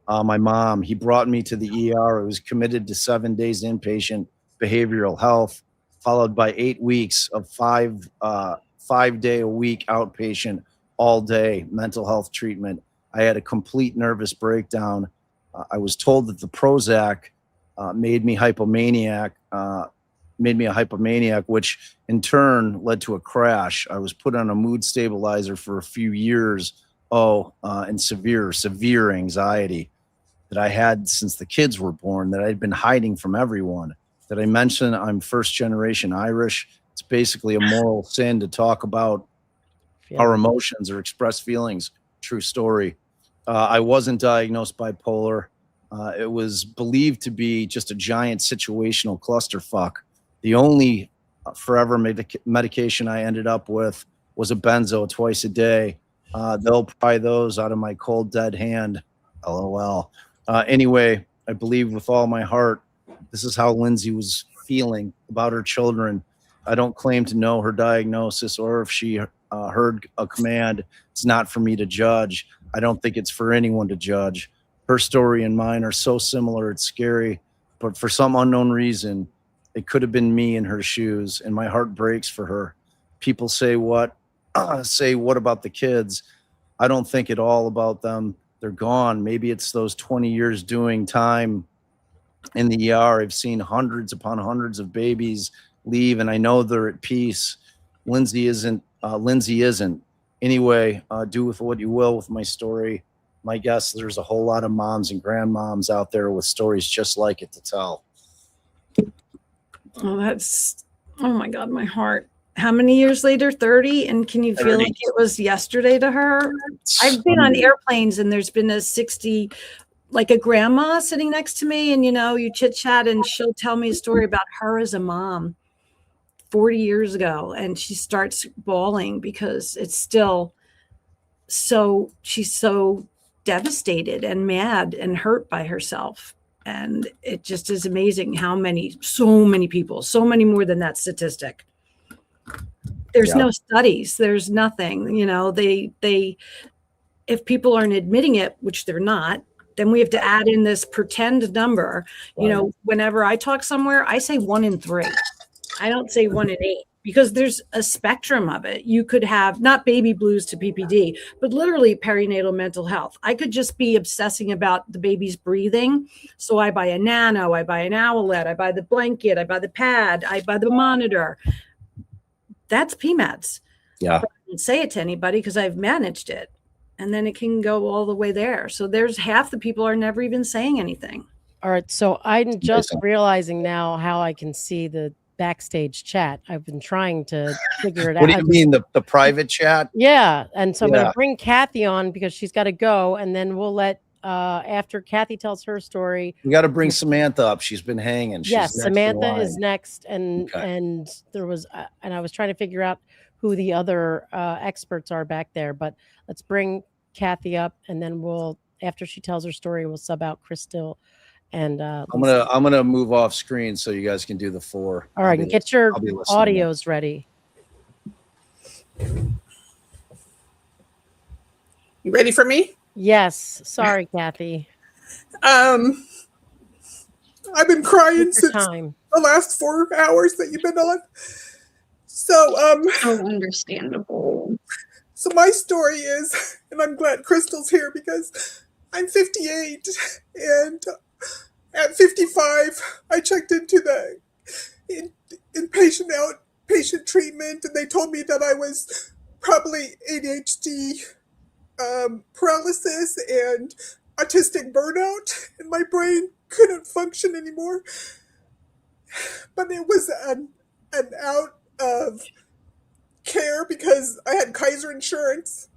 my mom. He brought me to the ER. I was committed to 7 days inpatient behavioral health, followed by 8 weeks of 5-day-a-week outpatient all day mental health treatment. I had a complete nervous breakdown. I was told that the Prozac made me hypomaniac, which in turn led to a crash. I was put on a mood stabilizer for a few years. And severe anxiety that I had since the kids were born, that I'd been hiding from everyone. Did I mention I'm first generation Irish? It's basically a moral sin to talk about our emotions or express feelings. True story. I wasn't diagnosed bipolar. It was believed to be just a giant situational clusterfuck. The only forever medication I ended up with was a benzo twice a day. They'll pry those out of my cold, dead hand. LOL. Anyway, I believe with all my heart, this is how Lindsay was feeling about her children. I don't claim to know her diagnosis or if she heard a command. It's not for me to judge. I don't think it's for anyone to judge. Her story and mine are so similar, it's scary. But for some unknown reason, it could have been me in her shoes, and my heart breaks for her. People say what about the kids? I don't think at all about them. They're gone. Maybe it's those 20 years doing time in the ER. I've seen hundreds upon hundreds of babies leave, and I know they're at peace. Lindsay isn't. Anyway, do with what you will with my story. My guess, there's a whole lot of moms and grandmoms out there with stories just like it to tell. Oh, oh my God, my heart. How many years later? 30? And can you feel 30. like it was yesterday to her? I've been on airplanes and there's been a 60, like a grandma sitting next to me, and you chit chat and she'll tell me a story about her as a mom 40 years ago. And she starts bawling because it's still she's so devastated and mad and hurt by herself. And it just is amazing how so many people, so many more than that statistic. There's no studies. There's nothing, if people aren't admitting it, which they're not, then we have to add in this pretend number. Right. Whenever I talk somewhere, I say 1 in 3. I don't say 1 in 8 because there's a spectrum of it. You could have not baby blues to PPD, but literally perinatal mental health. I could just be obsessing about the baby's breathing. So I buy a nano, I buy an owlet, I buy the blanket, I buy the pad, I buy the monitor. That's PMEDs. Yeah. But I don't say it to anybody because I've managed it. And then it can go all the way there. So there's half the people are never even saying anything. All right. So I'm just realizing now how I can see the backstage chat. I've been trying to figure it out. What do you mean, the private chat? Yeah. And so I'm going to bring Kathy on because she's got to go. And then we'll let, after Kathy tells her story. We got to bring Samantha up. She's been hanging. Yes, Samantha is next. And there was, and I was trying to figure out who the other experts are back there. But let's bring Kathy up, and then we'll, after she tells her story, we'll sub out Krystle. And I'm gonna move off screen so you guys can do the 4. All right, and get your audios ready. You ready for me? Yes. Sorry, Kathy. I've been crying Take your since time. the last 4 hours that you've been on. So, So understandable. So my story is, and I'm glad Krystle's here because I'm 58, and at 55, I checked into the inpatient outpatient treatment, and they told me that I was probably ADHD, paralysis, and autistic burnout, and my brain couldn't function anymore. But it was an out of care because I had Kaiser insurance,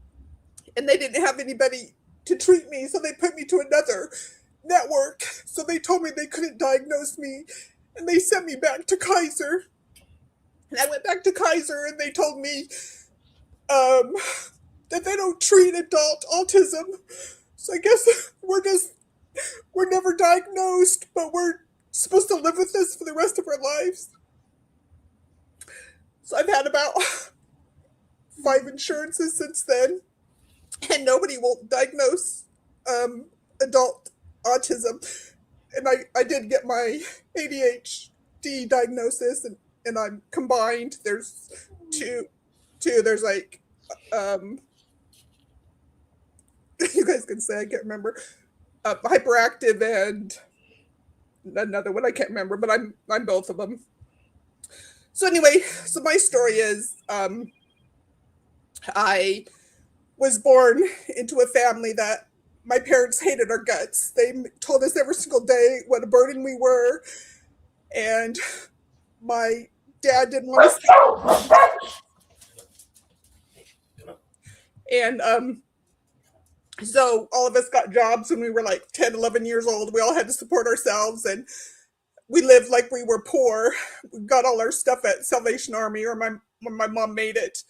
and they didn't have anybody to treat me, so they put me to another network. So they told me they couldn't diagnose me, and they sent me back to Kaiser. And I went back to Kaiser, and they told me that they don't treat adult autism. So I guess we're never diagnosed, but we're supposed to live with this for the rest of our lives. So I've had about 5 insurances since then, and nobody will diagnose adult autism. And I did get my ADHD diagnosis, and I'm combined. There's two. There's like, you guys can say, I can't remember, hyperactive and another one I can't remember, but I'm both of them. So anyway, so my story is, I was born into a family that my parents hated our guts. They told us every single day what a burden we were, and my dad didn't want to. And so all of us got jobs when we were like 10, 11 years old. We all had to support ourselves, and we lived like we were poor. We got all our stuff at Salvation Army, or when my mom made it.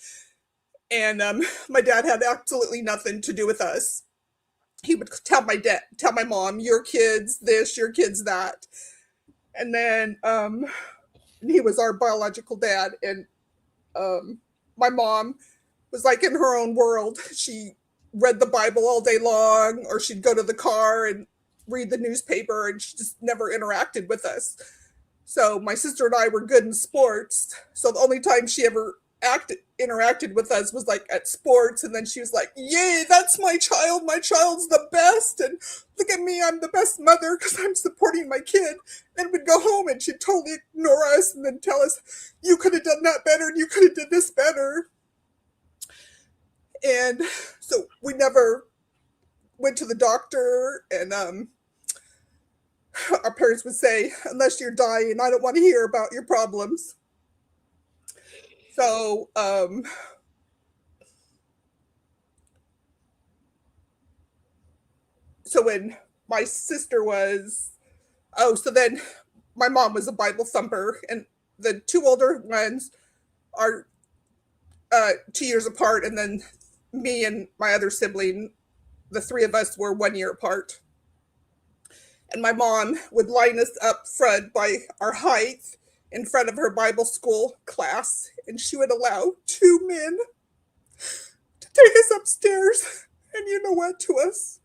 And my dad had absolutely nothing to do with us. He would tell my mom, your kids this, your kids that. And then he was our biological dad. And my mom was like in her own world. She read the Bible all day long, or she'd go to the car and read the newspaper, and she just never interacted with us. So my sister and I were good in sports. So the only time she ever interacted with us was like at sports, and then she was like, yay, that's my child, my child's the best, and look at me, I'm the best mother because I'm supporting my kid. And we'd go home and she'd totally ignore us and then tell us, you could have done that better and you could have done this better. And so we never went to the doctor, and our parents would say, unless you're dying, I don't want to hear about your problems. So, so when my sister was, so then my mom was a Bible thumper, and the 2 older ones are 2 years apart, and then me and my other sibling, the 3 of us were 1 year apart. And my mom would line us up front by our height in front of her Bible school class, and she would allow 2 men to take us upstairs and you know what to us.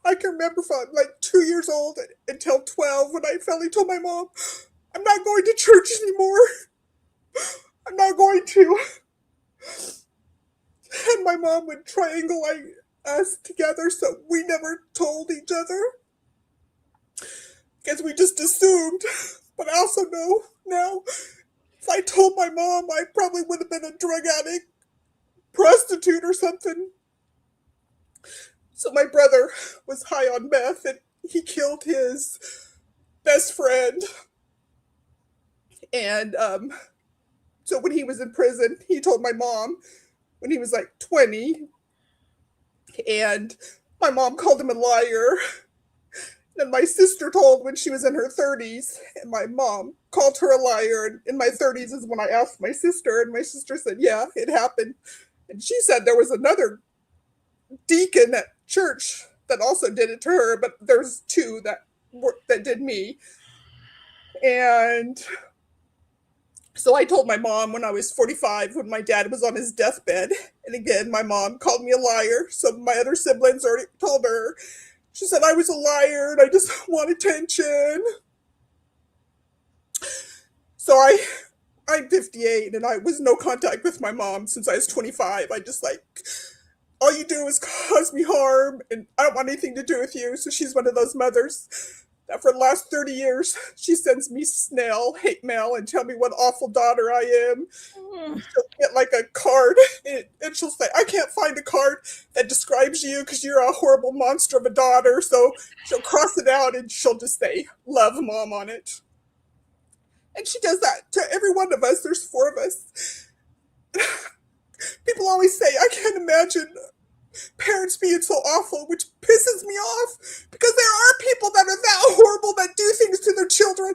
I can remember from like 2 years old until 12 when I finally told my mom, I'm not going to church anymore. I'm not going to. And my mom would triangulate us together, so we never told each other, because we just assumed. But I also know now, if I told my mom, I probably would have been a drug addict, prostitute, or something. So my brother was high on meth, and he killed his best friend. And so when he was in prison, he told my mom when he was like 20, and my mom called him a liar. And my sister told when she was in her 30s, and my mom called her a liar. And in my 30s is when I asked my sister, and my sister said, yeah, it happened. And she said there was another deacon at church that also did it to her, but there's 2 that did me. And So I told my mom when I was 45, when my dad was on his deathbed. And again, my mom called me a liar. So my other siblings already told her. She said I was a liar and I just want attention. So I'm 58 and I was no contact with my mom since I was 25. I just like, all you do is cause me harm and I don't want anything to do with you. So she's one of those mothers that for the last 30 years, she sends me snail hate mail and tell me what awful daughter I am. She'll get like a card and she'll say, I can't find a card that describes you because you're a horrible monster of a daughter. So she'll cross it out and she'll just say, love mom on it. And she does that to every one of us. There's 4 of us. People always say, I can't imagine parents being so awful, which pisses me off because there are people that are that horrible that do things to their children.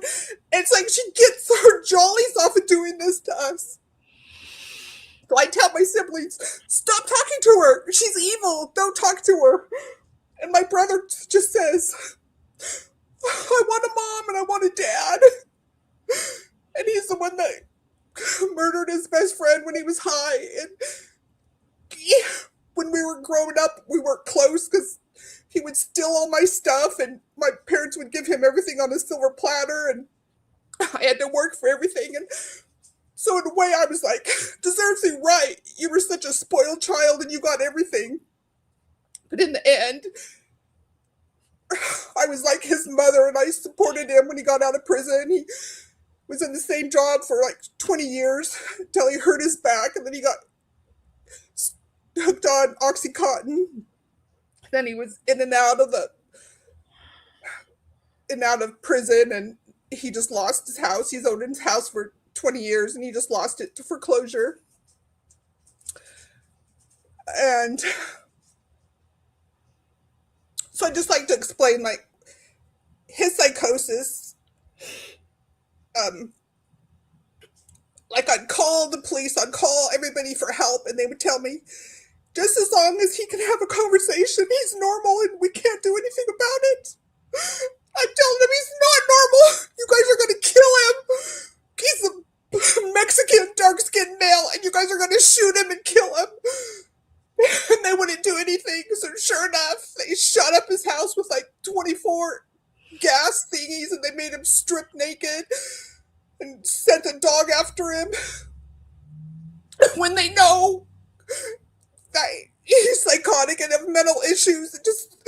It's like she gets her jollies off of doing this to us. So I tell my siblings, stop talking to her. She's evil. Don't talk to her. And my brother just says, I want a mom and I want a dad. And he's the one that murdered his best friend when he was high. And when we were growing up, we weren't close because he would steal all my stuff and my parents would give him everything on a silver platter and I had to work for everything. And so in a way I was like, deserves it right. You were such a spoiled child and you got everything. But in the end, I was like his mother and I supported him when he got out of prison. He was in the same job for like 20 years until he hurt his back and then he got hooked on Oxycontin. Then he was in and out of prison and he just lost his house. He's owned his house for 20 years and he just lost it to foreclosure. And so I just like to explain like his psychosis. Like I'd call the police, I'd call everybody for help and they would tell me, just as long as he can have a conversation, he's normal and we can't do anything about it. I'm telling him he's not normal. You guys are going to kill him. He's a Mexican dark-skinned male and you guys are going to shoot him and kill him. And they wouldn't do anything. So sure enough, they shot up his house with like 24 gas thingies and they made him strip naked and sent a dog after him. When they know that he's psychotic and have mental issues, it just,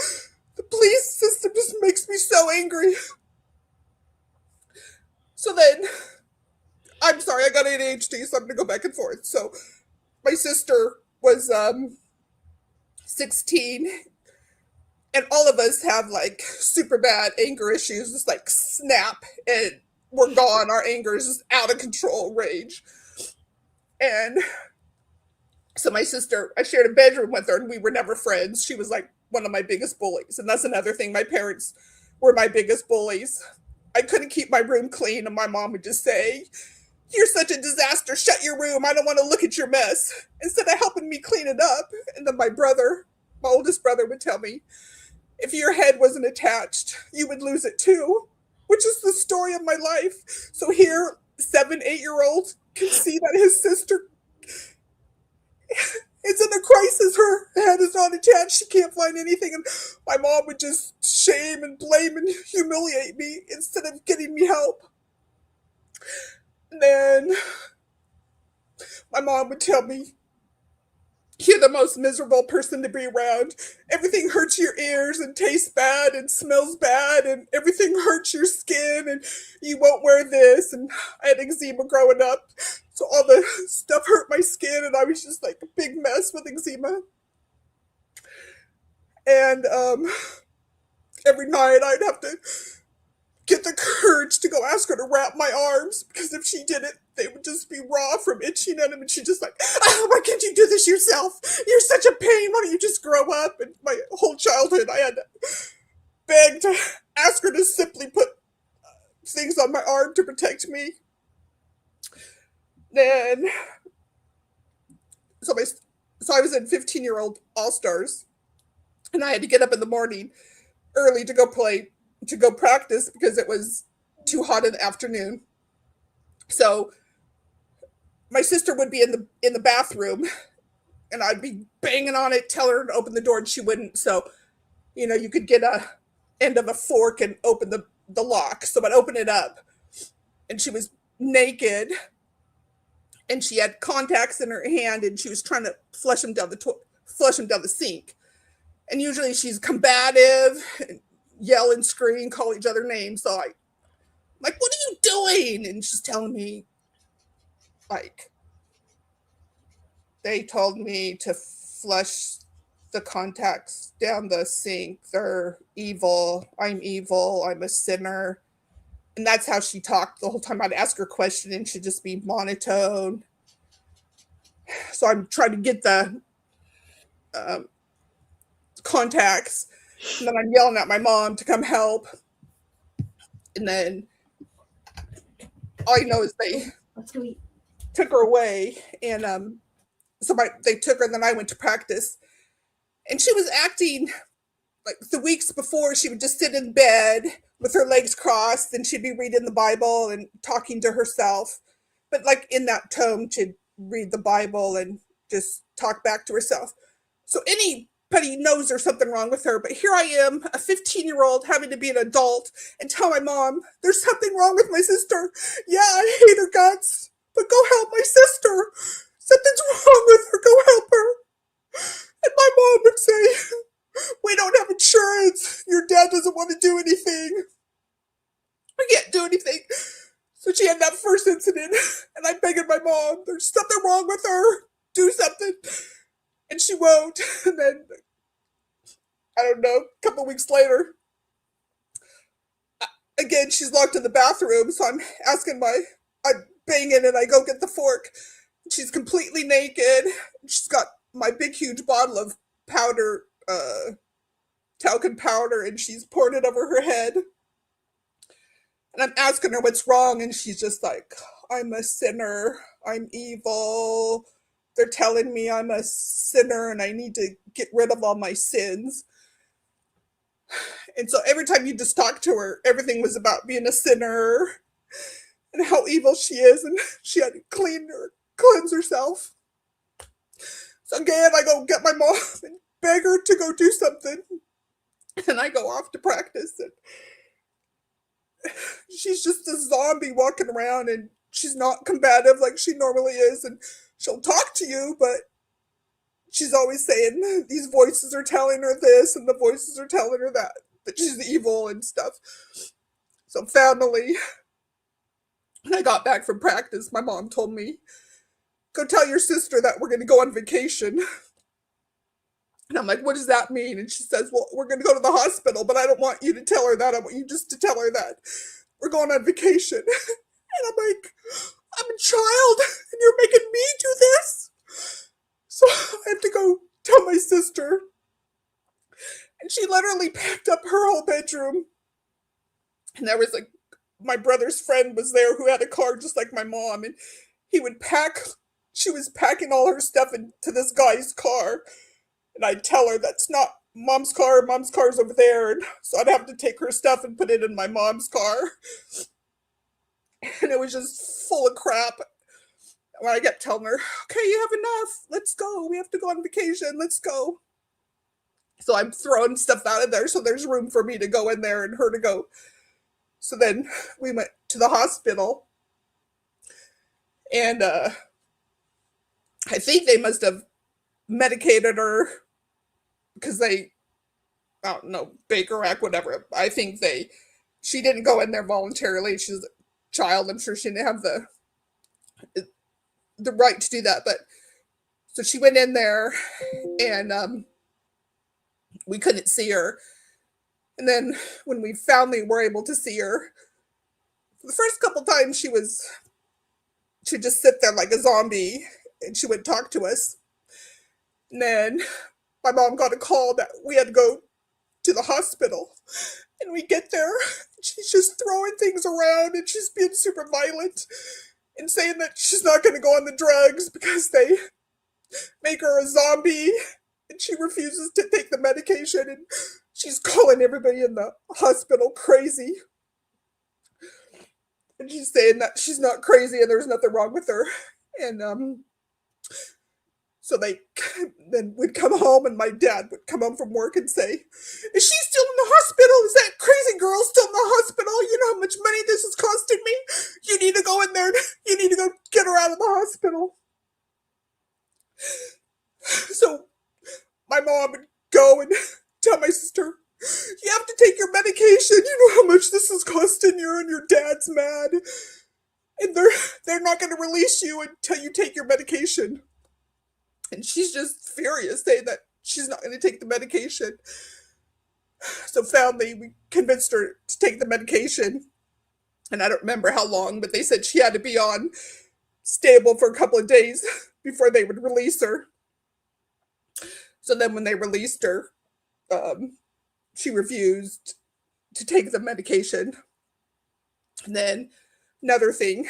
the police system just makes me so angry. So then, I'm sorry, I got ADHD, so I'm going to go back and forth. So my sister was 16, and all of us have like super bad anger issues, just like snap, and we're gone. Our anger is just out of control rage. And so my sister, I shared a bedroom with her and we were never friends. She was like one of my biggest bullies. And that's another thing. My parents were my biggest bullies. I couldn't keep my room clean and my mom would just say, you're such a disaster. Shut your room. I don't want to look at your mess. Instead of helping me clean it up. And then my oldest brother would tell me, if your head wasn't attached, you would lose it too, which is the story of my life. So here, 7-8-year-old can see that his sister is in a crisis. Her head is not attached. She can't find anything. And my mom would just shame and blame and humiliate me instead of getting me help. And then my mom would tell me, you're the most miserable person to be around. Everything hurts your ears and tastes bad and smells bad and everything hurts your skin and you won't wear this. And I had eczema growing up. So all the stuff hurt my skin and I was just like a big mess with eczema. And every night I'd have to get the courage to go ask her to wrap my arms because if she did it, they would just be raw from itching at them. And she'd just like, oh, why can't you do this yourself? You're such a pain. Why don't you just grow up? And my whole childhood, I had to beg to ask her to simply put things on my arm to protect me. Then, so I was in 15-year-old All-Stars. And I had to get up in the morning early to go practice because it was too hot in the afternoon. So my sister would be in the bathroom, and I'd be banging on it, tell her to open the door, and she wouldn't. So, you could get a end of a fork and open the lock. So I'd open it up, and she was naked, and she had contacts in her hand, and she was trying to flush them down the sink. And usually she's combative, and yell and scream, call each other names. So I'm like, what are you doing? And she's telling me, like, they told me to flush the contacts down the sink. They're evil. I'm evil. I'm a sinner. And that's how she talked the whole time. I'd ask her a question and she'd just be monotone. So I'm trying to get the contacts, and then I'm yelling at my mom to come help. And then all you know is they took her away, and they took her, and then I went to practice. And she was acting like the weeks before, she would just sit in bed with her legs crossed, and she'd be reading the Bible and talking to herself. But like in that tone, she'd read the Bible and just talk back to herself. So anybody knows there's something wrong with her. But here I am, a 15-year-old, having to be an adult and tell my mom, there's something wrong with my sister. Yeah, I hate her guts, but go help my sister. Something's wrong with her. Go help her. And my mom would say, we don't have insurance. Your dad doesn't want to do anything. We can't do anything. So she had that first incident, and I'm begging my mom, there's something wrong with her. Do something. And she won't. And then, I don't know, a couple weeks later, again, she's locked in the bathroom. So I'm banging, and I go get the fork. She's completely naked. She's got my big, huge bottle of powder, talcum powder, and she's poured it over her head. And I'm asking her what's wrong, and she's just like, I'm a sinner. I'm evil. They're telling me I'm a sinner, and I need to get rid of all my sins. And so every time you just talk to her, everything was about being a sinner and how evil she is, and she had to cleanse herself. So again, I go get my mom and beg her to go do something. And I go off to practice, and she's just a zombie walking around, and she's not combative like she normally is, and she'll talk to you, but she's always saying these voices are telling her this and the voices are telling her that she's evil and stuff. So finally, when I got back from practice, my mom told me, go tell your sister that we're going to go on vacation. And I'm like, what does that mean? And she says, well, we're going to go to the hospital, but I don't want you to tell her that. I want you just to tell her that we're going on vacation. And I'm like, I'm a child, and you're making me do this? So I have to go tell my sister. And she literally packed up her whole bedroom. And there was my brother's friend was there who had a car just like my mom. And she was packing all her stuff into this guy's car. And I'd tell her that's not mom's car's over there. And so I'd have to take her stuff and put it in my mom's car. And it was just full of crap. When I kept telling her, okay, you have enough. Let's go. We have to go on vacation. Let's go. So I'm throwing stuff out of there so there's room for me to go in there and her to go. So then we went to the hospital. And I think they must have medicated her because I don't know, Baker Act, whatever. I think she didn't go in there voluntarily. She's a child. I'm sure she didn't have the right to do that. But so she went in there, and we couldn't see her. And then when we finally were able to see her, the first couple times she'd just sit there like a zombie, and she would talk to us. And then my mom got a call that we had to go to the hospital. And we get there, and she's just throwing things around, and she's being super violent and saying that she's not going to go on the drugs because they make her a zombie, and she refuses to take the medication, and she's calling everybody in the hospital crazy. And she's saying that she's not crazy and there's nothing wrong with her. And so they then would come home, and my dad would come home from work and say, "Is she still in the hospital? Is that crazy girl still in the hospital? You know how much money this is costing me? You need to go in there. You need to go get her out of the hospital." So my mom would go and tell my sister, "You have to take your medication. You know how much this is costing you, and your dad's mad. And they're not going to release you until you take your medication." And she's just furious, saying that she's not going to take the medication. So finally, we convinced her to take the medication. And I don't remember how long, but they said she had to be on stable for a couple of days before they would release her. So then when they released her, she refused to take the medication. And then another thing,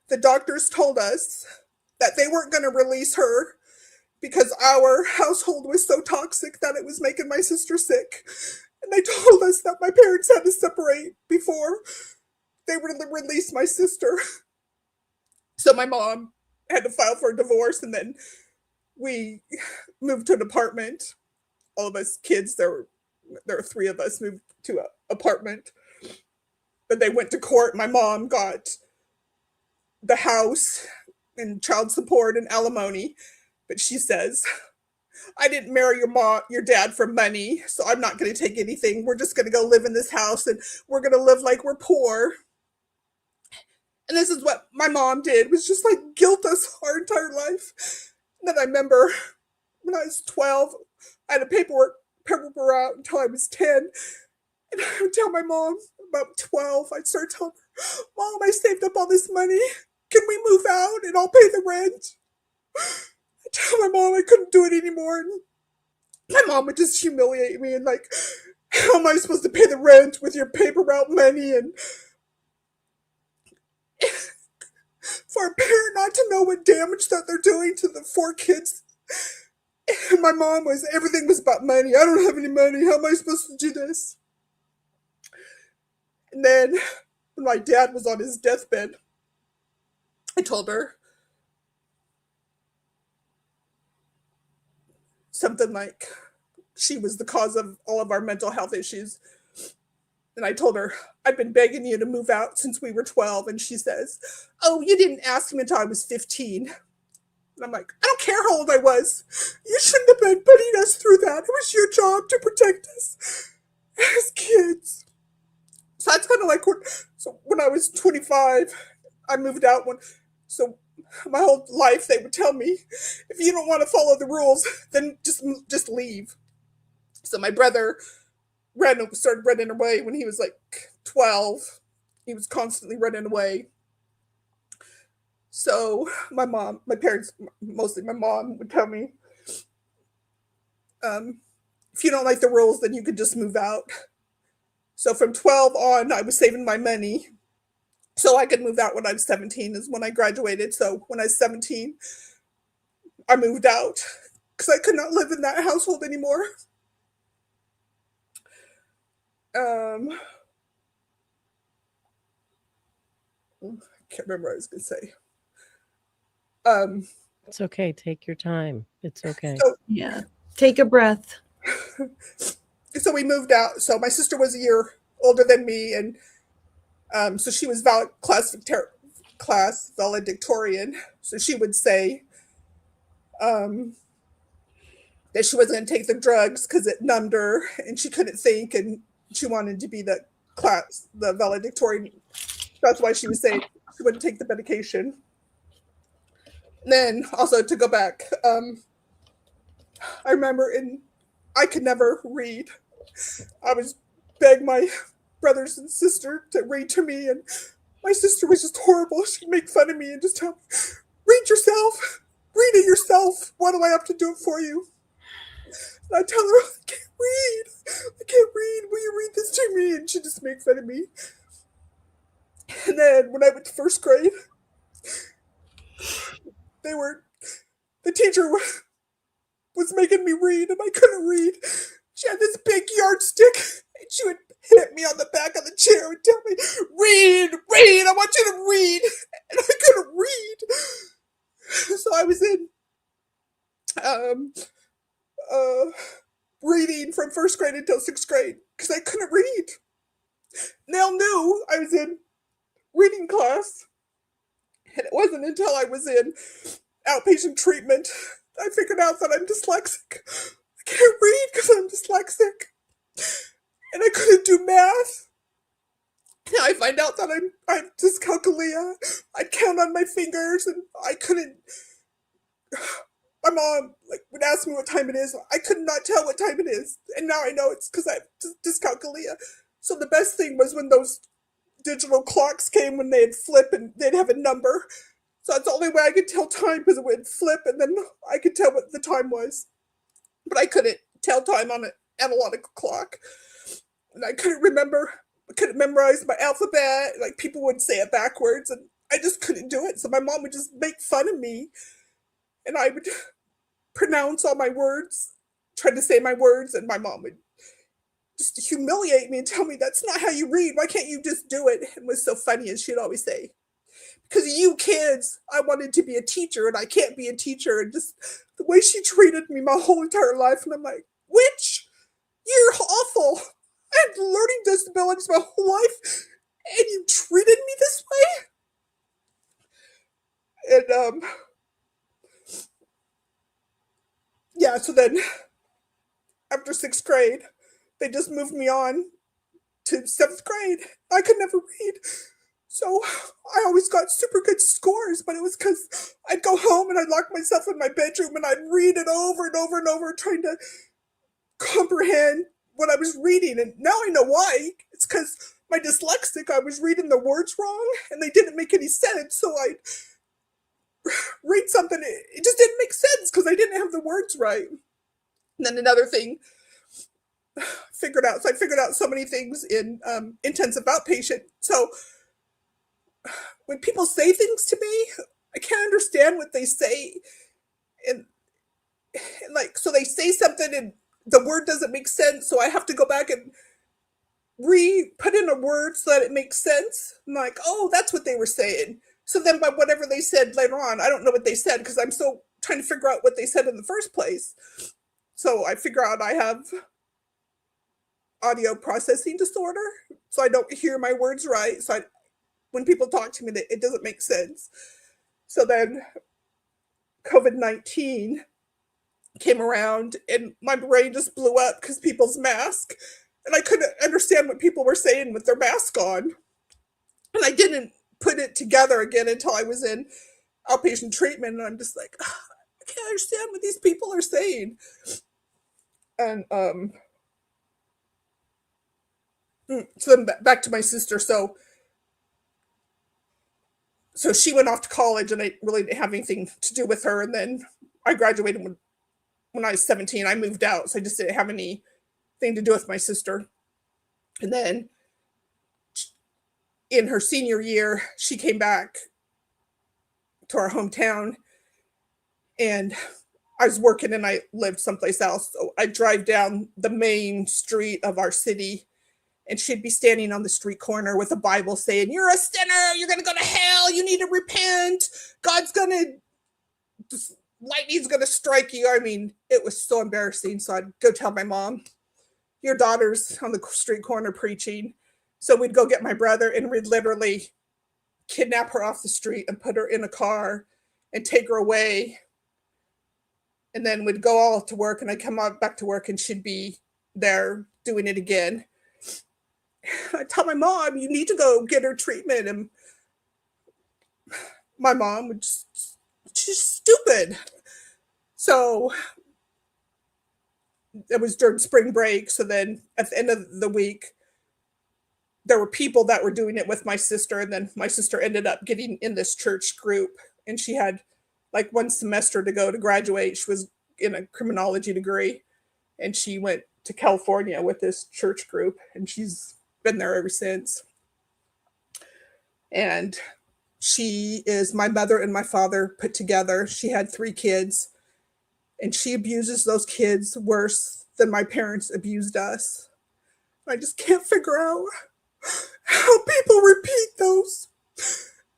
the doctors told us that they weren't going to release her because our household was so toxic that it was making my sister sick. And they told us that my parents had to separate before they were to release my sister. So my mom had to file for a divorce, and then we moved to an apartment. All of us kids, there were 3 of us, moved to an apartment. But they went to court. My mom got the house and child support and alimony. But she says, "I didn't marry your dad for money, so I'm not going to take anything. We're just going to go live in this house, and we're going to live like we're poor." And this is what my mom did, was just like guilt us our entire life. And then I remember when I was 12, I had a paper out until I was 10. And I would tell my mom, about 12, I'd start telling her, "Mom, I saved up all this money. Can we move out and I'll pay the rent?" I tell my mom I couldn't do it anymore. And my mom would just humiliate me and like, "How am I supposed to pay the rent with your paper route money?" And for a parent not to know what damage that they're doing to the 4 kids. And my mom everything was about money. "I don't have any money. How am I supposed to do this?" And then when my dad was on his deathbed, I told her something like she was the cause of all of our mental health issues. And I told her, "I've been begging you to move out since we were 12. And she says, "Oh, you didn't ask me until I was 15. And I'm like, "I don't care how old I was. You shouldn't have been putting us through that. It was your job to protect us as kids." So that's kind of like when I was 25, I moved out. So my whole life they would tell me, "If you don't want to follow the rules, then just leave." So my brother started running away when he was like 12. He was constantly running away. So my parents, mostly my mom, would tell me, "If you don't like the rules, then you could just move out." So from 12 on, I was saving my money so I could move out when I was 17 is when I graduated. So when I was 17, I moved out because I could not live in that household anymore. I can't remember what I was going to say. It's okay. Take your time. It's okay. So, Yeah. Take a breath. So we moved out. So my sister was a year older than me, and so she was class valedictorian. So she would say that she wasn't going to take the drugs because it numbed her, and she couldn't think, and she wanted to be the valedictorian. That's why she was saying she wouldn't take the medication. And then also to go back, I remember I could never read. I was begging my brothers and sister to read to me, and my sister was just horrible. She'd make fun of me and just tell me, "Read yourself. Read it yourself. Why do I have to do it for you?" And I tell her, "I can't read. I can't read. Will you read this to me?" And she'd just make fun of me. And then when I went to first grade, the teacher was making me read, and I couldn't read. She had this big yardstick, and she would hit me on the back of the chair and tell me, read, I want you to read. And I couldn't read. So I was in reading from 1st grade until 6th grade because I couldn't read. Nell knew I was in reading class. And it wasn't until I was in outpatient treatment I figured out that I'm dyslexic. I can't read because I'm dyslexic. And I couldn't do math. Now I find out that I'm dyscalculia. I'd count on my fingers and I couldn't. My mom would ask me what time it is. I could not tell what time it is. And now I know it's because I have dyscalculia. So the best thing was when those digital clocks came, when they'd flip and they'd have a number. So that's the only way I could tell time, because it would flip and then I could tell what the time was. But I couldn't tell time on an analog clock. And I couldn't memorize my alphabet. Like, people would say it backwards and I just couldn't do it. So my mom would just make fun of me and I would pronounce all my words, try to say my words, and my mom would just humiliate me and tell me, that's not how you read. Why can't you just do it? It was so funny, and she'd always say, because of you kids, I wanted to be a teacher and I can't be a teacher. And just the way she treated me my whole entire life. And I'm like, witch, you're awful. I had learning disabilities my whole life and you treated me this way? And yeah, so then after 6th grade, they just moved me on to 7th grade. I could never read. So I always got super good scores, but it was because I'd go home and I'd lock myself in my bedroom and I'd read it over and over and over, trying to comprehend what I was reading. And now I know why. It's because my dyslexic, I was reading the words wrong and they didn't make any sense. So I'd read something, it just didn't make sense because I didn't have the words right. And then another thing, I figured out so many things in intensive outpatient. So when people say things to me, I can't understand what they say. And so they say something and the word doesn't make sense. So I have to go back and put in a word so that it makes sense. I'm like, oh, that's what they were saying. So then by whatever they said later on, I don't know what they said because I'm so trying to figure out what they said in the first place. So I figure out I have audio processing disorder. So I don't hear my words right. So when people talk to me, it doesn't make sense. So then COVID-19 came around and my brain just blew up because people's mask, and I couldn't understand what people were saying with their mask on. And I didn't put it together again until I was in outpatient treatment. And I'm just like, I can't understand what these people are saying. And so then back to my sister. So she went off to college and I really didn't have anything to do with her. And then I graduated when I was 17. I moved out, so I just didn't have anything to do with my sister. And then in her senior year, she came back to our hometown and I was working and I lived someplace else. So I drive down the main street of our city and she'd be standing on the street corner with a Bible saying, you're a sinner, you're going to go to hell, you need to repent, lightning's going to strike you. I mean, it was so embarrassing. So I'd go tell my mom, your daughter's on the street corner preaching. So we'd go get my brother and we'd literally kidnap her off the street and put her in a car and take her away. And then we'd go all to work and I'd come back to work and she'd be there doing it again. I tell my mom, you need to go get her treatment. And my mom would she's stupid. So it was during spring break. So then at the end of the week, there were people that were doing it with my sister. And then my sister ended up getting in this church group and she had like 1 semester to go to graduate. She was in a criminology degree and she went to California with this church group and she's been there ever since. And she is my mother and my father put together. She had 3 kids and she abuses those kids worse than my parents abused us. I just can't figure out how people repeat those.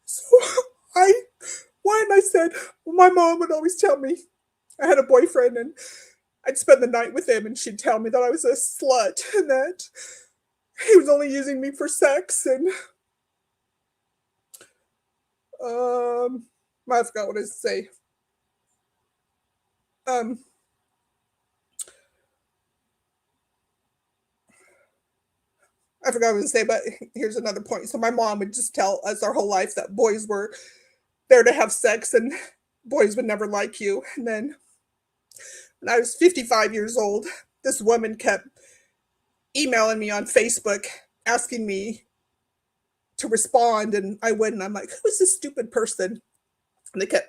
So when I said, well, my mom would always tell me I had a boyfriend and I'd spend the night with him, and she'd tell me that I was a slut and that he was only using me for sex. And I forgot what I was to say. I forgot what I was going to say, but here's another point. So my mom would just tell us our whole life that boys were there to have sex and boys would never like you. And then when I was 55 years old, this woman kept emailing me on Facebook asking me to respond, and I wouldn't. I'm like, who is this stupid person? And they kept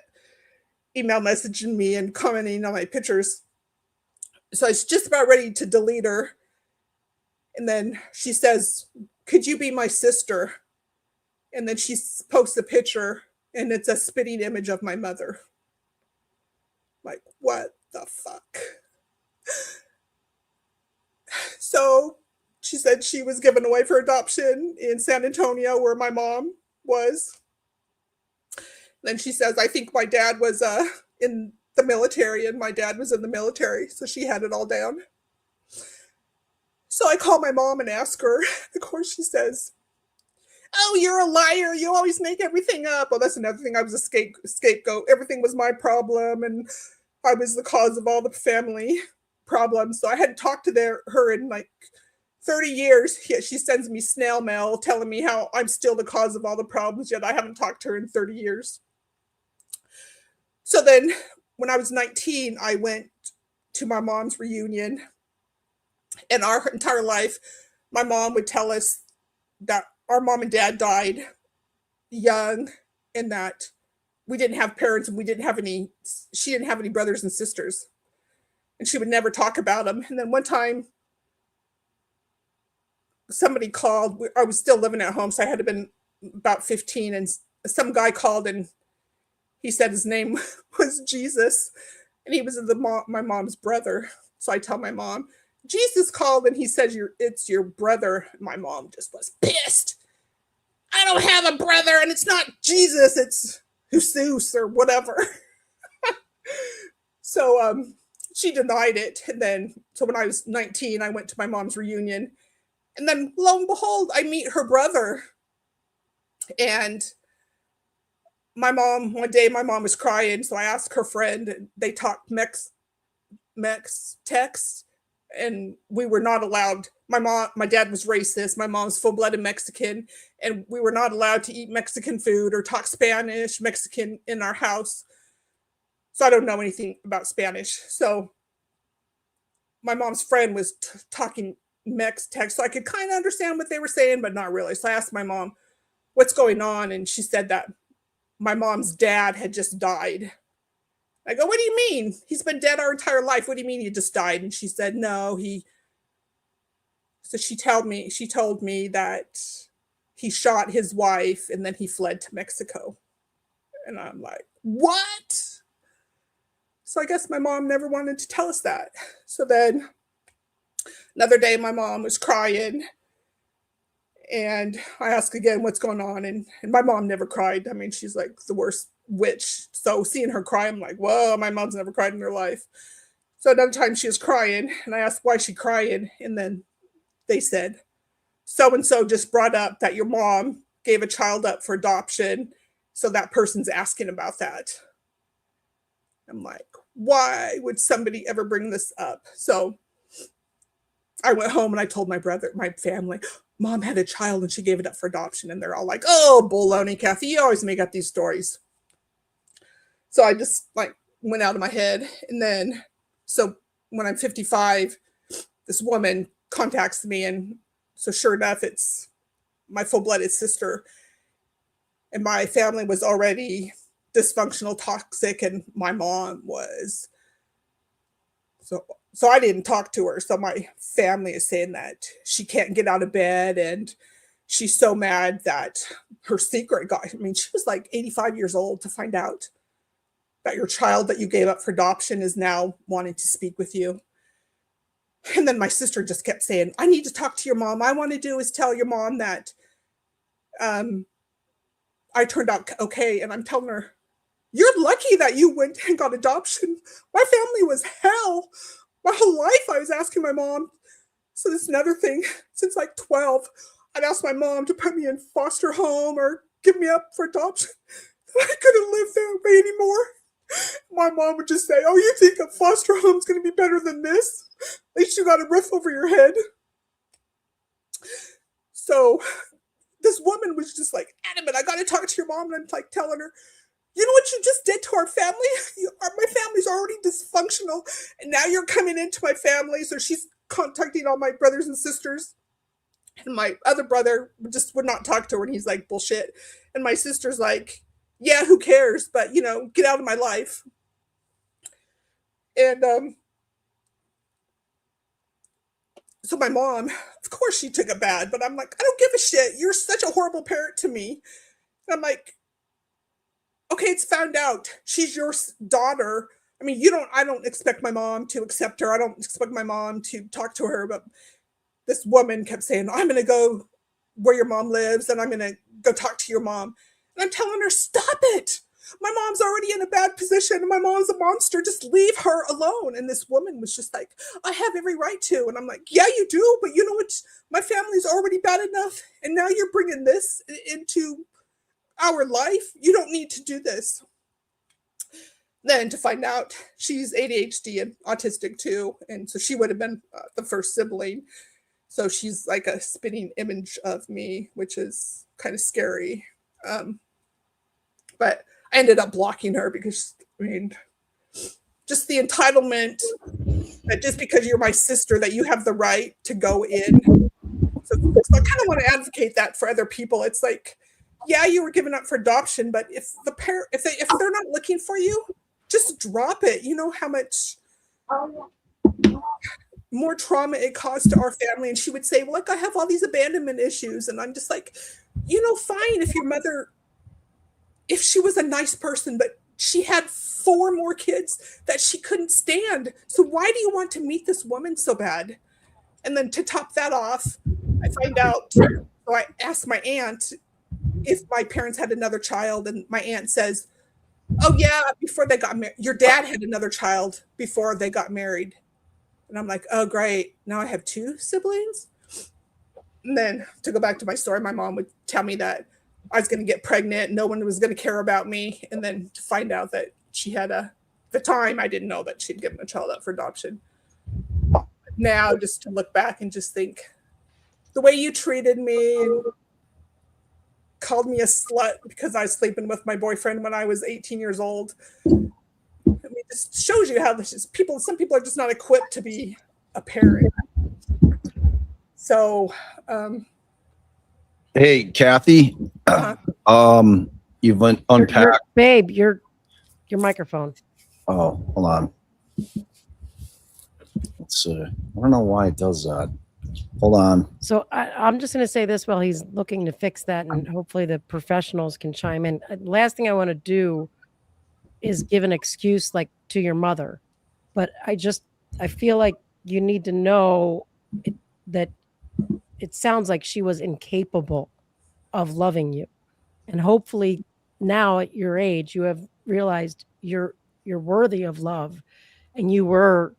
email messaging me and commenting on my pictures. So I was just about ready to delete her. And then she says, could you be my sister? And then she posts a picture and it's a spitting image of my mother. Like, what the fuck? So she said she was given away for adoption in San Antonio, where my mom was. Then she says, I think my dad was in the military, and my dad was in the military. So she had it all down. So I call my mom and ask her. Of course, she says, oh, you're a liar. You always make everything up. Well, that's another thing. I was a scapegoat. Everything was my problem, and I was the cause of all the family problems. So I hadn't talked to her in like 30 years. She sends me snail mail telling me how I'm still the cause of all the problems, yet I haven't talked to her in 30 years. So then when I was 19, I went to my mom's reunion. And our entire life, my mom would tell us that our mom and dad died young, and that we didn't have parents, and she didn't have any brothers and sisters. And she would never talk about them. And then one time, somebody called. I was still living at home, so I had to have been about 15, and some guy called, and he said his name was Jesus, and he was my mom's brother. So I tell my mom, Jesus called and he says it's your brother. My mom just was pissed. I don't have a brother, and it's not Jesus, it's Jesus or whatever. So she denied it. And then, so when I was 19, I went to my mom's reunion, and then lo and behold, I meet her brother. And one day my mom was crying, so I asked her friend, and they talked Mex text. And we were not allowed. My dad was racist. My mom's full-blooded Mexican, and we were not allowed to eat Mexican food or talk Spanish, Mexican in our house. So I don't know anything about Spanish. So my mom's friend was talking Mex text, so I could kind of understand what they were saying, but not really. So I asked my mom, what's going on? And she said that my mom's dad had just died. I go, what do you mean? He's been dead our entire life. What do you mean he just died? And she said, no, so she told me that he shot his wife and then he fled to Mexico. And I'm like, what? So I guess my mom never wanted to tell us that. So then another day my mom was crying, and I asked again, what's going on? And my mom never cried. I mean, she's like the worst witch. So seeing her cry, I'm like, whoa, my mom's never cried in her life. So another time she was crying, and I asked why she crying. And then they said, so-and-so just brought up that your mom gave a child up for adoption. So that person's asking about that. I'm like, why would somebody ever bring this up? So I went home and I told my family, Mom had a child and she gave it up for adoption. And they're all like, oh, baloney, Kathy, you always make up these stories. So I just went out of my head. And then, so when I'm 55, this woman contacts me. And so sure enough, it's my full-blooded sister. And my family was already dysfunctional, toxic, and my mom was. So I didn't talk to her. So my family is saying that she can't get out of bed, and she's so mad that her secret got, I mean, she was like 85 years old to find out that your child that you gave up for adoption is now wanting to speak with you. And then my sister just kept saying, I need to talk to your mom. I want to do is tell your mom that I turned out okay. And I'm telling her, you're lucky that you went and got adoption. My family was hell. My whole life I was asking my mom. So this is another thing. Since like 12, I'd ask my mom to put me in foster home or give me up for adoption. I couldn't live that way anymore. My mom would just say, oh, you think a foster home is going to be better than this? At least you got a roof over your head. So this woman was just like adamant, I got to talk to your mom. And I'm like telling her, you know what you just did to our family? My family's already dysfunctional, and now you're coming into my family. So she's contacting all my brothers and sisters. And my other brother just would not talk to her, and he's like, bullshit. And my sister's like, yeah, who cares? But, you know, get out of my life. And so my mom, of course she took it bad, but I'm like, I don't give a shit. You're such a horrible parent to me. And I'm like, okay, it's found out. She's your daughter. I mean, I don't expect my mom to accept her. I don't expect my mom to talk to her, but this woman kept saying, I'm going to go where your mom lives and I'm going to go talk to your mom. And I'm telling her, stop it. My mom's already in a bad position and my mom's a monster. Just leave her alone. And this woman was just like, I have every right to. And I'm like, yeah, you do. But you know what? My family's already bad enough. And now you're bringing this into our life. You don't need to do this. Then to find out she's ADHD and autistic too. And so she would have been the first sibling. So she's like a spitting image of me, which is kind of scary. But I ended up blocking her because, I mean, just the entitlement that just because you're my sister that you have the right to go in. So I kind of want to advocate that for other people. It's like, yeah, you were given up for adoption, but if they're not looking for you, just drop it. You know how much more trauma it caused to our family. And she would say, well, like, I have all these abandonment issues. And I'm just like, you know, fine if your mother, if she was a nice person, but she had 4 more kids that she couldn't stand. So why do you want to meet this woman so bad? And then to top that off, I find out, so I asked my aunt if my parents had another child, and my aunt says, oh yeah, before they got married, your dad had another child before they got married. And I'm like, oh great, now I have 2 siblings? And then to go back to my story, my mom would tell me that I was going to get pregnant, no one was going to care about me, and then to find out that she had the time, I didn't know that she'd given a child up for adoption. Now just to look back and just think, the way you treated me and called me a slut because I was sleeping with my boyfriend when I was 18 years old. I mean, it just shows you how this is. Some people are just not equipped to be a parent. So, hey, Kathy, you've unpacked. Babe, your microphone. Oh, hold on. Let's I don't know why it does that. Hold on. So I'm just going to say this while he's looking to fix that, and hopefully the professionals can chime in. Last thing I want to do is give an excuse like to your mother, but I feel like you need to know that it sounds like she was incapable of loving you, and hopefully now at your age you have realized you're worthy of love, and you were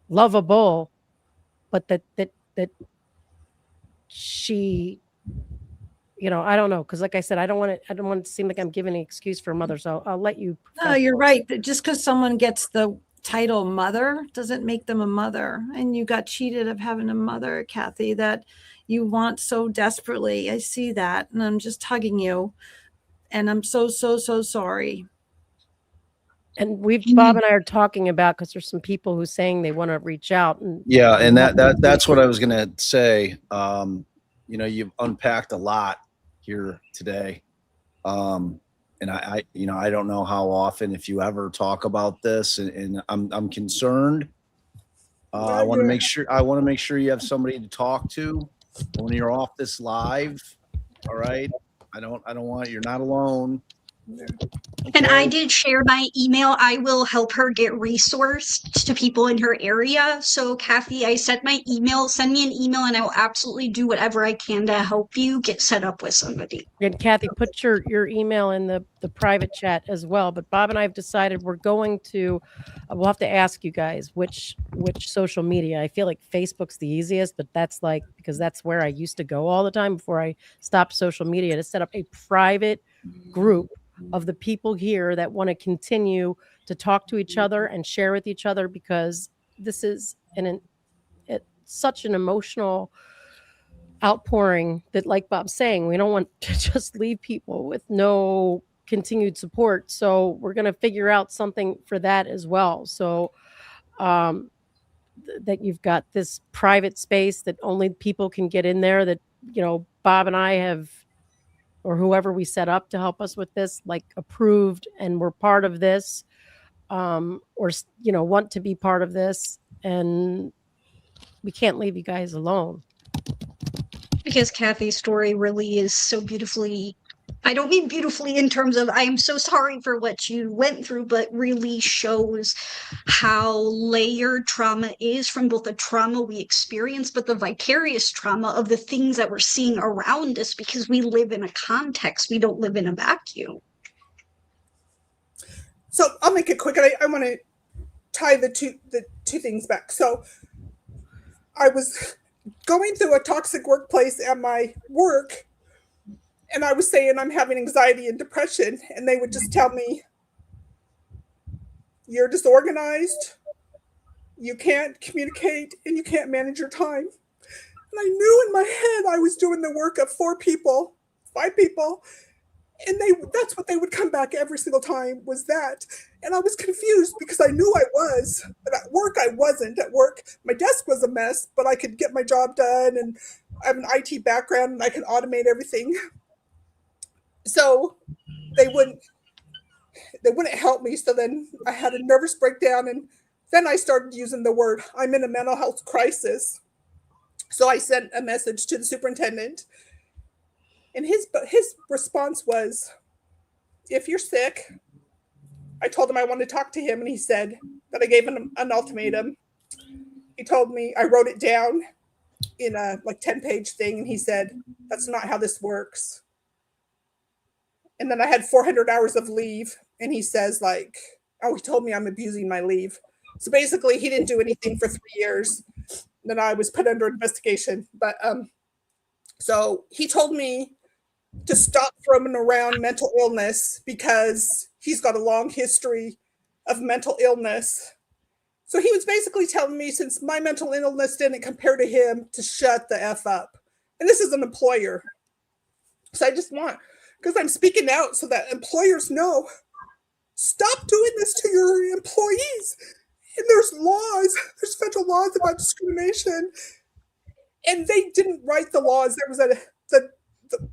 lovable, but that she, you know, I don't know, because like I said, I don't want it to seem like I'm giving an excuse for a mother, so I'll let you. No, you're right. Just because someone gets the title mother doesn't make them a mother. And you got cheated of having a mother, Kathy, that you want so desperately. I see that, and I'm just hugging you, and I'm so sorry. And Bob and I are talking about, because there's some people who saying they want to reach out. And yeah, and that's what I was gonna say. You know, you've unpacked a lot here today, and I don't know how often, if you ever talk about this, and I'm concerned. I want to make sure you have somebody to talk to when you're off this live. All right, I don't want, you're not alone. And I did share my email. I will help her get resourced to people in her area. So Kathy, I sent my email. Send me an email and I will absolutely do whatever I can to help you get set up with somebody. And Kathy, put your email in the private chat as well. But Bob and I have decided we're going to, we'll have to ask you guys which social media. I feel like Facebook's the easiest, but that's like, because that's where I used to go all the time before I stopped social media, to set up a private group of the people here that want to continue to talk to each other and share with each other, because this is it's such an emotional outpouring that, like Bob's saying, we don't want to just leave people with no continued support. So we're going to figure out something for that as well. So that you've got this private space that only people can get in there, that, you know, Bob and I have, or whoever we set up to help us with this, like approved, and we're part of this, or, you know, want to be part of this. And we can't leave you guys alone. Because Kathy's story really is so beautifully, I don't mean beautifully in terms of I am so sorry for what you went through, but really shows how layered trauma is, from both the trauma we experience, but the vicarious trauma of the things that we're seeing around us, because we live in a context. We don't live in a vacuum. So I'll make it quick. I want to tie the two things back. So I was going through a toxic workplace at my work, and I was saying I'm having anxiety and depression, and they would just tell me, you're disorganized, you can't communicate, and you can't manage your time. And I knew in my head I was doing the work of 4 people, 5 people, and that's what they would come back every single time, was that. And I was confused because I knew I was, but at work I wasn't. At work, my desk was a mess, but I could get my job done, and I have an IT background and I can automate everything. So they wouldn't help me. So then I had a nervous breakdown, and then I started using the word, I'm in a mental health crisis. So I sent a message to the superintendent, and his response was, if you're sick. I told him I wanted to talk to him, and he said that I gave him an ultimatum. He told me, I wrote it down in a 10-page thing, and he said, that's not how this works. And then I had 400 hours of leave, and he says he told me I'm abusing my leave. So basically he didn't do anything for 3 years. Then I was put under investigation. But so he told me to stop roaming around mental illness because he's got a long history of mental illness. So he was basically telling me, since my mental illness didn't compare to him, to shut the F up. And this is an employer. So I just want, because I'm speaking out so that employers know, stop doing this to your employees. And there's federal laws about discrimination. And they didn't write the laws. There was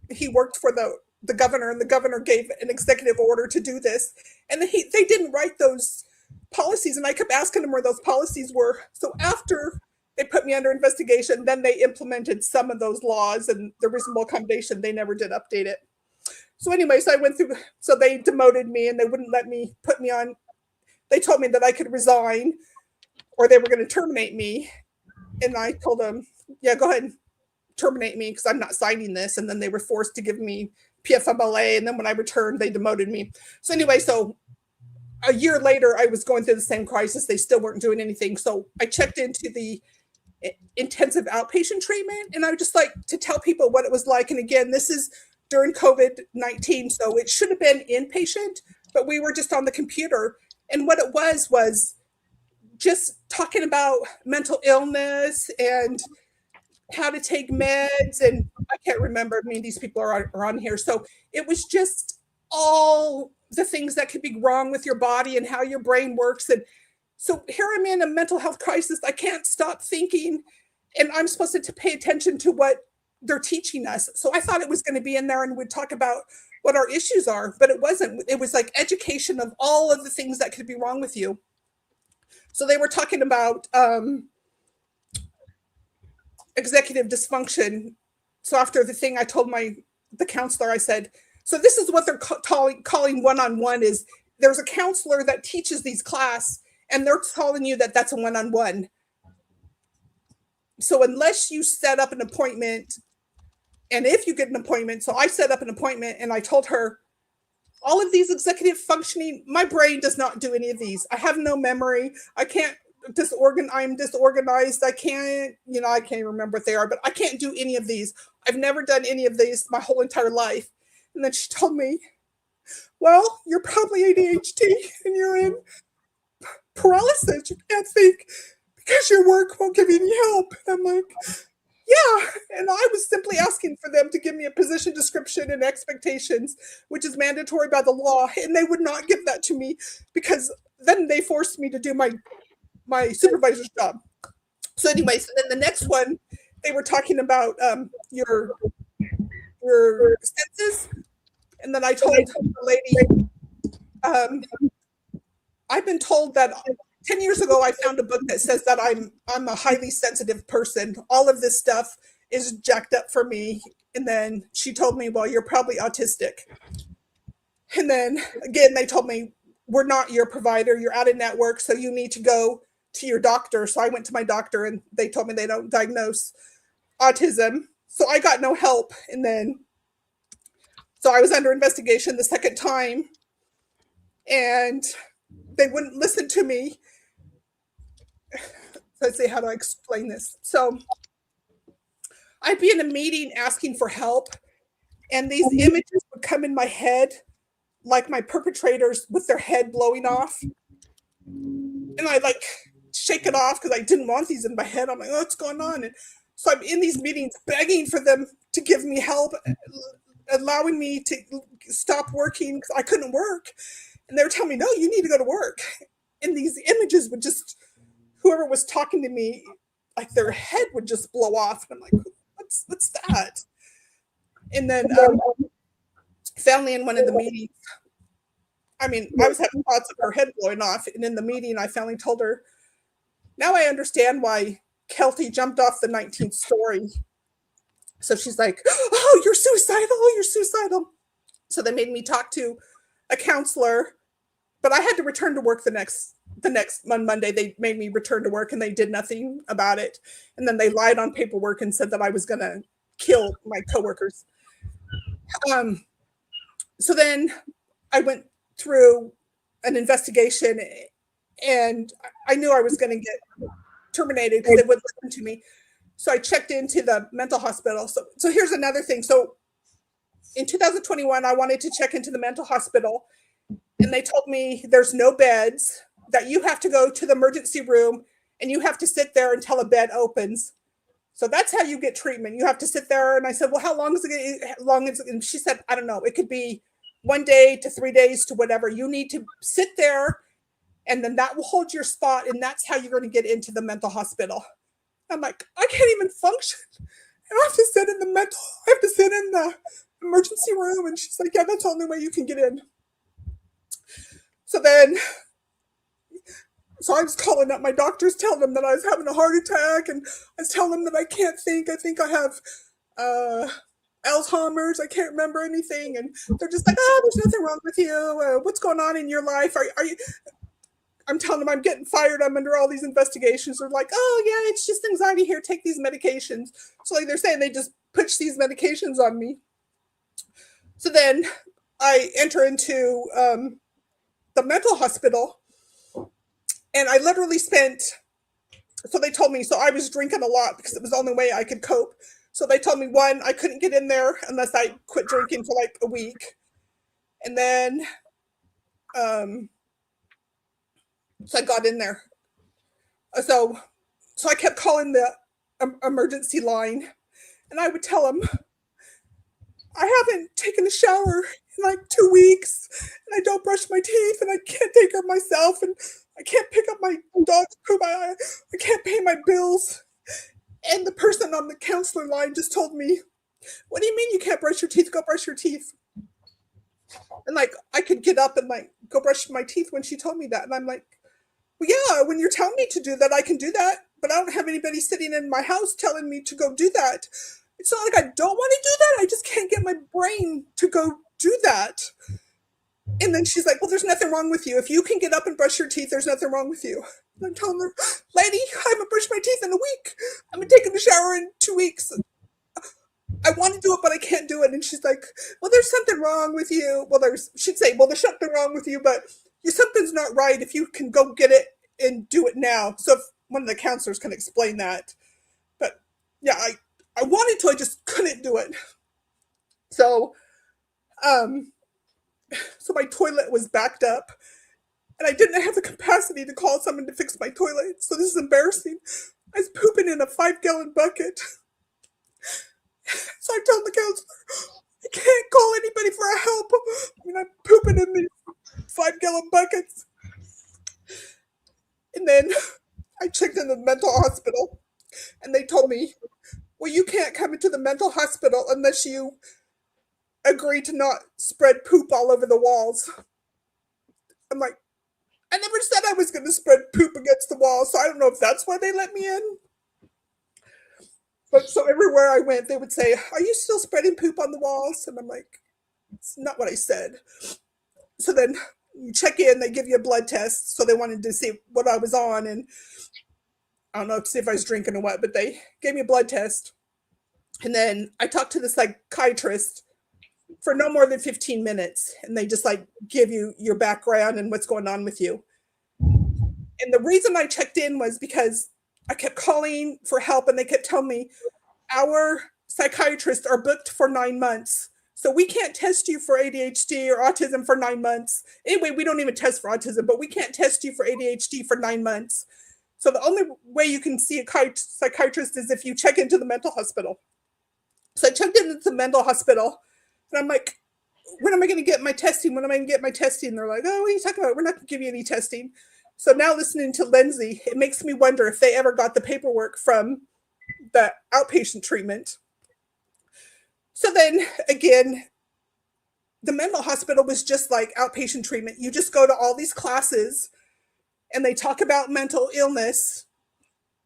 he worked for the governor, and the governor gave an executive order to do this. And they didn't write those policies. And I kept asking them where those policies were. So after they put me under investigation, then they implemented some of those laws, and the reasonable accommodation, they never did update it. So anyways, I went through, so they demoted me, and they wouldn't let me put me on. They told me that I could resign or they were going to terminate me. And I told them, yeah, go ahead and terminate me because I'm not signing this. And then they were forced to give me PFMLA. And then when I returned, they demoted me. So anyway, so a year later, I was going through the same crisis. They still weren't doing anything. So I checked into the intensive outpatient treatment, and I would just like to tell people what it was like. And again, this is during COVID-19, so it should have been inpatient, but we were just on the computer. And what it was just talking about mental illness and how to take meds. And I can't remember, I mean, these people are on here. So it was just all the things that could be wrong with your body and how your brain works. And so here I'm in a mental health crisis. I can't stop thinking, and I'm supposed to pay attention to what they're teaching us. So I thought it was going to be in there and we'd talk about what our issues are, but it wasn't. It was like education of all of the things that could be wrong with you. So they were talking about executive dysfunction. So after the thing, I told the counselor, I said, So this is what they're calling one-on-one is there's a counselor that teaches these class and they're telling you that that's a one-on-one. So unless you set up an appointment, and if you get an appointment, so I set up an appointment and I told her, all of these executive functioning, my brain does not do any of these. I have no memory. I can't I'm disorganized. I can't remember what they are, but I can't do any of these. I've never done any of these my whole entire life. And then she told me, well, you're probably ADHD and you're in paralysis. You can't think because your work won't give you any help. And I'm like, yeah. And I was simply asking for them to give me a position description and expectations, which is mandatory by the law. And they would not give that to me because then they forced me to do my supervisor's job. So anyways, and then the next one, they were talking about your senses. And then I told the lady, I've been told that 10 years ago, I found a book that says that I'm a highly sensitive person. All of this stuff is jacked up for me. And then she told me, well, you're probably autistic. And then again, they told me, we're not your provider. You're out of network. So you need to go to your doctor. So I went to my doctor and they told me they don't diagnose autism. So I got no help. And then, so I was under investigation the second time and they wouldn't listen to me. Let's see, how do I explain this? So I'd be in a meeting asking for help and these images would come in my head, like my perpetrators with their head blowing off. And I'd like shake it off because I didn't want these in my head. I'm like, oh, what's going on? And so I'm in these meetings begging for them to give me help, allowing me to stop working because I couldn't work. And they were telling me, no, you need to go to work. And these images would just, whoever was talking to me, like their head would just blow off. And I'm like, what's that? And then finally in one of the meetings, I mean, I was having thoughts of her head blowing off. And in the meeting, I finally told her, now I understand why Kelty jumped off the 19th story. So she's like, oh, you're suicidal. Oh, you're suicidal. So they made me talk to a counselor, but I had to return to work the next on Monday. They made me return to work and they did nothing about it. And then they lied on paperwork and said that I was going to kill my coworkers. So then I went through an investigation and I knew I was going to get terminated because they wouldn't listen to me. So I checked into the mental hospital. So here's another thing. So in 2021, I wanted to check into the mental hospital and they told me there's no beds, that you have to go to the emergency room and you have to sit there until a bed opens. So that's how you get treatment. You have to sit there. And I said, well, how long is it? And she said, I don't know. It could be 1 day to 3 days to whatever. You need to sit there and then that will hold your spot. And that's how you're going to get into the mental hospital. I'm like, I can't even function. I have to sit in the emergency room. And she's like, yeah, that's the only way you can get in. So I was calling up my doctors, telling them that I was having a heart attack, and I was telling them that I can't think. I think I have Alzheimer's. I can't remember anything. And they're just like, oh, there's nothing wrong with you. What's going on in your life? Are you? I'm telling them I'm getting fired. I'm under all these investigations. They're like, oh, yeah, it's just anxiety here. Take these medications. So like they're saying they just push these medications on me. So then I enter into the mental hospital. And I literally so they told me, so I was drinking a lot because it was the only way I could cope. So they told me, one, I couldn't get in there unless I quit drinking for like a week. And then, so I got in there. So I kept calling the emergency line and I would tell them, I haven't taken a shower in like 2 weeks and I don't brush my teeth and I can't take care of myself and I can't pick up my dog's poop. I can't pay my bills. And the person on the counselor line just told me, what do you mean you can't brush your teeth? Go brush your teeth. And like, I could get up and like go brush my teeth when she told me that. And I'm like, well, yeah, when you're telling me to do that, I can do that. But I don't have anybody sitting in my house telling me to go do that. It's not like I don't want to do that. I just can't get my brain to go do that. And then she's like, well, there's nothing wrong with you. If you can get up and brush your teeth, there's nothing wrong with you. And I'm telling her, lady, I haven't brushed my teeth in a week. I've been taking a shower in 2 weeks. I want to do it, but I can't do it. And she's like, well, there's something wrong with you. Well, she'd say, well, there's something wrong with you, but something's not right if you can go get it and do it now. So if one of the counselors can explain that. But yeah, I wanted to, I just couldn't do it. So, so my toilet was backed up and I didn't have the capacity to call someone to fix my toilet. So this is embarrassing. I was pooping in a 5-gallon bucket. So I told the counselor, I can't call anybody for help. I mean, I'm pooping in these 5-gallon buckets. And then I checked in the mental hospital and they told me, well, you can't come into the mental hospital unless you agree to not spread poop all over the walls. I'm like, I never said I was going to spread poop against the wall, so I don't know if that's why they let me in. But so everywhere I went, they would say, are you still spreading poop on the walls? And I'm like, it's not what I said. So then you check in, they give you a blood test. So they wanted to see what I was on. And I don't know, to see if I was drinking or what, but they gave me a blood test. And then I talked to the psychiatrist for no more than 15 minutes. And they just like give you your background and what's going on with you. And the reason I checked in was because I kept calling for help and they kept telling me, our psychiatrists are booked for 9 months. So we can't test you for ADHD or autism for 9 months. Anyway, we don't even test for autism, but we can't test you for ADHD for 9 months. So the only way you can see a psychiatrist is if you check into the mental hospital. So I checked into the mental hospital and I'm like, when am I going to get my testing? When am I going to get my testing? And they're like, oh, what are you talking about? We're not going to give you any testing. So now listening to Lindsay, it makes me wonder if they ever got the paperwork from the outpatient treatment. So then again, the mental hospital was just like outpatient treatment. You just go to all these classes and they talk about mental illness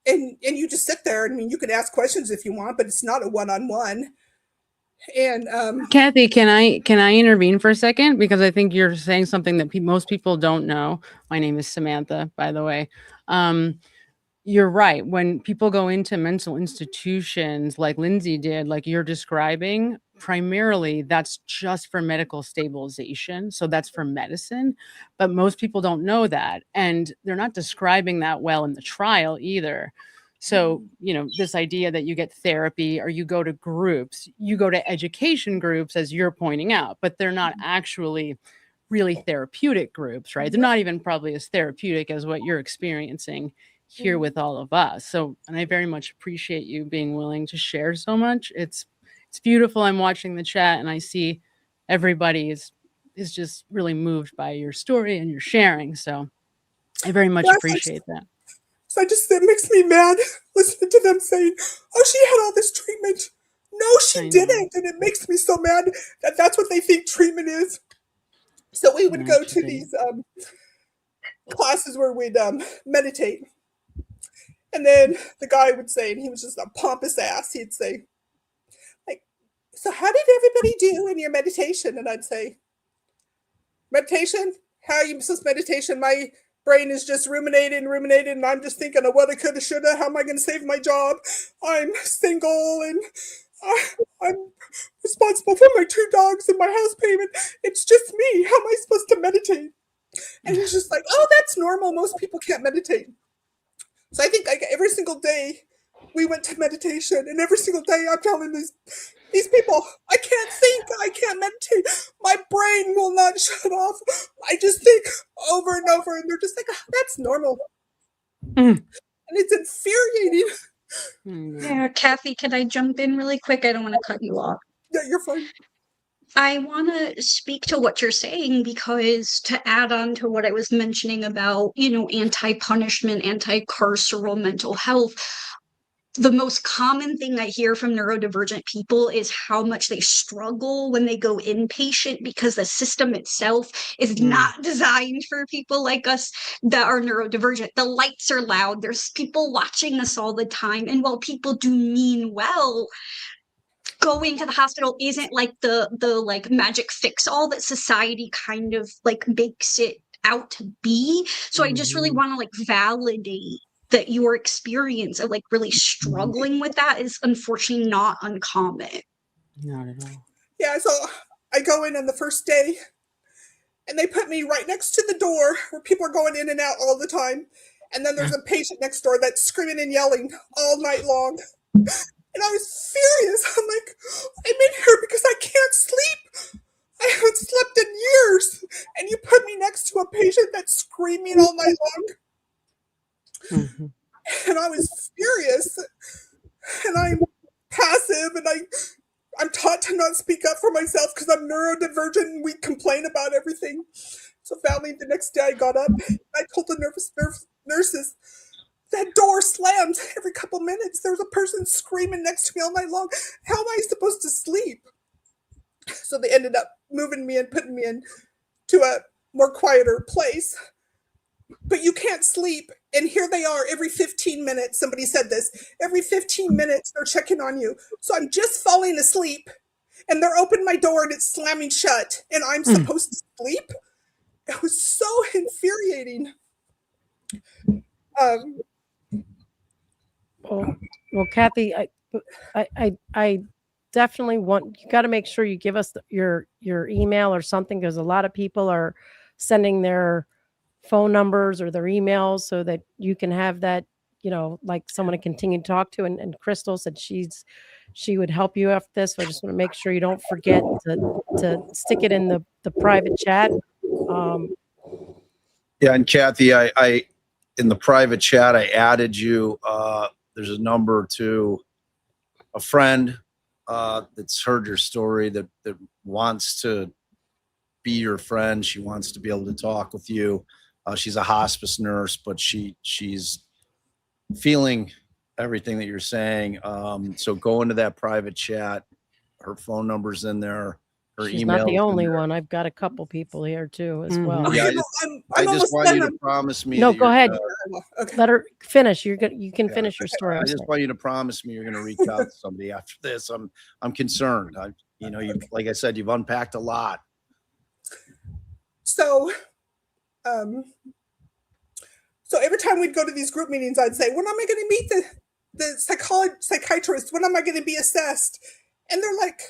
and you just sit there. I mean, you can ask questions if you want, but it's not a one-on-one. And Kathy, can I intervene for a second? Because I think you're saying something that most people don't know. My name is Samantha, by the way. You're right. When people go into mental institutions like Lindsay did, like you're describing, primarily that's just for medical stabilization. So that's for medicine. But most people don't know that. And they're not describing that well in the trial either. So, you know, this idea that you get therapy or you go to groups, you go to education groups, as you're pointing out, but they're not actually really therapeutic groups, right? They're not even probably as therapeutic as what you're experiencing here with all of us. So, and I very much appreciate you being willing to share so much. It's beautiful. I'm watching the chat and I see everybody is just really moved by your story and your sharing. So I very much appreciate that. So it makes me mad listening to them saying, oh, she had all this treatment. No, she didn't. And it makes me so mad that that's what they think treatment is. So we would go to these classes where we'd meditate. And then the guy would say, and he was just a pompous ass, he'd say, like, so how did everybody do in your meditation? And I'd say, meditation? How are you supposed to meditation? My brain is just ruminating, and I'm just thinking of what I coulda, shoulda. How am I going to save my job? I'm single, and I'm responsible for my 2 dogs and my house payment. It's just me. How am I supposed to meditate? And he's just like, oh, that's normal. Most people can't meditate. So I think like every single day we went to meditation, and every single day I'm telling these people, I can't think, I can't meditate. My brain will not shut off. I just think over and over, and they're just like, oh, that's normal. And it's infuriating. Yeah, Kathy, can I jump in really quick? I don't want to cut you off. Yeah, you're fine. I want to speak to what you're saying, because to add on to what I was mentioning about, anti-punishment, anti-carceral mental health, the most common thing I hear from neurodivergent people is how much they struggle when they go inpatient, because the system itself is not designed for people like us that are neurodivergent. The lights are loud. There's people watching us all the time. And while people do mean well, going to the hospital isn't like the like magic fix all that society kind of like makes it out to be. So I just really want to like validate that your experience of like really struggling with that is unfortunately not uncommon. Not at all. Yeah, so I go in on the first day and they put me right next to the door where people are going in and out all the time. And then there's a patient next door that's screaming and yelling all night long. And I was furious. I'm like, I'm in here because I can't sleep. I haven't slept in years. And you put me next to a patient that's screaming all night long. And I was furious. And I'm passive and I'm taught to not speak up for myself because I'm neurodivergent and we complain about everything. So finally, the next day I got up and I told the nurses, that door slams every couple minutes. There's a person screaming next to me all night long. How am I supposed to sleep? So they ended up moving me and putting me into a more quieter place. But you can't sleep. And here they are every 15 minutes. Somebody said this. Every 15 minutes, they're checking on you. So I'm just falling asleep. And they're opening my door and it's slamming shut. And I'm supposed to sleep? It was so infuriating. Well, Kathy, I definitely want, you got to make sure you give us your email or something, because a lot of people are sending their phone numbers or their emails so that you can have that, you know, like someone to continue to talk to. And Krystle said she would help you after this. So I just want to make sure you don't forget to stick it in the private chat. Yeah, and Kathy, I in the private chat, I added you. There's a number to a friend that's heard your story that wants to be your friend. She wants to be able to talk with you. She's a hospice nurse, but she's feeling everything that you're saying. So go into that private chat. Her phone number's in there. Her She's email. not the only one. I've got a couple people here too as well. Yeah, I just want you to promise me. No, that go you're ahead. gonna- Let her finish. You can finish your story. I I'm just sorry. want you to promise me you're going to reach out to somebody after this. I'm concerned. Like I said, you've unpacked a lot. So every time we'd go to these group meetings, I'd say, when am I going to meet the psychiatrist? When am I going to be assessed? And they're like,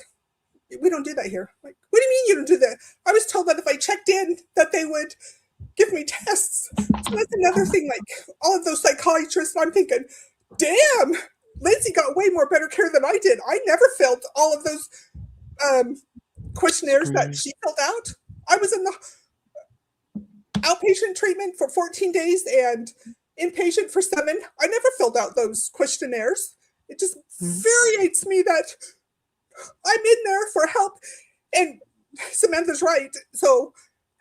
we don't do that here. Like, what do you mean you don't do that? I was told that if I checked in, that they would give me tests. So that's another thing. Like all of those psychiatrists, I'm thinking, damn, Lindsay got way more better care than I did. I never filled all of those questionnaires that she filled out. I was in the outpatient treatment for 14 days and inpatient for 7. I never filled out those questionnaires. It just infuriates me that I'm in there for help. And Samantha's right. So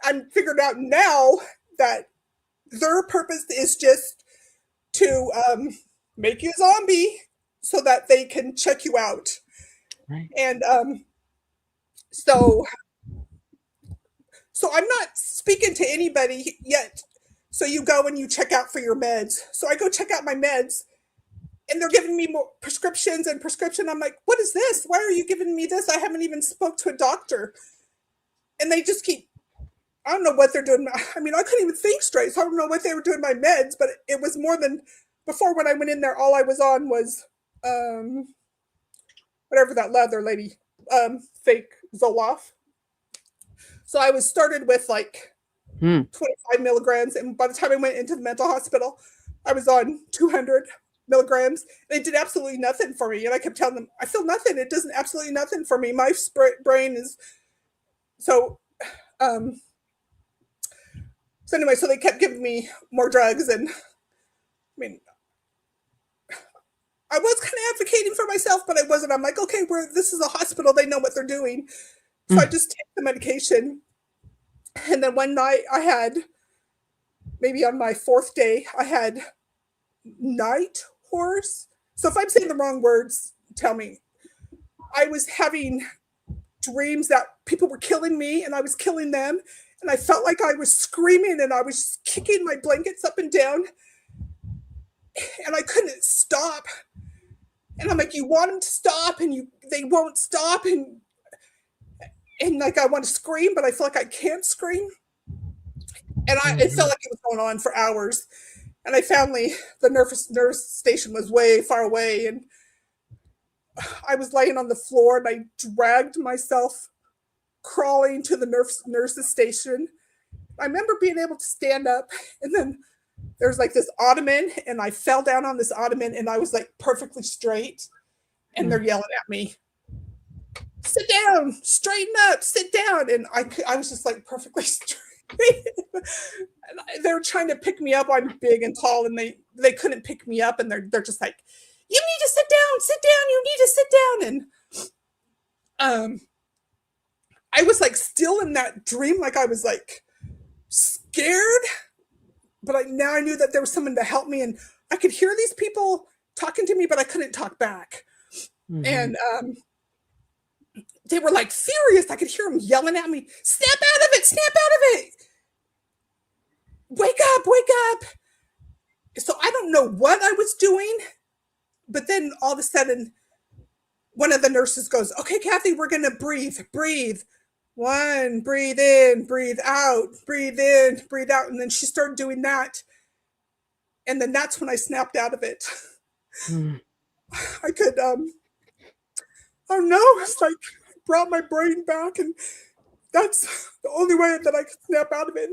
I'm figured out now that their purpose is just to make you a zombie so that they can check you out. Right. And so I'm not speaking to anybody yet. So you go and you check out for your meds. So I go check out my meds and they're giving me more prescriptions and prescription. I'm like, what is this? Why are you giving me this? I haven't even spoke to a doctor. And they just keep, I don't know what they're doing. I mean, I couldn't even think straight. So I don't know what they were doing my meds, but it was more than before. When I went in there, all I was on was whatever that leather lady, fake Zoloft. So I was started with like 25 milligrams. And by the time I went into the mental hospital, I was on 200 milligrams. It did absolutely nothing for me. And I kept telling them, I feel nothing. It does absolutely nothing for me. My brain is so anyway, so they kept giving me more drugs. And I mean, I was kind of advocating for myself, but I wasn't. I'm like, okay, this is a hospital. They know what they're doing. So I just take the medication. And then one night I had, maybe on my 4th day, I had night horrors. So if I'm saying the wrong words, tell me. I was having dreams that people were killing me and I was killing them. And I felt like I was screaming and I was kicking my blankets up and down. And I couldn't stop. And I'm like, you want them to stop, and they won't stop, and like I want to scream, but I feel like I can't scream. And it felt like it was going on for hours. And finally, the nurse station was way far away, and I was laying on the floor, and I dragged myself crawling to the nurse's station. I remember being able to stand up, and then there's like this ottoman, and I fell down on this ottoman, and I was like perfectly straight, and they're yelling at me, sit down, straighten up, sit down. And I was just like perfectly straight. And they were trying to pick me up. I'm big and tall, and they couldn't pick me up, and they're just like, you need to sit down, you need to sit down. And I was like still in that dream, like I was like scared, but now I knew that there was someone to help me, and I could hear these people talking to me, but I couldn't talk back. And they were like furious. I could hear them yelling at me, snap out of it, snap out of it. Wake up, wake up. So I don't know what I was doing, but then all of a sudden, one of the nurses goes, okay, Kathy, we're going to breathe. One, breathe in, breathe out, breathe in, breathe out. And then she started doing that. And then that's when I snapped out of it. I could, I don't know, it's like I brought my brain back, and that's the only way that I could snap out of it.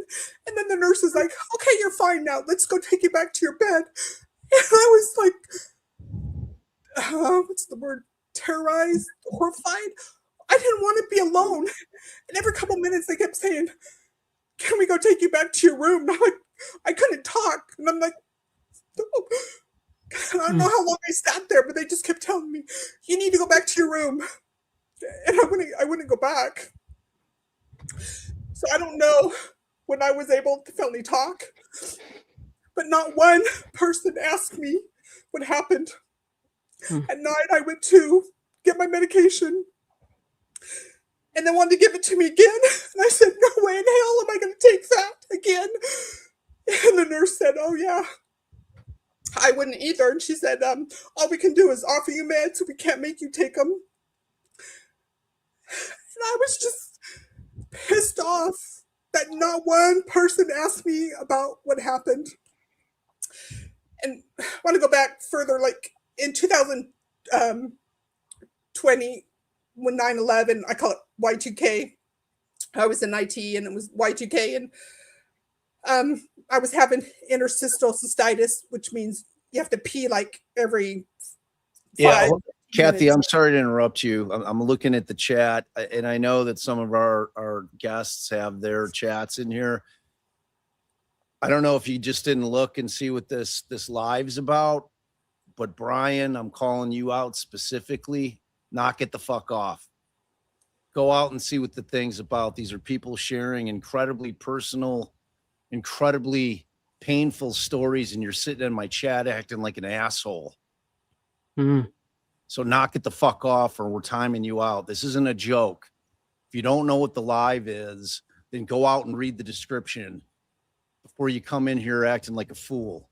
And then the nurse is like, okay, you're fine now. Let's go take you back to your bed. And I was like, what's the word? Terrorized, horrified. I didn't want to be alone. And every couple minutes they kept saying, can we go take you back to your room? And I'm like, I couldn't talk. And I'm like, no. I don't know how long I sat there, but they just kept telling me, you need to go back to your room. And I wouldn't go back. So I don't know when I was able to finally talk, but not one person asked me what happened. At night, I went to get my medication, and they wanted to give it to me again. And I said, no way in hell am I going to take that again. And the nurse said, oh yeah, I wouldn't either. And she said, all we can do is offer you meds. We can't make you take them. And I was just pissed off that not one person asked me about what happened. And I want to go back further, like in 2020, when 9/11, I call it Y2K. I was in IT, and it was Y2K, and I was having interstitial cystitis, which means you have to pee like every 5 Kathy, minutes. I'm sorry to interrupt you. I'm looking at the chat, and I know that some of our guests have their chats in here. I don't know if you just didn't look and see what this live's about, but Brian, I'm calling you out specifically. Knock it the fuck off. Go out and see what the thing's about. These are people sharing incredibly personal, incredibly painful stories, and you're sitting in my chat acting like an asshole. So knock it the fuck off, or we're timing you out. This isn't a joke. If you don't know what the live is, then go out and read the description before you come in here acting like a fool.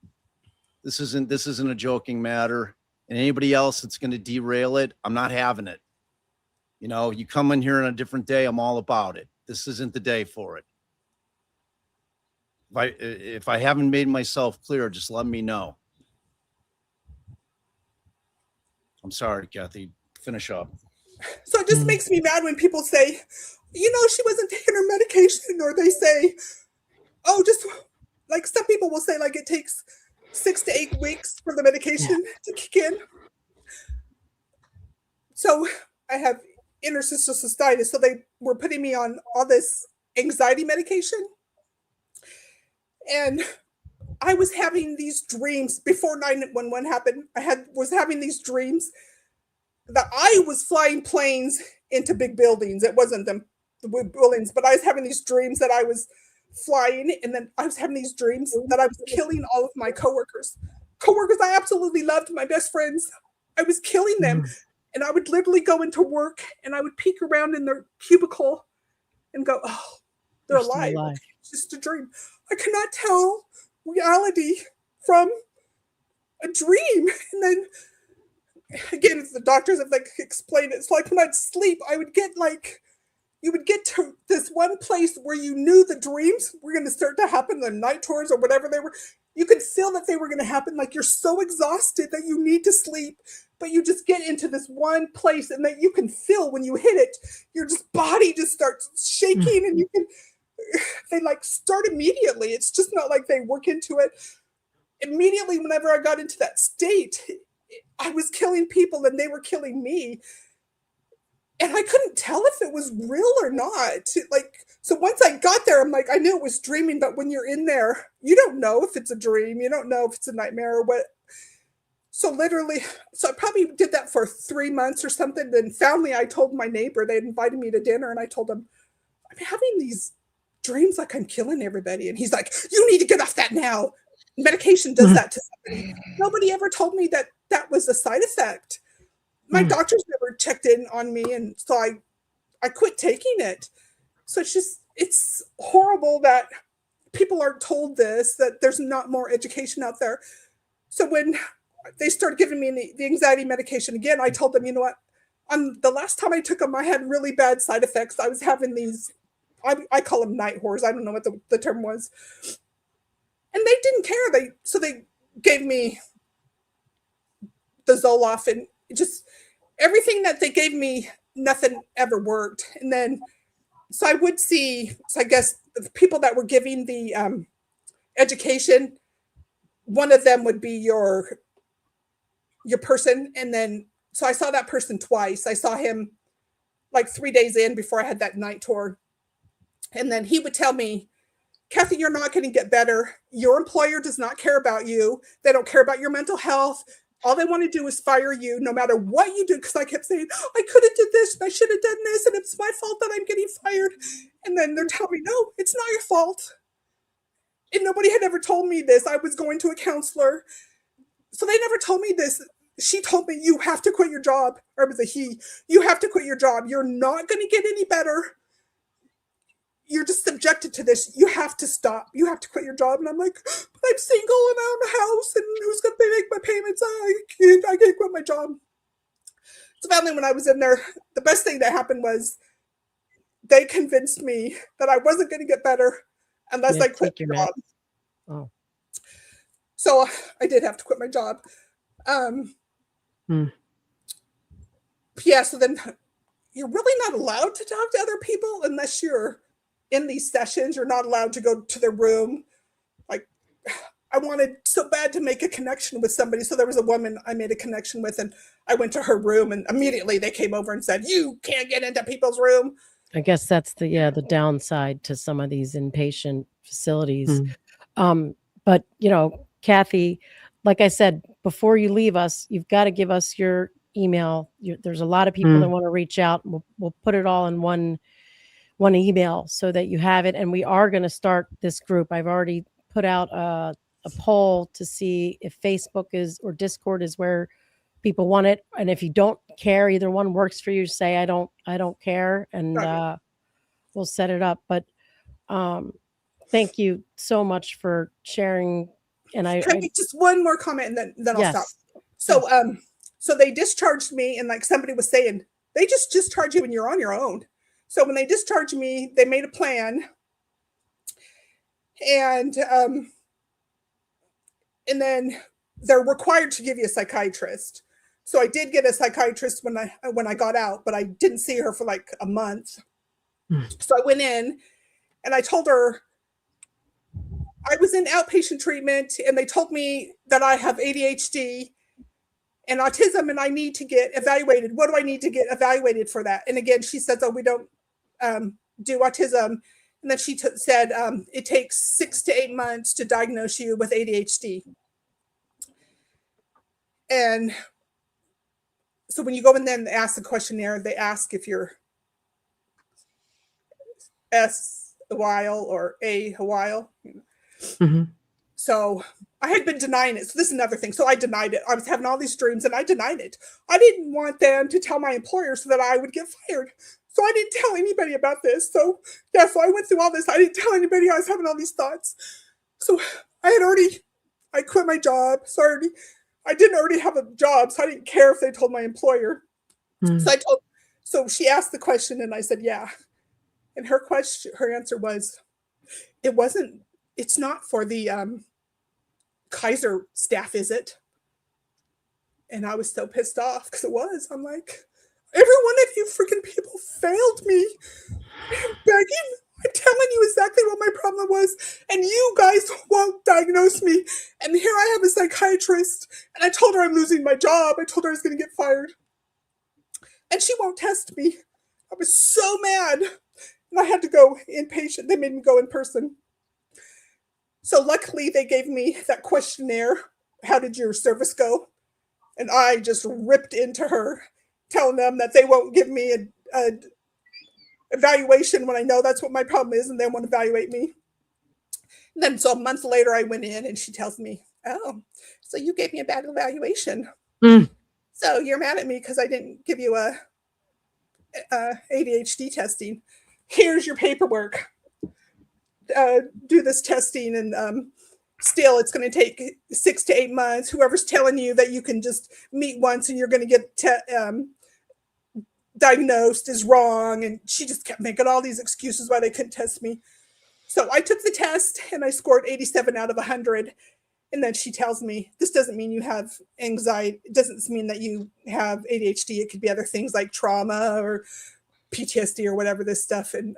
This isn't a joking matter. And anybody else that's going to derail it, I'm not having it. You know, you come in here on a different day, I'm all about it. This isn't the day for it. If I haven't made myself clear, just let me know. I'm sorry, Kathy. Finish up. So it just makes me mad when people say, you know, she wasn't taking her medication, or they say, oh, just like some people will say, like it takes 6 to 8 weeks for the medication to kick in. So I have interstitial cystitis, so they were putting me on all this anxiety medication. And I was having these dreams before 9/11 happened. Was having these dreams that I was flying planes into big buildings. It wasn't the buildings, but I was having these dreams that I was flying, and then I was having these dreams that I was killing all of my coworkers I absolutely loved, my best friends. I was killing them, and I would literally go into work, and I would peek around in their cubicle and go, oh, they're alive. It's just a dream. I cannot tell reality from a dream. And then again, the doctors have like explained it. It's like when I'd sleep, I would get like, you would get to this one place where you knew the dreams were going to start to happen, the night tours or whatever they were. You could feel that they were going to happen. Like you're so exhausted that you need to sleep, but you just get into this one place and that you can feel when you hit it, your just body just starts shaking and you can, they like start immediately. It's just not like they work into it. Immediately, whenever I got into that state, I was killing people and they were killing me. And I couldn't tell if it was real or not. Like, so once I got there, I'm like, I knew it was dreaming, but when you're in there, you don't know if it's a dream. You don't know if it's a nightmare or what. So literally, so I probably did that for 3 months or something. Then finally, I told my neighbor, they had invited me to dinner, and I told him, I'm having these dreams like I'm killing everybody. And he's like, you need to get off that now. Medication does that to somebody. Nobody ever told me that that was a side effect. My doctors never checked in on me, and so I quit taking it. So it's horrible that people aren't told this, that there's not more education out there. So when they started giving me the anxiety medication again, I told them, you know what, the last time I took them, I had really bad side effects. I was having these, I call them night horrors. I don't know what the term was. And they didn't care. So they gave me the Zoloft, and just everything that they gave me, nothing ever worked. And then, so I would see, so I guess the people that were giving the education, one of them would be your person. And then, so I saw that person twice. I saw him like 3 days in before I had that night tour. And then he would tell me, Kathy, you're not going to get better. Your employer does not care about you. They don't care about your mental health. All they want to do is fire you no matter what you do. Because I kept saying, I could have did this and I should have done this. And it's my fault that I'm getting fired. And then they're telling me, no, it's not your fault. And nobody had ever told me this. I was going to a counselor. So they never told me this. She told me, you have to quit your job. Or it was a he. You have to quit your job. You're not going to get any better. You're just subjected to this. You have to stop. You have to quit your job. And I'm like, I'm single and I own a house, and who's going to make my payments? I can't quit my job. So finally, when I was in there, the best thing that happened was they convinced me that I wasn't going to get better unless I quit my job. Oh. So I did have to quit my job. Yeah, so then you're really not allowed to talk to other people unless you're in these sessions. You're not allowed to go to their room. Like, I wanted so bad to make a connection with somebody. So there was a woman I made a connection with, and I went to her room, and immediately they came over and said, you can't get into people's room. I guess that's the downside to some of these inpatient facilities. But you know, Kathy, like I said, before you leave us, you've got to give us your email. There's a lot of people that want to reach out. We'll put it all in one email so that you have it. And we are going to start this group. I've already put out a poll to see if Facebook or Discord is where people want it. And if you don't care, either one works for you, say, I don't care. And we'll set it up. But thank you so much for sharing. And Can I just one more comment, and then I'll stop. So, so they discharged me, and like somebody was saying, they just discharge you when you're on your own. So when they discharged me, they made a plan, and then they're required to give you a psychiatrist. So I did get a psychiatrist when I got out, but I didn't see her for like a month. So I went in, and I told her I was in outpatient treatment, and they told me that I have ADHD and autism, and I need to get evaluated. What do I need to get evaluated for that? And again, she says, oh, we don't do autism. And then she said, it takes 6 to 8 months to diagnose you with ADHD. And so when you go in there and ask the questionnaire, they ask if you're S a while or A a while. So I had been denying it. So this is another thing. So I denied it. I was having all these dreams and I denied it. I didn't want them to tell my employer so that I would get fired. So I didn't tell anybody about this. So yeah, so I went through all this. I didn't tell anybody I was having all these thoughts. So I quit my job. So I didn't already have a job, so I didn't care if they told my employer. So she asked the question and I said, yeah. And her answer was, it's not for the Kaiser staff, is it? And I was so pissed off because it was. I'm like, every one of you freaking people failed me. I'm begging. I'm telling you exactly what my problem was. And you guys won't diagnose me. And here I have a psychiatrist. And I told her I'm losing my job. I told her I was going to get fired. And she won't test me. I was so mad. And I had to go inpatient. They made me go in person. So luckily they gave me that questionnaire. How did your service go? And I just ripped into her, telling them that they won't give me a evaluation when I know that's what my problem is and they won't evaluate me. And then so a month later I went in and she tells me, oh, so you gave me a bad evaluation. So you're mad at me because I didn't give you a ADHD testing. Here's your paperwork. Do this testing and still it's going to take 6 to 8 months. Whoever's telling you that you can just meet once and you're going to get diagnosed is wrong. And she just kept making all these excuses why they couldn't test me. So I took the test and I scored 87 out of 100. And then she tells me, this doesn't mean you have anxiety. It doesn't mean that you have ADHD. It could be other things like trauma or PTSD or whatever this stuff. And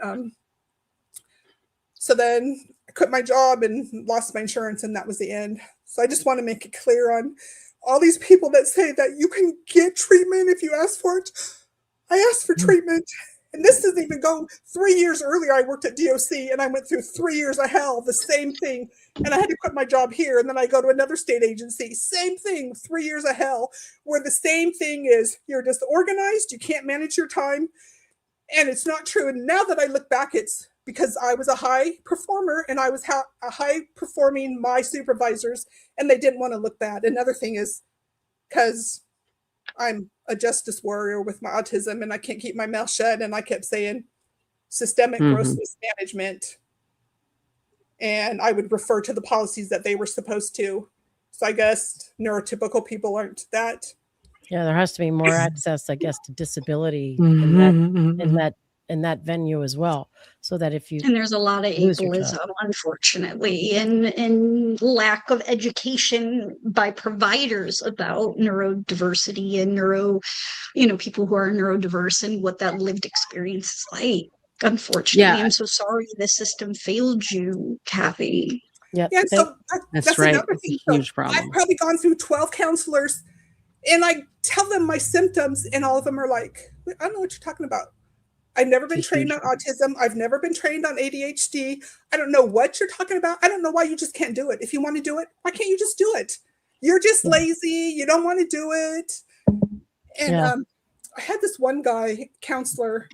so then I quit my job and lost my insurance, and that was the end. So I just want to make it clear on all these people that say that you can get treatment if you ask for it. I asked for treatment, and this doesn't even go 3 years earlier. I worked at DOC, and I went through 3 years of hell, the same thing. And I had to quit my job here, and then I go to another state agency. Same thing, 3 years of hell, where the same thing is you're disorganized, you can't manage your time, and it's not true. And now that I look back, it's because I was a high performer, and I was a high performing my supervisors, and they didn't want to look bad. Another thing is because I'm a justice warrior with my autism and I can't keep my mouth shut. And I kept saying systemic gross mismanagement. And I would refer to the policies that they were supposed to. So I guess neurotypical people aren't that. Yeah, there has to be more access, I guess, to disability in that venue as well. So that if you and there's a lot of ableism, unfortunately, and lack of education by providers about neurodiversity and people who are neurodiverse and what that lived experience is like. Unfortunately, I'm so sorry the system failed you, Kathy. Yeah, so that's right. Another thing. A huge problem. I've probably gone through 12 counselors, and I tell them my symptoms, and all of them are like, I don't know what you're talking about. I've never been trained on autism. I've never been trained on ADHD. I don't know what you're talking about. I don't know why you just can't do it. If you want to do it, why can't you just do it? You're just lazy. You don't want to do it. And I had this one guy, counselor,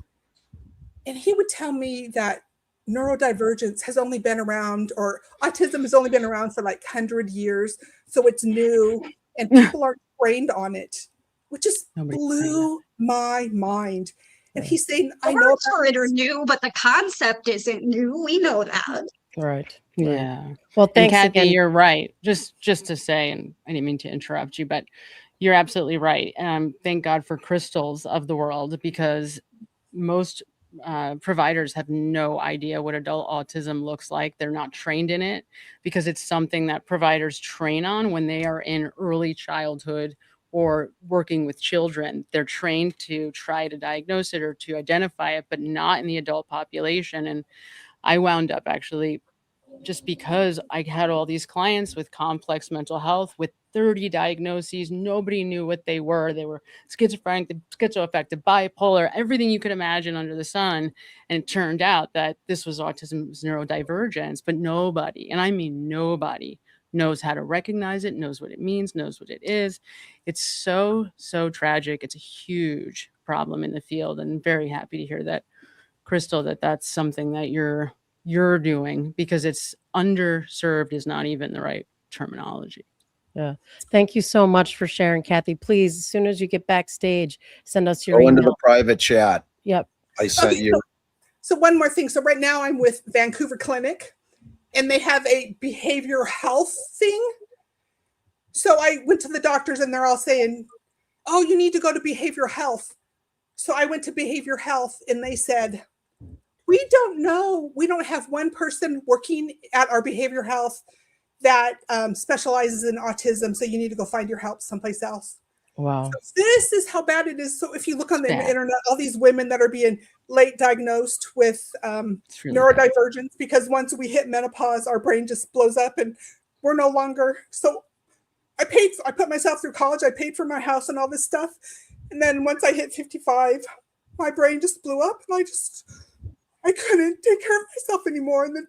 and he would tell me that neurodivergence has only been around, or autism has only been around for like 100 years. So it's new and people aren't trained on it, which just blew my mind. And he's saying, I know words for it are new, but the concept isn't new. We know that. Right. Yeah. Well, thanks Kathy, again. you're right. Just to say, and I didn't mean to interrupt you, but you're absolutely right. Thank God for Krystles of the world, because most providers have no idea what adult autism looks like. They're not trained in it because it's something that providers train on when they are in early childhood or working with children. They're trained to try to diagnose it or to identify it, but not in the adult population. And I wound up actually, just because I had all these clients with complex mental health with 30 diagnoses, nobody knew what they were. They were schizophrenic, schizoaffective, bipolar, everything you could imagine under the sun. And it turned out that this was autism, was neurodivergence, but nobody, and I mean nobody, knows how to recognize it, knows what it means, knows what it is. It's so, so tragic. It's a huge problem in the field, and very happy to hear that, Krystle, that's something that you're doing, because it's underserved is not even the right terminology. Yeah. Thank you so much for sharing, Kathy. Please, as soon as you get backstage, send us your Go email. into the private chat. Yep. I sent you. So one more thing. So right now I'm with Vancouver Clinic, and they have a behavioral health thing. So I went to the doctors and they're all saying, oh, you need to go to behavioral health. So I went to behavioral health and they said, we don't know. We don't have one person working at our behavioral health that specializes in autism. So you need to go find your help someplace else. Wow. So this is how bad it is. So if you look on the bad. internet, all these women that are being late diagnosed with really neurodivergence, because once we hit menopause, our brain just blows up and we're no longer. So I put myself through college. I paid for my house and all this stuff. And then once I hit 55, my brain just blew up and I couldn't take care of myself anymore. And then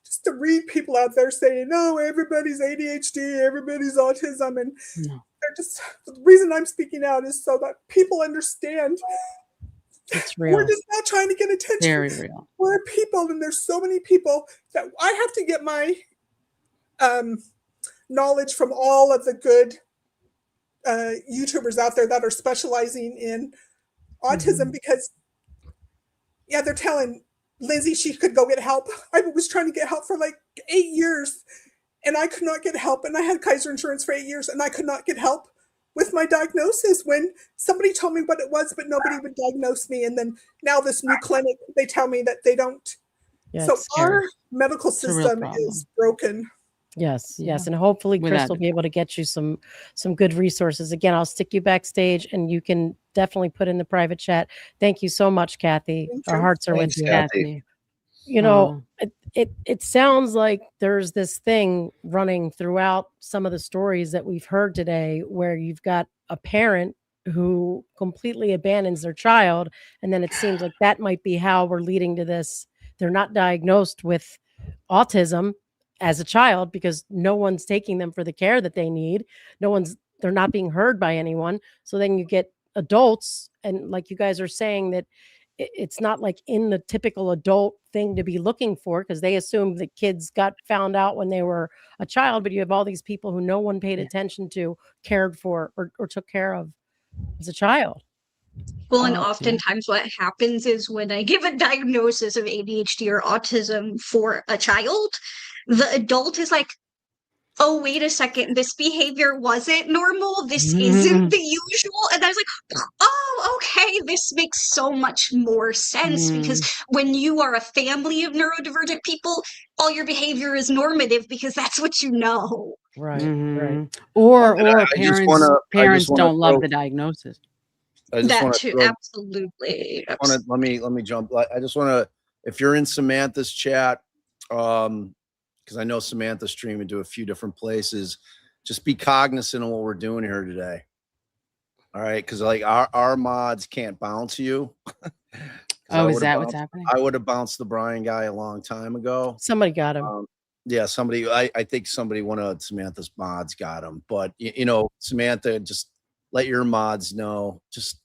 just to read people out there saying, no, everybody's ADHD, everybody's autism. And the reason I'm speaking out is so that people understand it's real. We're just not trying to get attention. Very real. We're people, and there's so many people that I have to get my knowledge from all of the good YouTubers out there that are specializing in autism because, they're telling Lindsay she could go get help. I was trying to get help for like 8 years and I could not get help. And I had Kaiser insurance for 8 years and I could not get help with my diagnosis when somebody told me what it was, but nobody would diagnose me. And then now this new clinic, they tell me that they don't. Yeah, so our medical a real system problem. is broken. Yes, yes, and hopefully Krystle will be able to get you some good resources. Again, I'll stick you backstage, and you can definitely put in the private chat. Thank you so much, Kathy. Our hearts are with you. Kathy. You know, it sounds like there's this thing running throughout some of the stories that we've heard today, where you've got a parent who completely abandons their child, and then it seems like that might be how we're leading to this. They're not diagnosed with autism as a child because no one's taking them for the care that they need. They're not being heard by anyone. So then you get adults, and like you guys are saying, that it's not like in the typical adult thing to be looking for, because they assume that kids got found out when they were a child, but you have all these people who no one paid attention to, cared for, or took care of as a child. Well, and oftentimes what happens is when I give a diagnosis of ADHD or autism for a child, the adult is like, oh, wait a second, this behavior wasn't normal. This isn't the usual. And I was like, oh, okay, this makes so much more sense because when you are a family of neurodivergent people, all your behavior is normative because that's what you know. Right, right. Or I parents just wanna don't love throw- the diagnosis. I just That wanna too, throw- absolutely. Let me jump. I just want to, if you're in Samantha's chat, because I know Samantha's streaming to a few different places, just be cognizant of what we're doing here today. All right, because like our mods can't bounce you. Oh, is that what's happening? I would have bounced the Brian guy a long time ago. Somebody got him. Yeah, somebody. I think one of Samantha's mods got him. But Samantha, just let your mods know. Just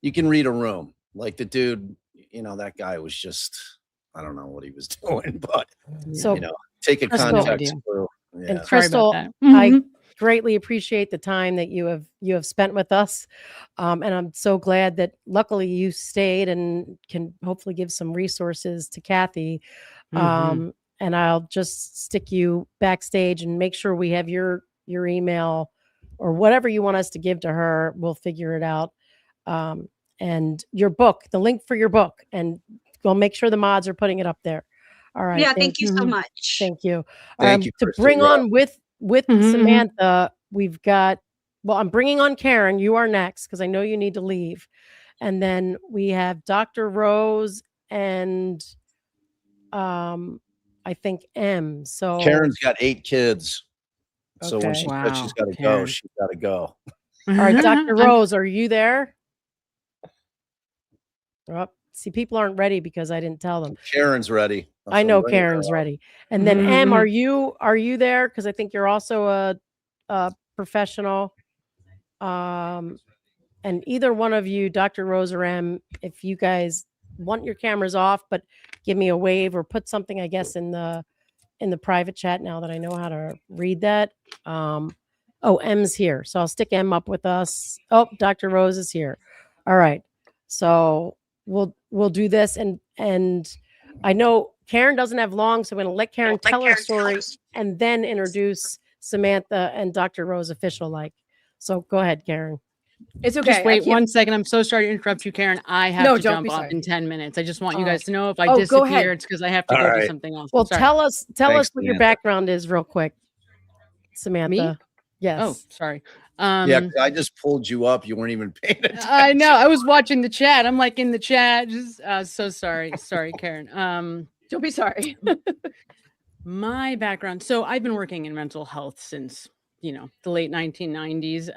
you can read a room. Like the dude, that guy was just, I don't know what he was doing, but take a Krystle, context clue. Yeah. And Krystle, Mm-hmm. I greatly appreciate the time that you have spent with us, and I'm so glad that luckily you stayed and can hopefully give some resources to Kathy. And I'll just stick you backstage and make sure we have your email or whatever you want us to give to her. We'll figure it out. And your book, the link for your book, and we'll make sure the mods are putting it up there. All right. Yeah, thank you so much. Thank you. Thank you, To Krystle. bring Yeah. on with Samantha, we've got, I'm bringing on Karen. You are next because I know you need to leave. And then we have Dr. Rose and I think M. So Karen's got 8 kids. So when Okay. she said Wow, she's got to go, Karen. she's got to go. all right, Dr. Rose, are you there? Oh, see, people aren't ready because I didn't tell them. Karen's ready. I know Karen's ready. And then M, are you there? Because I think you're also a professional. And either one of you, Dr. Rose or M, if you guys want your cameras off, but give me a wave or put something, I guess, in the private chat now that I know how to read that. Oh, M's here. So I'll stick M up with us. Oh, Dr. Rose is here. All right. So we'll do this. And I know Karen doesn't have long, so I'm going to let Karen tell her story and then introduce Samantha and Dr. Rose official like. So go ahead, Karen. It's okay. Just wait 1 second. I'm so sorry to interrupt you, Karen. I have No, to don't jump be off sorry. in 10 minutes. I just want you Oh. guys to know if I Oh, go disappear, ahead. it's because I have to All go do right. something else. Well, Sorry. tell us Thanks, what your Samantha. background is real quick, Samantha. Yes. Oh, sorry. Yeah, 'cause I just pulled you up. You weren't even paying attention. I know. I was watching the chat. I'm like in the chat. Just so sorry. Sorry, Karen. Don't be sorry. My background. So I've been working in mental health since, the late 1990s.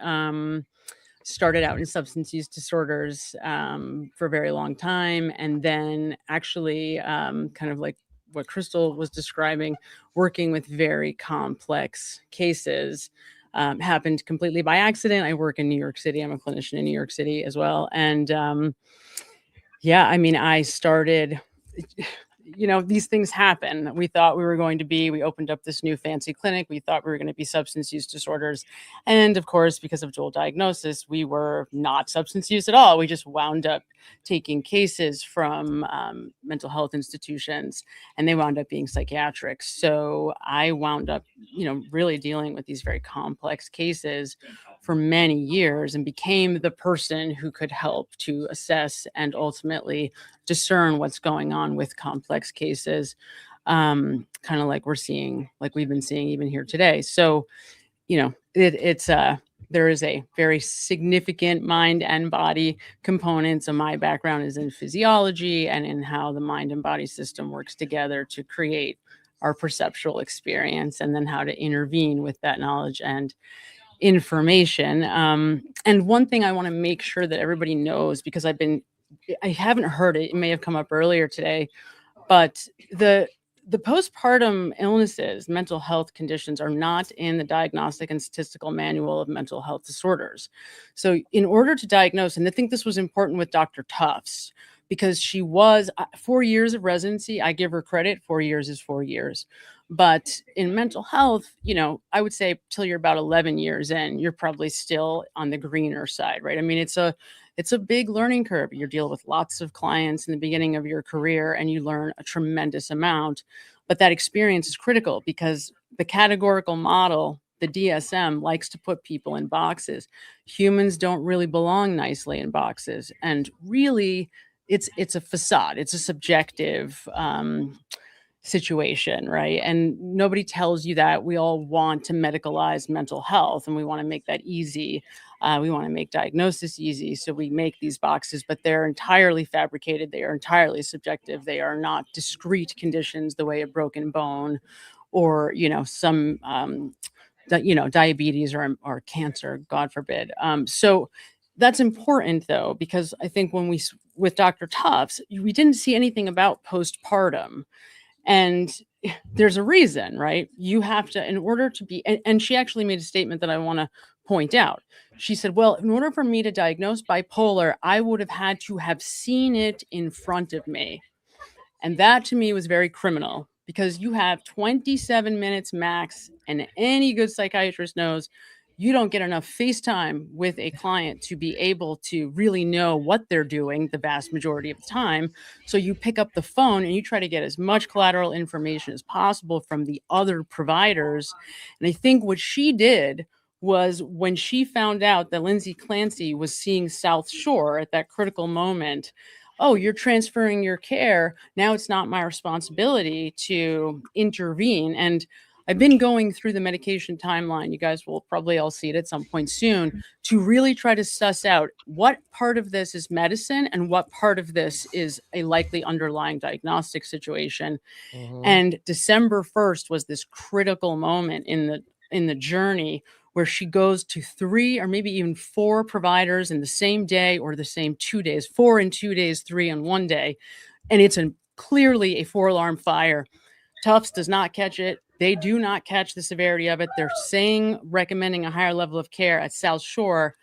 Started out in substance use disorders for a very long time. And then actually kind of like what Krystle was describing, working with very complex cases. Happened completely by accident. I work in New York City. I'm a clinician in New York City as well. And I started, these things happen. We thought we opened up this new fancy clinic. We thought we were going to be substance use disorders. And of course, because of dual diagnosis, we were not substance use at all. We just wound up taking cases from mental health institutions, and they wound up being psychiatric. So I wound up, really dealing with these very complex cases for many years and became the person who could help to assess and ultimately discern what's going on with complex cases, kind of like we've been seeing even here today. So, there is a very significant mind and body component. So my background is in physiology and in how the mind and body system works together to create our perceptual experience, and then how to intervene with that knowledge and information. And one thing I want to make sure that everybody knows, because I haven't heard it, it may have come up earlier today, but the postpartum illnesses, mental health conditions, are not in the Diagnostic and Statistical Manual of Mental Health Disorders. So in order to diagnose, and I think this was important with Dr. Tufts, because she was 4 years of residency. I give her credit. 4 years is 4 years. But in mental health, I would say till you're about 11 years in, you're probably still on the greener side, right? I mean, it's a big learning curve. You're dealing with lots of clients in the beginning of your career, and you learn a tremendous amount. But that experience is critical, because the categorical model, the DSM, likes to put people in boxes. Humans don't really belong nicely in boxes. And really, it's a facade. It's a subjective situation, right? And nobody tells you that. We all want to medicalize mental health, and we want to make that easy. We want to make diagnosis easy. So we make these boxes, but they're entirely fabricated. They are entirely subjective. They are not discrete conditions the way a broken bone or, some, diabetes or cancer, God forbid. So that's important, though, because I think with Dr. Tufts, we didn't see anything about postpartum. And there's a reason, right? You have to, in order to be, and she actually made a statement that I want to point out. She said, well, in order for me to diagnose bipolar, I would have had to have seen it in front of me. And that to me was very criminal, because you have 27 minutes max, and any good psychiatrist knows you don't get enough face time with a client to be able to really know what they're doing the vast majority of the time. So you pick up the phone and you try to get as much collateral information as possible from the other providers. And I think what she did was, when she found out that Lindsay Clancy was seeing South Shore at that critical moment, oh, you're transferring your care. Now it's not my responsibility to intervene. And I've been going through the medication timeline. You guys will probably all see it at some point soon, to really try to suss out what part of this is medicine and what part of this is a likely underlying diagnostic situation. And December 1st was this critical moment in the journey, where she goes to 3 or maybe even 4 providers in the same day, or the same 2 days, 4 in 2 days, 3 in 1 day. And it's clearly a 4-alarm fire. Tufts does not catch it. They do not catch the severity of it. They're recommending a higher level of care at South Shore,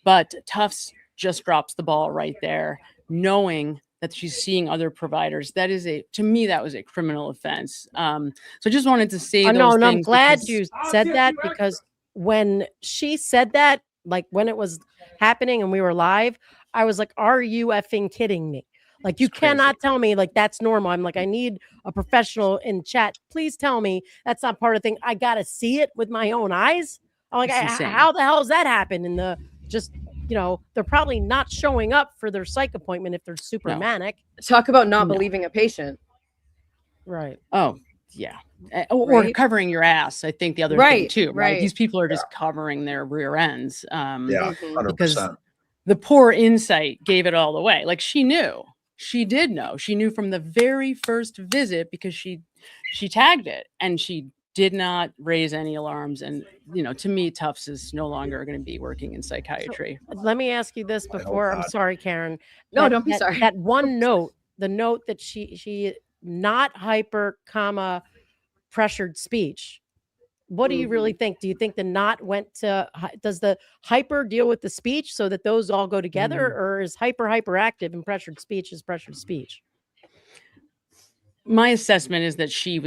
but Tufts just drops the ball right there, knowing that she's seeing other providers. To me, that was a criminal offense. So I just wanted to say those No, I'm things, glad because you said that, because when she said that, like when it was happening and we were live, I was like, are you effing kidding me? Like you cannot tell me like that's normal. I'm like, I need a professional in chat. Please tell me that's not part of the thing. I gotta see it with my own eyes. I'm like, It's insane. how the hell does that happen? And they're probably not showing up for their psych appointment if they're super manic. Talk about not believing a patient. Right. Oh, yeah. Or Right. covering your ass. I think the other thing too, right? These people are just covering their rear ends. Yeah, 100%. Because the poor insight gave it all away. Like she knew. She did know. She knew from the very first visit because she tagged it and she did not raise any alarms. And, to me, Tufts is no longer going to be working in psychiatry. So, let me ask you this before. I'm sorry, Karen. No, don't be sorry. That one note, the note that she not hyper, pressured speech. What do you really think? Do you think the not went to, does the hyper deal with the speech so that those all go together, or is hyperactive and pressured speech is pressured speech? My assessment is that she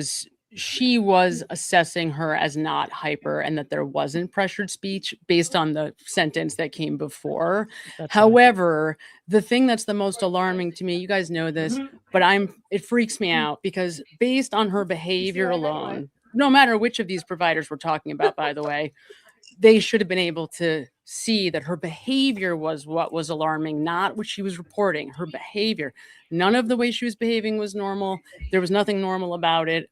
was assessing her as not hyper and that there wasn't pressured speech based on the sentence that came before. However, the thing that's the most alarming to me, you guys know this, but it freaks me out because based on her behavior alone, no matter which of these providers we're talking about, by the way, they should have been able to see that her behavior was what was alarming, not what she was reporting. Her behavior, none of the way she was behaving was normal. There was nothing normal about it.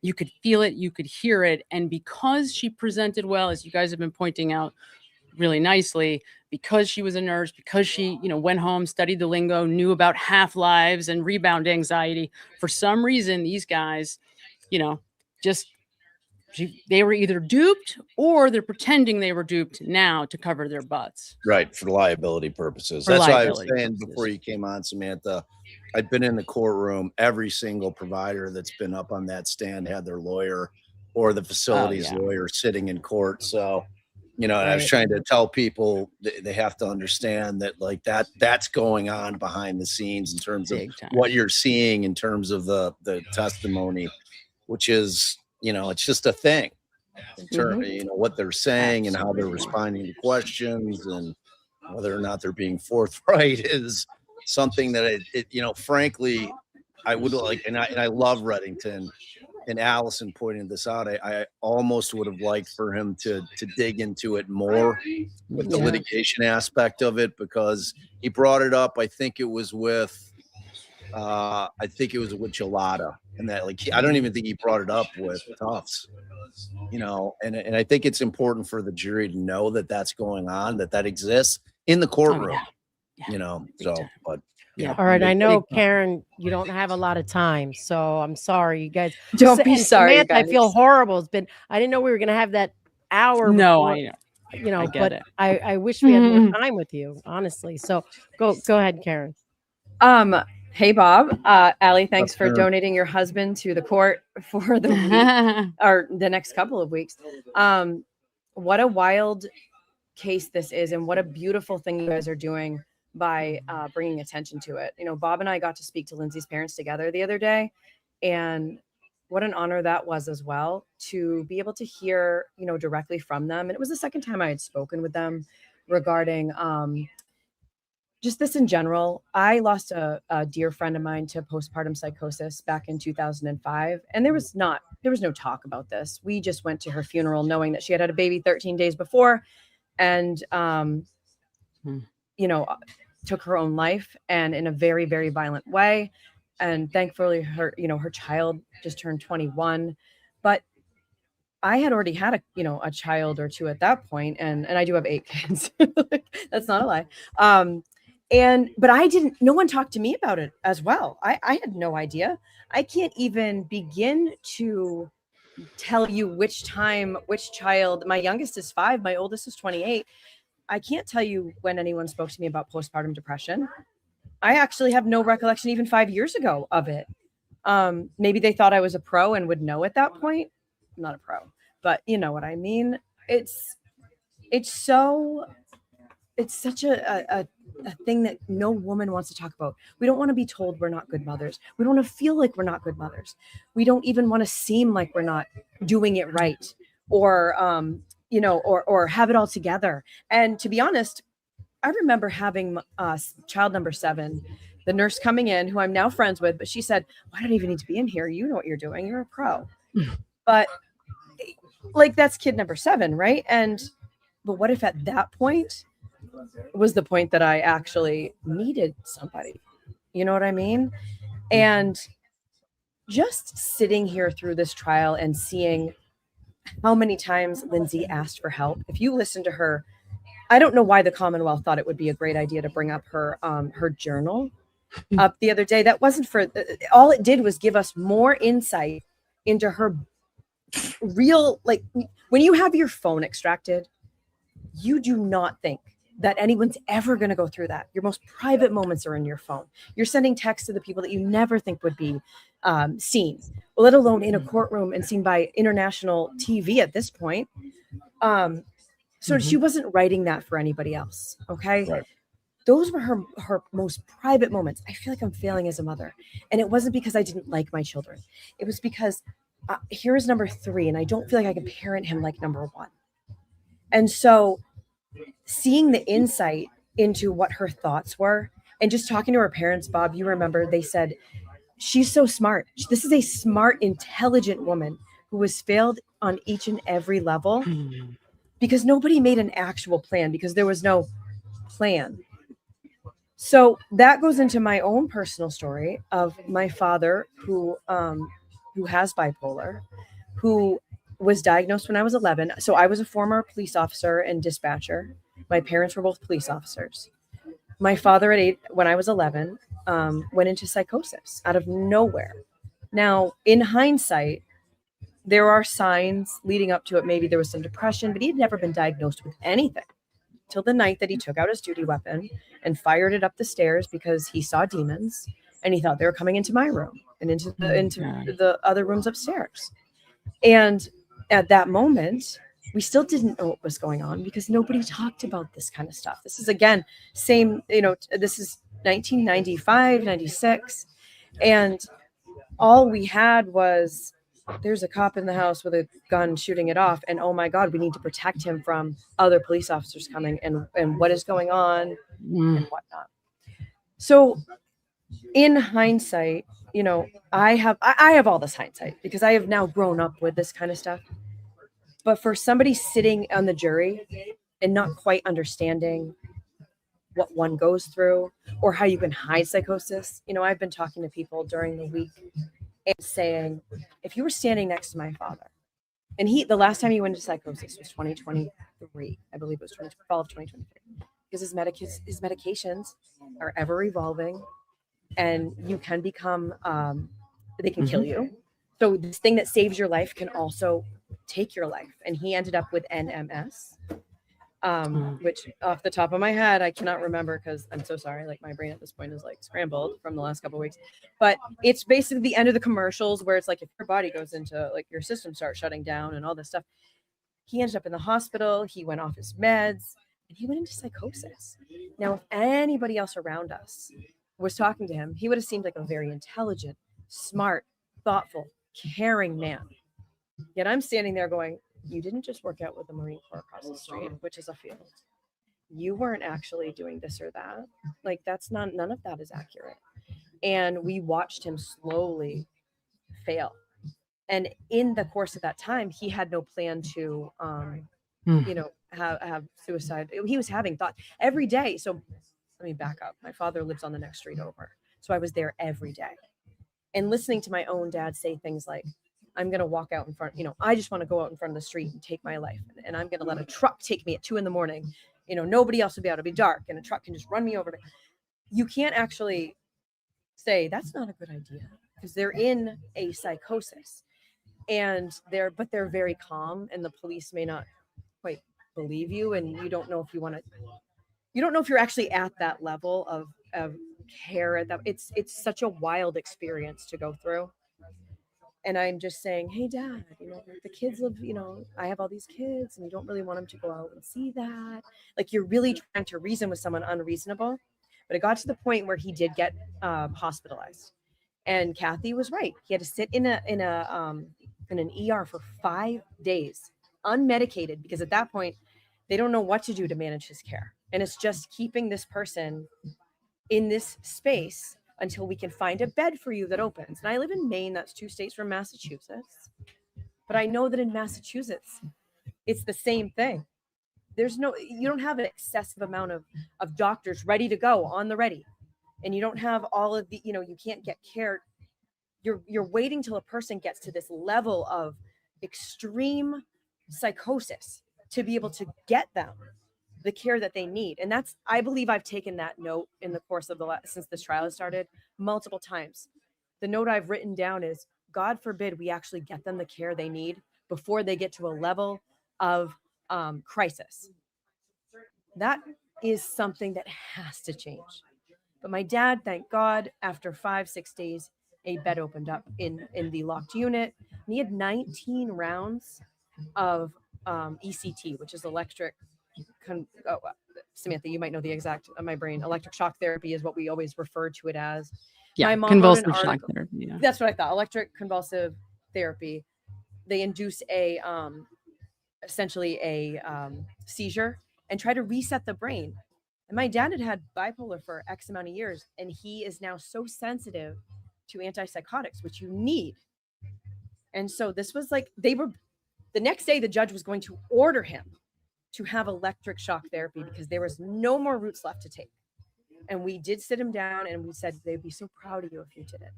You could feel it, you could hear it. And because she presented well, as you guys have been pointing out really nicely, because she was a nurse, because she, went home, studied the lingo, knew about half-lives and rebound anxiety, for some reason, these guys, they were either duped or they're pretending they were duped now to cover their butts. Right, for liability purposes. That's why I was saying before you came on, Samantha, I've been in the courtroom. Every single provider that's been up on that stand had their lawyer or the facility's lawyer sitting in court. So, and I was trying to tell people they have to understand that that's going on behind the scenes in terms of what you're seeing in terms of the testimony, which is, it's just a thing in terms of, what they're saying and how they're responding to questions, and whether or not they're being forthright is something that frankly, I would like, and I love Reddington and Allison pointing this out. I almost would have liked for him to dig into it more with the litigation aspect of it, because he brought it up. I think it was with Gelada, and that I don't even think he brought it up with Tufts, and I think it's important for the jury to know that that's going on, that exists in the courtroom, but yeah. All right. I know, Karen, you don't have a lot of time, so I'm sorry, you guys. Don't be sorry, Samantha, guys. I feel horrible. I didn't know we were going to have that hour. No, before, I know. I get it. I wish we had more time with you, honestly. So go ahead, Karen. Hey, Bob. Allie, thanks for donating your husband to the court for the week or the next couple of weeks. What a wild case this is, and what a beautiful thing you guys are doing by bringing attention to it. Bob and I got to speak to Lindsay's parents together the other day, and what an honor that was as well, to be able to hear, directly from them. And it was the second time I had spoken with them regarding just this in general. I lost a dear friend of mine to postpartum psychosis back in 2005. And there was no talk about this. We just went to her funeral knowing that she had had a baby 13 days before, and, took her own life, and in a very, very violent way. And thankfully her child just turned 21, but I had already had a child or two at that point. And I do have 8 kids. That's not a lie. But no one talked to me about it as well. I had no idea. I can't even begin to tell you which child. My youngest is 5. My oldest is 28. I can't tell you when anyone spoke to me about postpartum depression. I actually have no recollection even 5 years ago of it. Maybe they thought I was a pro and would know at that point. I'm not a pro, but you know what I mean? It's such a thing that no woman wants to talk about. We don't want to be told we're not good mothers. We don't want to feel like we're not good mothers. We don't even want to seem like we're not doing it right, or have it all together. And to be honest, I remember having child number 7, the nurse coming in, who I'm now friends with, but she said, well, I don't even need to be in here. You know what you're doing. You're a pro. But like, that's kid number 7, right? But what if at that point was the point that I actually needed somebody? You know what I mean? And just sitting here through this trial and seeing how many times Lindsay asked for help. If you listen to her, I don't know why the Commonwealth thought it would be a great idea to bring up her her journal up the other day. That wasn't for, all it did was give us more insight into her real, like, when you have your phone extracted, you do not think that anyone's ever going to go through that. Your most private moments are in your phone. You're sending texts to the people that you never think would be seen, let alone in a courtroom and seen by international TV at this point. So she wasn't writing that for anybody else. Okay. Right. Those were her most private moments. I feel like I'm failing as a mother. And it wasn't because I didn't like my children. It was because here is number 3, and I don't feel like I can parent him like number 1. And so seeing the insight into what her thoughts were, and just talking to her parents, Bob, you remember, they said, she's so smart. This is a smart, intelligent woman who was failed on each and every level because nobody made an actual plan, because there was no plan. So that goes into my own personal story of my father, who has bipolar, who was diagnosed when I was 11. So I was a former police officer and dispatcher. My parents were both police officers. My father when I was 11, went into psychosis out of nowhere. Now, in hindsight, there are signs leading up to it. Maybe there was some depression, but he had never been diagnosed with anything till the night that he took out his duty weapon and fired it up the stairs because he saw demons and he thought they were coming into my room and into the other rooms upstairs. And at that moment, we still didn't know what was going on because nobody talked about this kind of stuff. This is, again, same, this is 1995, 96. And all we had was, there's a cop in the house with a gun shooting it off. And oh my God, we need to protect him from other police officers coming and what is going on and whatnot. So in hindsight, I have all this hindsight because I have now grown up with this kind of stuff. But for somebody sitting on the jury and not quite understanding what one goes through or how you can hide psychosis, I've been talking to people during the week and saying, if you were standing next to my father, and the last time he went into psychosis was 2023, I believe it was fall of 2023, because his medications are ever evolving, and you can become, they can kill you. So this thing that saves your life can also take your life. And he ended up with NMS, which off the top of my head, I cannot remember because I'm so sorry. Like, my brain at this point is like scrambled from the last couple of weeks, but it's basically the end of the commercials where it's like, if your body goes into, like, your system starts shutting down and all this stuff. He ended up in the hospital. He went off his meds and he went into psychosis. Now, if anybody else around us was talking to him, he would have seemed like a very intelligent, smart, thoughtful, caring man. Yet I'm standing there going, you didn't just work out with the Marine Corps across the street, which is a field. You weren't actually doing this or that. Like, none of that is accurate. And we watched him slowly fail. And in the course of that time, he had no plan to, have suicide. He was having thoughts every day. So let me back up. My father lives on the next street over. So I was there every day and listening to my own dad say things like, I'm going to walk out in front, I just want to go out in front of the street and take my life. And I'm going to let a truck take me at 2 a.m. Nobody else will be able to be dark and a truck can just run me over. You can't actually say that's not a good idea because they're in a psychosis and they're very calm and the police may not quite believe you. And you don't know if you don't know if you're actually at that level of care at that. It's such a wild experience to go through. And I'm just saying, hey, Dad, the kids live, I have all these kids and you don't really want them to go out and see that. Like, you're really trying to reason with someone unreasonable. But it got to the point where he did get hospitalized. And Kathy was right. He had to sit in an ER for 5 days, unmedicated, because at that point, they don't know what to do to manage his care. And it's just keeping this person in this space until we can find a bed for you that opens. And I live in Maine. That's 2 states from Massachusetts. But I know that in Massachusetts, it's the same thing. You don't have an excessive amount of doctors ready to go on the ready. And you don't have all of the, you can't get care. You're waiting till a person gets to this level of extreme psychosis to be able to get them the care that they need. And I believe I've taken that note in the course of since this trial has started multiple times. The note I've written down is, God forbid we actually get them the care they need before they get to a level of crisis. That is something that has to change. But my dad, thank God, after 5-6 days, a bed opened up in the locked unit. And he had 19 rounds of ECT, which is electric. Samantha, you might know the exact my brain. Electric shock therapy is what we always refer to it as. Yeah, my mom convulsive wrote an shock article. therapy. Yeah. That's what I thought. Electric convulsive therapy. They induce essentially a seizure and try to reset the brain. And my dad had bipolar for X amount of years, and he is now so sensitive to antipsychotics, which you need. And so this was like, the next day the judge was going to order him to have electric shock therapy because there was no more routes left to take. And we did sit him down and we said, they'd be so proud of you if you did it.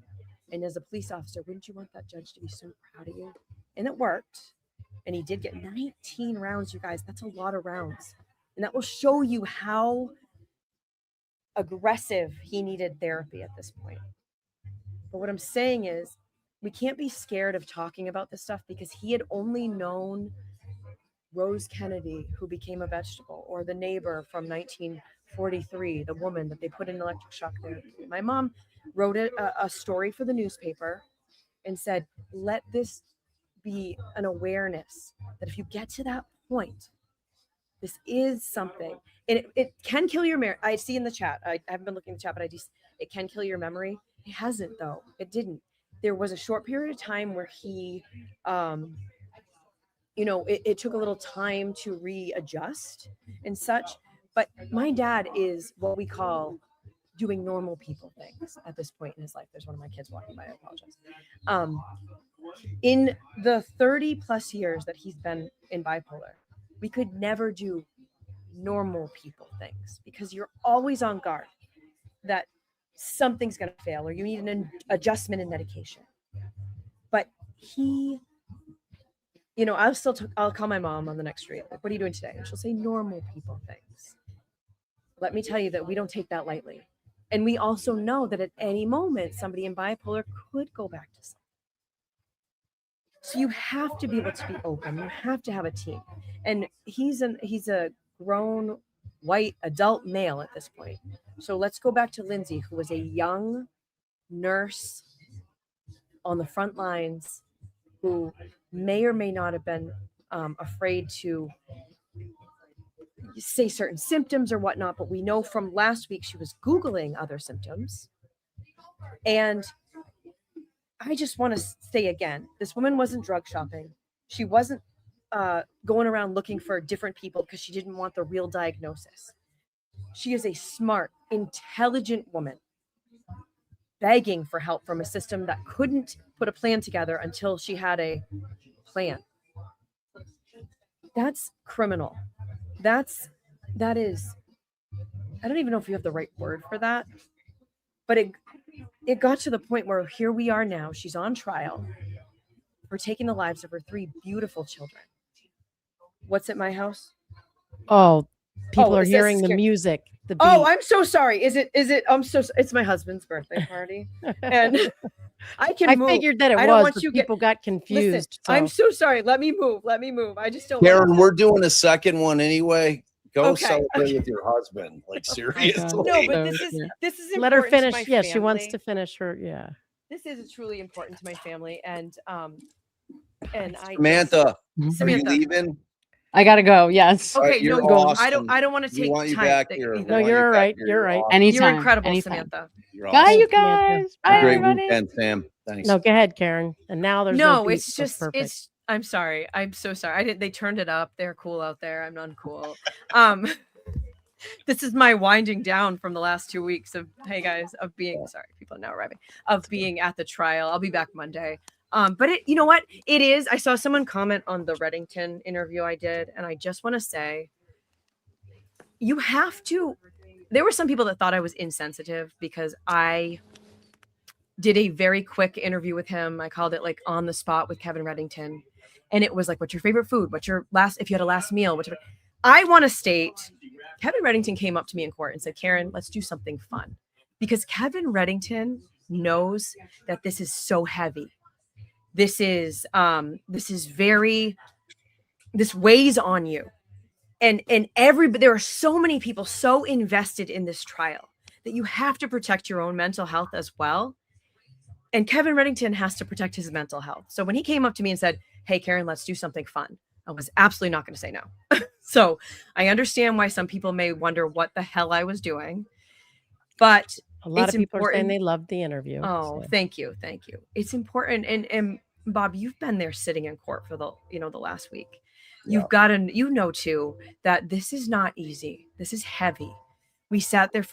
And as a police officer, wouldn't you want that judge to be so proud of you? And it worked. And he did get 19 rounds, you guys. That's a lot of rounds. And that will show you how aggressive he needed therapy at this point. But what I'm saying is, we can't be scared of talking about this stuff because he had only known Rose Kennedy, who became a vegetable, or the neighbor from 1943, the woman that they put in electric shock therapy. My mom wrote a story for the newspaper and said, let this be an awareness that if you get to that point, this is something. And it can kill your memory. I see in the chat, I haven't been looking at the chat, but it can kill your memory. It hasn't, though. It didn't. There was a short period of time where he, it took a little time to readjust and such. But my dad is what we call doing normal people things at this point in his life. There's one of my kids walking by. I apologize. In the 30 plus years that he's been in bipolar, we could never do normal people things because you're always on guard that something's going to fail or you need an adjustment in medication. But he, I'll call my mom on the next street. Like, what are you doing today? And she'll say normal people things. Let me tell you that we don't take that lightly. And we also know that at any moment, somebody in bipolar could go back to something. So you have to be able to be open. You have to have a team. And he's a grown white adult male at this point. So let's go back to Lindsay, who was a young nurse on the front lines who may or may not have been afraid to say certain symptoms or whatnot. But we know from last week she was Googling other symptoms. And I just want to say again, this woman wasn't drug shopping. She wasn't going around looking for different people because she didn't want the real diagnosis. She is a smart, intelligent woman begging for help from a system that couldn't put a plan together until she had a plan. That's criminal. That is, I don't even know if you have the right word for that, but it got to the point where here we are now. She's on trial for taking the lives of her 3 beautiful children. What's at my house? Oh, people are it says hearing the scare- music. The Oh, beat. I'm so sorry. It's my husband's birthday party. And I move. figured that it I don't was, want but you people got confused. Listen, so. I'm so sorry. Let me move. I just don't Karen, we're doing a second one anyway. Go Okay, celebrate with your husband. Like, seriously. No, but this is Let her important to finish. my Yeah, she wants family. to finish her. Yeah. This is truly important to my family. And I Samantha, are you Samantha. leaving? I gotta go. Yes. All right, Okay, you're no, awesome. I don't want to We take want you time. back here. either. No, you're all right. You're right. awesome. Anytime. You're incredible, Anytime. Samantha. You're Bye, awesome. you guys. Bye, Have a great everybody. weekend, Sam. Thanks. No, go ahead, Karen. And now there's no No, beat, it's so just perfect. I'm sorry. I'm so sorry. They turned it up. They're cool out there. I'm uncool. This is my winding down from the last 2 weeks of, hey guys, of being, sorry, people are now arriving, of being at the trial. I'll be back Monday. But you know what? It is, I saw someone comment on the Reddington interview I did, and I just want to say, you have to, there were some people that thought I was insensitive because I did a very quick interview with him. I called it like on the spot with Kevin Reddington. And it was like, what's your favorite food? What's your last, if you had a last meal, what's your, I want to state, Kevin Reddington came up to me in court and said, Karen, let's do something fun. Because Kevin Reddington knows that this is so heavy. This is very, this weighs on you. And there are so many people so invested in this trial that you have to protect your own mental health as well. And Kevin Reddington has to protect his mental health. So when he came up to me and said, hey, Karen, let's do something fun, I was absolutely not going to say no. So I understand why some people may wonder what the hell I was doing. But a lot of people important. are saying they loved the interview. Oh, so. Thank you. Thank you. It's important. And Bob, you've been there sitting in court for the last week. You've got to, too, that this is not easy. This is heavy. We sat there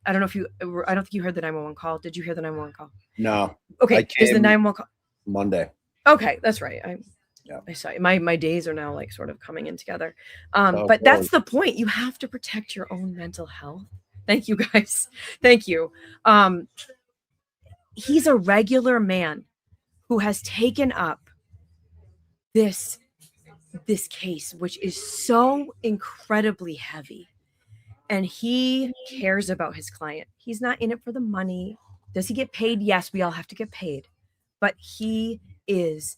I don't think you heard the 911 call. Did you hear the 911 call? No. Okay. Is the 911 call Monday? Okay, that's right. I saw it. My days are now like sort of coming in together. But that's the point. You have to protect your own mental health. Thank you, guys. Thank you. He's a regular man who has taken up this case, which is so incredibly heavy. And he cares about his client. He's not in it for the money. Does he get paid? Yes, we all have to get paid. But he is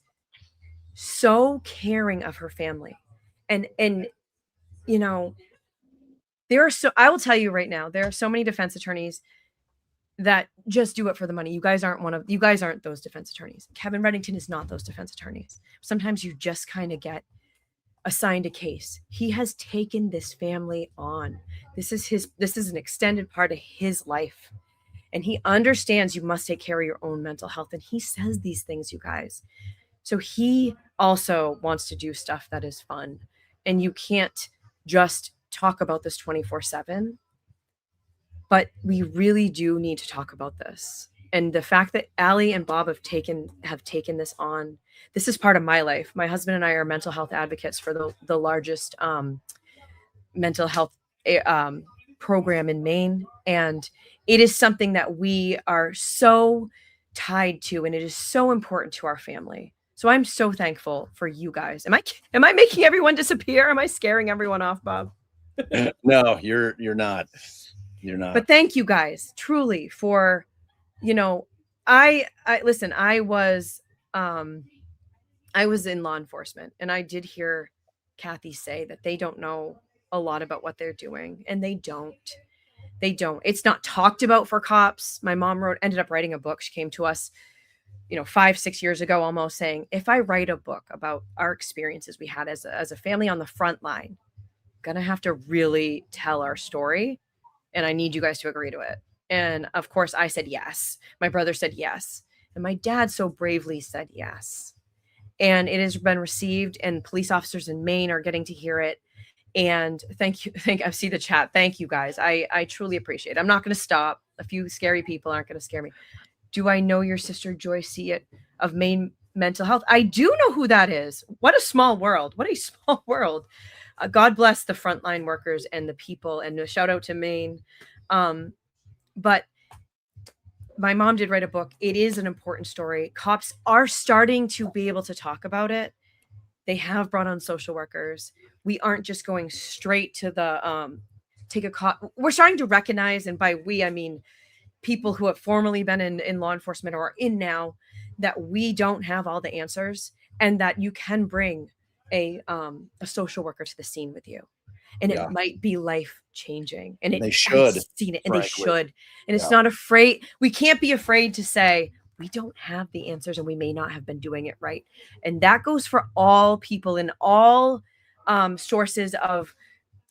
so caring of her family. And I will tell you right now, there are so many defense attorneys that just do it for the money. You guys aren't those defense attorneys. Kevin Reddington is not those defense attorneys. Sometimes you just kind of get assigned a case. He has taken this family on. This is an extended part of his life. And he understands you must take care of your own mental health. And he says these things, you guys. So he also wants to do stuff that is fun. And you can't just talk about this 24/7. But we really do need to talk about this. And the fact that Allie and Bob have taken this on, this is part of my life. My husband and I are mental health advocates for the largest mental health program in Maine. And it is something that we are so tied to, and it is so important to our family. So I'm so thankful for you guys. Am I making everyone disappear? Am I scaring everyone off, Bob? No, you're not. You're not. But thank you guys truly for, I listen, I was in law enforcement, and I did hear Kathy say that they don't know a lot about what they're doing, and they don't. It's not talked about for cops. My mom ended up writing a book. She came to us, 5-6 years ago, almost, saying, if I write a book about our experiences we had as a family on the front line, I'm going to have to really tell our story. And I need you guys to agree to it. And of course I said yes. My brother said yes. And my dad so bravely said yes. And it has been received, and police officers in Maine are getting to hear it. And thank you. I see the chat. Thank you guys. I truly appreciate it. I'm not going to stop. A few scary people aren't going to scare me. Do I know your sister Joyce Seat of Maine Mental Health? I do know who that is. What a small world. What a small world. God bless the frontline workers and the people, and a shout out to Maine. But my mom did write a book. It is an important story. Cops are starting to be able to talk about it. They have brought on social workers. We aren't just going straight to the take a cop. We're starting to recognize, and by we, I mean people who have formerly been in law enforcement or are in now, that we don't have all the answers, and that you can bring a social worker to the scene with you, and it might be life changing. And they should. I've seen it, and frankly. they should. And it's not afraid. We can't be afraid to say we don't have the answers, and we may not have been doing it right. And that goes for all people in all sources of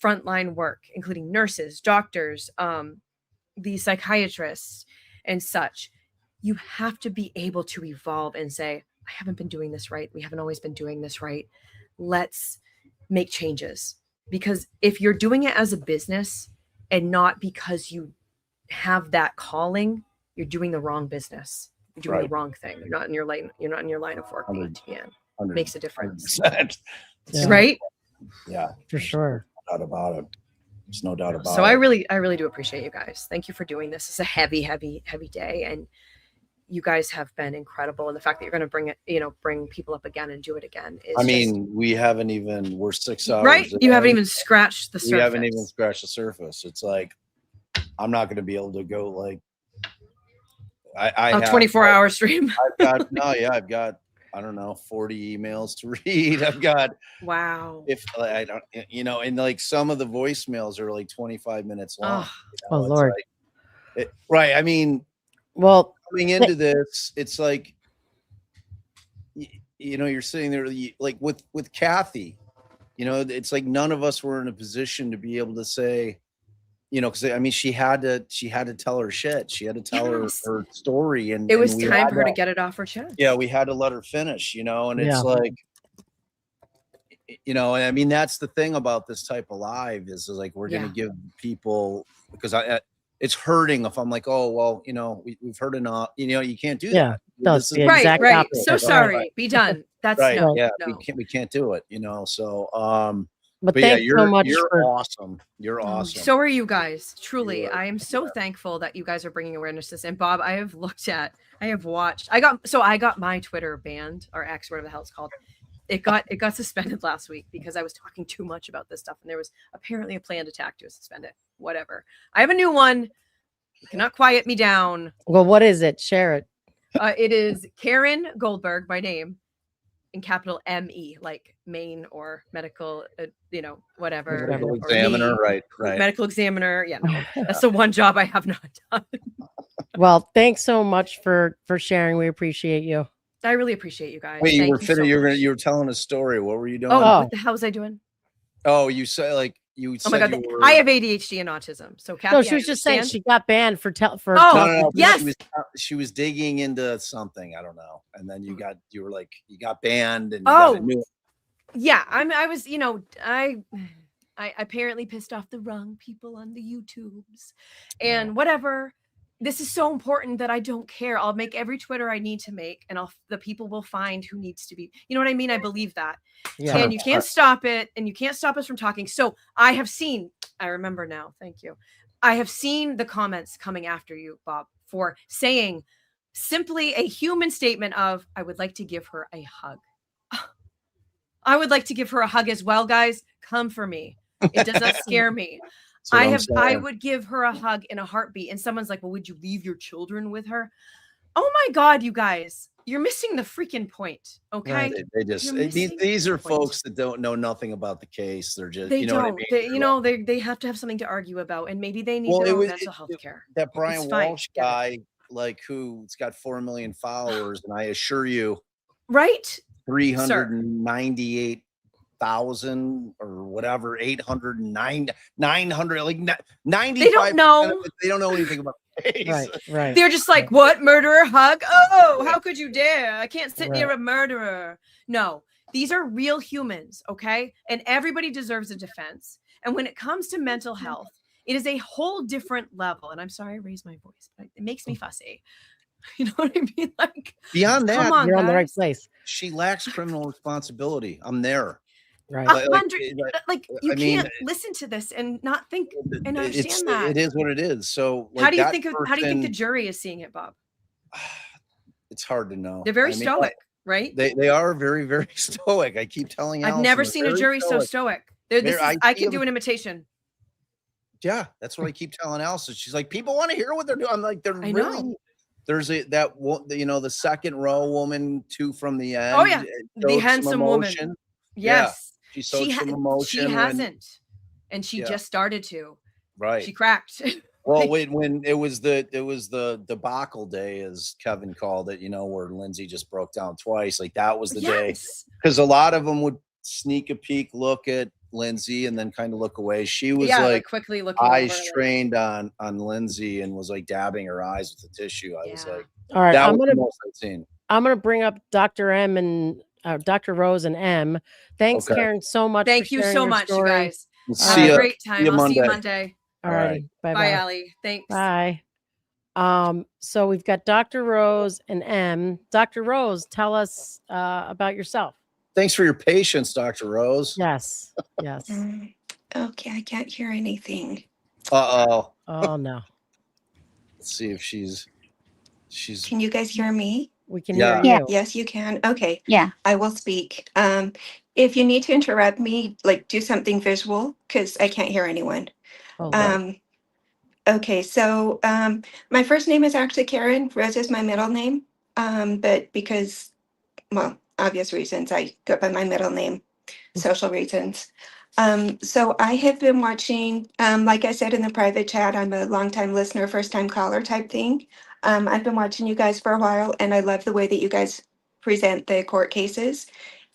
frontline work, including nurses, doctors, the psychiatrists, and such. You have to be able to evolve and say, I haven't been doing this right. We haven't always been doing this right. Let's make changes. because if you're doing it as a business and not because you have that calling, you're doing the wrong business. You're doing the wrong thing. You're not in your line. You're not in your line of work. Makes a difference, 100%. right? Yeah, for sure. No doubt about it. There's no doubt about So it. I really do appreciate you guys. Thank you for doing this. It's a heavy day, and you guys have been incredible. And the fact that you're going to bring it, bring people up again and do it again is we haven't even, we're 6 hours. right. You in. haven't even scratched the surface. We haven't even scratched the surface. It's like, I'm not going to be able to go like, I a have 24-hour stream. I've got, I don't know, 40 emails to read. I've got, wow. If I don't, and like some of the voicemails are like 25 minutes long. Oh, Lord. Like, right. I mean, well, coming into this, it's like, you're sitting there like with Kathy, it's like none of us were in a position to be able to say, because I mean, she had to tell her shit. She had to tell her story, and it was and we time had for her to get it off her chest. Yeah, we had to let her finish, and it's like, and I mean, that's the thing about this type of live is like we're going to give people, because it's hurting if I'm like, oh well, we've heard enough. You can't do that. That's the right. exact Right. opposite. So sorry. Be done. That's right. no. Yeah, no. we can't do it. So But yeah, thanks so much. You're awesome. You're awesome. So are you guys. Truly, I am so thankful that you guys are bringing awareness to this. And Bob, I have watched. I got my Twitter banned, or X, whatever the hell it's called. It got suspended last week because I was talking too much about this stuff, and there was apparently a planned attack to suspend it. Whatever. I have a new one. You cannot quiet me down. Well, what is it? Share it. It is Karen Goldberg, my name, in capital M-E, like Maine or medical, whatever. Medical examiner, right. Medical examiner. Yeah, no, that's the one job I have not done. Well, thanks so much for sharing. We appreciate you. I really appreciate you guys. Wait, you Thank were telling a story. What were you doing? Oh, what the hell was I doing? Oh, you said like you. Oh my God, I have ADHD and autism. So Kathy, no, she was just saying she got banned for No, yes, she was digging into something. I don't know, and then you got banned, and you got a new. Yeah, I was, I apparently pissed off the wrong people on the YouTubes, and whatever. This is so important that I don't care. I'll make every Twitter I need to make, and the people will find who needs to be. You know what I mean? I believe that. Yeah. And you can't stop it, and you can't stop us from talking. So I remember now. Thank you. I have seen the comments coming after you, Bob, for saying simply a human statement of, I would like to give her a hug. I would like to give her a hug as well, guys. Come for me. It does not scare me. I would give her a hug in a heartbeat. And someone's like, well, would you leave your children with her? Oh my God, you guys, you're missing the freaking point. Okay. Right. They just, these are folks that don't know nothing about the case. They're just, they don't, what I mean? they have to have something to argue about, and maybe they need their own mental health care. That Brian Walsh guy, like who's got 4 million followers. And I assure you, right. 398,000 or whatever, 809, 900, like 95. They don't know. They don't know anything about the case. Right. They're just like, what, murderer hug? Oh, how could you dare? I can't sit near a murderer. No, these are real humans, okay? And everybody deserves a defense. And when it comes to mental health, it is a whole different level. And I'm sorry I raised my voice, but it makes me fussy. You know what I mean? Like, beyond that, you're on the right place. She lacks criminal responsibility. I'm there. Right. 100, like you can't listen to this and not think and understand that. It is what it is. So how do you think the jury is seeing it, Bob? It's hard to know. They're very stoic, right? They are very, very stoic. I keep telling you. I've never seen a jury so stoic. I can do an imitation. Yeah, that's what I keep telling Allison. She's like, people want to hear what they're doing. I'm like, I know. There's the second row woman, two from the end. Oh yeah, the handsome woman. Yes. She showed some emotion. She hasn't, and she just started to. Right. She cracked. Well, when it was the debacle day, as Kevin called it, where Lindsay just broke down twice. Like that was the day, because a lot of them would sneak a peek, look at Lindsay, and then kind of look away. She was like quickly looking eyes trained on Lindsay, and was like dabbing her eyes with the tissue. I was like, all right, that was the most I've seen. I'm gonna bring up Dr. M and Dr. Rose and M. Thanks, Karen, so much. Thank you so much, you guys. See Have a ya. great See time. ya I'll see you Monday. Monday. All All right. righty. Bye Bye, bye. Allie. Thanks. Bye. So we've got Dr. Rose and M. Dr. Rose, tell us about yourself. Thanks for your patience, Dr. Rose. Yes. Yes. Okay, I can't hear anything. Uh-oh. Oh no. Let's see if she's Can you guys hear me? We can Yeah. hear you. Yes, you can. Okay. Yeah. I will speak. If you need to interrupt me, like do something visual because I can't hear anyone. Oh, Okay, so my first name is actually Karen. Rose is my middle name. But because, well, obvious reasons, I go by my middle name, social reasons. So I have been watching, like I said in the private chat, I'm a longtime listener, first time caller type thing. I've been watching you guys for a while and I love the way that you guys present the court cases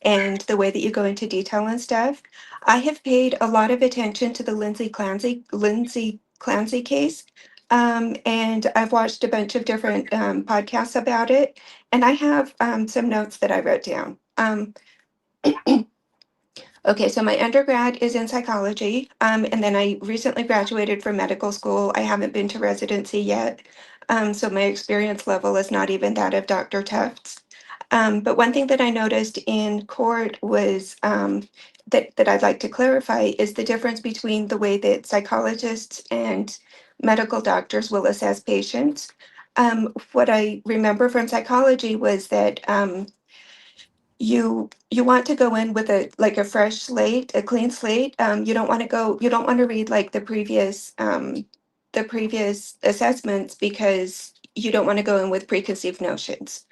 and the way that you go into detail and stuff. I have paid a lot of attention to the Lindsay Clancy case. And I've watched a bunch of different podcasts about it. And I have some notes that I wrote down. Okay, so my undergrad is in psychology, and then I recently graduated from medical school. I haven't been to residency yet, so my experience level is not even that of Dr. Tufts. But one thing that I noticed in court was that I'd like to clarify is the difference between the way that psychologists and medical doctors will assess patients. What I remember from psychology was that you want to go in with a fresh slate, a clean slate. You don't want to read like the previous assessments because you don't want to go in with preconceived notions.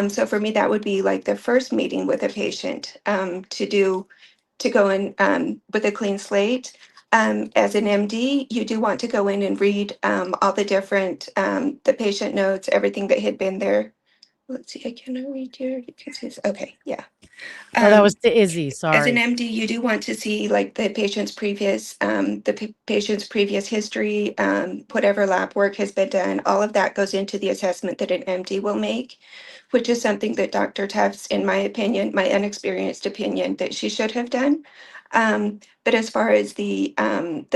So for me, that would be like the first meeting with a patient to go in with a clean slate. As an MD, you do want to go in and read all the different the patient notes, everything that had been there. Let's see, I cannot read here because it's okay. Yeah. Oh, that was to Izzy. As Sorry. an MD, you do want to see like the patient's previous history, whatever lab work has been done. All of that goes into the assessment that an MD will make, which is something that Dr. Tufts, in my opinion, my inexperienced opinion, that she should have done. But as far as the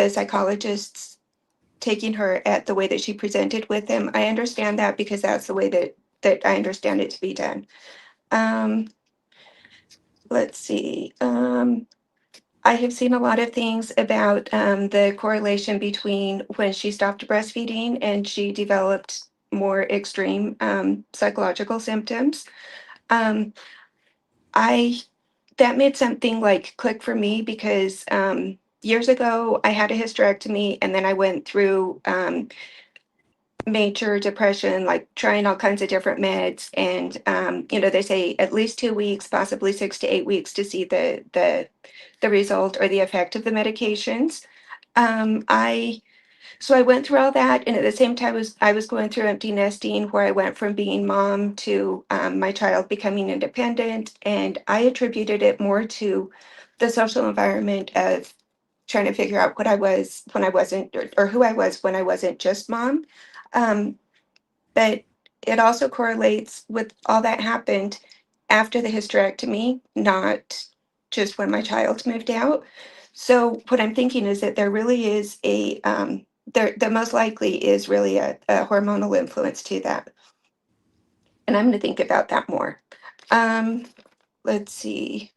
psychologists taking her at the way that she presented with them, I understand that because that's the way that I understand it to be done. Let's see. I have seen a lot of things about the correlation between when she stopped breastfeeding and she developed more extreme psychological symptoms. That made something like click for me because years ago I had a hysterectomy and then I went through major depression, like trying all kinds of different meds. And, they say at least 2 weeks, possibly 6 to 8 weeks to see the result or the effect of the medications. So I went through all that. And at the same time, I was going through empty nesting where I went from being mom to my child becoming independent. And I attributed it more to the social environment of trying to figure out what I was when I wasn't, or who I was when I wasn't just mom. But it also correlates with all that happened after the hysterectomy, not just when my child moved out. So what I'm thinking is that there really is there most likely is really a hormonal influence to that. And I'm going to think about that more. Let's see.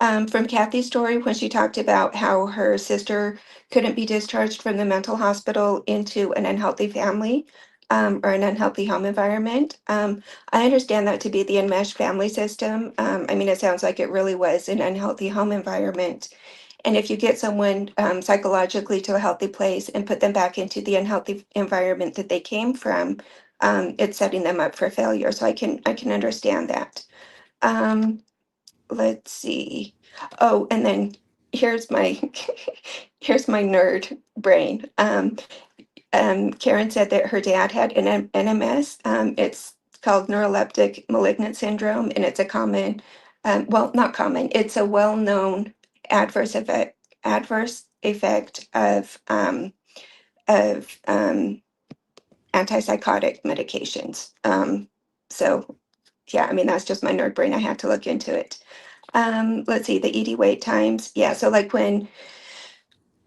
From Kathy's story, when she talked about how her sister couldn't be discharged from the mental hospital into an unhealthy family or an unhealthy home environment. I understand that to be the enmeshed family system. It sounds like it really was an unhealthy home environment. And if you get someone psychologically to a healthy place and put them back into the unhealthy environment that they came from, it's setting them up for failure. So I can understand that. Let's see. Oh, and then here's my here's my nerd brain. Karen said that her dad had an NMS. It's called neuroleptic malignant syndrome, and it's a common, well, not common. It's a well-known adverse effect of antipsychotic medications. So yeah, that's just my nerd brain. I had to look into it. Let's see, the ED wait times. Yeah, so like when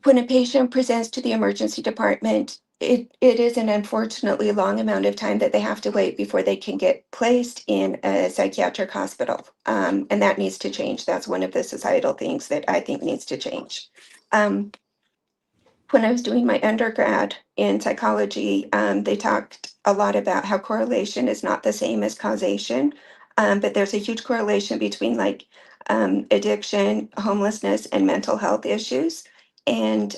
when a patient presents to the emergency department, it is an unfortunately long amount of time that they have to wait before they can get placed in a psychiatric hospital. And that needs to change. That's one of the societal things that I think needs to change. When I was doing my undergrad in psychology, they talked a lot about how correlation is not the same as causation, but there's a huge correlation between like addiction, homelessness, and mental health issues. And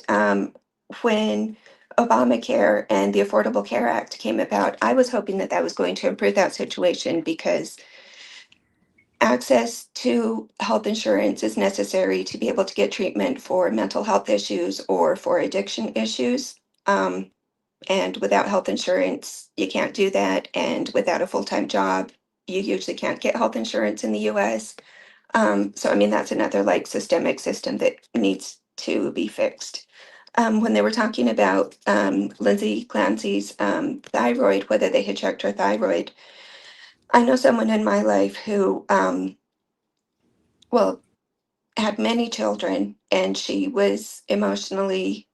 when Obamacare and the Affordable Care Act came about, I was hoping that that was going to improve that situation because access to health insurance is necessary to be able to get treatment for mental health issues or for addiction issues. And without health insurance, you can't do that. And without a full-time job, you usually can't get health insurance in the US. So, I mean, that's another like systemic system that needs to be fixed. When they were talking about Lindsay Clancy's thyroid, whether they had checked her thyroid, I know someone in my life who, well, had many children, and she was emotionally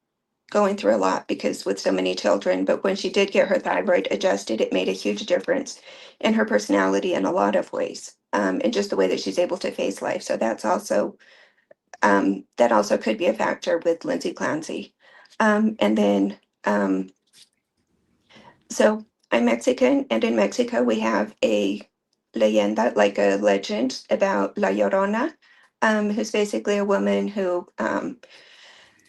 going through a lot because with so many children, but when she did get her thyroid adjusted, it made a huge difference in her personality in a lot of ways, and just the way that she's able to face life. So that's also, that also could be a factor with Lindsay Clancy. And then, so I'm Mexican, and in Mexico we have a leyenda, like a legend about La Llorona, who's basically a woman who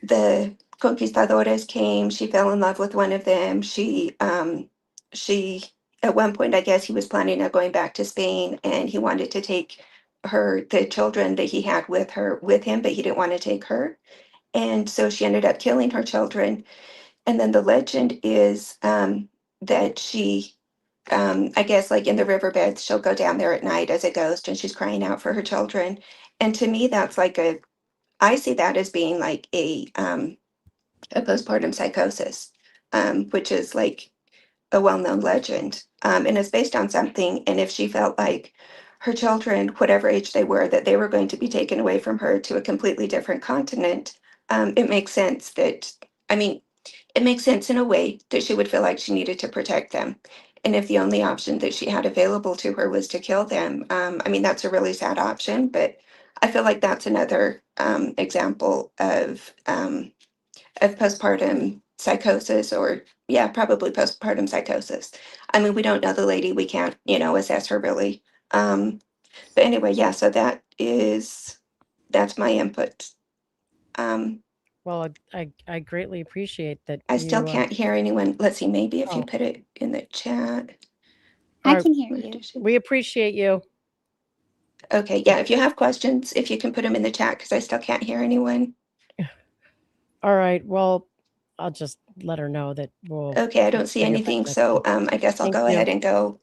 the conquistadores came. She fell in love with one of them. She at one point, I guess he was planning on going back to Spain, and he wanted to take the children that he had with him, but he didn't want to take her. And so she ended up killing her children. And then the legend is that she, I guess, like in the riverbeds, she'll go down there at night as a ghost, and she's crying out for her children. And to me, that's like I see that as being like a postpartum psychosis, which is like a well-known legend, and it's based on something. And if she felt like her children, whatever age they were, that they were going to be taken away from her to a completely different continent, it makes sense that, I mean, it makes sense in a way that she would feel like she needed to protect them. And if the only option that she had available to her was to kill them, I mean, that's a really sad option, but I feel like that's another example of postpartum psychosis, or yeah, probably postpartum psychosis. I mean, we don't know the lady, we can't, assess her really. But anyway, yeah, so that's my input. Well, I greatly appreciate that. I still can't hear anyone. Let's see, maybe if you put it in the chat. I can hear you. We appreciate you. Okay, yeah, if you have questions, if you can put them in the chat, because I still can't hear anyone. All right, well, I'll just let her know that we'll. Okay, I don't see anything, so I guess I'll go ahead and go.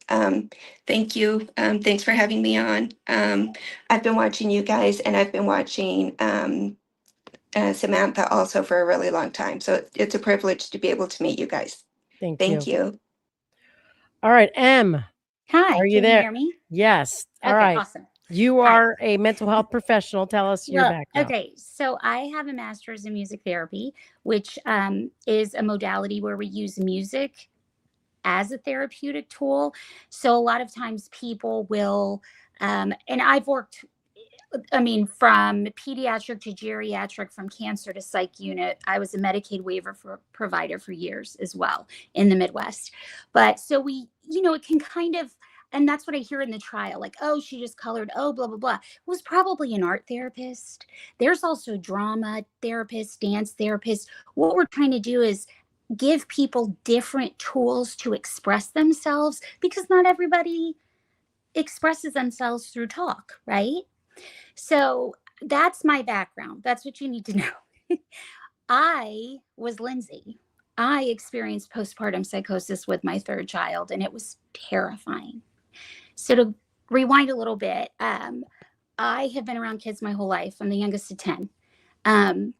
Thank you. Thanks for having me on. I've been watching you guys, and I've been watching Samantha also for a really long time. So it's a privilege to be able to meet you guys. Thank you. All right, M. Hi, Are you can there? you hear me? Yes. All Okay, right. awesome. You are a mental health professional. Tell us your Well, background. okay, so I have a master's in music therapy, which is a modality where we use music as a therapeutic tool. So a lot of times people will, and I've worked, I mean, from pediatric to geriatric, from cancer to psych unit. I was a Medicaid waiver provider for years as well in the Midwest. But so we, it can kind of, and that's what I hear in the trial, like, oh, she just colored, oh, blah, blah, blah. It was probably an art therapist. There's also drama therapist, dance therapist. What we're trying to do is give people different tools to express themselves, because not everybody expresses themselves through talk, right? So that's my background. That's what you need to know. I was Lindsay. I experienced postpartum psychosis with my third child, and it was terrifying. So to rewind a little bit, I have been around kids my whole life. I'm the youngest of 10. And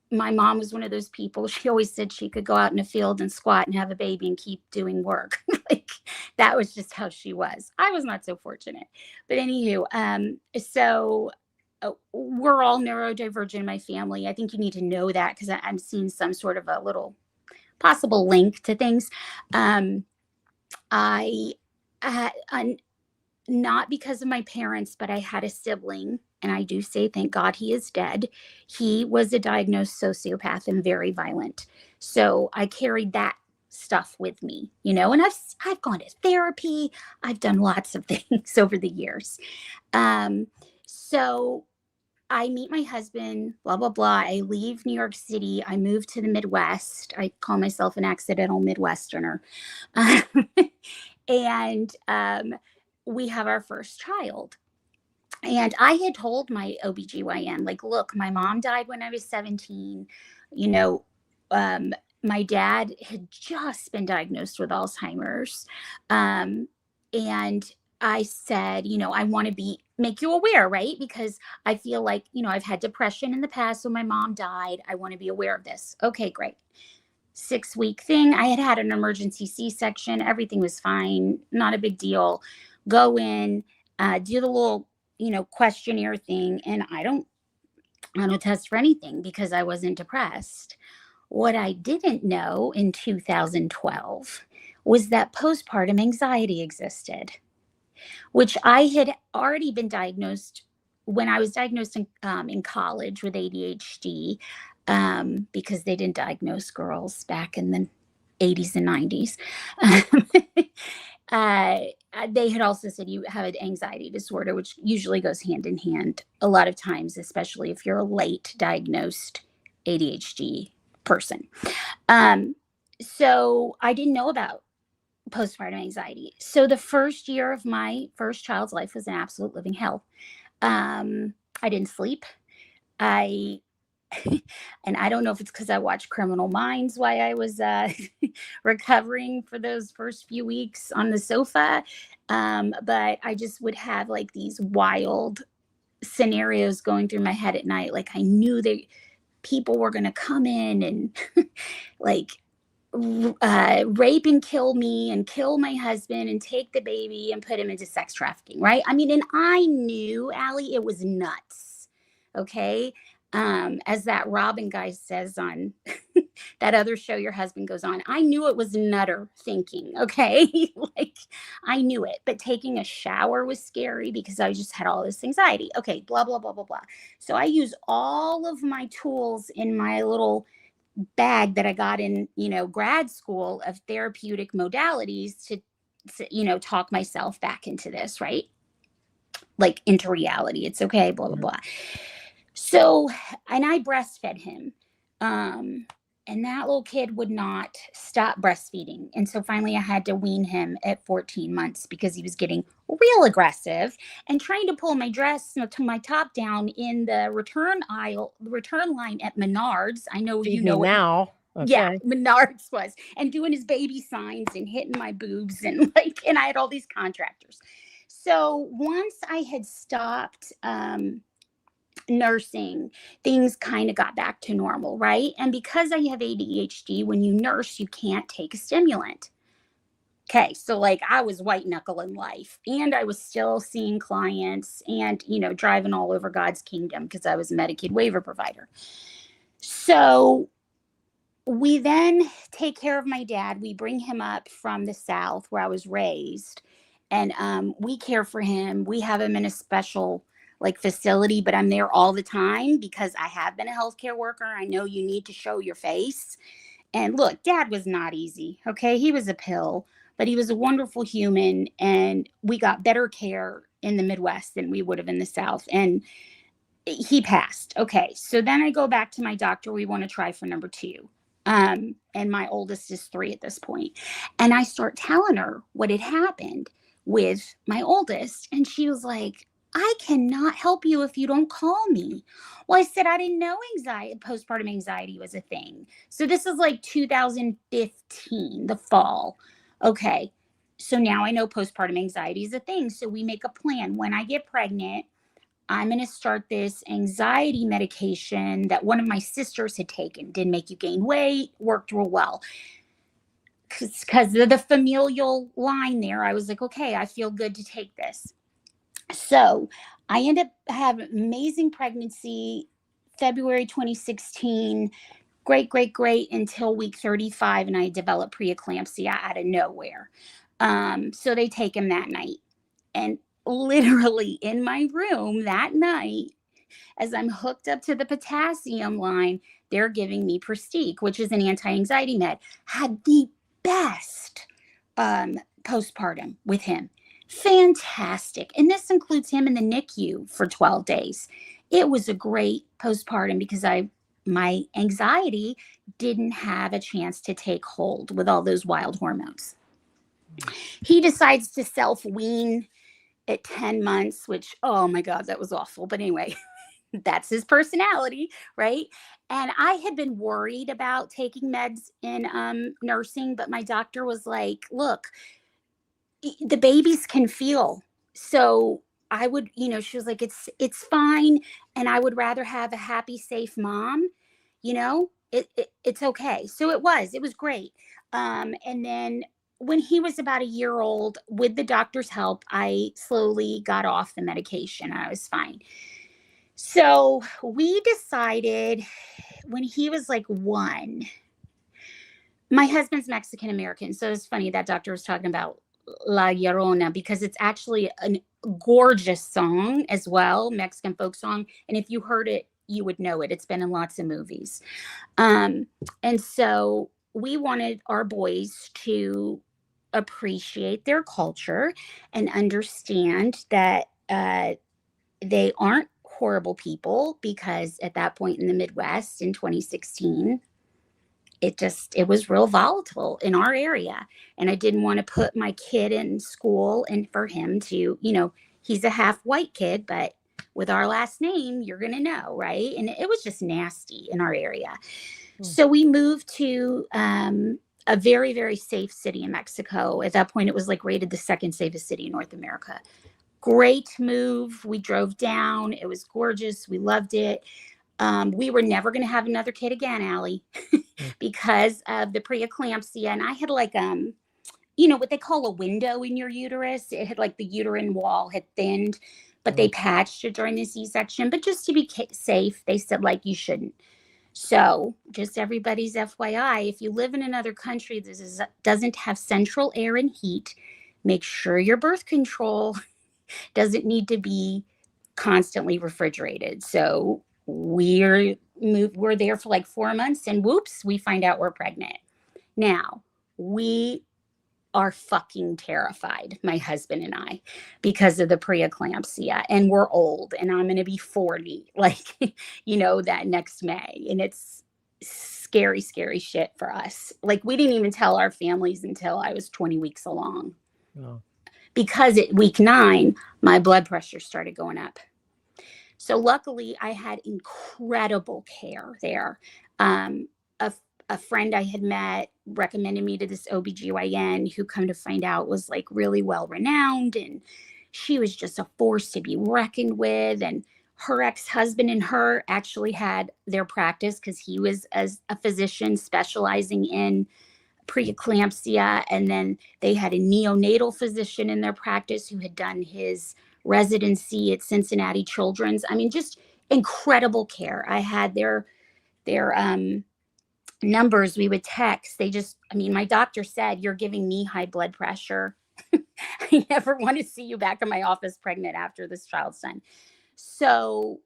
my mom was one of those people. She always said she could go out in a field and squat and have a baby and keep doing work. Like, that was just how she was. I was not so fortunate. But anywho, so we're all neurodivergent in my family. I think you need to know that because I'm seeing some sort of a little possible link to things. Not because of my parents, but I had a sibling, and I do say, thank God he is dead. He was a diagnosed sociopath and very violent. So I carried that stuff with me, and I've gone to therapy. I've done lots of things over the years. So I meet my husband, blah, blah, blah. I leave New York City. I move to the Midwest. I call myself an accidental Midwesterner. And we have our first child. And I had told my OBGYN, like, look, my mom died when I was 17. My dad had just been diagnosed with Alzheimer's. And I said, I want to make you aware, right? Because I feel like, I've had depression in the past when my mom died. I want to be aware of this. Okay, great. 6-week thing. I had an emergency C-section. Everything was fine. Not a big deal. Go in, do the little, questionnaire thing. And I don't test for anything because I wasn't depressed. What I didn't know in 2012 was that postpartum anxiety existed, which I had already been diagnosed when I was diagnosed in college with ADHD, because they didn't diagnose girls back in the 80s and 90s. They had also said you have an anxiety disorder, which usually goes hand in hand a lot of times, especially if you're a late diagnosed ADHD person. So I didn't know about postpartum anxiety. So the first year of my first child's life was an absolute living hell. I didn't sleep. And I don't know if it's because I watched Criminal Minds while I was recovering for those first few weeks on the sofa. But I just would have like these wild scenarios going through my head at night. Like I knew that people were going to come in and like rape and kill me and kill my husband and take the baby and put him into sex trafficking, right? I mean, and I knew, Allie, it was nuts. Okay. As that Robin guy says on that other show your husband goes on, I knew it was nutter thinking. Okay. Like I knew it, but taking a shower was scary because I just had all this anxiety. Okay. Blah, blah, blah, blah, blah. So I use all of my tools in my little bag that I got in, grad school of therapeutic modalities to talk myself back into this, right? Like into reality. It's okay. Blah, blah, blah. So, and I breastfed him. And that little kid would not stop breastfeeding. And so finally I had to wean him at 14 months because he was getting real aggressive and trying to pull my dress to my top down in the return line at Menards. I know Feed you know me now. Okay. Yeah, Menards was, and doing his baby signs and hitting my boobs and and I had all these contractors. So once I had stopped, nursing, things kind of got back to normal, right? And because I have ADHD, when you nurse, you can't take a stimulant. Okay, so like I was white knuckling life and I was still seeing clients and, driving all over God's kingdom because I was a Medicaid waiver provider. So we then take care of my dad. We bring him up from the South where I was raised and we care for him. We have him in a special facility, but I'm there all the time because I have been a healthcare worker. I know you need to show your face. And look, Dad was not easy. Okay. He was a pill, but he was a wonderful human. And we got better care in the Midwest than we would have in the South. And he passed. Okay. So then I go back to my doctor. We want to try for number 2. And my oldest is 3 at this point. And I start telling her what had happened with my oldest. And she was like, I cannot help you if you don't call me. Well, I said, I didn't know postpartum anxiety was a thing. So this is like 2015, the fall. Okay. So now I know postpartum anxiety is a thing. So we make a plan. When I get pregnant, I'm going to start this anxiety medication that one of my sisters had taken. Didn't make you gain weight, worked real well. Because of the familial line there, I was like, okay, I feel good to take this. So I end up having an amazing pregnancy, February 2016. Great until week 35, and I developed preeclampsia out of nowhere. So they take him that night, and literally in my room that night, as I'm hooked up to the potassium line, they're giving me Pristique, which is an anti-anxiety med. Had the best postpartum with him. Fantastic. And this includes him in the NICU for 12 days. It was a great postpartum because my anxiety didn't have a chance to take hold with all those wild hormones. He decides to self-wean at 10 months, which, oh my God, that was awful. But anyway, that's his personality, right? And I had been worried about taking meds in nursing, but my doctor was like, look, the babies can feel. So I would, she was like, it's fine. And I would rather have a happy, safe mom, it's okay. So it was great. And then when he was about a year old, with the doctor's help, I slowly got off the medication. I was fine. So we decided when he was like 1, my husband's Mexican American. So it's funny that doctor was talking about La Llorona because it's actually a gorgeous song as well, Mexican folk song. And if you heard it, you would know it. It's been in lots of movies. And so we wanted our boys to appreciate their culture and understand that they aren't horrible people, because at that point in the Midwest in 2016, it was real volatile in our area. And I didn't want to put my kid in school and for him to, he's a half white kid, but with our last name, you're going to know, right? And it was just nasty in our area. So we moved to a very, very safe city in Mexico. At that point, it was like rated the second safest city in North America. Great move. We drove down. It was gorgeous. We loved it. We were never going to have another kid again, Allie, because of the preeclampsia. And I had like, what they call a window in your uterus. It had like the uterine wall had thinned, but they patched it during the C-section. But just to be safe, they said like, you shouldn't. So just everybody's FYI, if you live in another country that doesn't have central air and heat, make sure your birth control doesn't need to be constantly refrigerated. So we're there for like 4 months, and whoops, we find out we're pregnant. Now, we are fucking terrified, my husband and I, because of the preeclampsia, and we're old, and I'm going to be 40, that next May. And it's scary, scary shit for us. Like, we didn't even tell our families until I was 20 weeks along. Oh. Because at week 9, my blood pressure started going up. So luckily I had incredible care there. A friend I had met recommended me to this OBGYN who, come to find out, was like really well renowned, and she was just a force to be reckoned with. And her ex-husband and her actually had their practice because he was as a physician specializing in preeclampsia. And then they had a neonatal physician in their practice who had done his residency at Cincinnati Children's. I mean, just incredible care. I had their numbers we would text. My doctor said, you're giving me high blood pressure. I never want to see you back in my office pregnant after this child's done. So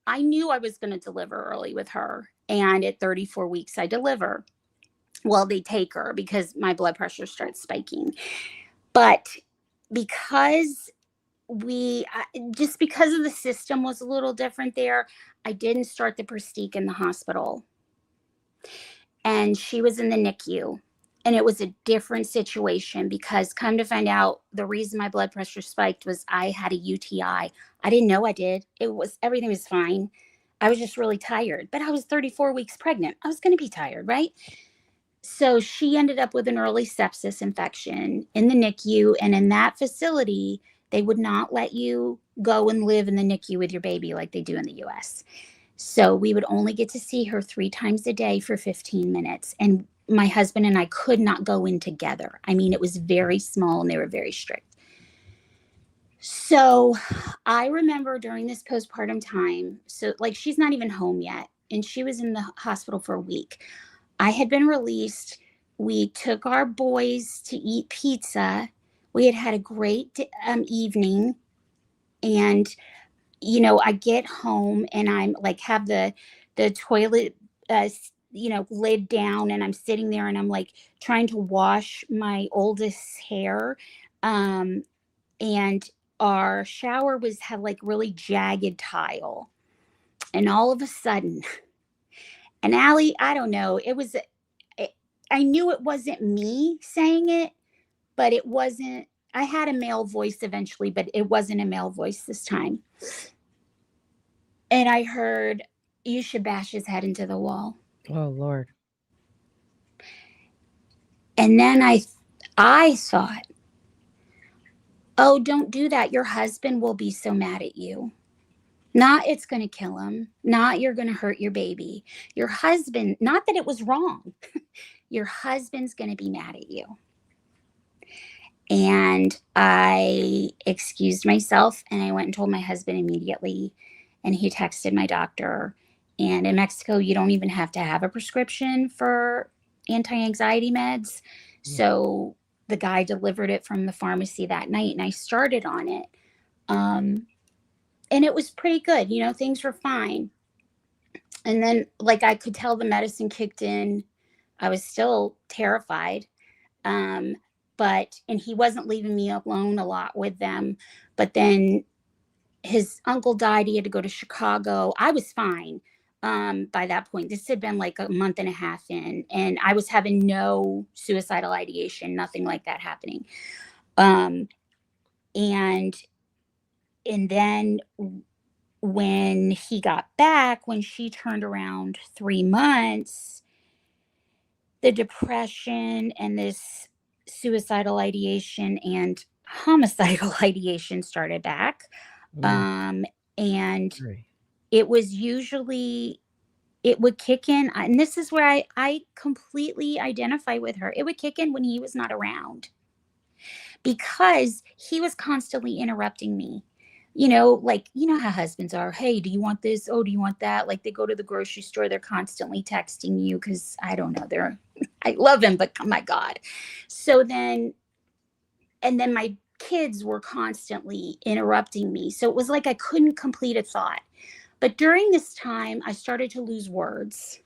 I knew I was going to deliver early with her. And at 34 weeks, I deliver. Well, they take her because my blood pressure starts spiking. But because because of the system was a little different there, I didn't start the Pristique in the hospital. And she was in the NICU. And it was a different situation because, come to find out, the reason my blood pressure spiked was I had a UTI. I didn't know I did. Everything was fine. I was just really tired. But I was 34 weeks pregnant. I was going to be tired, right? So she ended up with an early sepsis infection in the NICU. And in that facility, they would not let you go and live in the NICU with your baby like they do in the US. So we would only get to see her 3 times a day for 15 minutes. And my husband and I could not go in together. I mean, it was very small and they were very strict. So I remember during this postpartum time, so like she's not even home yet, and she was in the hospital for a week. I had been released. We took our boys to eat pizza. We had a great evening. And, you know, I get home and I'm like, have the toilet, you know, lid down, and I'm sitting there and I'm like trying to wash my oldest's hair. And our shower had like really jagged tile. And all of a sudden, and Allie, I don't know, I knew it wasn't me saying it, but it wasn't, I had a male voice eventually, but it wasn't a male voice this time. And I heard, you should bash his head into the wall. Oh, Lord. And then I thought, oh, don't do that. Your husband will be so mad at you. Not it's going to kill him. Not you're going to hurt your baby. Your husband, not that it was wrong. Your husband's going to be mad at you. And I excused myself and I went and told my husband immediately. And he texted my doctor. And in Mexico, you don't even have to have a prescription for anti-anxiety meds. So the guy delivered it from the pharmacy that night and I started on it. And it was pretty good. You know, things were fine. And then like I could tell the medicine kicked in. I was still terrified. And he wasn't leaving me alone a lot with them. But then his uncle died. He had to go to Chicago. I was fine by that point. This had been like a month and a half in, and I was having no suicidal ideation, nothing like that happening. And then when he got back, when she turned around 3 months, the depression and this suicidal ideation and homicidal ideation started back. And it was usually, it would kick in. And this is where I completely identify with her. It would kick in when he was not around because he was constantly interrupting me. You know, like, you know how husbands are. Hey, do you want this? Oh, do you want that? Like they go to the grocery store, they're constantly texting you because I don't know, I love him, but oh my God. So then, and then my kids were constantly interrupting me. So it was like I couldn't complete a thought. But during this time, I started to lose words.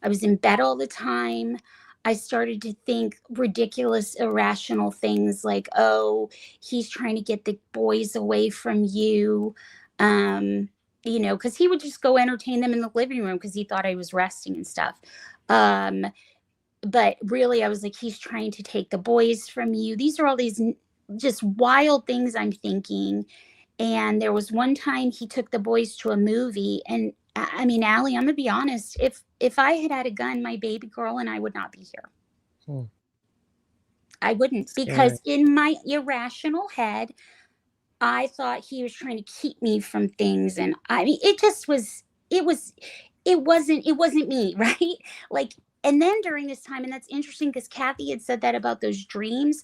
I was in bed all the time. I started to think ridiculous, irrational things like, oh, he's trying to get the boys away from you. You know, because he would just go entertain them in the living room because he thought I was resting and stuff. But really, I was like, he's trying to take the boys from you. These are all these just wild things I'm thinking. And there was one time he took the boys to a movie. And I mean, Allie, I'm going to be honest. If I had a gun, my baby girl and I would not be here. I wouldn't, because in my irrational head, I thought he was trying to keep me from things. And I mean, it wasn't me, right? Like, and then during this time, and that's interesting because Kathy had said that about those dreams.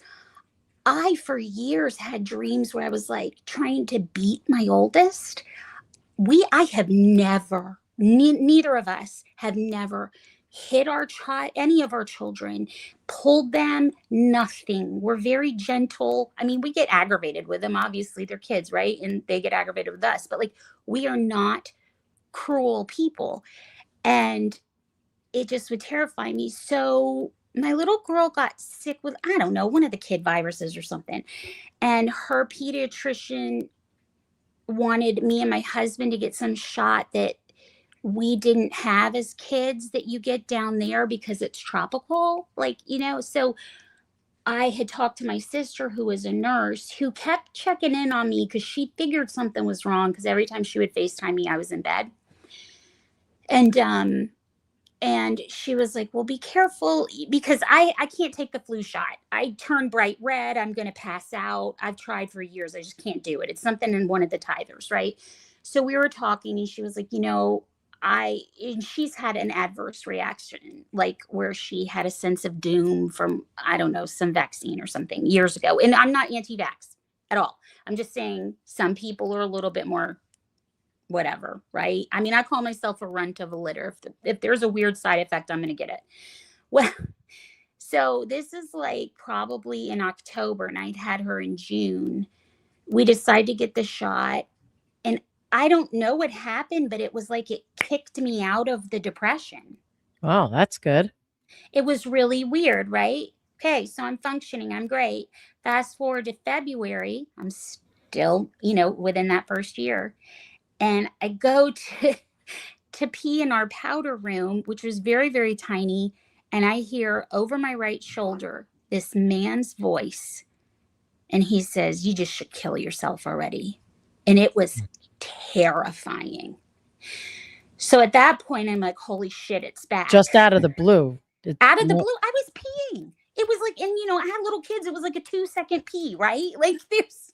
I, for years, had dreams where I was like trying to beat my oldest. I have never, neither of us have never hit any of our children, pulled them, nothing. We're very gentle. I mean, we get aggravated with them. Obviously, they're kids, right? And they get aggravated with us. But like, we are not cruel people. And it just would terrify me. So my little girl got sick with, I don't know, one of the kid viruses or something. And her pediatrician wanted me and my husband to get some shot that we didn't have as kids that you get down there because it's tropical. Like, you know, so I had talked to my sister who was a nurse who kept checking in on me because she figured something was wrong because every time she would FaceTime me, I was in bed. And she was like, well, be careful because I can't take the flu shot. I turn bright red. I'm going to pass out. I've tried for years. I just can't do it. It's something in one of the tithers, right? So we were talking and she was like, you know, and she's had an adverse reaction, like where she had a sense of doom from, I don't know, some vaccine or something years ago. And I'm not anti-vax. at all. I'm just saying some people are a little bit more whatever, right? I mean, I call myself a runt of a litter. If there's a weird side effect, I'm going to get it. Well, so this is like probably in October, and I'd had her in June. We decided to get the shot, and I don't know what happened, but it was like it kicked me out of the depression. Wow, that's good. It was really weird, right? Okay, so I'm functioning, I'm great. Fast forward to February, I'm still, within that first year. And I go to pee in our powder room, which was very, very tiny. And I hear over my right shoulder this man's voice. And he says, "You just should kill yourself already." And it was terrifying. So at that point, I'm like, holy shit, it's back. Just out of the blue. Out of the blue, I was peeing. It was like, and I had little kids. It was like a 2-second pee, right? Like there's,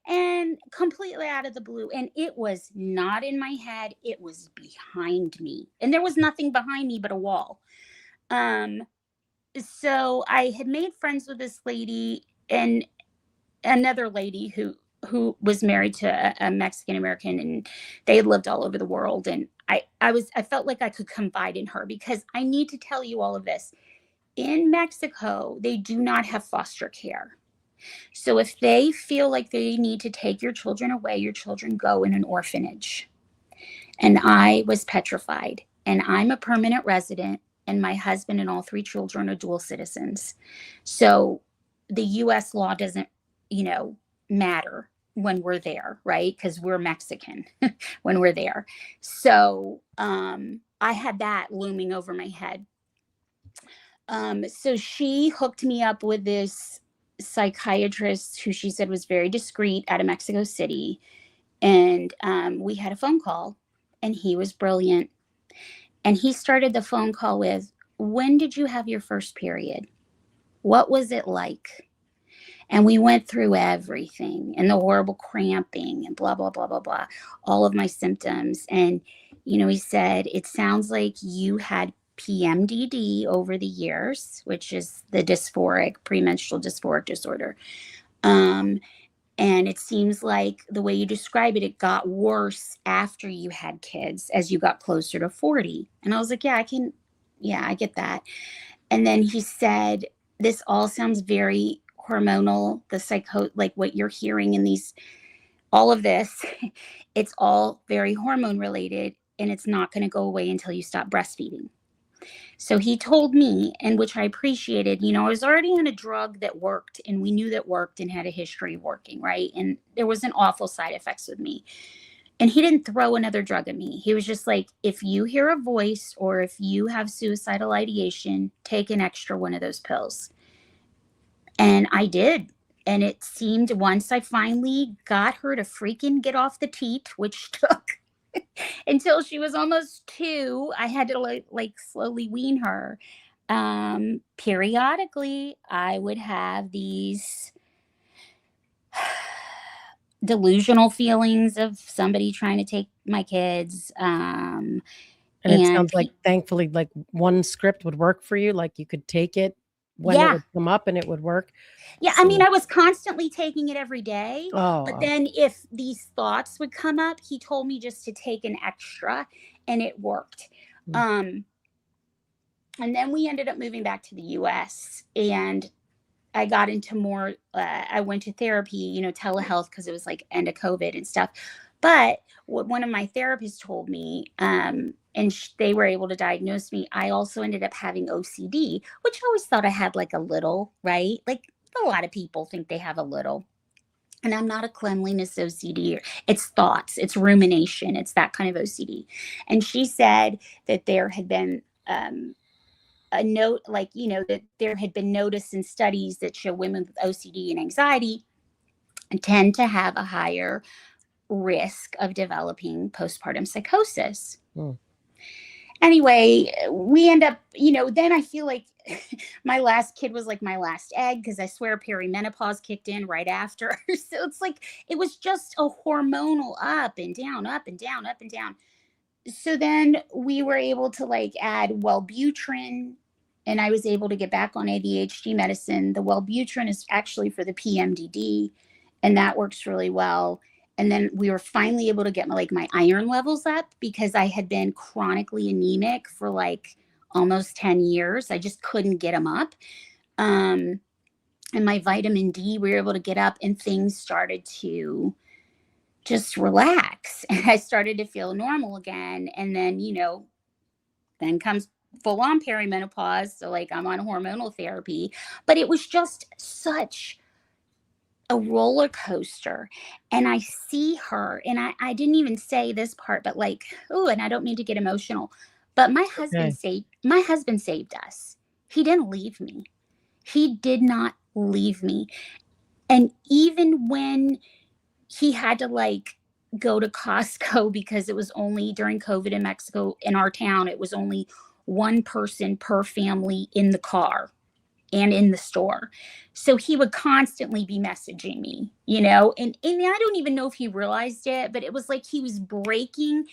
and completely out of the blue. And it was not in my head. It was behind me. And there was nothing behind me but a wall. So I had made friends with this lady and another lady who was married to a Mexican American, and they had lived all over the world. And I felt like I could confide in her, because I need to tell you all of this. In Mexico, they do not have foster care. So if they feel like they need to take your children away, your children go in an orphanage. And I was petrified. And I'm a permanent resident, and my husband and all 3 children are dual citizens. So the U.S. law doesn't, matter when we're there, right? Because we're Mexican when we're there. So I had that looming over my head. So she hooked me up with this psychiatrist who she said was very discreet out of Mexico City. And we had a phone call, and he was brilliant. And he started the phone call with, "When did you have your first period? What was it like?" And we went through everything, and the horrible cramping and blah, blah, blah, blah, blah, all of my symptoms. And, he said, "It sounds like you had PMDD over the years," which is the premenstrual dysphoric disorder. And it seems like the way you describe it, it got worse after you had kids as you got closer to 40. And I was like, I get that. And then he said, "This all sounds very hormonal, like what you're hearing in all of this, it's all very hormone related, and it's not going to go away until you stop breastfeeding." So he told me, and which I appreciated, I was already on a drug that worked, and we knew that worked and had a history of working, right? And there wasn't awful side effects with me. And he didn't throw another drug at me. He was just like, if you hear a voice or if you have suicidal ideation, take an extra one of those pills. And I did. And it seemed once I finally got her to freaking get off the teat, which took until she was almost 2, I had to like slowly wean her. Periodically, I would have these delusional feelings of somebody trying to take my kids. And it sounds like, thankfully, like one script would work for you. Like you could take it when it would come up and it would work. Yeah, I mean, I was constantly taking it every day. Oh. But then if these thoughts would come up, he told me just to take an extra, and it worked. And then we ended up moving back to the US, and I got into more, I went to therapy, telehealth, because it was like end of COVID and stuff. But what one of my therapists told me, and they were able to diagnose me, I also ended up having OCD, which I always thought I had like a little, right? Like a lot of people think they have a little. And I'm not a cleanliness OCD. It's thoughts, it's rumination, it's that kind of OCD. And she said that there had been a note, that there had been noticed in studies that show women with OCD and anxiety tend to have a higher risk of developing postpartum psychosis. Anyway, we end up, then I feel like my last kid was like my last egg, because I swear perimenopause kicked in right after. So it's like, it was just a hormonal up and down, up and down, up and down. So then we were able to add Wellbutrin, and I was able to get back on ADHD medicine. The Wellbutrin is actually for the PMDD. and that works really well. And then we were finally able to get my iron levels up because I had been chronically anemic for like almost 10 years. I just couldn't get them up. And my vitamin D, we were able to get up, and things started to just relax. And I started to feel normal again. And then, then comes full on perimenopause. So like I'm on hormonal therapy, but it was just such a roller coaster. And I see her, and I didn't even say this part, but like, oh, and I don't mean to get emotional, but my husband saved us. He didn't leave me. He did not leave me. And even when he had to like go to Costco, because it was only during COVID in Mexico, in our town, it was only one person per family in the car and in the store. So he would constantly be messaging me, and I don't even know if he realized it, but it was like he was breaking.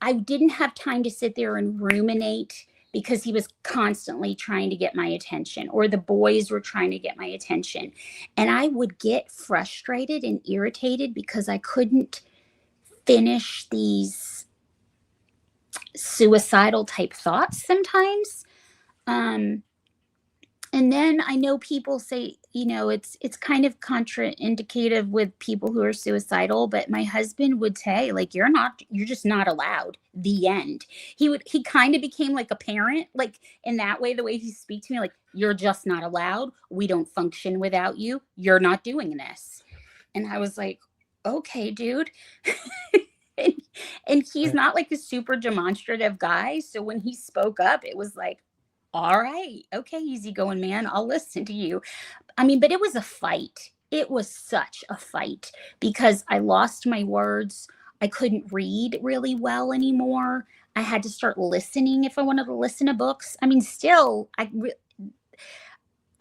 I didn't have time to sit there and ruminate because he was constantly trying to get my attention, or the boys were trying to get my attention. And I would get frustrated and irritated because I couldn't finish these suicidal type thoughts sometimes. And then I know people say, it's kind of contraindicative with people who are suicidal, but my husband would say, like, you're just not allowed. The end. He kind of became like a parent, like in that way, the way he speaks to me, like, you're just not allowed. We don't function without you. You're not doing this. And I was like, okay, dude. and he's not like a super demonstrative guy. So when he spoke up, it was like, all right, okay, easy going, man. I'll listen to you. I mean, but it was a fight. It was such a fight because I lost my words. I couldn't read really well anymore. I had to start listening if I wanted to listen to books. I mean, still, I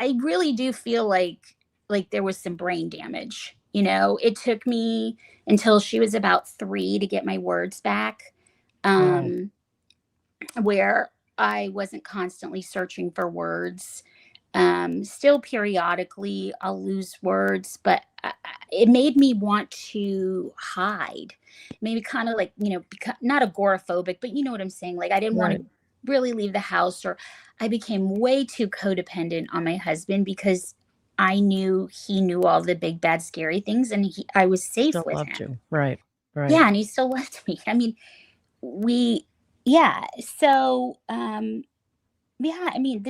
really do feel like there was some brain damage. It took me until she was about 3 to get my words back, where I wasn't constantly searching for words. Still periodically I'll lose words, but it made me want to hide. Maybe kind of like, not agoraphobic, but you know what I'm saying? Like I didn't want to really leave the house, or I became way too codependent on my husband because I knew he knew all the big, bad, scary things, and I was safe Still with loved him. you. Right. Yeah. And he still loved me. I mean, so, I mean,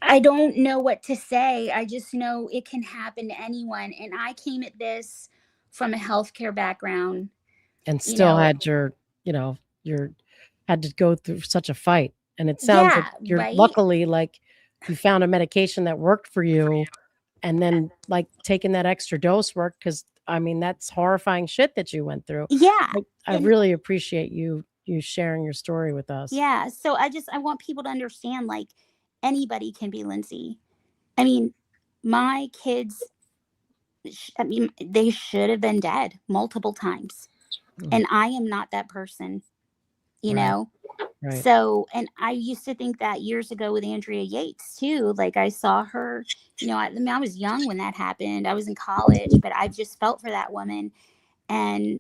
I don't know what to say. I just know it can happen to anyone. And I came at this from a healthcare background. And still had had to go through such a fight. And it sounds like you're luckily like you found a medication that worked for you, and then like taking that extra dose worked, because I mean, that's horrifying shit that you went through. Yeah. I really appreciate you sharing your story with us. Yeah. So I want people to understand, like, anybody can be Lindsay. I mean, my kids, they should have been dead multiple times. And I am not that person, you know? Right. So, and I used to think that years ago with Andrea Yates too. Like I saw her, I was young when that happened. I was in college, but I just felt for that woman. And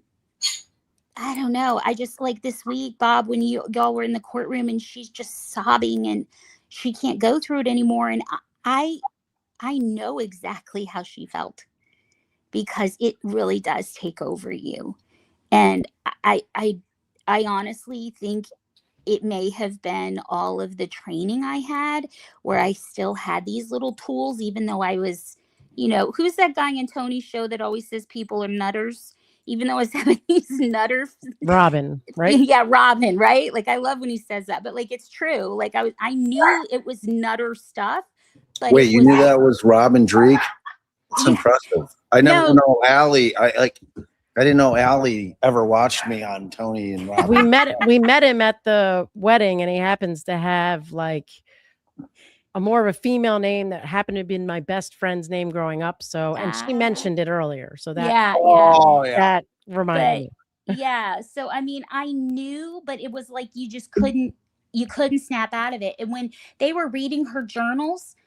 I don't know. I just, like, this week, Bob, when y'all were in the courtroom and she's just sobbing and she can't go through it anymore. And I know exactly how she felt, because it really does take over you. And I honestly think it may have been all of the training I had, where I still had these little tools, even though I was, who's that guy in Tony's show that always says people are nutters, even though I was having these nutter. Robin, right? Yeah, Robin, right? Like, I love when he says that, but like, it's true. Like I knew it was nutter stuff. But wait, you knew that was Robin Dreek? It's impressive. I never know Allie. I didn't know Allie ever watched me on Tony and Robin. We met him at the wedding, and he happens to have like a more of a female name that happened to be my best friend's name growing up. So, and she mentioned it earlier. So that, that reminded me. Yeah. So, I mean, I knew, but it was like, you just couldn't snap out of it. And when they were reading her journals,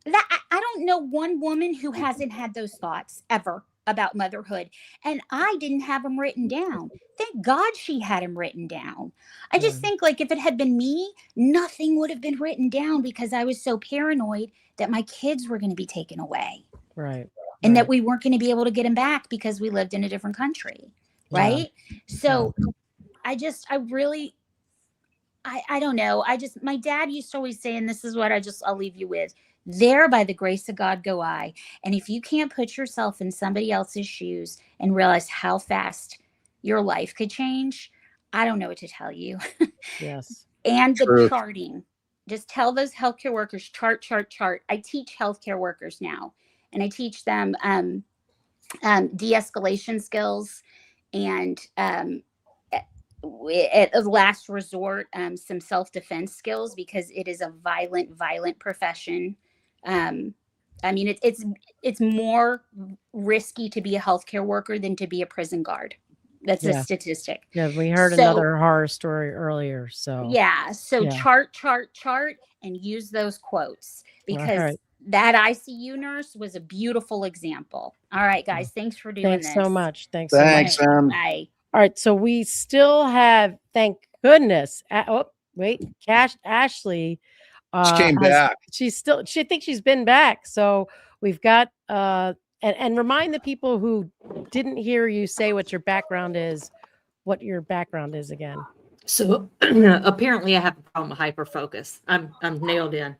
I don't know one woman who hasn't had those thoughts ever about motherhood, and I didn't have them written down. Thank God she had them written down. I just think, like, if it had been me, nothing would have been written down because I was so paranoid that my kids were going to be taken away. Right. And that we weren't going to be able to get them back because we lived in a different country. Right. So I don't know. My dad used to always say, and this is what I'll leave you with, there by the grace of God go I. And if you can't put yourself in somebody else's shoes and realize how fast your life could change, I don't know what to tell you. Yes. And the charting, just tell those healthcare workers, chart. I teach healthcare workers now, and I teach them de-escalation skills and at last resort, some self-defense skills, because it is a violent profession. I mean, it's more risky to be a healthcare worker than to be a prison guard. That's a statistic. Yeah, we heard another horror story earlier. So chart and use those quotes, because that ICU nurse was a beautiful example. All right, guys, thanks for doing this. Thanks so much. Thanks, Sam. Bye. All right, so we still have, thank goodness. Ashley. She came back. She thinks she's been back. So we've got and remind the people who didn't hear you say what your background is again. So apparently I have a problem with hyperfocus. I'm nailed in.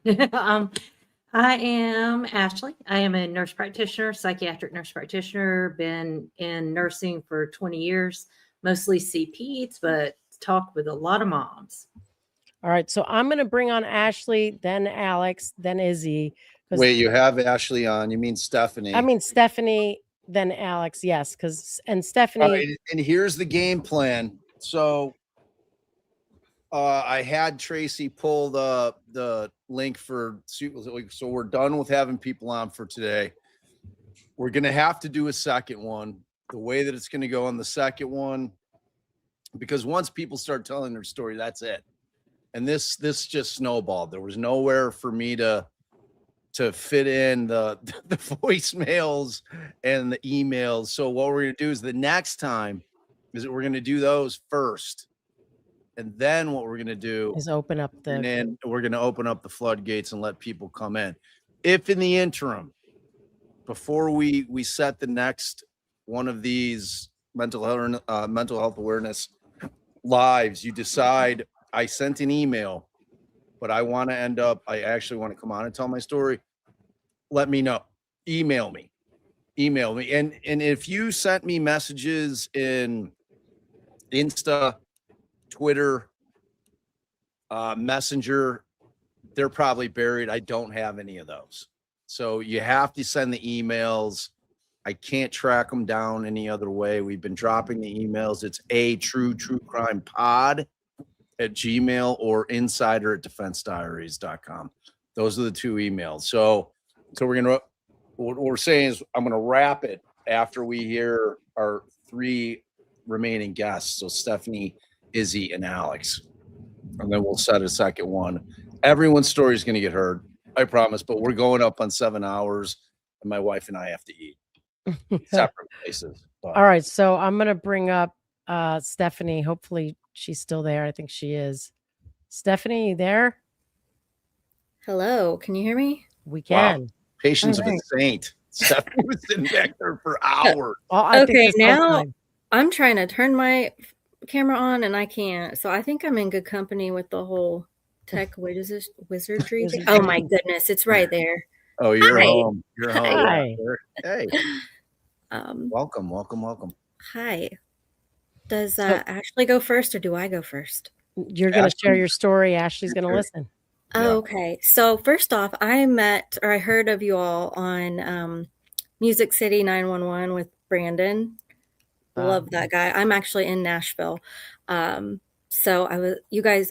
I am Ashley. I am a nurse practitioner, psychiatric nurse practitioner, been in nursing for 20 years, mostly see peds, but talk with a lot of moms. All right. So I'm going to bring on Ashley, then Alex, then Izzy. Wait, you have Ashley on. You mean Stephanie? I mean Stephanie, then Alex. Yes. And Stephanie. All right, and here's the game plan. So I had Tracy pull the link so we're done with having people on for today. We're going to have to do a second one. The way that it's going to go on the second one, because once people start telling their story, that's it. And this just snowballed. There was nowhere for me to fit in the voicemails and the emails. So what we're going to do is the next time is that we're going to do those first. And then what we're going to do is open up the floodgates and let people come in. If in the interim, before we set the next one of these mental health awareness lives, you decide, I sent an email, but I actually want to come on and tell my story, let me know. Email me. And if you sent me messages in Insta, Twitter, Messenger, they're probably buried. I don't have any of those. So you have to send the emails. I can't track them down any other way. We've been dropping the emails. It's truecrimepod@gmail or insider@defensediaries.com. Those are the two emails. So what we're saying is I'm going to wrap it after we hear our three remaining guests. So Stephanie, Izzy, and Alex. And then we'll set a second one. Everyone's story is going to get heard, I promise, but we're going up on 7 hours and my wife and I have to eat separate places. But. All right. So I'm going to bring up Stephanie. Hopefully she's still there. I think she is. Stephanie, you there? Hello. Can you hear me? We can. Wow. Patience of a saint. Stephanie was sitting back there for hours. Okay, now I'm trying to turn my camera on and I can't. So I think I'm in good company with the whole tech wizardry thing. Oh my goodness, it's right there. Oh, you're home. You're home. Hi. Hey. Welcome. Hi. Does Ashley go first or do I go first? You're going to share your story. Ashley's going to listen. Oh, okay. So first off, I heard of you all on Music City 911 with Brandon. Love that guy. I'm actually in Nashville. So I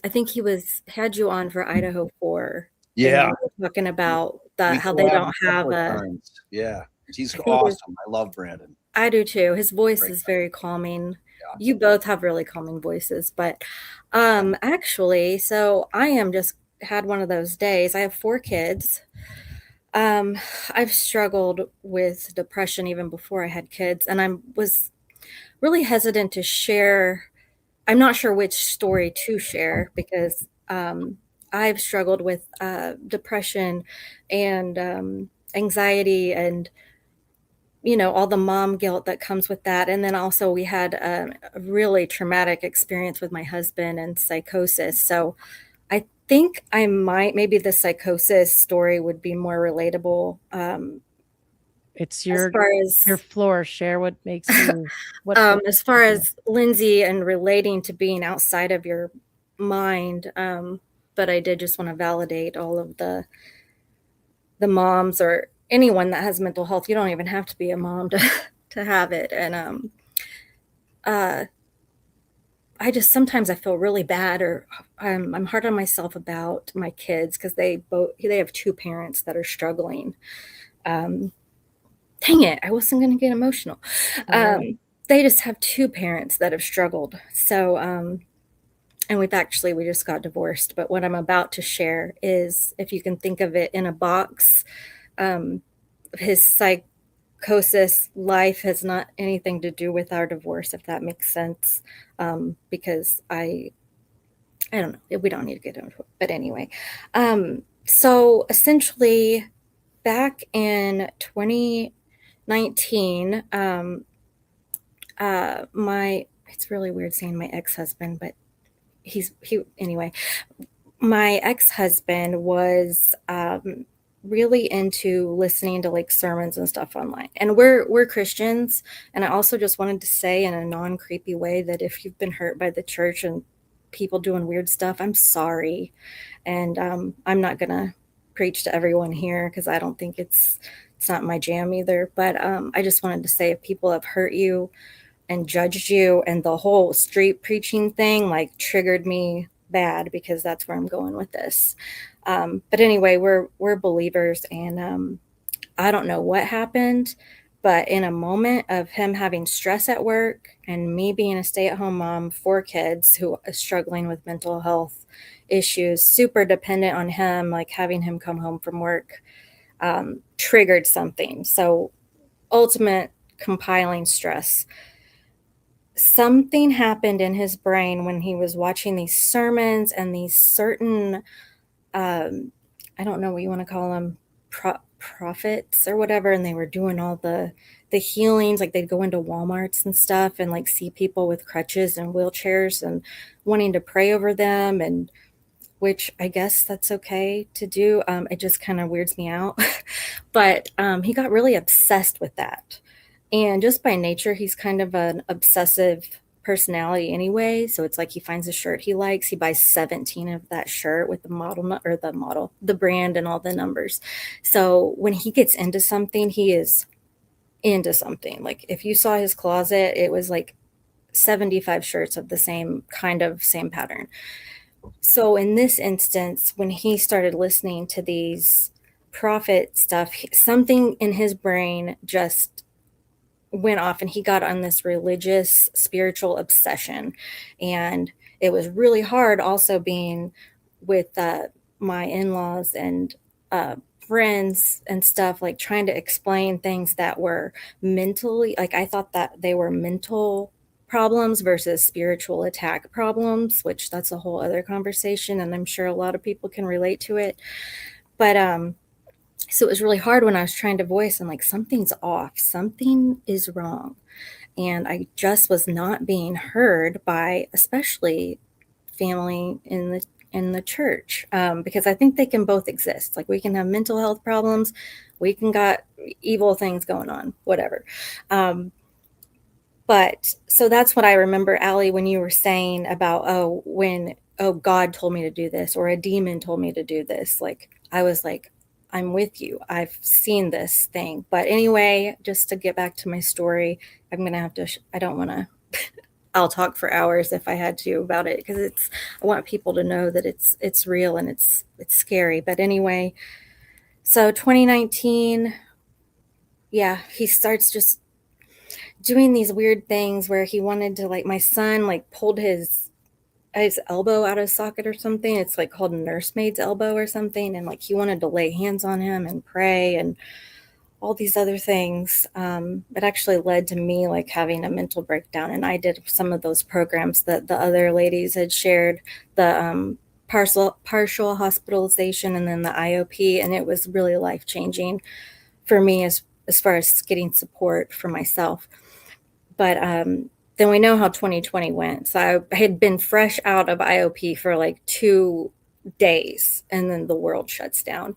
think he had you on for Idaho 4. Yeah. Talking about how they don't have a. Yeah. He's awesome. I love Brandon. I do too. His voice is very calming. Yeah. You both have really calming voices, but actually, so I am just had one of those days. I have 4 kids. I've struggled with depression even before I had kids, and I was really hesitant to share. I'm not sure which story to share because I've struggled with depression and anxiety and all the mom guilt that comes with that. And then also we had a really traumatic experience with my husband and psychosis. So I think maybe the psychosis story would be more relatable. It's as your far as your floor. Share what makes you what as far as Lindsay and relating to being outside of your mind. But I did just want to validate all of the moms or anyone that has mental health. You don't even have to be a mom to have it. And I just sometimes I feel really bad, or I'm hard on myself about my kids because they have two parents that are struggling. Dang it, I wasn't going to get emotional. They just have two parents that have struggled. So, and we just got divorced. But what I'm about to share is, if you can think of it in a box, his psychosis life has not anything to do with our divorce, if that makes sense. Because I don't know, we don't need to get into it. But anyway, so essentially back in 2019, it's really weird saying my ex-husband, but anyway, my ex-husband was really into listening to like sermons and stuff online. And we're Christians. And I also just wanted to say in a non-creepy way that if you've been hurt by the church and people doing weird stuff, I'm sorry. And I'm not gonna preach to everyone here because I don't think it's not my jam either. But I just wanted to say, if people have hurt you and judged you, and the whole street preaching thing like triggered me bad, because that's where I'm going with this. But anyway, we're believers, and I don't know what happened, but in a moment of him having stress at work and me being a stay-at-home mom, 4 kids who are struggling with mental health issues, super dependent on him, like having him come home from work, triggered something. So ultimate compiling stress. Something happened in his brain when he was watching these sermons and these certain, I don't know what you want to call them, prophets or whatever, and they were doing all the healings. Like they'd go into Walmarts and stuff and like see people with crutches and wheelchairs and wanting to pray over them, and which I guess that's okay to do. It just kind of weirds me out. But he got really obsessed with that. And just by nature, he's kind of an obsessive personality anyway. So it's like he finds a shirt he likes. He buys 17 of that shirt with the brand and all the numbers. So when he gets into something, he is into something. Like if you saw his closet, it was like 75 shirts of the same pattern. So in this instance, when he started listening to these prophet stuff, something in his brain just went off, and he got on this religious spiritual obsession. And it was really hard also being with my in-laws and friends and stuff, like trying to explain things that were mentally, like I thought that they were mental problems versus spiritual attack problems, which that's a whole other conversation, and I'm sure a lot of people can relate to it. But so it was really hard when I was trying to voice, and like, something's off, something is wrong. And I just was not being heard by especially family in the church, because I think they can both exist. Like we can have mental health problems, we can got evil things going on, whatever. But so that's what I remember, Allie, when you were saying about, God told me to do this, or a demon told me to do this. Like I was like, I'm with you. I've seen this thing. But anyway, just to get back to my story, I'm going to have to, I don't want to, I'll talk for hours if I had to about it, because I want people to know that it's real and it's scary. But anyway, so 2019, yeah, he starts just doing these weird things where he wanted to, like, my son like pulled his his elbow out of socket or something. It's like called nursemaid's elbow or something. And like he wanted to lay hands on him and pray and all these other things. It actually led to me like having a mental breakdown. And I did some of those programs that the other ladies had shared, the partial hospitalization and then the IOP. And it was really life-changing for me as far as getting support for myself. But then we know how 2020 went. So I had been fresh out of IOP for like 2 days, and then the world shuts down.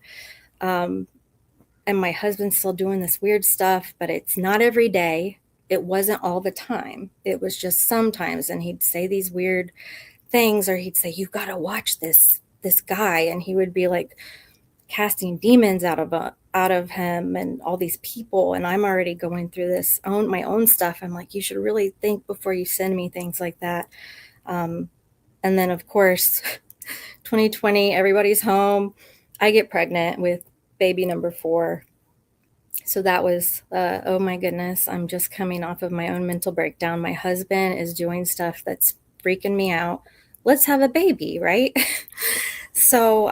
And my husband's still doing this weird stuff, but it's not every day. It wasn't all the time. It was just sometimes. And he'd say these weird things, or he'd say, "You've got to watch this guy." And he would be like casting demons out of him and all these people. And I'm already going through my own stuff. I'm like, you should really think before you send me things like that. And then of course, 2020, everybody's home. I get pregnant with baby number 4. So that was, oh my goodness, I'm just coming off of my own mental breakdown. My husband is doing stuff that's freaking me out. Let's have a baby, right? So,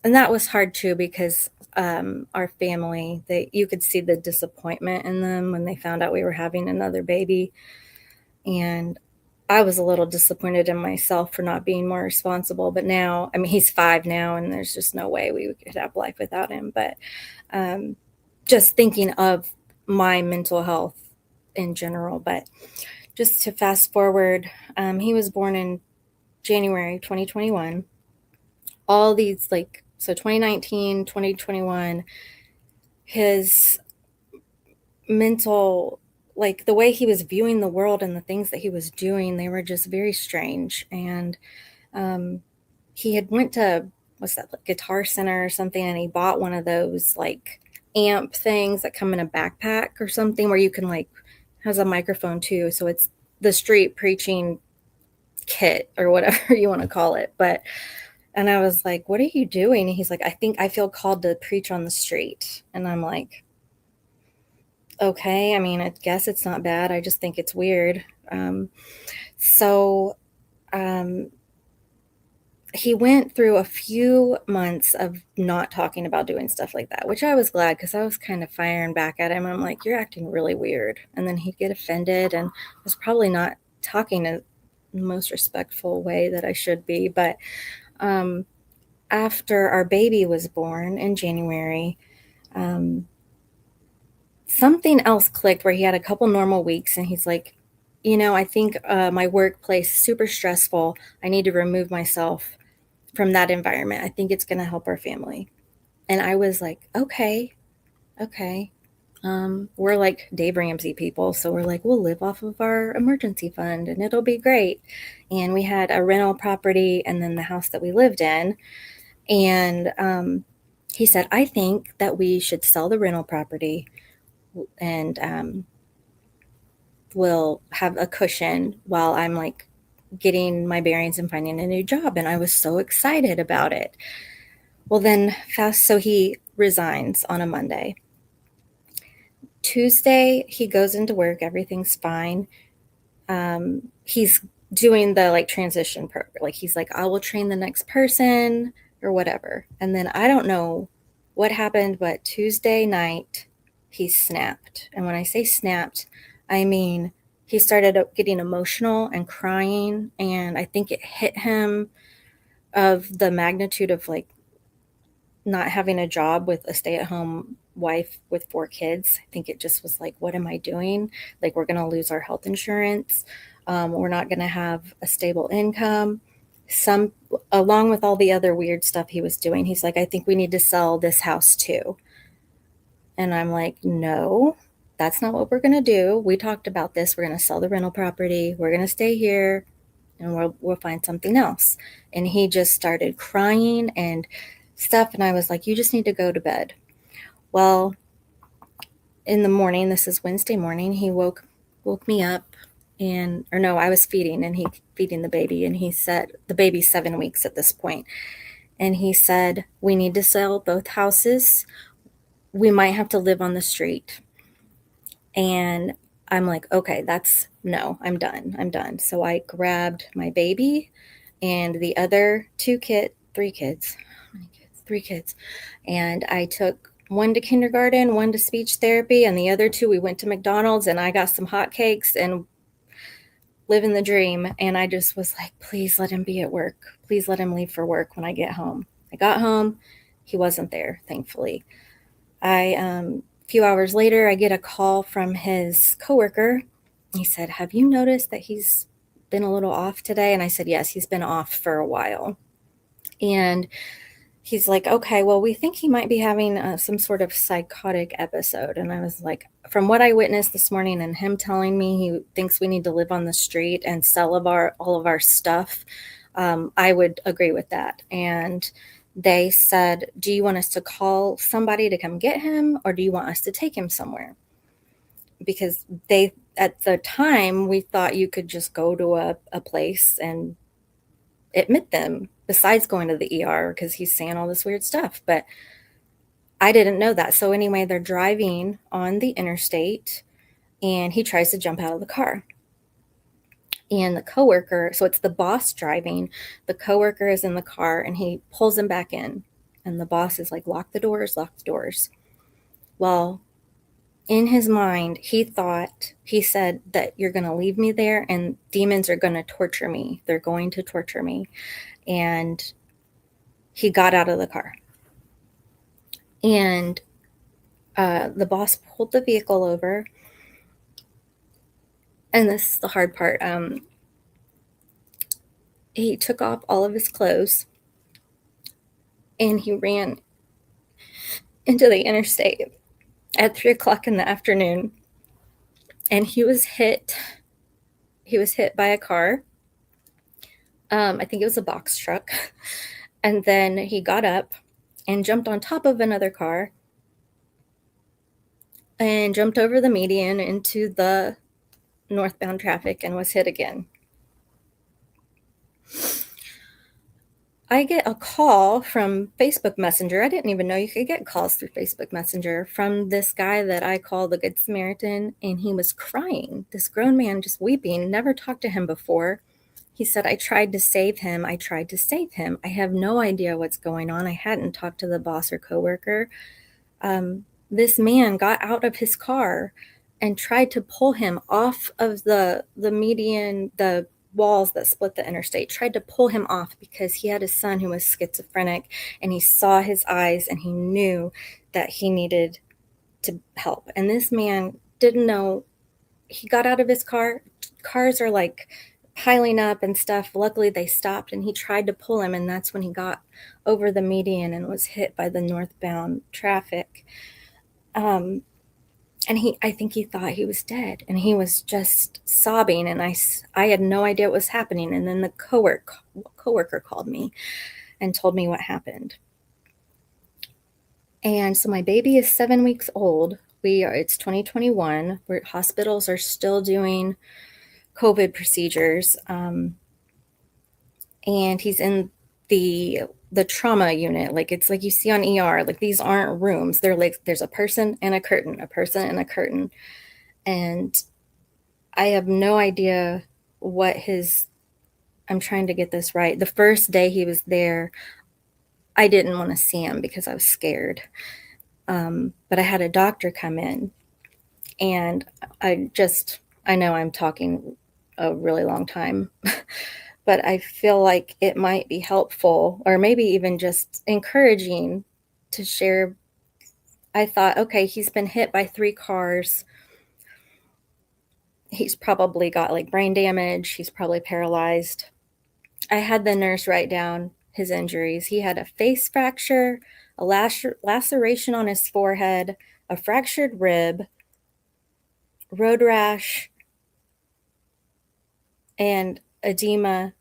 and that was hard too, because our family, you could see the disappointment in them when they found out we were having another baby. And I was a little disappointed in myself for not being more responsible. But now, I mean, he's 5 now, and there's just no way we could have life without him. But just thinking of my mental health in general. But just to fast forward, he was born in January 2021. All these so 2019, 2021, his mental, the way he was viewing the world and the things that he was doing, they were just very strange. And he had went to, Guitar Center or something, and he bought one of those amp things that come in a backpack or something, where you can has a microphone too. So it's the street preaching kit or whatever you want to call it. And I was like, "What are you doing?" And he's like, I feel called to preach on the street." And I'm like, okay, I mean, I guess it's not bad. I just think it's weird. He went through a few months of not talking about doing stuff like that, which I was glad, because I was kind of firing back at him. I'm like, "You're acting really weird." And then he'd get offended, and I was probably not talking in the most respectful way that I should be. But after our baby was born in January, something else clicked, where he had a couple normal weeks, and he's like, "I think my workplace is super stressful. I need to remove myself from that environment. I think it's going to help our family." And I was like, okay. We're like Dave Ramsey people. So we're like, we'll live off of our emergency fund and it'll be great. And we had a rental property and then the house that we lived in. And he said, "I think that we should sell the rental property and we'll have a cushion while I'm getting my bearings and finding a new job." And I was so excited about it. Well, then so he resigns on a Monday. Tuesday, he goes into work. Everything's fine. He's doing the transition program. He's like, "I will train the next person," or whatever. And then I don't know what happened, but Tuesday night, he snapped. And when I say snapped, I mean, he started getting emotional and crying. And I think it hit him of the magnitude of not having a job with a stay-at-home wife with 4 kids. I think it just was what am I doing? We're going to lose our health insurance. We're not going to have a stable income. Along with all the other weird stuff he was doing, he's like, "I think we need to sell this house too." And I'm like, "No, that's not what we're going to do. We talked about this. We're going to sell the rental property. We're going to stay here and we'll find something else." And he just started crying and stuff. And I was like, "You just need to go to bed." Well, in the morning, this is Wednesday morning, he woke me up I was feeding and feeding the baby. And he said, the baby's 7 weeks at this point. And he said, "We need to sell both houses. We might have to live on the street." And I'm like, okay, I'm done. I'm done. So I grabbed my baby and the other three kids, and I took one to kindergarten, one to speech therapy, and the other two, we went to McDonald's and I got some hotcakes and living the dream. And I just was like, please let him be at work. Please let him leave for work when I get home. I got home. He wasn't there, thankfully. A few hours later, I get a call from his coworker. He said, have you noticed that he's been a little off today? And I said, yes, he's been off for a while. And he's like, okay, well, we think he might be having some sort of psychotic episode. And I was like, from what I witnessed this morning and him telling me he thinks we need to live on the street and sell all of our stuff, I would agree with that. And they said, do you want us to call somebody to come get him, or do you want us to take him somewhere? Because at the time, we thought you could just go to a place and admit them besides going to the ER, because he's saying all this weird stuff. But I didn't know that. So anyway, they're driving on the interstate and he tries to jump out of the car. And the coworker, so it's the boss driving, the coworker is in the car and he pulls him back in. And the boss is like, lock the doors, lock the doors. Well, in his mind, he said that you're going to leave me there and demons are going to torture me. They're going to torture me. And he got out of the car. And the boss pulled the vehicle over. And this is the hard part. He took off all of his clothes and he ran into the interstate at 3:00 in the afternoon. And he was hit by a car. I think it was a box truck. And then he got up and jumped on top of another car and jumped over the median into the northbound traffic and was hit again. I get a call from Facebook Messenger. I didn't even know you could get calls through Facebook Messenger from this guy that I call the Good Samaritan, and he was crying. This grown man just weeping, never talked to him before. He said, I tried to save him. I tried to save him. I have no idea what's going on. I hadn't talked to the boss or coworker. This man got out of his car and tried to pull him off of the median, the walls that split the interstate, tried to pull him off because he had a son who was schizophrenic and he saw his eyes and he knew that he needed to help. And this man didn't know. He got out of his car. Cars are like piling up and stuff. Luckily they stopped and he tried to pull him, and that's when he got over the median and was hit by the northbound traffic. And I think he thought he was dead, and he was just sobbing, and I had no idea what was happening. And then the coworker called me and told me what happened. And so my baby is 7 weeks old. It's 2021. Hospitals are still doing COVID procedures. And he's in the trauma unit. Like, it's like you see on ER, like these aren't rooms. They're like, there's a person and a curtain, a person and a curtain. And I have no idea I'm trying to get this right. The first day he was there, I didn't want to see him because I was scared. But I had a doctor come in, and I know I'm talking a really long time, but I feel like it might be helpful, or maybe even just encouraging, to share. I thought, okay, he's been hit by 3 cars. He's probably got like brain damage. He's probably paralyzed. I had the nurse write down his injuries. He had a face fracture, a laceration on his forehead, a fractured rib, road rash, and edema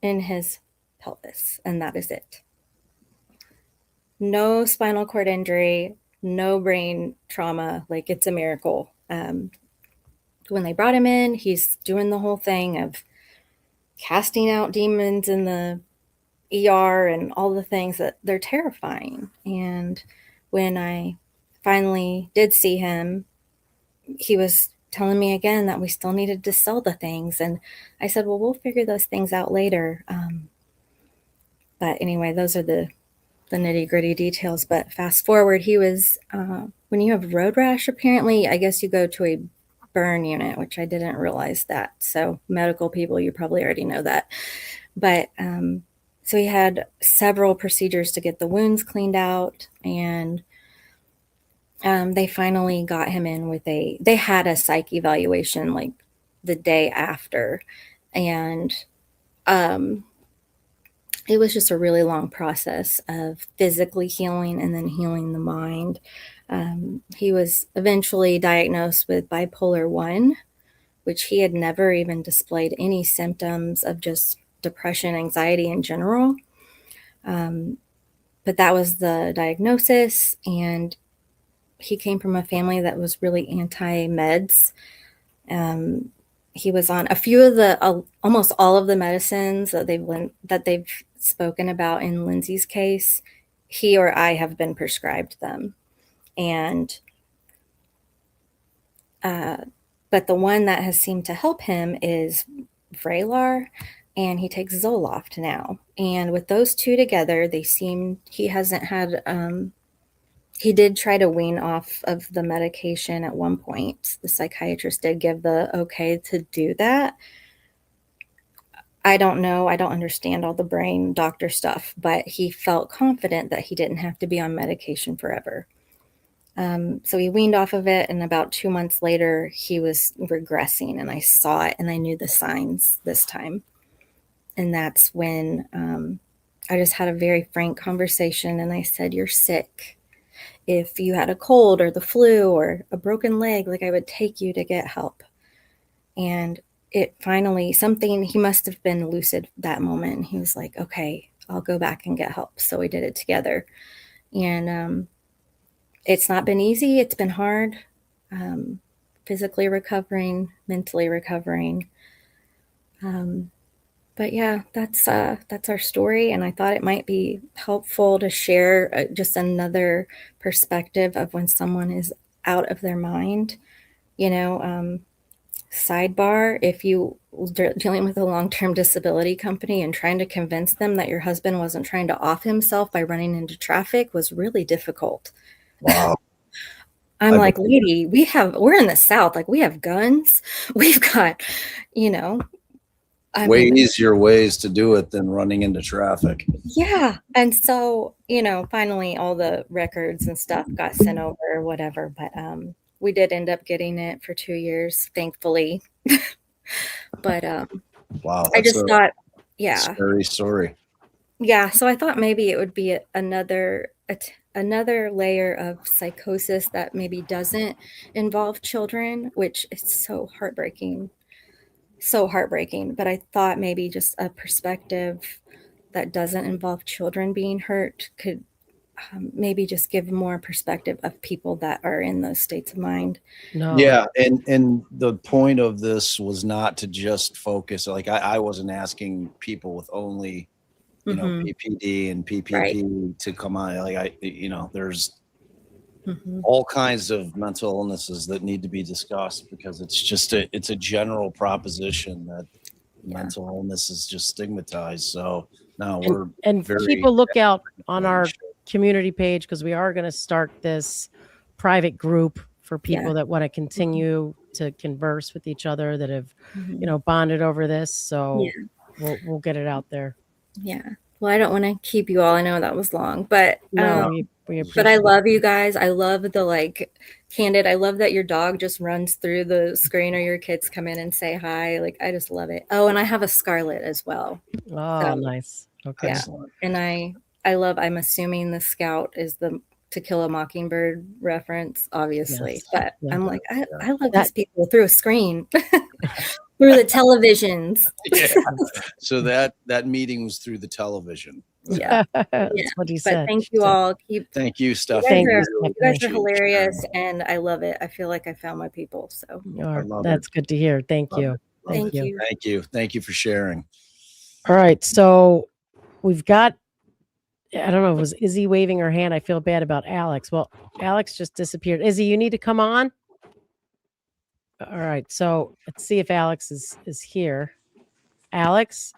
in his pelvis, and that is it. No spinal cord injury, no brain trauma. Like, it's a miracle. When they brought him in, he's doing the whole thing of casting out demons in the ER and all the things that they're terrifying. And when I finally did see him, he was telling me again that we still needed to sell the things. And I said, well, we'll figure those things out later. But anyway, those are the nitty gritty details. But fast forward, he was, when you have road rash, apparently, I guess you go to a burn unit, which I didn't realize that. So medical people, you probably already know that. But so he had several procedures to get the wounds cleaned out, and they finally got him in with they had a psych evaluation like the day after. And it was just a really long process of physically healing and then healing the mind. He was eventually diagnosed with bipolar 1, which he had never even displayed any symptoms of just depression, anxiety in general. But that was the diagnosis, and he came from a family that was really anti-meds. He was on a few of the, almost all of the medicines that they've spoken about in Lindsay's case. He or I have been prescribed them. And, but the one that has seemed to help him is Vraylar, and he takes Zoloft now. And with those two together, he hasn't had, he did try to wean off of the medication at one point. The psychiatrist did give the okay to do that. I don't know. I don't understand all the brain doctor stuff, but he felt confident that he didn't have to be on medication forever. So he weaned off of it, and about 2 months later, he was regressing, and I saw it, and I knew the signs this time. And that's when I just had a very frank conversation, and I said, "You're sick. If you had a cold or the flu or a broken leg, like I would take you to get help." And it finally, he must have been lucid that moment. He was like, "Okay, I'll go back and get help." So we did it together. And it's not been easy. It's been hard, physically recovering, mentally recovering. But yeah, that's our story. And I thought it might be helpful to share just another perspective of when someone is out of their mind. Sidebar, if you were dealing with a long-term disability company and trying to convince them that your husband wasn't trying to off himself by running into traffic was really difficult. Wow. I'm like, lady, we're in the South. Like, we have guns. We've got, easier ways to do it than running into traffic. Yeah. And so, finally all the records and stuff got sent over or whatever. But we did end up getting it for 2 years, thankfully. But wow, I just thought, yeah. Scary story. Yeah. So I thought maybe it would be another layer of psychosis that maybe doesn't involve children, which is so heartbreaking. But I thought maybe just a perspective that doesn't involve children being hurt could maybe just give more perspective of people that are in those states of mind. No. Yeah. And the point of this was not to just focus. Like I wasn't asking people with only, PPD and PPP to come on. Like there's all kinds of mental illnesses that need to be discussed, because it's just it's a general proposition that mental illness is just stigmatized. So now people look out on our community page, because we are going to start this private group for people that want to continue to converse with each other, that have bonded over this. So we'll get it out there. Yeah. Well, I don't want to keep you all. I know that was long, but we but I love you guys. I love the candid. I love that your dog just runs through the screen, or your kids come in and say hi. Like, I just love it. Oh, and I have a Scarlet as well. Oh, nice. Okay. Yeah. And I'm assuming the Scout is the To Kill a Mockingbird reference, obviously. Yes. But I'm like, I love these people through a screen. Through the televisions. Yeah. So that meeting was through the television. Yeah. That's what he said. But thank you all. Thank you, Steph. You guys are hilarious, and I love it. I feel like I found my people. So that's good to hear. Thank you. Thank you. Thank you. Thank you for sharing. All right. So we've got, I don't know, was Izzy waving her hand? I feel bad about Alex. Well, Alex just disappeared. Izzy, you need to come on. All right. So let's see if Alex is here. Alex,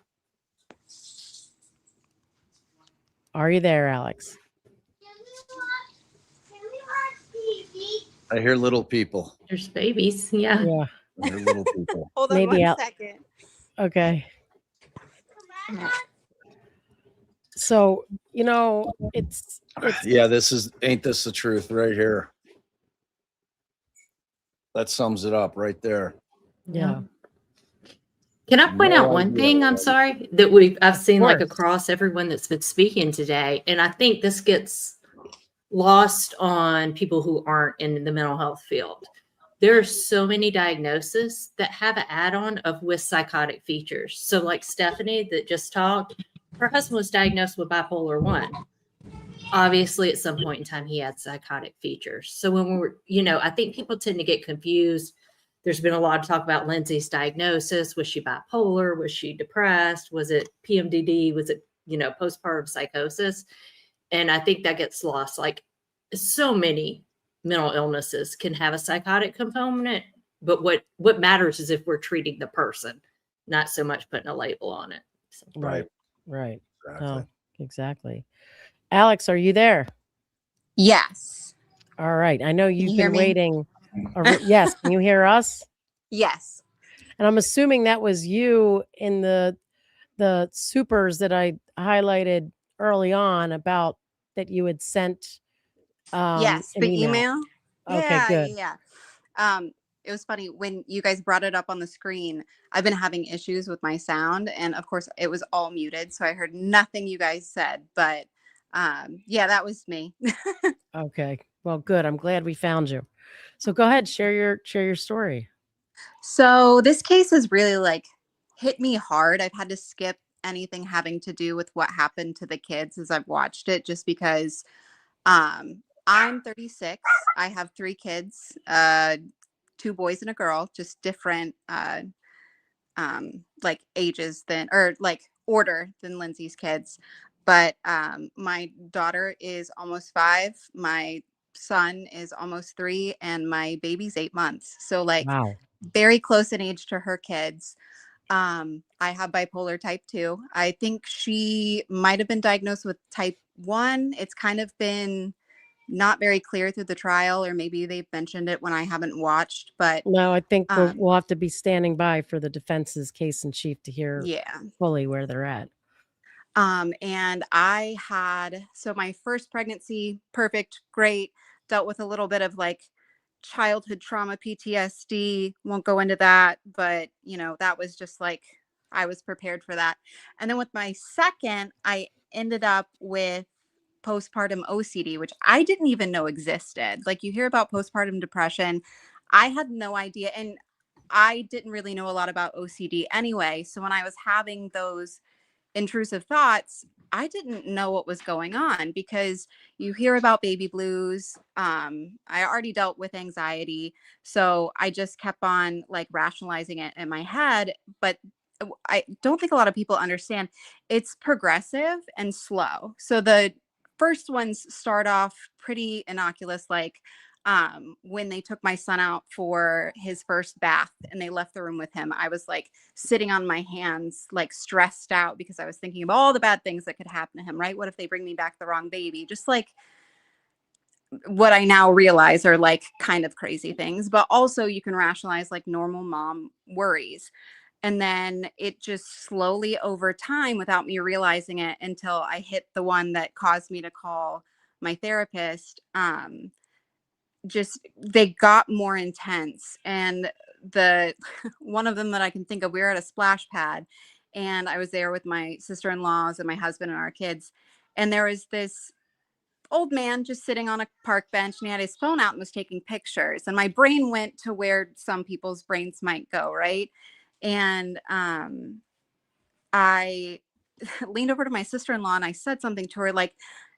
are you there, Alex? I hear little people. There's babies. Yeah. Yeah. I hear little people. Hold on Maybe one second. Okay. So, you know, it's Yeah, ain't this the truth right here? That sums it up right there. Yeah. Can I point out one idea. thing? I'm sorry that I've seen like course. across everyone that's been speaking today, and I think this gets lost on people who aren't in the mental health field. There are so many diagnoses that have an add-on with psychotic features. So like Stephanie that just talked, her husband was diagnosed with bipolar 1. Obviously, at some point in time, he had psychotic features. So when I think people tend to get confused. There's been a lot of talk about Lindsay's diagnosis. Was she bipolar? Was she depressed? Was it PMDD? Was it, postpartum psychosis? And I think that gets lost. Like so many mental illnesses can have a psychotic component, but what matters is if we're treating the person, not so much putting a label on it. So. Right. Exactly. Exactly. Exactly. Alex, are you there? Yes. All right. I know you've hear been me? waiting. Yes. Can you hear us? Yes. And I'm assuming that was you in the supers that I highlighted early on about that you had sent Yes, an the email. email. Okay, good. Yeah. It was funny when you guys brought it up on the screen. I've been having issues with my sound, and of course, it was all muted, so I heard nothing you guys said. But yeah, that was me. Okay. Well, good. I'm glad we found you. So go ahead, share your story. So this case has really hit me hard. I've had to skip anything having to do with what happened to the kids as I've watched it, just because I'm 36. I have 3 kids, 2 boys and a girl, just different ages order than Lindsay's kids. But my daughter is almost 5, my son is almost 3, and my baby's 8 months. So Wow. very close in age to her kids. I have bipolar type 2. I think she might have been diagnosed with type 1. It's kind of been not very clear through the trial, or maybe they've mentioned it when I haven't watched, but No, I think we'll have to be standing by for the defense's case in chief to hear fully where they're at. And I had, so my first pregnancy, perfect, great, dealt with a little bit of childhood trauma, PTSD, won't go into that, but that was just I was prepared for that. And then with my second, I ended up with postpartum OCD, which I didn't even know existed. You hear about postpartum depression. I had no idea. And I didn't really know a lot about OCD anyway. So when I was having those intrusive thoughts, I didn't know what was going on, because you hear about baby blues. I already dealt with anxiety. So I just kept on rationalizing it in my head. But I don't think a lot of people understand it's progressive and slow. So the first ones start off pretty innocuous, when they took my son out for his first bath and they left the room with him, I was sitting on my hands, stressed out, because I was thinking of all the bad things that could happen to him, right? What if they bring me back the wrong baby? Just what I now realize are kind of crazy things, but also you can rationalize normal mom worries. And then it just slowly over time, without me realizing it, until I hit the one that caused me to call my therapist, just they got more intense. And the one of them that I can think of, we were at a splash pad, and I was there with my sister-in-laws and my husband and our kids, and there was this old man just sitting on a park bench, and he had his phone out and was taking pictures. And my brain went to where some people's brains might go, right? And I leaned over to my sister-in-law and I said something to her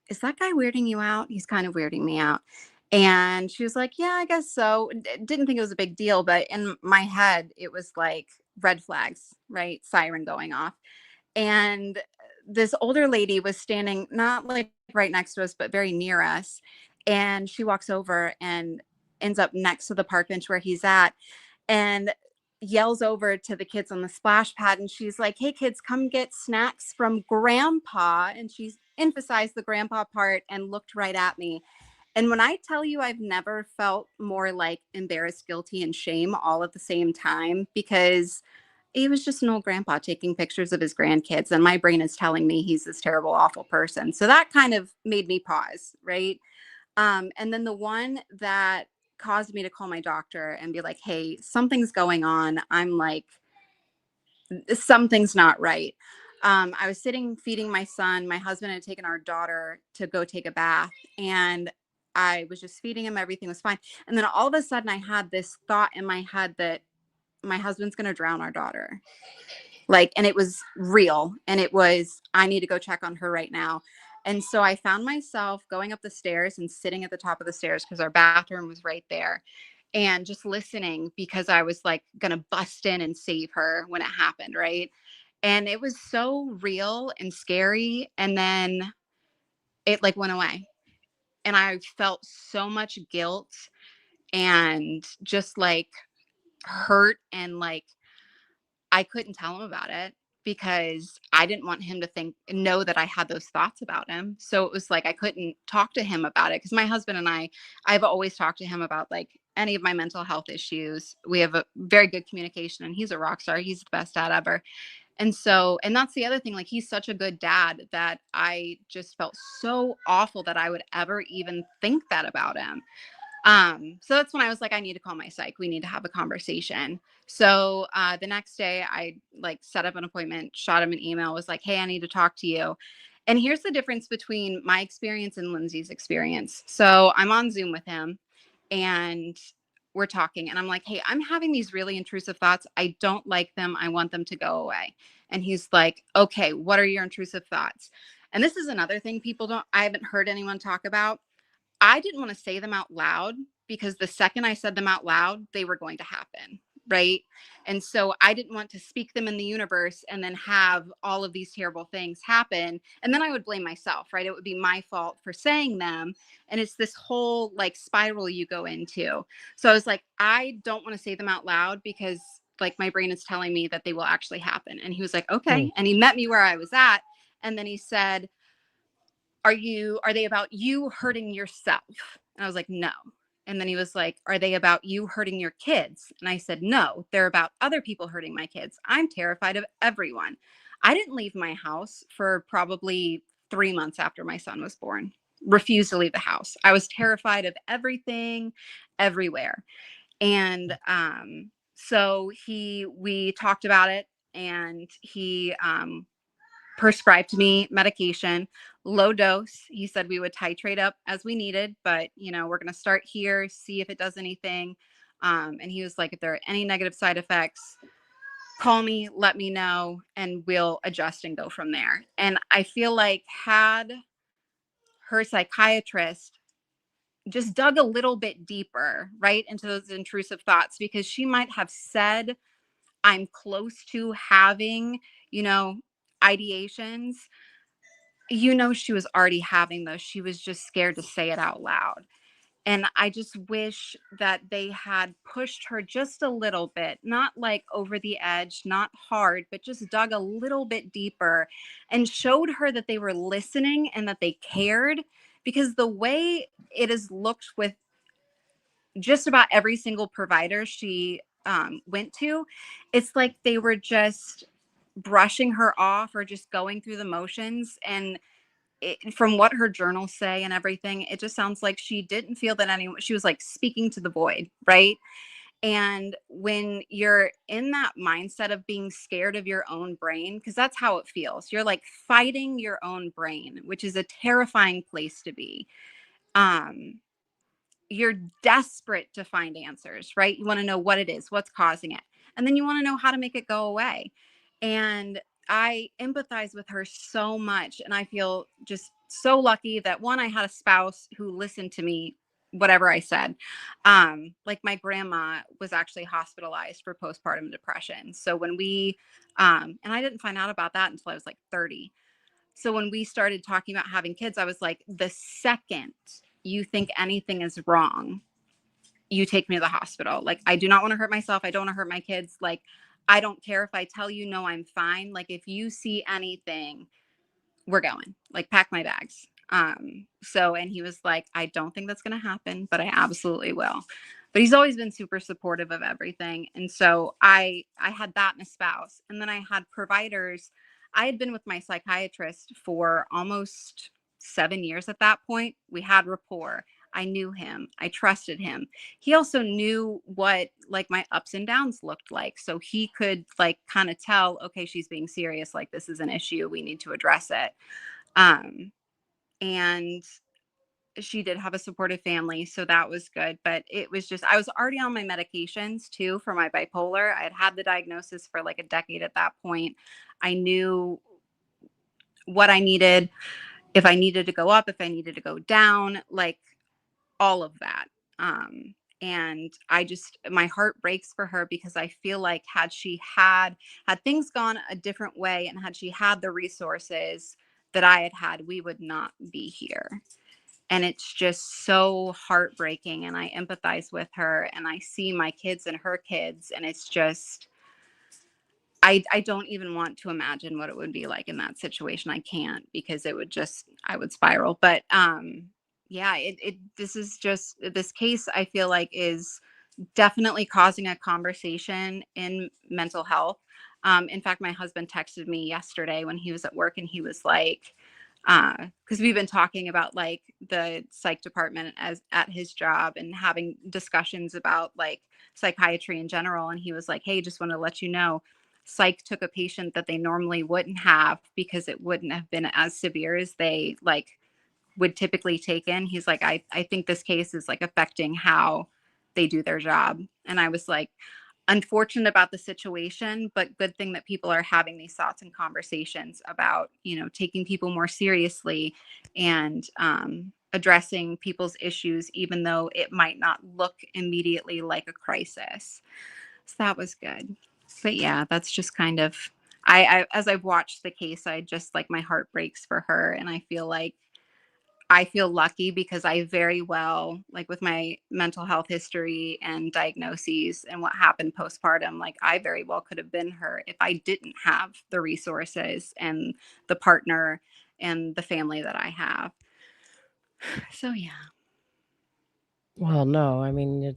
is that guy weirding you out? He's kind of weirding me out. And she was like, yeah, I guess so. Didn't think it was a big deal, but in my head, it was red flags, right? Siren going off. And this older lady was standing, not right next to us, but very near us. And she walks over and ends up next to the park bench where he's at. and yells over to the kids on the splash pad. And she's like, hey, kids, come get snacks from grandpa. And she's emphasized the grandpa part and looked right at me. And when I tell you, I've never felt more like embarrassed, guilty, and shame all at the same time, because he was just an old grandpa taking pictures of his grandkids. And my brain is telling me he's this terrible, awful person. So that kind of made me pause, right? And then the one that caused me to call my doctor and be like, hey, something's going on. I'm like, something's not right. I was sitting feeding my son. My husband had taken our daughter to go take a bath, and I was just feeding him. Everything was fine. And then all of a sudden I had this thought in my head that my husband's going to drown our daughter. Like, and it was real. And it was, I need to go check on her right now. And so I found myself going up the stairs and sitting at the top of the stairs because our bathroom was right there, and just listening, because I was like going to bust in and save her when it happened. Right. And it was so real and scary. And then it like went away, and I felt so much guilt and just like hurt, and like I couldn't tell him about it because I didn't want him to know that I had those thoughts about him. So it was like I couldn't talk to him about it, because my husband and I've always talked to him about like any of my mental health issues. We have a very good communication, and he's a rock star. He's the best dad ever. And so, and that's the other thing, like he's such a good dad that I just felt so awful that I would ever even think that about him. So that's when I was like, I need to call my psych. We need to have a conversation. So the next day I like set up an appointment, shot him an email, was like, hey, I need to talk to you. And here's the difference between my experience and Lindsay's experience. So I'm on Zoom with him, and we're talking, and I'm like, hey, I'm having these really intrusive thoughts. I don't like them. I want them to go away. And he's like, okay, what are your intrusive thoughts? And this is another thing I haven't heard anyone talk about. I didn't want to say them out loud, because the second I said them out loud, they were going to happen. Right. And so I didn't want to speak them in the universe and then have all of these terrible things happen. And then I would blame myself. Right. It would be my fault for saying them. And it's this whole like spiral you go into. So I was like, I don't want to say them out loud, because like my brain is telling me that they will actually happen. And he was like, okay. And he met me where I was at. And then he said, are they about you hurting yourself? And I was like, no. And then he was like, are they about you hurting your kids? And I said, no, they're about other people hurting my kids. I'm terrified of everyone. I didn't leave my house for probably 3 months after my son was born. Refused to leave the house. I was terrified of everything, everywhere. And so we talked about it, and he prescribed me medication, low dose. He said we would titrate up as we needed, but we're going to start here, see if it does anything. And he was like, if there are any negative side effects, call me, let me know, and we'll adjust and go from there. And I feel like had her psychiatrist just dug a little bit deeper, right, into those intrusive thoughts, because she might have said, I'm close to having, ideations. She was already having those. She was just scared to say it out loud. And I just wish that they had pushed her just a little bit, not like over the edge, not hard, but just dug a little bit deeper and showed her that they were listening and that they cared. Because the way it is looked with just about every single provider she went to, it's like they were just brushing her off or just going through the motions. And from what her journals say and everything, it just sounds like she didn't feel that she was like speaking to the void, right? And when you're in that mindset of being scared of your own brain, because that's how it feels, you're like fighting your own brain, which is a terrifying place to be. You're desperate to find answers, right? You want to know what it is, what's causing it. And then you want to know how to make it go away. And I empathize with her so much. And I feel just so lucky that I had a spouse who listened to me, whatever I said. Like my grandma was actually hospitalized for postpartum depression. So when and I didn't find out about that until I was like 30. So when we started talking about having kids, I was like, the second you think anything is wrong, you take me to the hospital. Like, I do not want to hurt myself. I don't want to hurt my kids. Like, I don't care if I tell you, no, I'm fine. Like, if you see anything, we're going. Like, pack my bags. So, and he was like, I don't think that's going to happen, but I absolutely will. But he's always been super supportive of everything. And so I had that in a spouse. And then I had providers. I had been with my psychiatrist for almost 7 years at that point. We had rapport. I knew him. I trusted him. He also knew what like my ups and downs looked like. So he could like kind of tell, okay, she's being serious. Like, this is an issue. We need to address it. And she did have a supportive family, so that was good. But it was just, I was already on my medications too for my bipolar. I had had the diagnosis for like a decade at that point. I knew what I needed, if I needed to go up, if I needed to go down, like all of that. And I just, my heart breaks for her, because I feel like had things gone a different way, and had she had the resources that I had, we would not be here. And it's just so heartbreaking. And I empathize with her, and I see my kids and her kids. And it's just, I don't even want to imagine what it would be like in that situation. I can't, because it would just, I would spiral. But yeah, this case, I feel like, is definitely causing a conversation in mental health. In fact, my husband texted me yesterday when he was at work, and he was like, because we've been talking about like the psych department at his job, and having discussions about like psychiatry in general. And he was like, hey, just want to let you know, psych took a patient that they normally wouldn't have, because it wouldn't have been as severe as they like would typically take in. He's like, I think this case is like affecting how they do their job. And I was like, unfortunate about the situation, but good thing that people are having these thoughts and conversations about, taking people more seriously, and addressing people's issues, even though it might not look immediately like a crisis. So that was good. But yeah, that's just kind of, I as I've watched the case, I just like, my heart breaks for her. And I feel lucky, because I very well, like with my mental health history and diagnoses and what happened postpartum, like I very well could have been her if I didn't have the resources and the partner and the family that I have. So yeah. Well, no, I mean,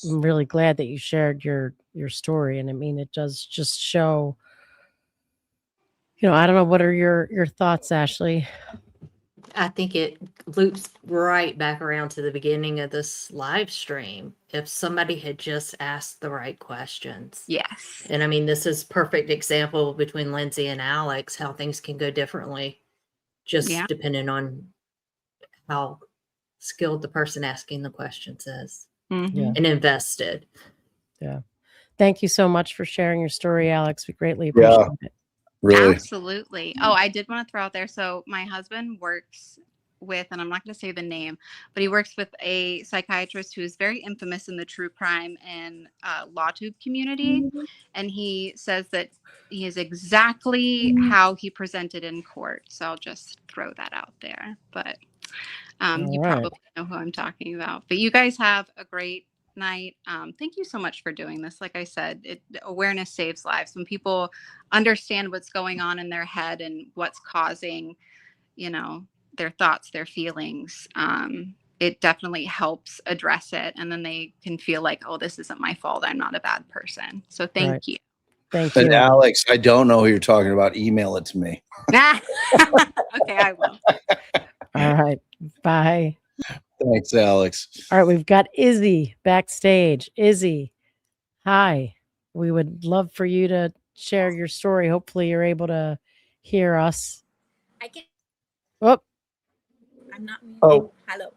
I'm really glad that you shared your story. And I mean, it does just show, I don't know, what are your thoughts, Ashley? I think it loops right back around to the beginning of this live stream. If somebody had just asked the right questions. Yes. And I mean, this is perfect example between Lindsay and Alex, how things can go differently, just depending on how skilled the person asking the questions is and invested. Yeah. Thank you so much for sharing your story, Alex. We greatly appreciate it. Really? Absolutely. Oh, I did want to throw out there. So my husband works with, and I'm not going to say the name, but he works with a psychiatrist who is very infamous in the true crime and LawTube community. And he says that he is exactly how he presented in court. So I'll just throw that out there. But you probably know who I'm talking about. But you guys have a great night. Thank you so much for doing this. Like I said, awareness saves lives. When people understand what's going on in their head and what's causing, their thoughts, their feelings, it definitely helps address it. And then they can feel like, oh, this isn't my fault. I'm not a bad person. So thank you. Thank you. And Alex, I don't know who you're talking about. Email it to me. Okay, I will. All right. Bye. Thanks, Alex. All right, we've got Izzy backstage. Izzy, hi. We would love for you to share your story. Hopefully you're able to hear us. I can. Oh. I'm not. Oh. Hello.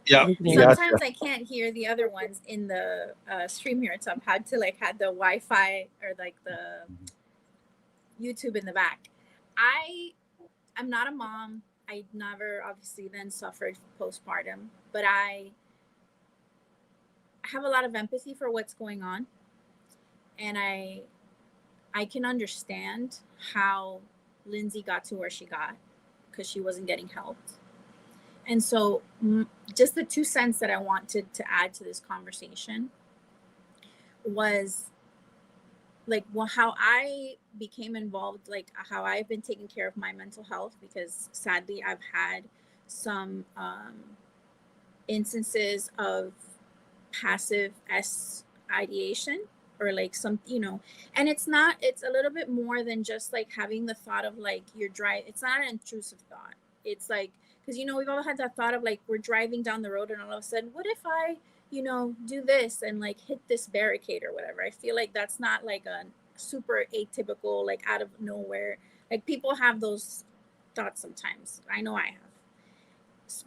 Yeah. Sometimes I can't hear the other ones in the stream here, so I've had to had the Wi-Fi or like the YouTube in the back. I'm not a mom. I never obviously then suffered postpartum, but I have a lot of empathy for what's going on. And I can understand how Lindsay got to where she got, because she wasn't getting helped. And so just the 2 cents that I wanted to add to this conversation was like, well, how I became involved, like how I've been taking care of my mental health, because sadly I've had some instances of passive ideation, or like some, you know, and it's a little bit more than just like having the thought of like it's not an intrusive thought. It's like, because, you know, we've all had that thought of like, we're driving down the road and all of a sudden, what if I, you know, do this and like hit this barricade or whatever. I feel like that's not like a super atypical, like out of nowhere. Like people have those thoughts sometimes. I know I have.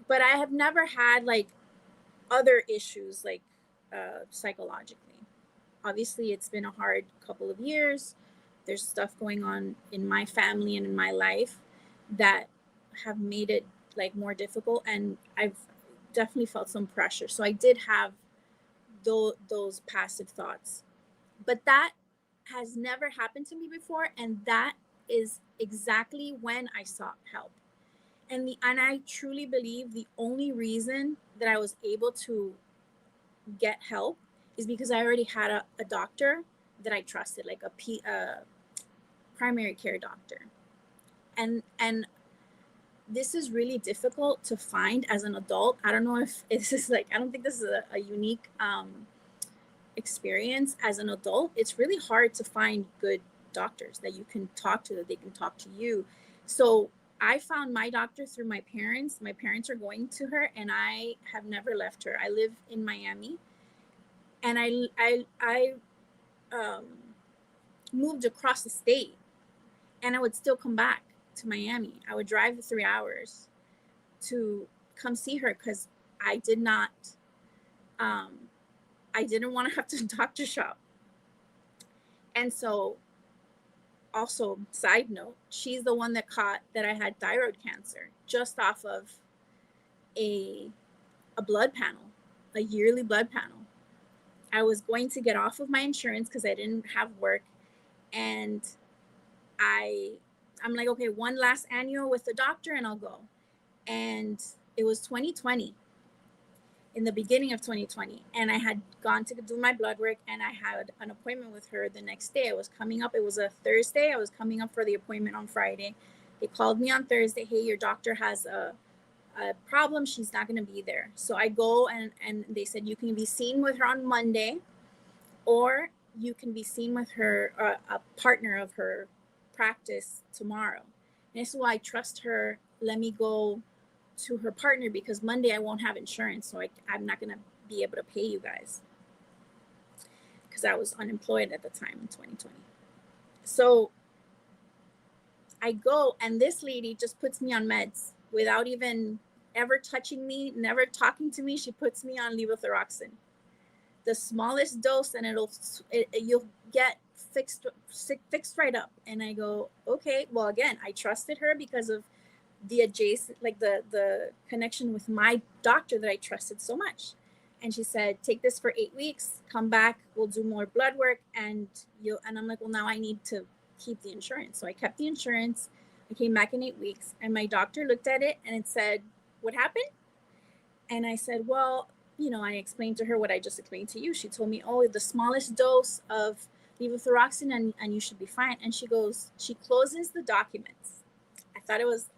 But I have never had like other issues like psychologically. Obviously, it's been a hard couple of years. There's stuff going on in my family and in my life that have made it like more difficult, and I've definitely felt some pressure. So I did have those passive thoughts, but that has never happened to me before, and that is exactly when I sought help. And I truly believe the only reason that I was able to get help is because I already had a doctor that I trusted, like a primary care doctor. And this is really difficult to find as an adult. I don't know if this is like, I don't think this is a unique experience as an adult. It's really hard to find good doctors that you can talk to, that they can talk to you. So I found my doctor through my parents. My parents are going to her, and I have never left her. I live in Miami, and I moved across the state, and I would still come back to Miami. I would drive 3 hours to come see her because I did not, I didn't want to have to doctor shop. And so, also, side note, she's the one that caught that I had thyroid cancer just off of a blood panel, a yearly blood panel. I was going to get off of my insurance because I didn't have work, and I'm like, okay, one last annual with the doctor and I'll go. And it was 2020, in the beginning of 2020, and I had gone to do my blood work, and I had an appointment with her the next day. I was coming up, it was a Thursday, I was coming up for the appointment on Friday. They called me on Thursday, hey, your doctor has a problem, she's not going to be there. So I go, and they said, you can be seen with her on Monday, or you can be seen with her, a partner of her practice, tomorrow. And this is why I trust her. Let me go to her partner, because Monday I won't have insurance, so I'm not going to be able to pay you guys, because I was unemployed at the time in 2020. So I go, and this lady just puts me on meds without even ever touching me, never talking to me. She puts me on levothyroxine, the smallest dose, and you'll get fixed right up. And I go, okay. Well, again, I trusted her because of the adjacent, like the connection with my doctor that I trusted so much. And she said, take this for 8 weeks, come back, we'll do more blood work, and I'm like, well, now I need to keep the insurance. So I kept the insurance. I came back in 8 weeks, and my doctor looked at it, and it said, what happened? And I said, well, you know, I explained to her what I just explained to you. She told me, oh, the smallest dose of levothyroxine, and you should be fine. And she closes the documents. I thought it was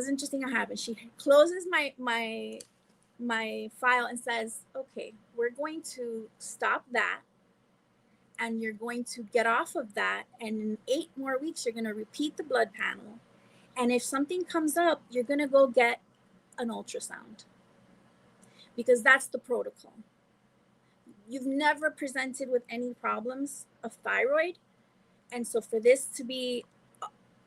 interesting how it happened. She closes my file and says, okay, we're going to stop that, and you're going to get off of that, and in 8 more weeks you're going to repeat the blood panel, and if something comes up, you're going to go get an ultrasound, because that's the protocol. You've never presented with any problems of thyroid, and so for this to be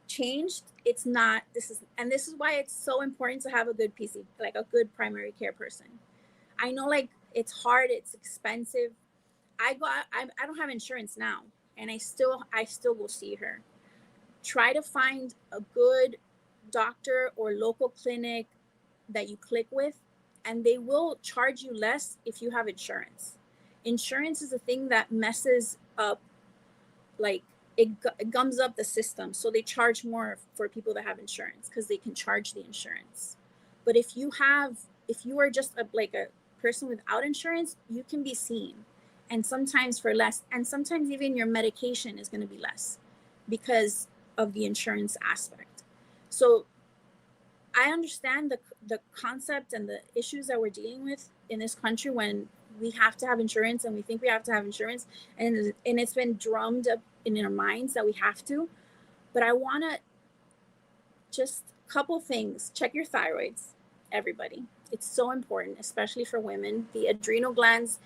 changed, this is why it's so important to have a good PC, like a good primary care person. I know, like, it's hard, it's expensive. I don't have insurance now, and I still go see her. Try to find a good doctor or local clinic that you click with, and they will charge you less if you have insurance. Insurance is a thing that messes up, like, it gums up the system. So they charge more for people that have insurance because they can charge the insurance. But if you are just like a person without insurance, you can be seen, and sometimes for less, and sometimes even your medication is going to be less because of the insurance aspect. So I understand the concept and the issues that we're dealing with in this country when we have to have insurance and we think we have to have insurance, and it's been drummed up in our minds that we have to. But I want to just couple things. Check your thyroids, everybody. It's so important, especially for women. The adrenal glands,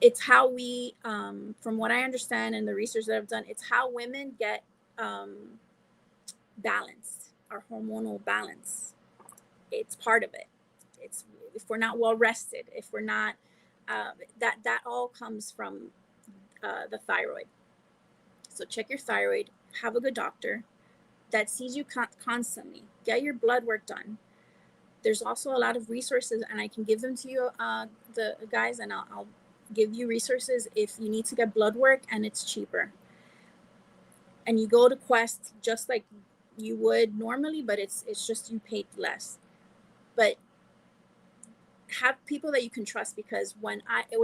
it's how we, from what I understand and the research that I've done, it's how women get balanced, our hormonal balance. It's part of it. It's if we're not well rested, if we're not, that all comes from the thyroid. So check your thyroid, have a good doctor that sees you constantly, get your blood work done. There's also a lot of resources, and I can give them to you, the guys, and I'll give you resources if you need to get blood work, and it's cheaper. And you go to Quest just like you would normally, but it's just you paid less. But have people that you can trust, because when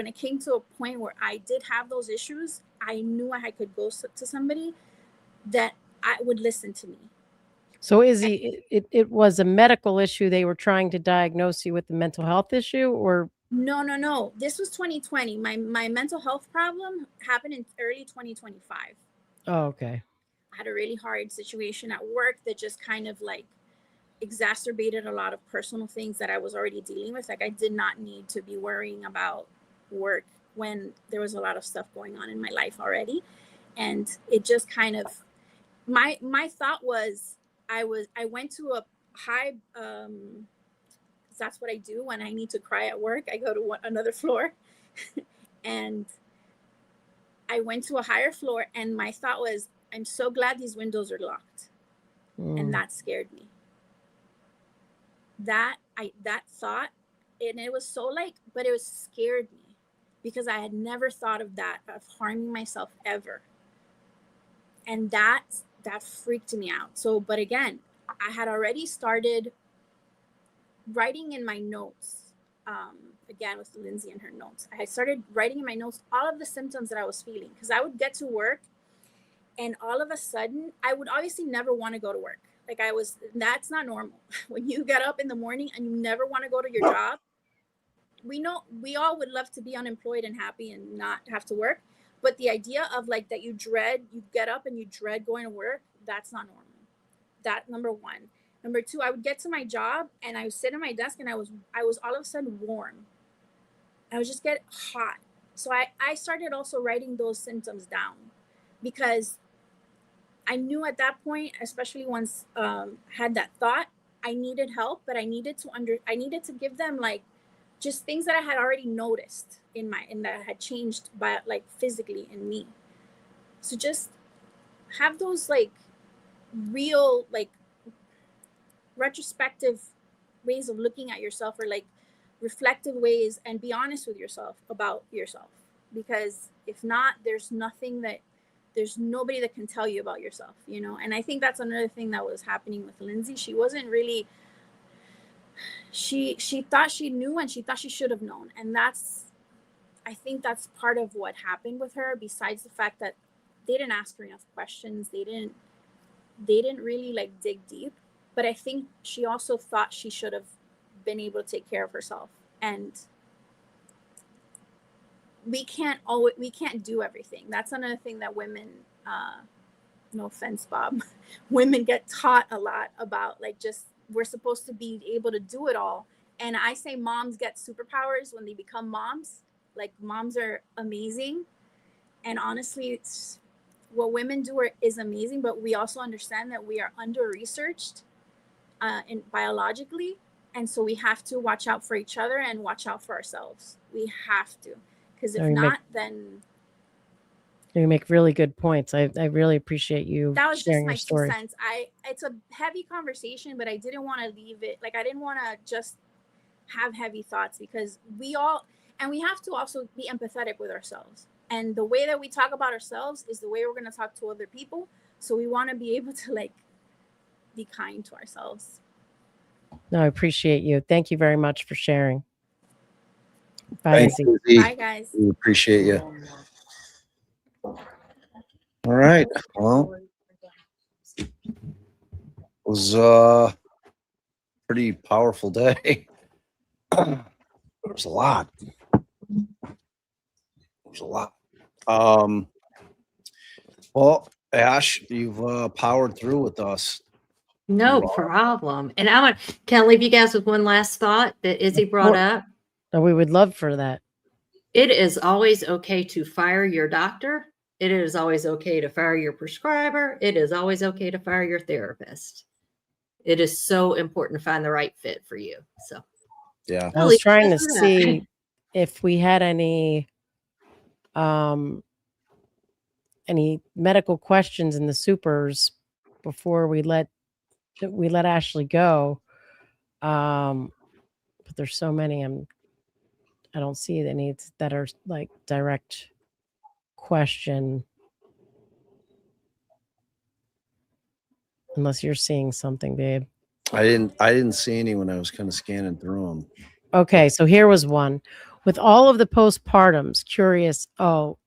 it came to a point where I did have those issues, I knew I could go to somebody that I would listen to me. So Izzy, it was a medical issue. They were trying to diagnose you with the mental health issue, or No. This was 2020. My mental health problem happened in early 2025. oh, okay. I had a really hard situation at work that just kind of like exacerbated a lot of personal things that I was already dealing with. Like I did not need to be worrying about work when there was a lot of stuff going on in my life already. And it just kind of, my thought was, I went to a high, that's what I do when I need to cry at work. I go to another floor and I went to a higher floor, and my thought was, I'm so glad these windows are locked. And that scared me. That thought, and it was so like, but it was scared me because I had never thought of that, of harming myself ever. And that freaked me out. So, but again, I had already started writing in my notes, again with Lindsay and her notes. I had started writing in my notes all of the symptoms that I was feeling, because I would get to work and all of a sudden I would obviously never want to go to work. Like that's not normal. When you get up in the morning and you never want to go to your job, we know we all would love to be unemployed and happy and not have to work. But the idea of like that you get up and you dread going to work, that's not normal. That number one. Number two, I would get to my job and I would sit at my desk and I was all of a sudden warm. I would just get hot. So I started also writing those symptoms down, because I knew at that point, especially once had that thought, I needed help, but I needed to give them like just things that I had already noticed in that had changed by like physically in me. So just have those like real like retrospective ways of looking at yourself, or like reflective ways, and be honest with yourself about yourself, because if not, there's nobody that can tell you about yourself, you know. And I think that's another thing that was happening with Lindsay. She wasn't really, she thought she knew, and she thought she should have known. And I think that's part of what happened with her, besides the fact that they didn't ask her enough questions. They didn't really like dig deep. But I think she also thought she should have been able to take care of herself. And we can't do everything. That's another thing that women, no offense, Bob, women get taught a lot about, like, just we're supposed to be able to do it all. And I say moms get superpowers when they become moms. Like, moms are amazing. And honestly, it's what women do is amazing, but we also understand that we are under-researched biologically. And so we have to watch out for each other and watch out for ourselves. We have to. Because if not, then you make really good points. I really appreciate you that was sharing just your my story. 2 cents. It's a heavy conversation, but I didn't want to leave it. Like, I didn't want to just have heavy thoughts, because we have to also be empathetic with ourselves. And the way that we talk about ourselves is the way we're going to talk to other people. So we want to be able to like be kind to ourselves. No, I appreciate you. Thank you very much for sharing. Bye, Thank Izzy. you, Izzy. Bye, guys. We appreciate you. All right. Well, it was a pretty powerful day. There was a lot. There's a lot. Well, Ash, you've powered through with us. No problem. And can I leave you guys with one last thought that Izzy brought up? Oh, we would love for that. It is always okay to fire your doctor. It is always okay to fire your prescriber. It is always okay to fire your therapist. It is so important to find the right fit for you. So, yeah, I was trying to see if we had any medical questions in the supers before we let Ashley go. But there's so many. I don't see any that are like direct question. Unless you're seeing something, babe. I didn't see any when I was kind of scanning through them. Okay, so here was one. With all of the postpartums, curious,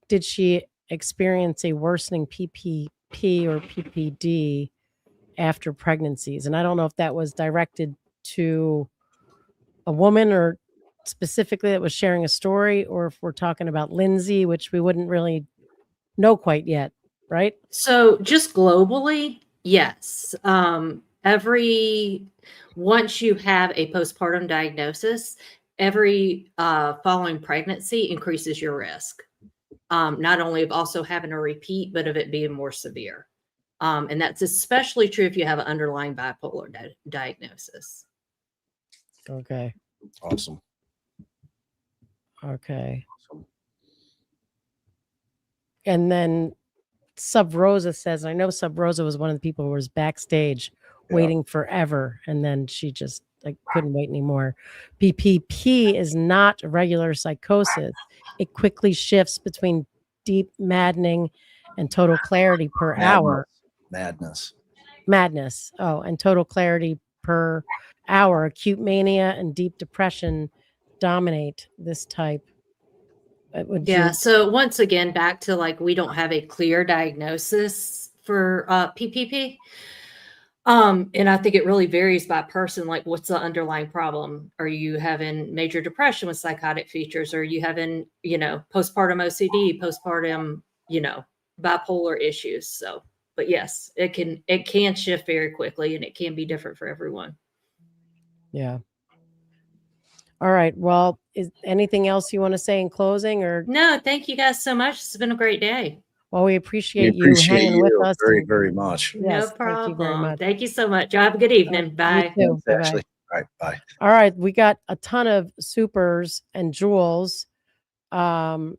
did she experience a worsening PPP or PPD after pregnancies? And I don't know if that was directed to a woman or specifically that was sharing a story, or if we're talking about Lindsay, which we wouldn't really know quite yet, right? So just globally, yes. Once you have a postpartum diagnosis, every following pregnancy increases your risk. Not only of also having a repeat, but of it being more severe. And that's especially true if you have an underlying bipolar diagnosis. Okay. Awesome. Okay. And then Sub Rosa says, I know Sub Rosa was one of the people who was backstage waiting forever. And then she just couldn't wait anymore. BPP is not regular psychosis. It quickly shifts between deep maddening and total clarity per hour. Madness. Oh, and total clarity per hour. Acute mania and deep depression dominate this type. So once again, back to we don't have a clear diagnosis for PPP. And I think it really varies by person. Like, what's the underlying problem? Are you having major depression with psychotic features? Are you having, postpartum OCD, postpartum, bipolar issues? So, but yes, it can shift very quickly, and it can be different for everyone. Yeah. All right. Well, is anything else you want to say in closing, or no? Thank you guys so much. It's been a great day. Well, we appreciate you hanging with us very, very much. No Yes, problem. Thank you very much. Thank you so much. Y'all have a good evening. Bye. You too. Bye-bye. All right. Bye. All right. We got a ton of supers and jewels. M's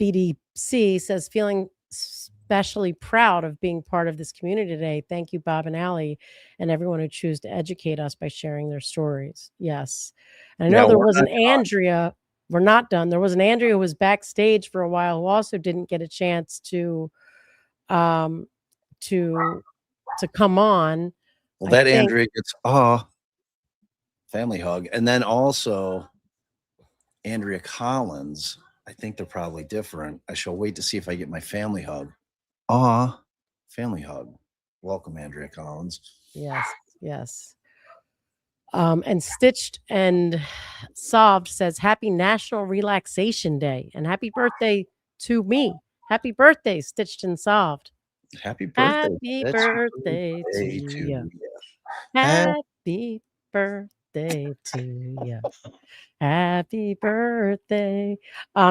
BDC says, feeling especially proud of being part of this community today. Thank you, Bob and Allie, and everyone who choose to educate us by sharing their stories. Yes. And I know there was an Andrea. We're not done. There was an Andrea who was backstage for a while who also didn't get a chance to come on. Well, that Andrea gets family hug. And then also Andrea Collins, I think they're probably different. I shall wait to see if I get my family hug. Family hug. Welcome, Andrea Collins. Yes. And Stitched and Solved says, happy National Relaxation Day and happy birthday to me. Happy birthday, Stitched and Solved. Happy birthday. Happy birthday to you. Happy birthday to you. Happy birthday.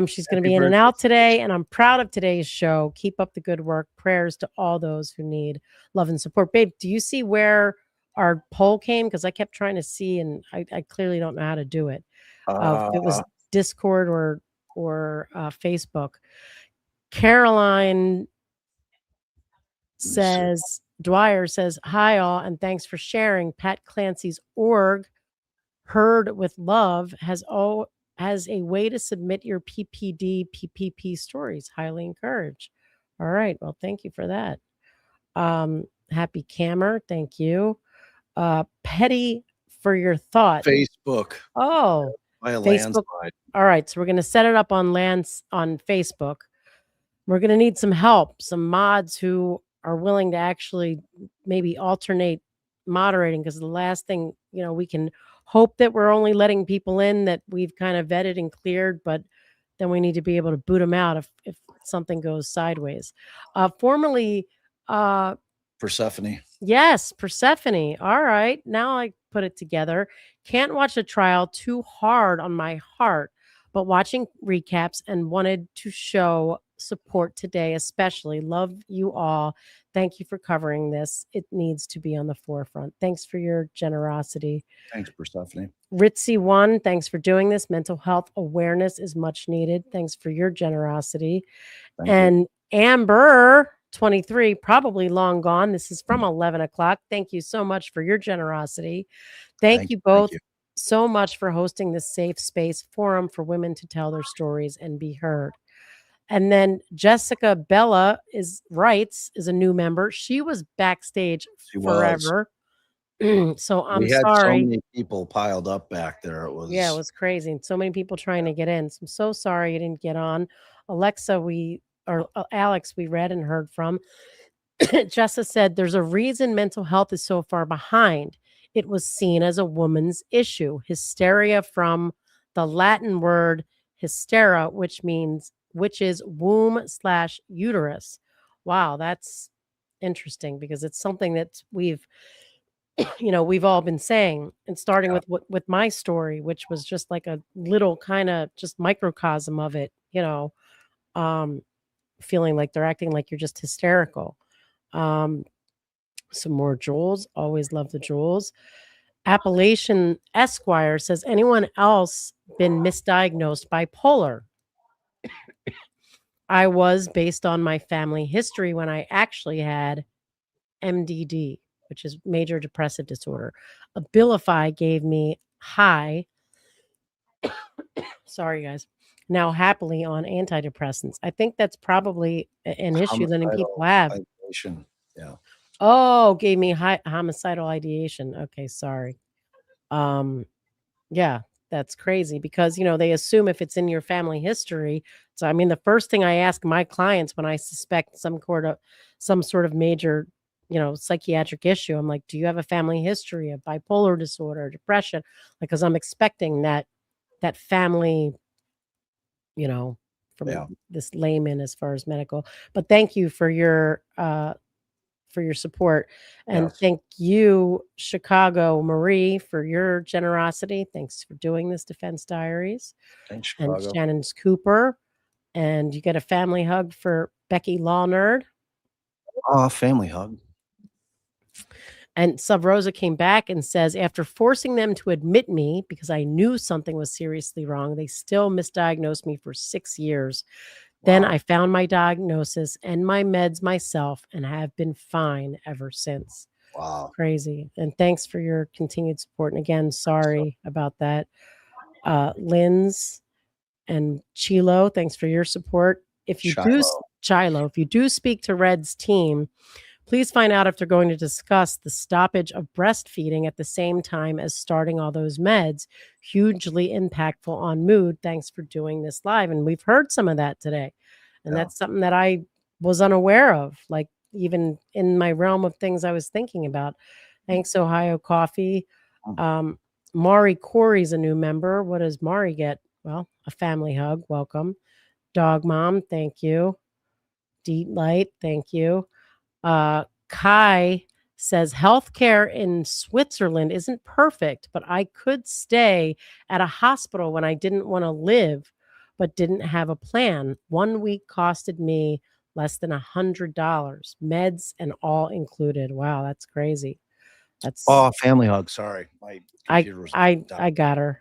She's going to be in and out today, and I'm proud of today's show. Keep up the good work. Prayers to all those who need love and support. Babe, do you see where our poll came? Because I kept trying to see, and I clearly don't know how to do it. If it was Discord or Facebook. Caroline says, Dwyer says, hi all, and thanks for sharing. Pat Clancy's org, Heard with Love, has as a way to submit your PPD, PPP stories. Highly encouraged. All right. Well, thank you for that. Happy Cammer. Thank you. Petty for your thought. Facebook. Oh, By a Facebook. landslide. All right. So we're going to set it up on Facebook. We're going to need some help, some mods who are willing to actually maybe alternate moderating, because the last thing, we can hope that we're only letting people in that we've kind of vetted and cleared, but then we need to be able to boot them out if something goes sideways. Formerly, Persephone. yes, Persephone. All right. Now I put it together. Can't watch a trial too hard on my heart, but watching recaps and wanted to show support today, especially. Love you all. Thank you for covering this. It needs to be on the forefront. Thanks for your generosity. Thanks, Persephone. Ritzy1, thanks for doing this. Mental health awareness is much needed. Thanks for your generosity. Thank you. And Amber 23, probably long gone. This is from 11 o'clock. Thank you so much for your generosity. Thank you both so much for hosting this safe space forum for women to tell their stories and be heard. And then Jessica Bella is a new member. She was backstage forever. So I'm we had sorry. so many people piled up back there. It was crazy. And so many people trying to get in. So I'm so sorry you didn't get on. Alex, we read and heard from. Jessa said there's a reason mental health is so far behind. It was seen as a woman's issue. Hysteria, from the Latin word hystera, which is womb/uterus. Wow, that's interesting, because it's something that we've all been saying, and starting with my story, which was just like a little kind of just microcosm of it, feeling like they're acting like you're just hysterical. Some more Jules. Always love the Jules. Appalachian Esquire says, anyone else been misdiagnosed bipolar? I was, based on my family history, when I actually had MDD, which is major depressive disorder. Abilify gave me high. Sorry, guys. Now happily on antidepressants. I think that's probably an issue that people have. Ideation. Yeah. Oh, gave me high homicidal ideation. Okay, sorry. Yeah, that's crazy, because they assume if it's in your family history. So I mean, the first thing I ask my clients when I suspect some sort of major psychiatric issue, I'm like, do you have a family history of bipolar disorder, depression? Because I'm expecting that family, from this layman as far as medical. But thank you for your support. And thank you, Chicago Marie, for your generosity. Thanks for doing this, Defense Diaries. Thanks, And Chicago. Shannon's Cooper. And you get a family hug for Becky Law Nerd. Family hug. And Sub Rosa came back and says, after forcing them to admit me because I knew something was seriously wrong, they still misdiagnosed me for 6 years. Then I found my diagnosis and my meds myself and have been fine ever since. Wow. Crazy. And thanks for your continued support. And again, sorry about that. Linz and Chilo, thanks for your support. If you if you do speak to Red's team, please find out if they're going to discuss the stoppage of breastfeeding at the same time as starting all those meds. Hugely impactful on mood. Thanks for doing this live. And we've heard some of that today. And that's something that I was unaware of, like even in my realm of things I was thinking about. Thanks, Ohio Coffee. Mari Corey's a new member. What does Mari get? Well, a family hug. Welcome. Dog Mom, thank you. Deep Light, thank you. Kai says healthcare in Switzerland isn't perfect, but I could stay at a hospital when I didn't want to live, but didn't have a plan. 1 week costed me less than $100, meds and all included. Wow, that's crazy. That's family hug. Sorry, my computer was I got her.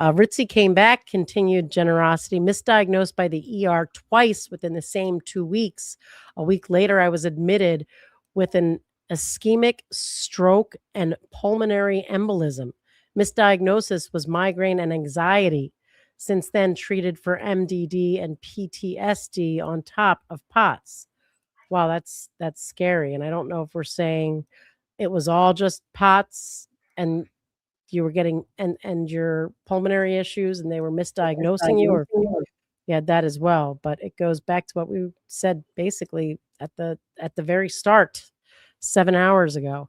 Ritzy came back, continued generosity, misdiagnosed by the ER twice within the same 2 weeks. A week later, I was admitted with an ischemic stroke and pulmonary embolism. Misdiagnosis was migraine and anxiety. Since then, treated for MDD and PTSD on top of POTS. Wow, that's scary. And I don't know if we're saying it was all just POTS and you were getting and your pulmonary issues and they were misdiagnosing you, or you had that as well. But it goes back to what we said basically at the very start 7 hours ago.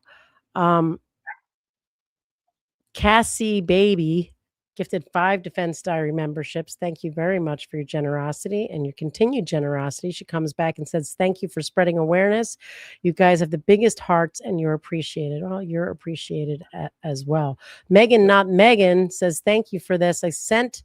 Cassie Baby gifted 5 Defense Diary memberships. Thank you very much for your generosity and your continued generosity. She comes back and says, thank you for spreading awareness. You guys have the biggest hearts and you're appreciated. Oh, you're appreciated as well. Megan, not Megan, says, thank you for this. I sent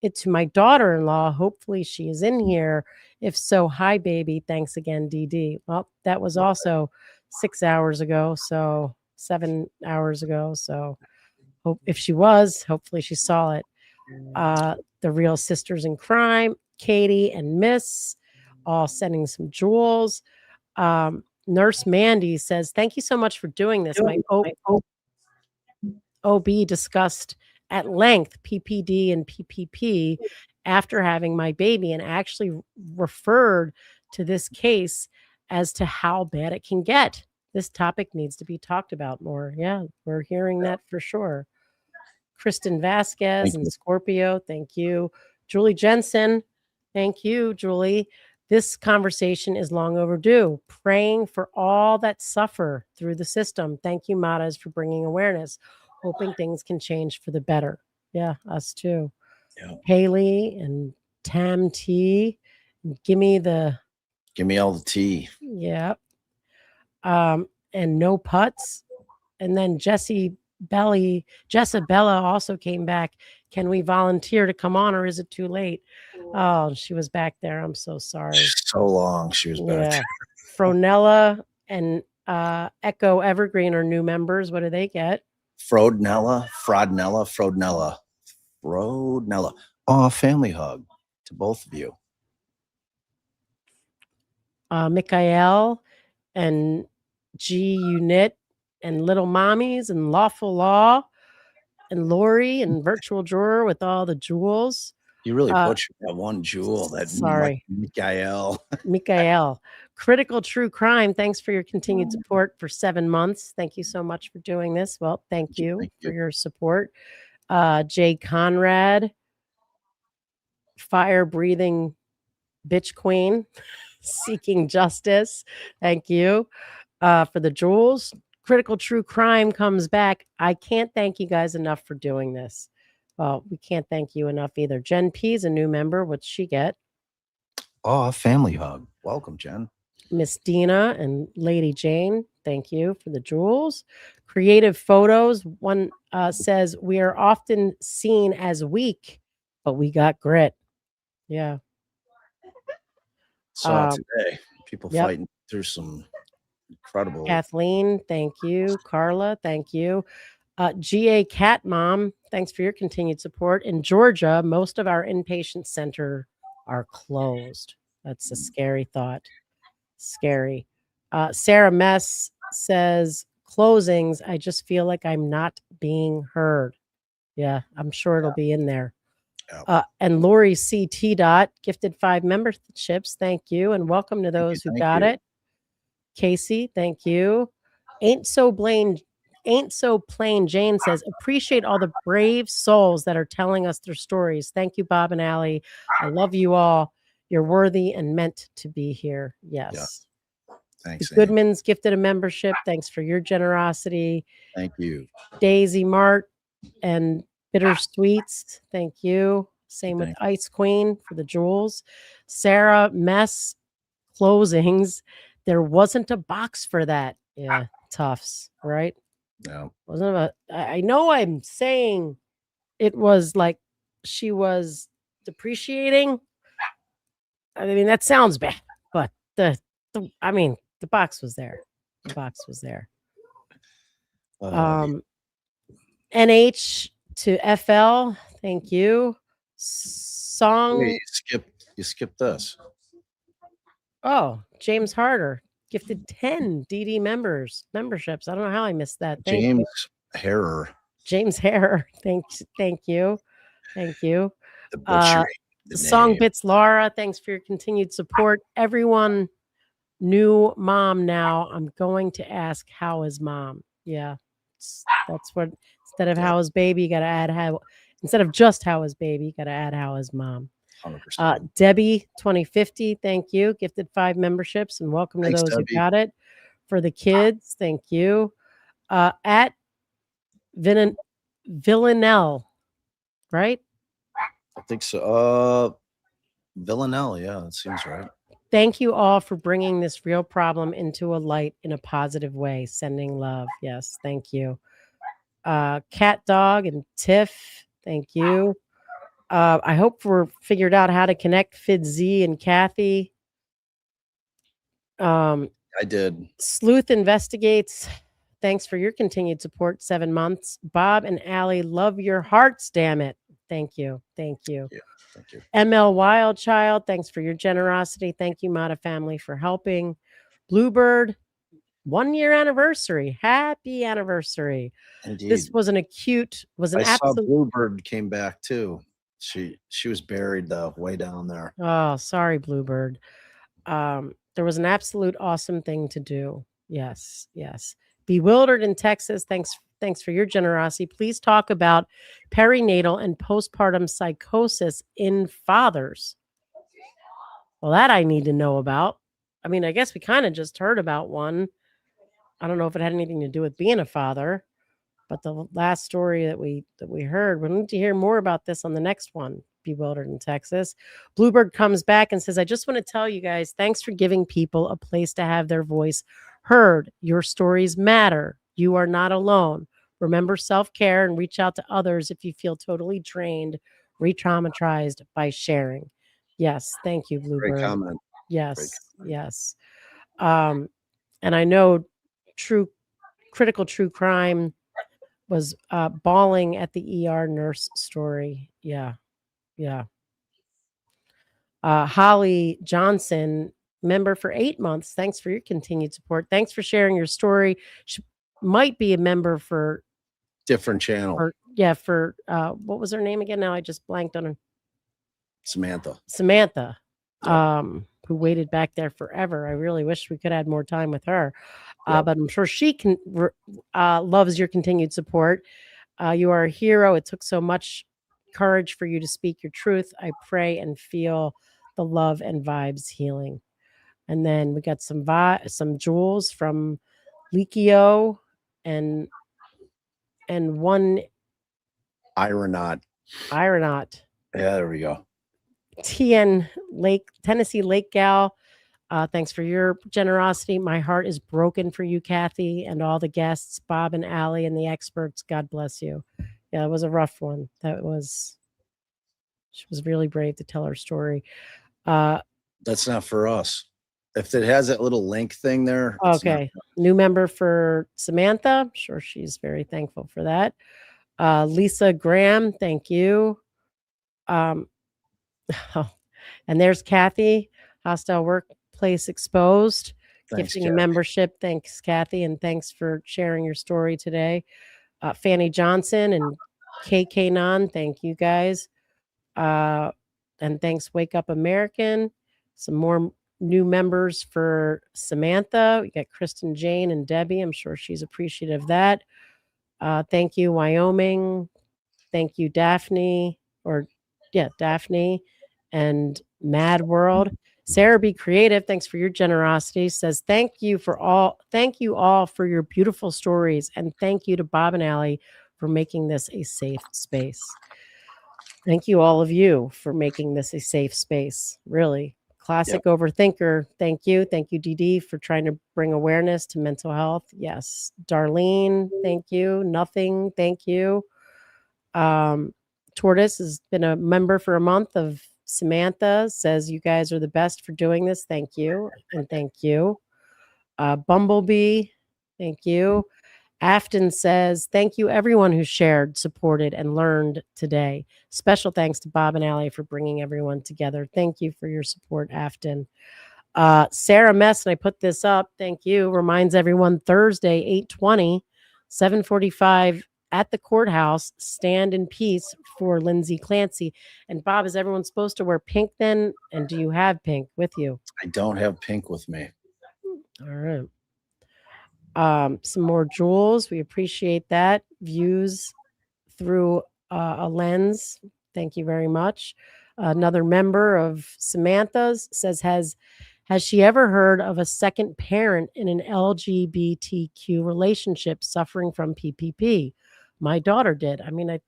it to my daughter-in-law. Hopefully she is in here. If so, hi, baby. Thanks again, DD. Well, that was also 6 hours ago. So 7 hours ago. So if she was, hopefully she saw it. The real sisters in crime, Katie and Miss, all sending some jewels. Nurse Mandy says, thank you so much for doing this. My OB discussed at length PPD and PPP after having my baby and actually referred to this case as to how bad it can get. This topic needs to be talked about more. Yeah, we're hearing that for sure. Kristen Vasquez and Scorpio, thank you. Julie Jensen, thank you, Julie. This conversation is long overdue. Praying for all that suffer through the system. Thank you, Matas, for bringing awareness. Hoping things can change for the better. Yeah, us too. Yeah. Haley and Tam T. Give me all the tea. Yeah. And no putts. And then Jessabella also came back. Can we volunteer to come on or is it too late? Oh, she was back there. I'm so sorry. So long she was back there. Fronella and Echo Evergreen are new members. What do they get? Frodnella. Oh, family hug to both of you. Mikael and G Unit and Little Mommies and Lawful Law and Lori and Virtual Juror with all the jewels. You really butchered that one jewel. Sorry. Mikael. Critical True Crime. Thanks for your continued support for 7 months. Thank you so much for doing this. Well, thank you for your support. Jay Conrad, fire breathing bitch queen, seeking justice. Thank you for the jewels. Critical True Crime comes back. I can't thank you guys enough for doing this. Well, we can't thank you enough either. Jen P is a new member. What's she get? Oh, family hug. Welcome, Jen. Miss Dina and Lady Jane, thank you for the jewels. Creative Photos. One says, we are often seen as weak, but we got grit. Yeah. Saw it today. People fighting through some incredible. Kathleen, thank you. Carla, thank you. GA Cat Mom, thanks for your continued support. In Georgia, most of our inpatient center are closed. That's a scary thought. Scary. Sarah Mess says, closings, I just feel like I'm not being heard. Yeah, I'm sure it'll be in there. And Lori CT Dot gifted 5 memberships. Thank you. And welcome to those who got it. Casey, thank you. Ain't so plain Jane says, appreciate all the brave souls that are telling us their stories. Thank you, Bob and Allie. I love you all. You're worthy and meant to be here. Yes. Yeah. Thanks. Goodman's gifted a membership. Thanks for your generosity. Thank you. Daisy Mart and Bittersweets. Thank you. Same with Ice Queen for the jewels. Sarah Mess closings. There wasn't a box for that. Yeah. Toughs, right? No. I know I'm saying it was like she was depreciating. I mean, that sounds bad, but the box was there. The box was there. NH to FL, thank you. Song. Wait, you skipped this. Oh, James Harder gifted 10 DD memberships. I don't know how I missed that. Thank James you. Harrer, James Hare, thank you. The Uh, butchery. The Song name. Bits Laura, thanks for your continued support. Everyone, new mom now. I'm going to ask, how is mom? Yeah, that's what, instead of how is baby, you got to add how, instead of just how is baby, you got to add how is mom. 100%. Debbie 2050, thank you. Gifted 5 memberships and welcome to Thanks, those Debbie. who got it. For the kids, thank you. At Villanelle, right? I think so. Villanelle, yeah, that seems right. Thank you all for bringing this real problem into a light in a positive way. Sending love. Yes, thank you. Cat Dog and Tiff, thank you. I hope we're figured out how to connect Fitz and Kathy. I did. Sleuth Investigates. Thanks for your continued support. 7 months. Bob and Allie, love your hearts, damn it. Thank you. Thank you. Yeah, thank you. ML Wildchild, thanks for your generosity. Thank you, Mata family, for helping. Bluebird, 1 year anniversary. Happy anniversary. Indeed. This was an acute, was an I saw absolute. Bluebird came back too. She was buried though, way down there. Oh, sorry, Bluebird. There was an absolute awesome thing to do. Yes, yes. Bewildered in Texas. Thanks for your generosity. Please talk about perinatal and postpartum psychosis in fathers. Well, that I need to know about. I mean, I guess we kind of just heard about one. I don't know if it had anything to do with being a father, but the last story that we heard, we need to hear more about this on the next one. Bewildered in Texas. Bluebird comes back and says, I just want to tell you guys, thanks for giving people a place to have their voice heard. Your stories matter. You are not alone. Remember self-care and reach out to others if you feel totally drained, re-traumatized by sharing. Yes, thank you, Bluebird. Great comment. Yes, yes. And I know critical true crime was bawling at the ER nurse story. Yeah. Yeah. Holly Johnson, member for 8 months. Thanks for your continued support. Thanks for sharing your story. She might be a member for different channel. For what was her name again? Now I just blanked on her. Samantha. Who waited back there forever. I really wish we could have had more time with her. But I'm sure she can loves your continued support. You are a hero. It took so much courage for you to speak your truth. I pray and feel the love and vibes healing. And then we got some jewels from Likio and one Ironaut. Yeah, there we go. Tennessee Lake Gal. Thanks for your generosity. My heart is broken for you, Kathy, and all the guests, Bob and Allie and the experts. God bless you. Yeah, it was a rough one. She was really brave to tell her story. That's not for us. If it has that little link thing there. Okay. New member for Samantha. I'm sure she's very thankful for that. Lisa Graham, thank you. And there's Kathy, Hostile Workplace Exposed, gifting Kathy. a membership. Thanks, Kathy, and thanks for sharing your story today. Fanny Johnson and KK Non, thank you guys. And thanks, Wake Up American. Some more new members for Samantha. We got Kristen, Jane, and Debbie. I'm sure she's appreciative of that. Thank you, Wyoming. Thank you, Daphne. Daphne and Mad World. Sarah Be Creative, thanks for your generosity. Says thank you all for your beautiful stories, and thank you to Bob and Allie for making this a safe space. Thank you, all of you, for making this a safe space. Really. Classic overthinker. Thank you. Thank you, DD, for trying to bring awareness to mental health. Yes. Darlene, thank you. Nothing, thank you. Tortoise has been a member for a month of Samantha. Says you guys are the best for doing this. Thank you. And thank you. Bumblebee, thank you. Afton says, thank you everyone who shared, supported, and learned today. Special thanks to Bob and Allie for bringing everyone together. Thank you for your support, Afton. Sarah Mess, and I put this up, thank you, reminds everyone Thursday, 8/20, 7:45 at the courthouse. Stand in peace for Lindsay Clancy. And Bob, is everyone supposed to wear pink then? And do you have pink with you? I don't have pink with me. All right. Some more jewels. We appreciate that. Views through a lens. Thank you very much. Another member of Samantha's says, has she ever heard of a second parent in an LGBTQ relationship suffering from PPP? My daughter did. I mean, I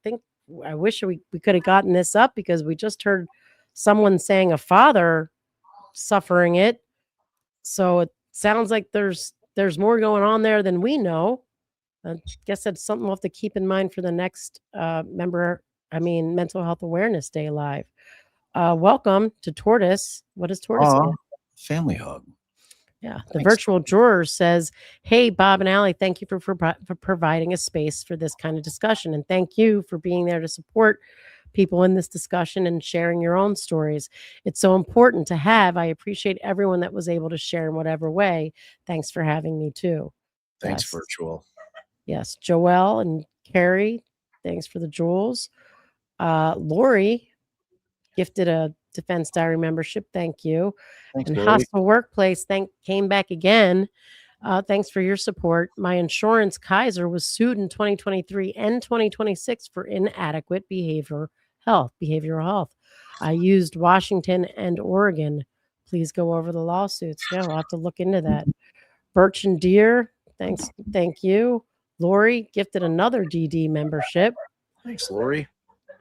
wish we could have gotten this up because we just heard someone saying a father suffering it. So it sounds like there's more going on there than we know. I guess that's something we'll have to keep in mind for the next Mental Health Awareness Day Live. Welcome to Tortoise. What does Tortoise get? Family hug. Yeah. The virtual juror says, hey, Bob and Allie, thank you for providing a space for this kind of discussion. And thank you for being there to support people in this discussion and sharing your own stories. It's so important to have. I appreciate everyone that was able to share in whatever way. Thanks for having me too. Thanks, Yes. virtual. Yes. Joelle and Carrie, thanks for the jewels. Lori gifted a Defense Diary membership. Thank you. Thanks, and Lori. Hostile Workplace came back again. Thanks for your support. My insurance, Kaiser, was sued in 2023 and 2026 for inadequate behavioral health. I used Washington and Oregon. Please go over the lawsuits. Yeah, we'll have to look into that. Birch and Deer, thanks. Thank you. Lori gifted another DD membership. Thanks, Lori.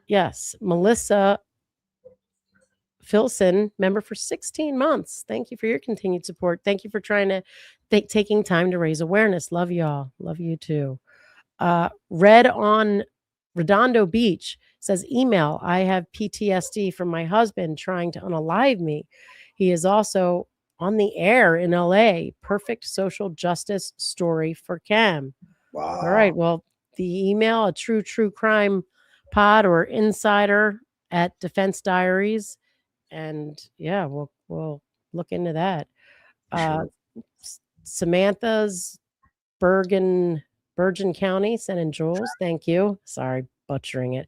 Yes. Melissa Filson, member for 16 months. Thank you for your continued support. Thank you for taking time to raise awareness. Love y'all. Love you too. Red on Redondo Beach says, email. I have PTSD from my husband trying to unalive me. He is also on the air in LA. Perfect social justice story for Cam. Wow. All right. Well, the email, a true crime pod or insider at Defense Diaries. And yeah, we'll look into that. Sure. Samantha's Bergen County, sending jewels. Thank you. Sorry, butchering it.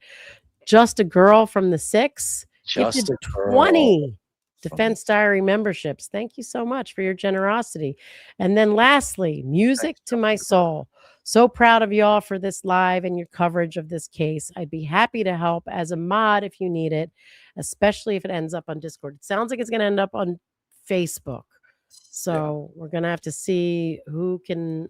Just a girl from the 6. Just gifted a girl 20 Defense Diary memberships. Thank you so much for your generosity. And then lastly, music to my soul. So proud of y'all for this live and your coverage of this case. I'd be happy to help as a mod if you need it, especially if it ends up on Discord. It sounds like it's going to end up on Facebook. So we're going to have to see who can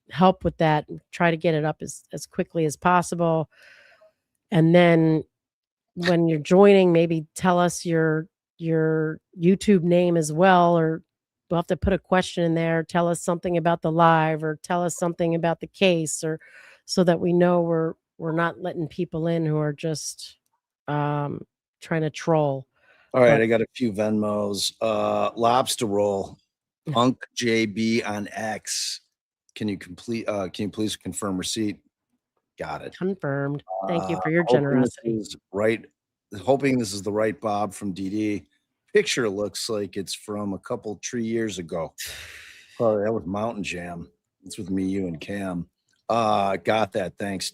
help with that and try to get it up as quickly as possible. And then when you're joining, maybe tell us your YouTube name as well, or we'll have to put a question in there. Tell us something about the live, or tell us something about the case, or so that we know we're not letting people in who are just trying to troll. All right, I got a few Venmos. Lobster roll, Unk JB on X. Can you please confirm receipt? Got it. Confirmed. Thank you for your Hoping generosity. this is right. Hoping this is the right Bob from DD. Picture looks like it's from a couple 3 years ago. Oh, that was Mountain Jam. It's with me, you, and Cam. Got that. Thanks,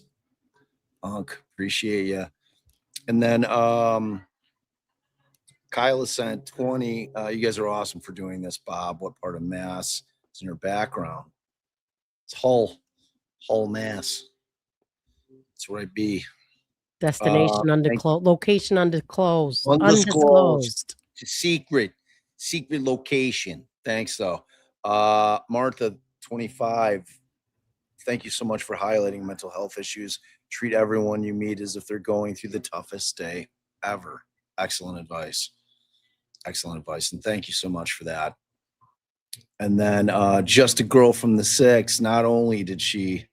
Unk. Appreciate you. And then Kyla sent 20. You guys are awesome for doing this, Bob. What part of Mass is in your background? It's Hull, Mass. That's where I be. Destination undisclosed. Location undisclosed. Undisclosed. Secret location. Thanks, though. Martha, 25. Thank you so much for highlighting mental health issues. Treat everyone you meet as if they're going through the toughest day ever. Excellent advice. Excellent advice. And thank you so much for that. And then just a girl from the 6. Not only did she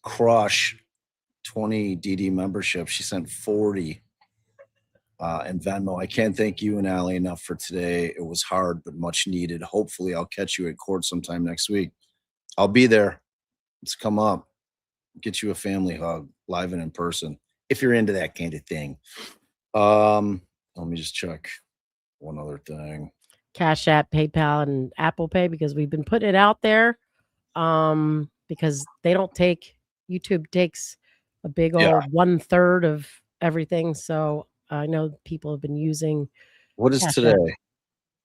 crush 20 DD memberships, she sent 40 and Venmo. I can't thank you and Allie enough for today. It was hard, but much needed. Hopefully I'll catch you at court sometime next week. I'll be there. Let's come up, get you a family hug live and in person, if you're into that kind of thing. Let me just check one other thing. Cash App, PayPal, and Apple Pay, because we've been putting it out there. because they don't take, YouTube takes a big Yeah. old 1/3 of everything. So I know people have been using What is Cash App. today?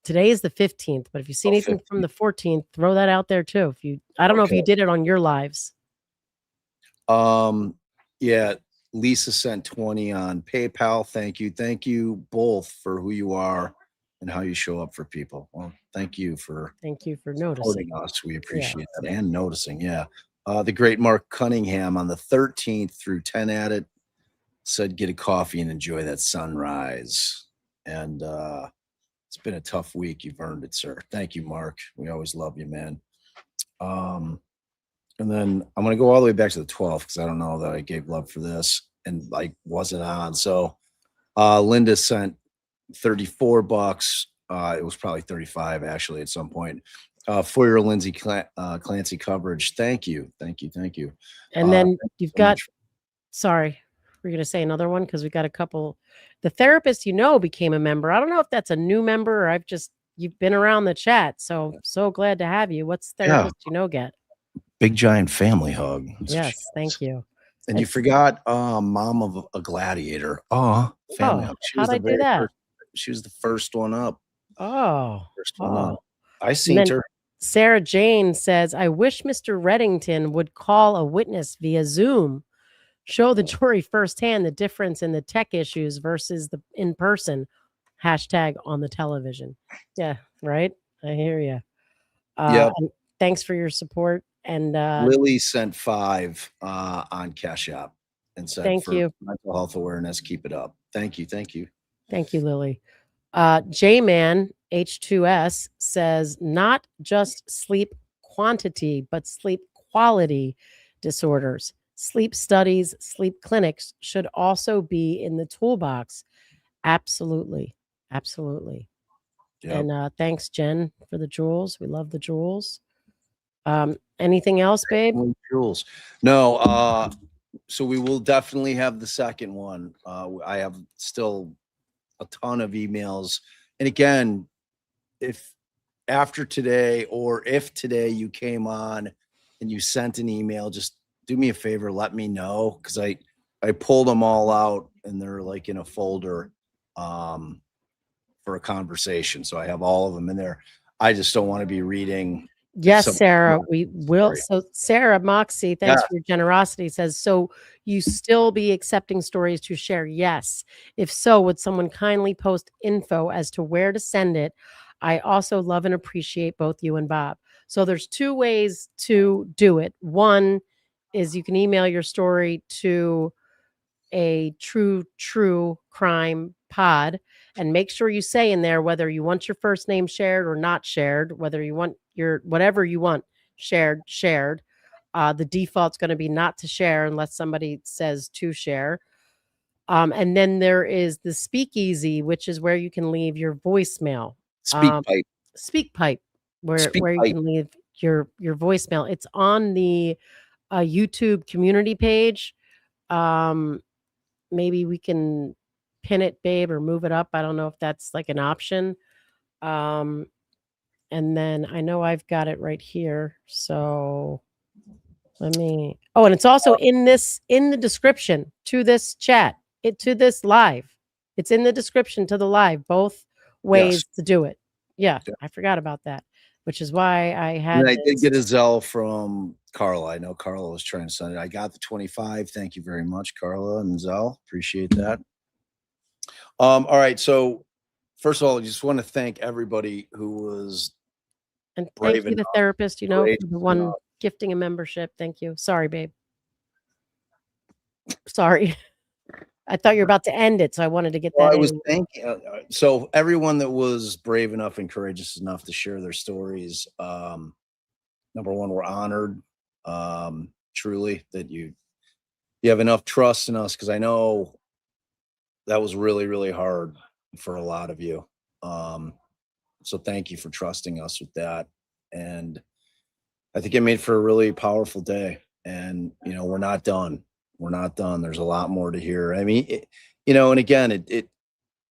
Today is the 15th, but if you see Oh, anything from the 14th, throw that out there too. I don't know if you Okay. did it on your lives. Yeah, Lisa sent 20 on PayPal. Thank you. Thank you both for who you are and how you show up for people. Well, thank you for noticing. supporting us. We appreciate that and noticing. Yeah. The great Mark Cunningham on the 13th through 10 at it said, get a coffee and enjoy that sunrise. And it's been a tough week. You've earned it, sir. Thank you, Mark. We always love you, man. And then I'm going to go all the way back to the 12th because I don't know that I gave love for this and like wasn't on. So Linda sent $34. It was probably 35 actually at some point for your Lindsay Clancy coverage. Thank you. Thank you. Thank you. And then thank you you've so got, much. sorry, we're going to say another one because we got a couple. The therapist, became a member. I don't know if that's a new member or you've been around the chat. So glad to have you. What's therapist get? Big giant family hug. That's what she Yes, thank you. And you forgot mom of a gladiator. Family hug. How'd I do that? She was the first one up. First one Oh. up. I And seen then her. Sarah Jane says, I wish Mr. Reddington would call a witness via Zoom, show the jury firsthand the difference in the tech issues versus the in person. # on the television. Yeah, right. I hear you. Yep. Thanks for your support. And Lily sent 5 on Cash App and said, Thank for you. mental health awareness, keep it up. Thank you. Thank you. Thank you, Lily. J-Man H2S says, not just sleep quantity, but sleep quality disorders. Sleep studies, sleep clinics should also be in the toolbox. Absolutely. Absolutely. Yep. And thanks, Jen, for the jewels. We love the jewels. Anything else, babe? Jewels. No, so we will definitely have the second one. I have still a ton of emails. And again, if after today or if today you came on and you sent an email, just do me a favor, let me know because I pulled them all out and they're like in a folder for a conversation. So I have all of them in there. I just don't want to be reading. Yes, Sarah, we will. So Sarah Moxie, thanks Yeah. for your generosity, says, so you still be accepting stories to share? Yes. If so, would someone kindly post info as to where to send it? I also love and appreciate both you and Bob. So there's 2 ways to do it. One is you can email your story to a true crime pod and make sure you say in there whether you want your first name shared or not shared, whether you want your whatever you want shared. The default's going to be not to share unless somebody says to share. And then there is the speakeasy, which is where you can leave your voicemail. SpeakPipe, where you can leave your voicemail. It's on the YouTube community page. Maybe we can pin it, babe, or move it up. I don't know if that's like an option. And then I know I've got it right here. So let me, and it's also in the description to this chat, to this live. It's in the description to the live, both ways to do it. Yeah, I forgot about that, which is why I had. And I did get a Zelle from Carla. I know Carla was trying to send it. I got the 25. Thank you very much, Carla and Zelle. Appreciate that. All right. So first of all, I just want to thank everybody who was and thank you, the therapist, for the one gifting a membership. Thank you. Sorry, babe. Sorry. I thought you were about to end it, so I wanted to get that I was in. thinking, so everyone that was brave enough and courageous enough to share their stories, number one, we're honored, truly, that you have enough trust in us, because I know that was really, really hard for a lot of you. So thank you for trusting us with that. And I think it made for a really powerful day. And, we're not done. We're not done. There's a lot more to hear. I mean, and again,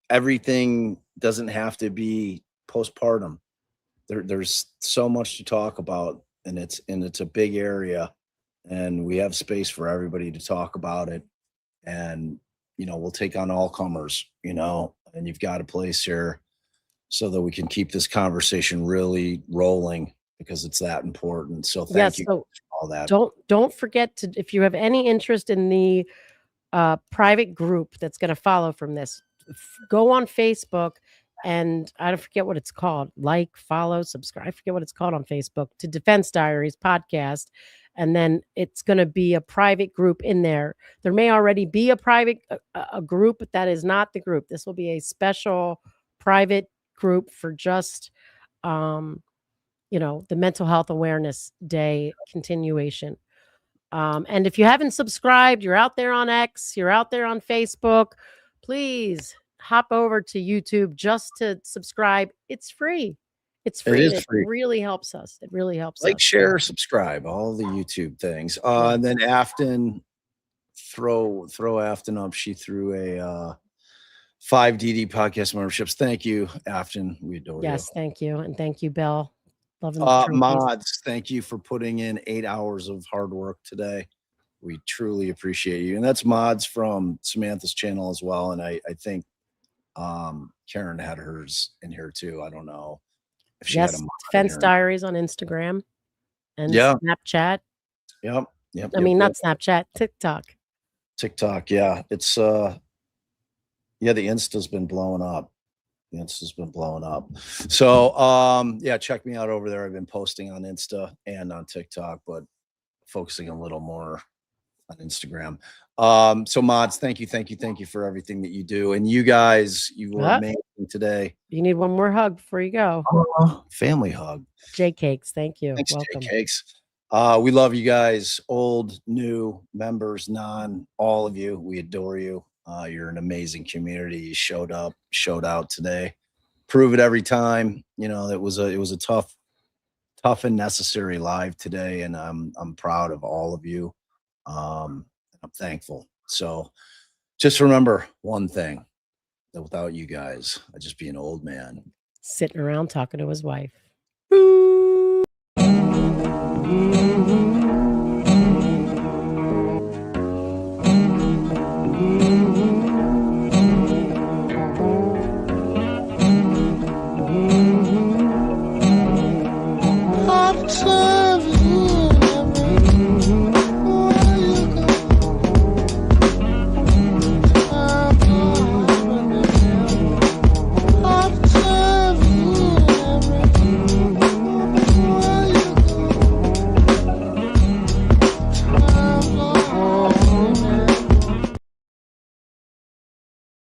everything doesn't have to be postpartum. There's so much to talk about, and it's a big area. and we have space for everybody to talk about it. And, you know, we'll take on all comers, you know, and you've got a place here so that we can keep this conversation really rolling because it's that important. So thank you So for all that. don't forget to, if you have any interest in the private group that's going to follow from this, go on Facebook, and I don't forget what it's called. Like, follow, subscribe. I forget what it's called on Facebook, to Defense Diaries podcast. And then it's going to be a private group in there. There may already be a private a group, but that is not the group. This will be a special private group for just, you know, the Mental Health Awareness Day continuation. And if you haven't subscribed, you're out there on X, you're out there on Facebook, please hop over to YouTube just to subscribe. It's free. It's free. It is free. It really helps us. It really helps Like, us. share, subscribe, all the YouTube things. And then Afton, throw Afton up. She threw a 5 DD podcast memberships. Thank you, Afton. We adore you. Yes, thank you. And thank you, Bill. Loving the trophies. Mods, thank you for putting in 8 hours of hard work today. We truly appreciate you. And that's Mods from Samantha's channel as well. And I think Karen had hers in here too. I don't know if she had a mod in Defense here. Diaries on Instagram and Yeah. Snapchat. Yep. I mean, not Snapchat, TikTok. TikTok. Yeah. It's the Insta's been blowing up. So yeah, check me out over there. I've been posting on Insta and on TikTok, but focusing a little more on Instagram. So Mods, thank you for everything that you do. And you guys, you were amazing today. You need one more hug before you go. Family hug. J Cakes, thank you. Thanks, Welcome. J Cakes. We love you guys, old, new, members, non, all of you. We adore you. You're an amazing community. You showed up, showed out today. Prove it every time. You know, it was a tough and necessary live today, and I'm proud of all of you. I'm thankful. So just remember one thing, that without you guys, I'd just be an old man Sitting around talking to his wife. After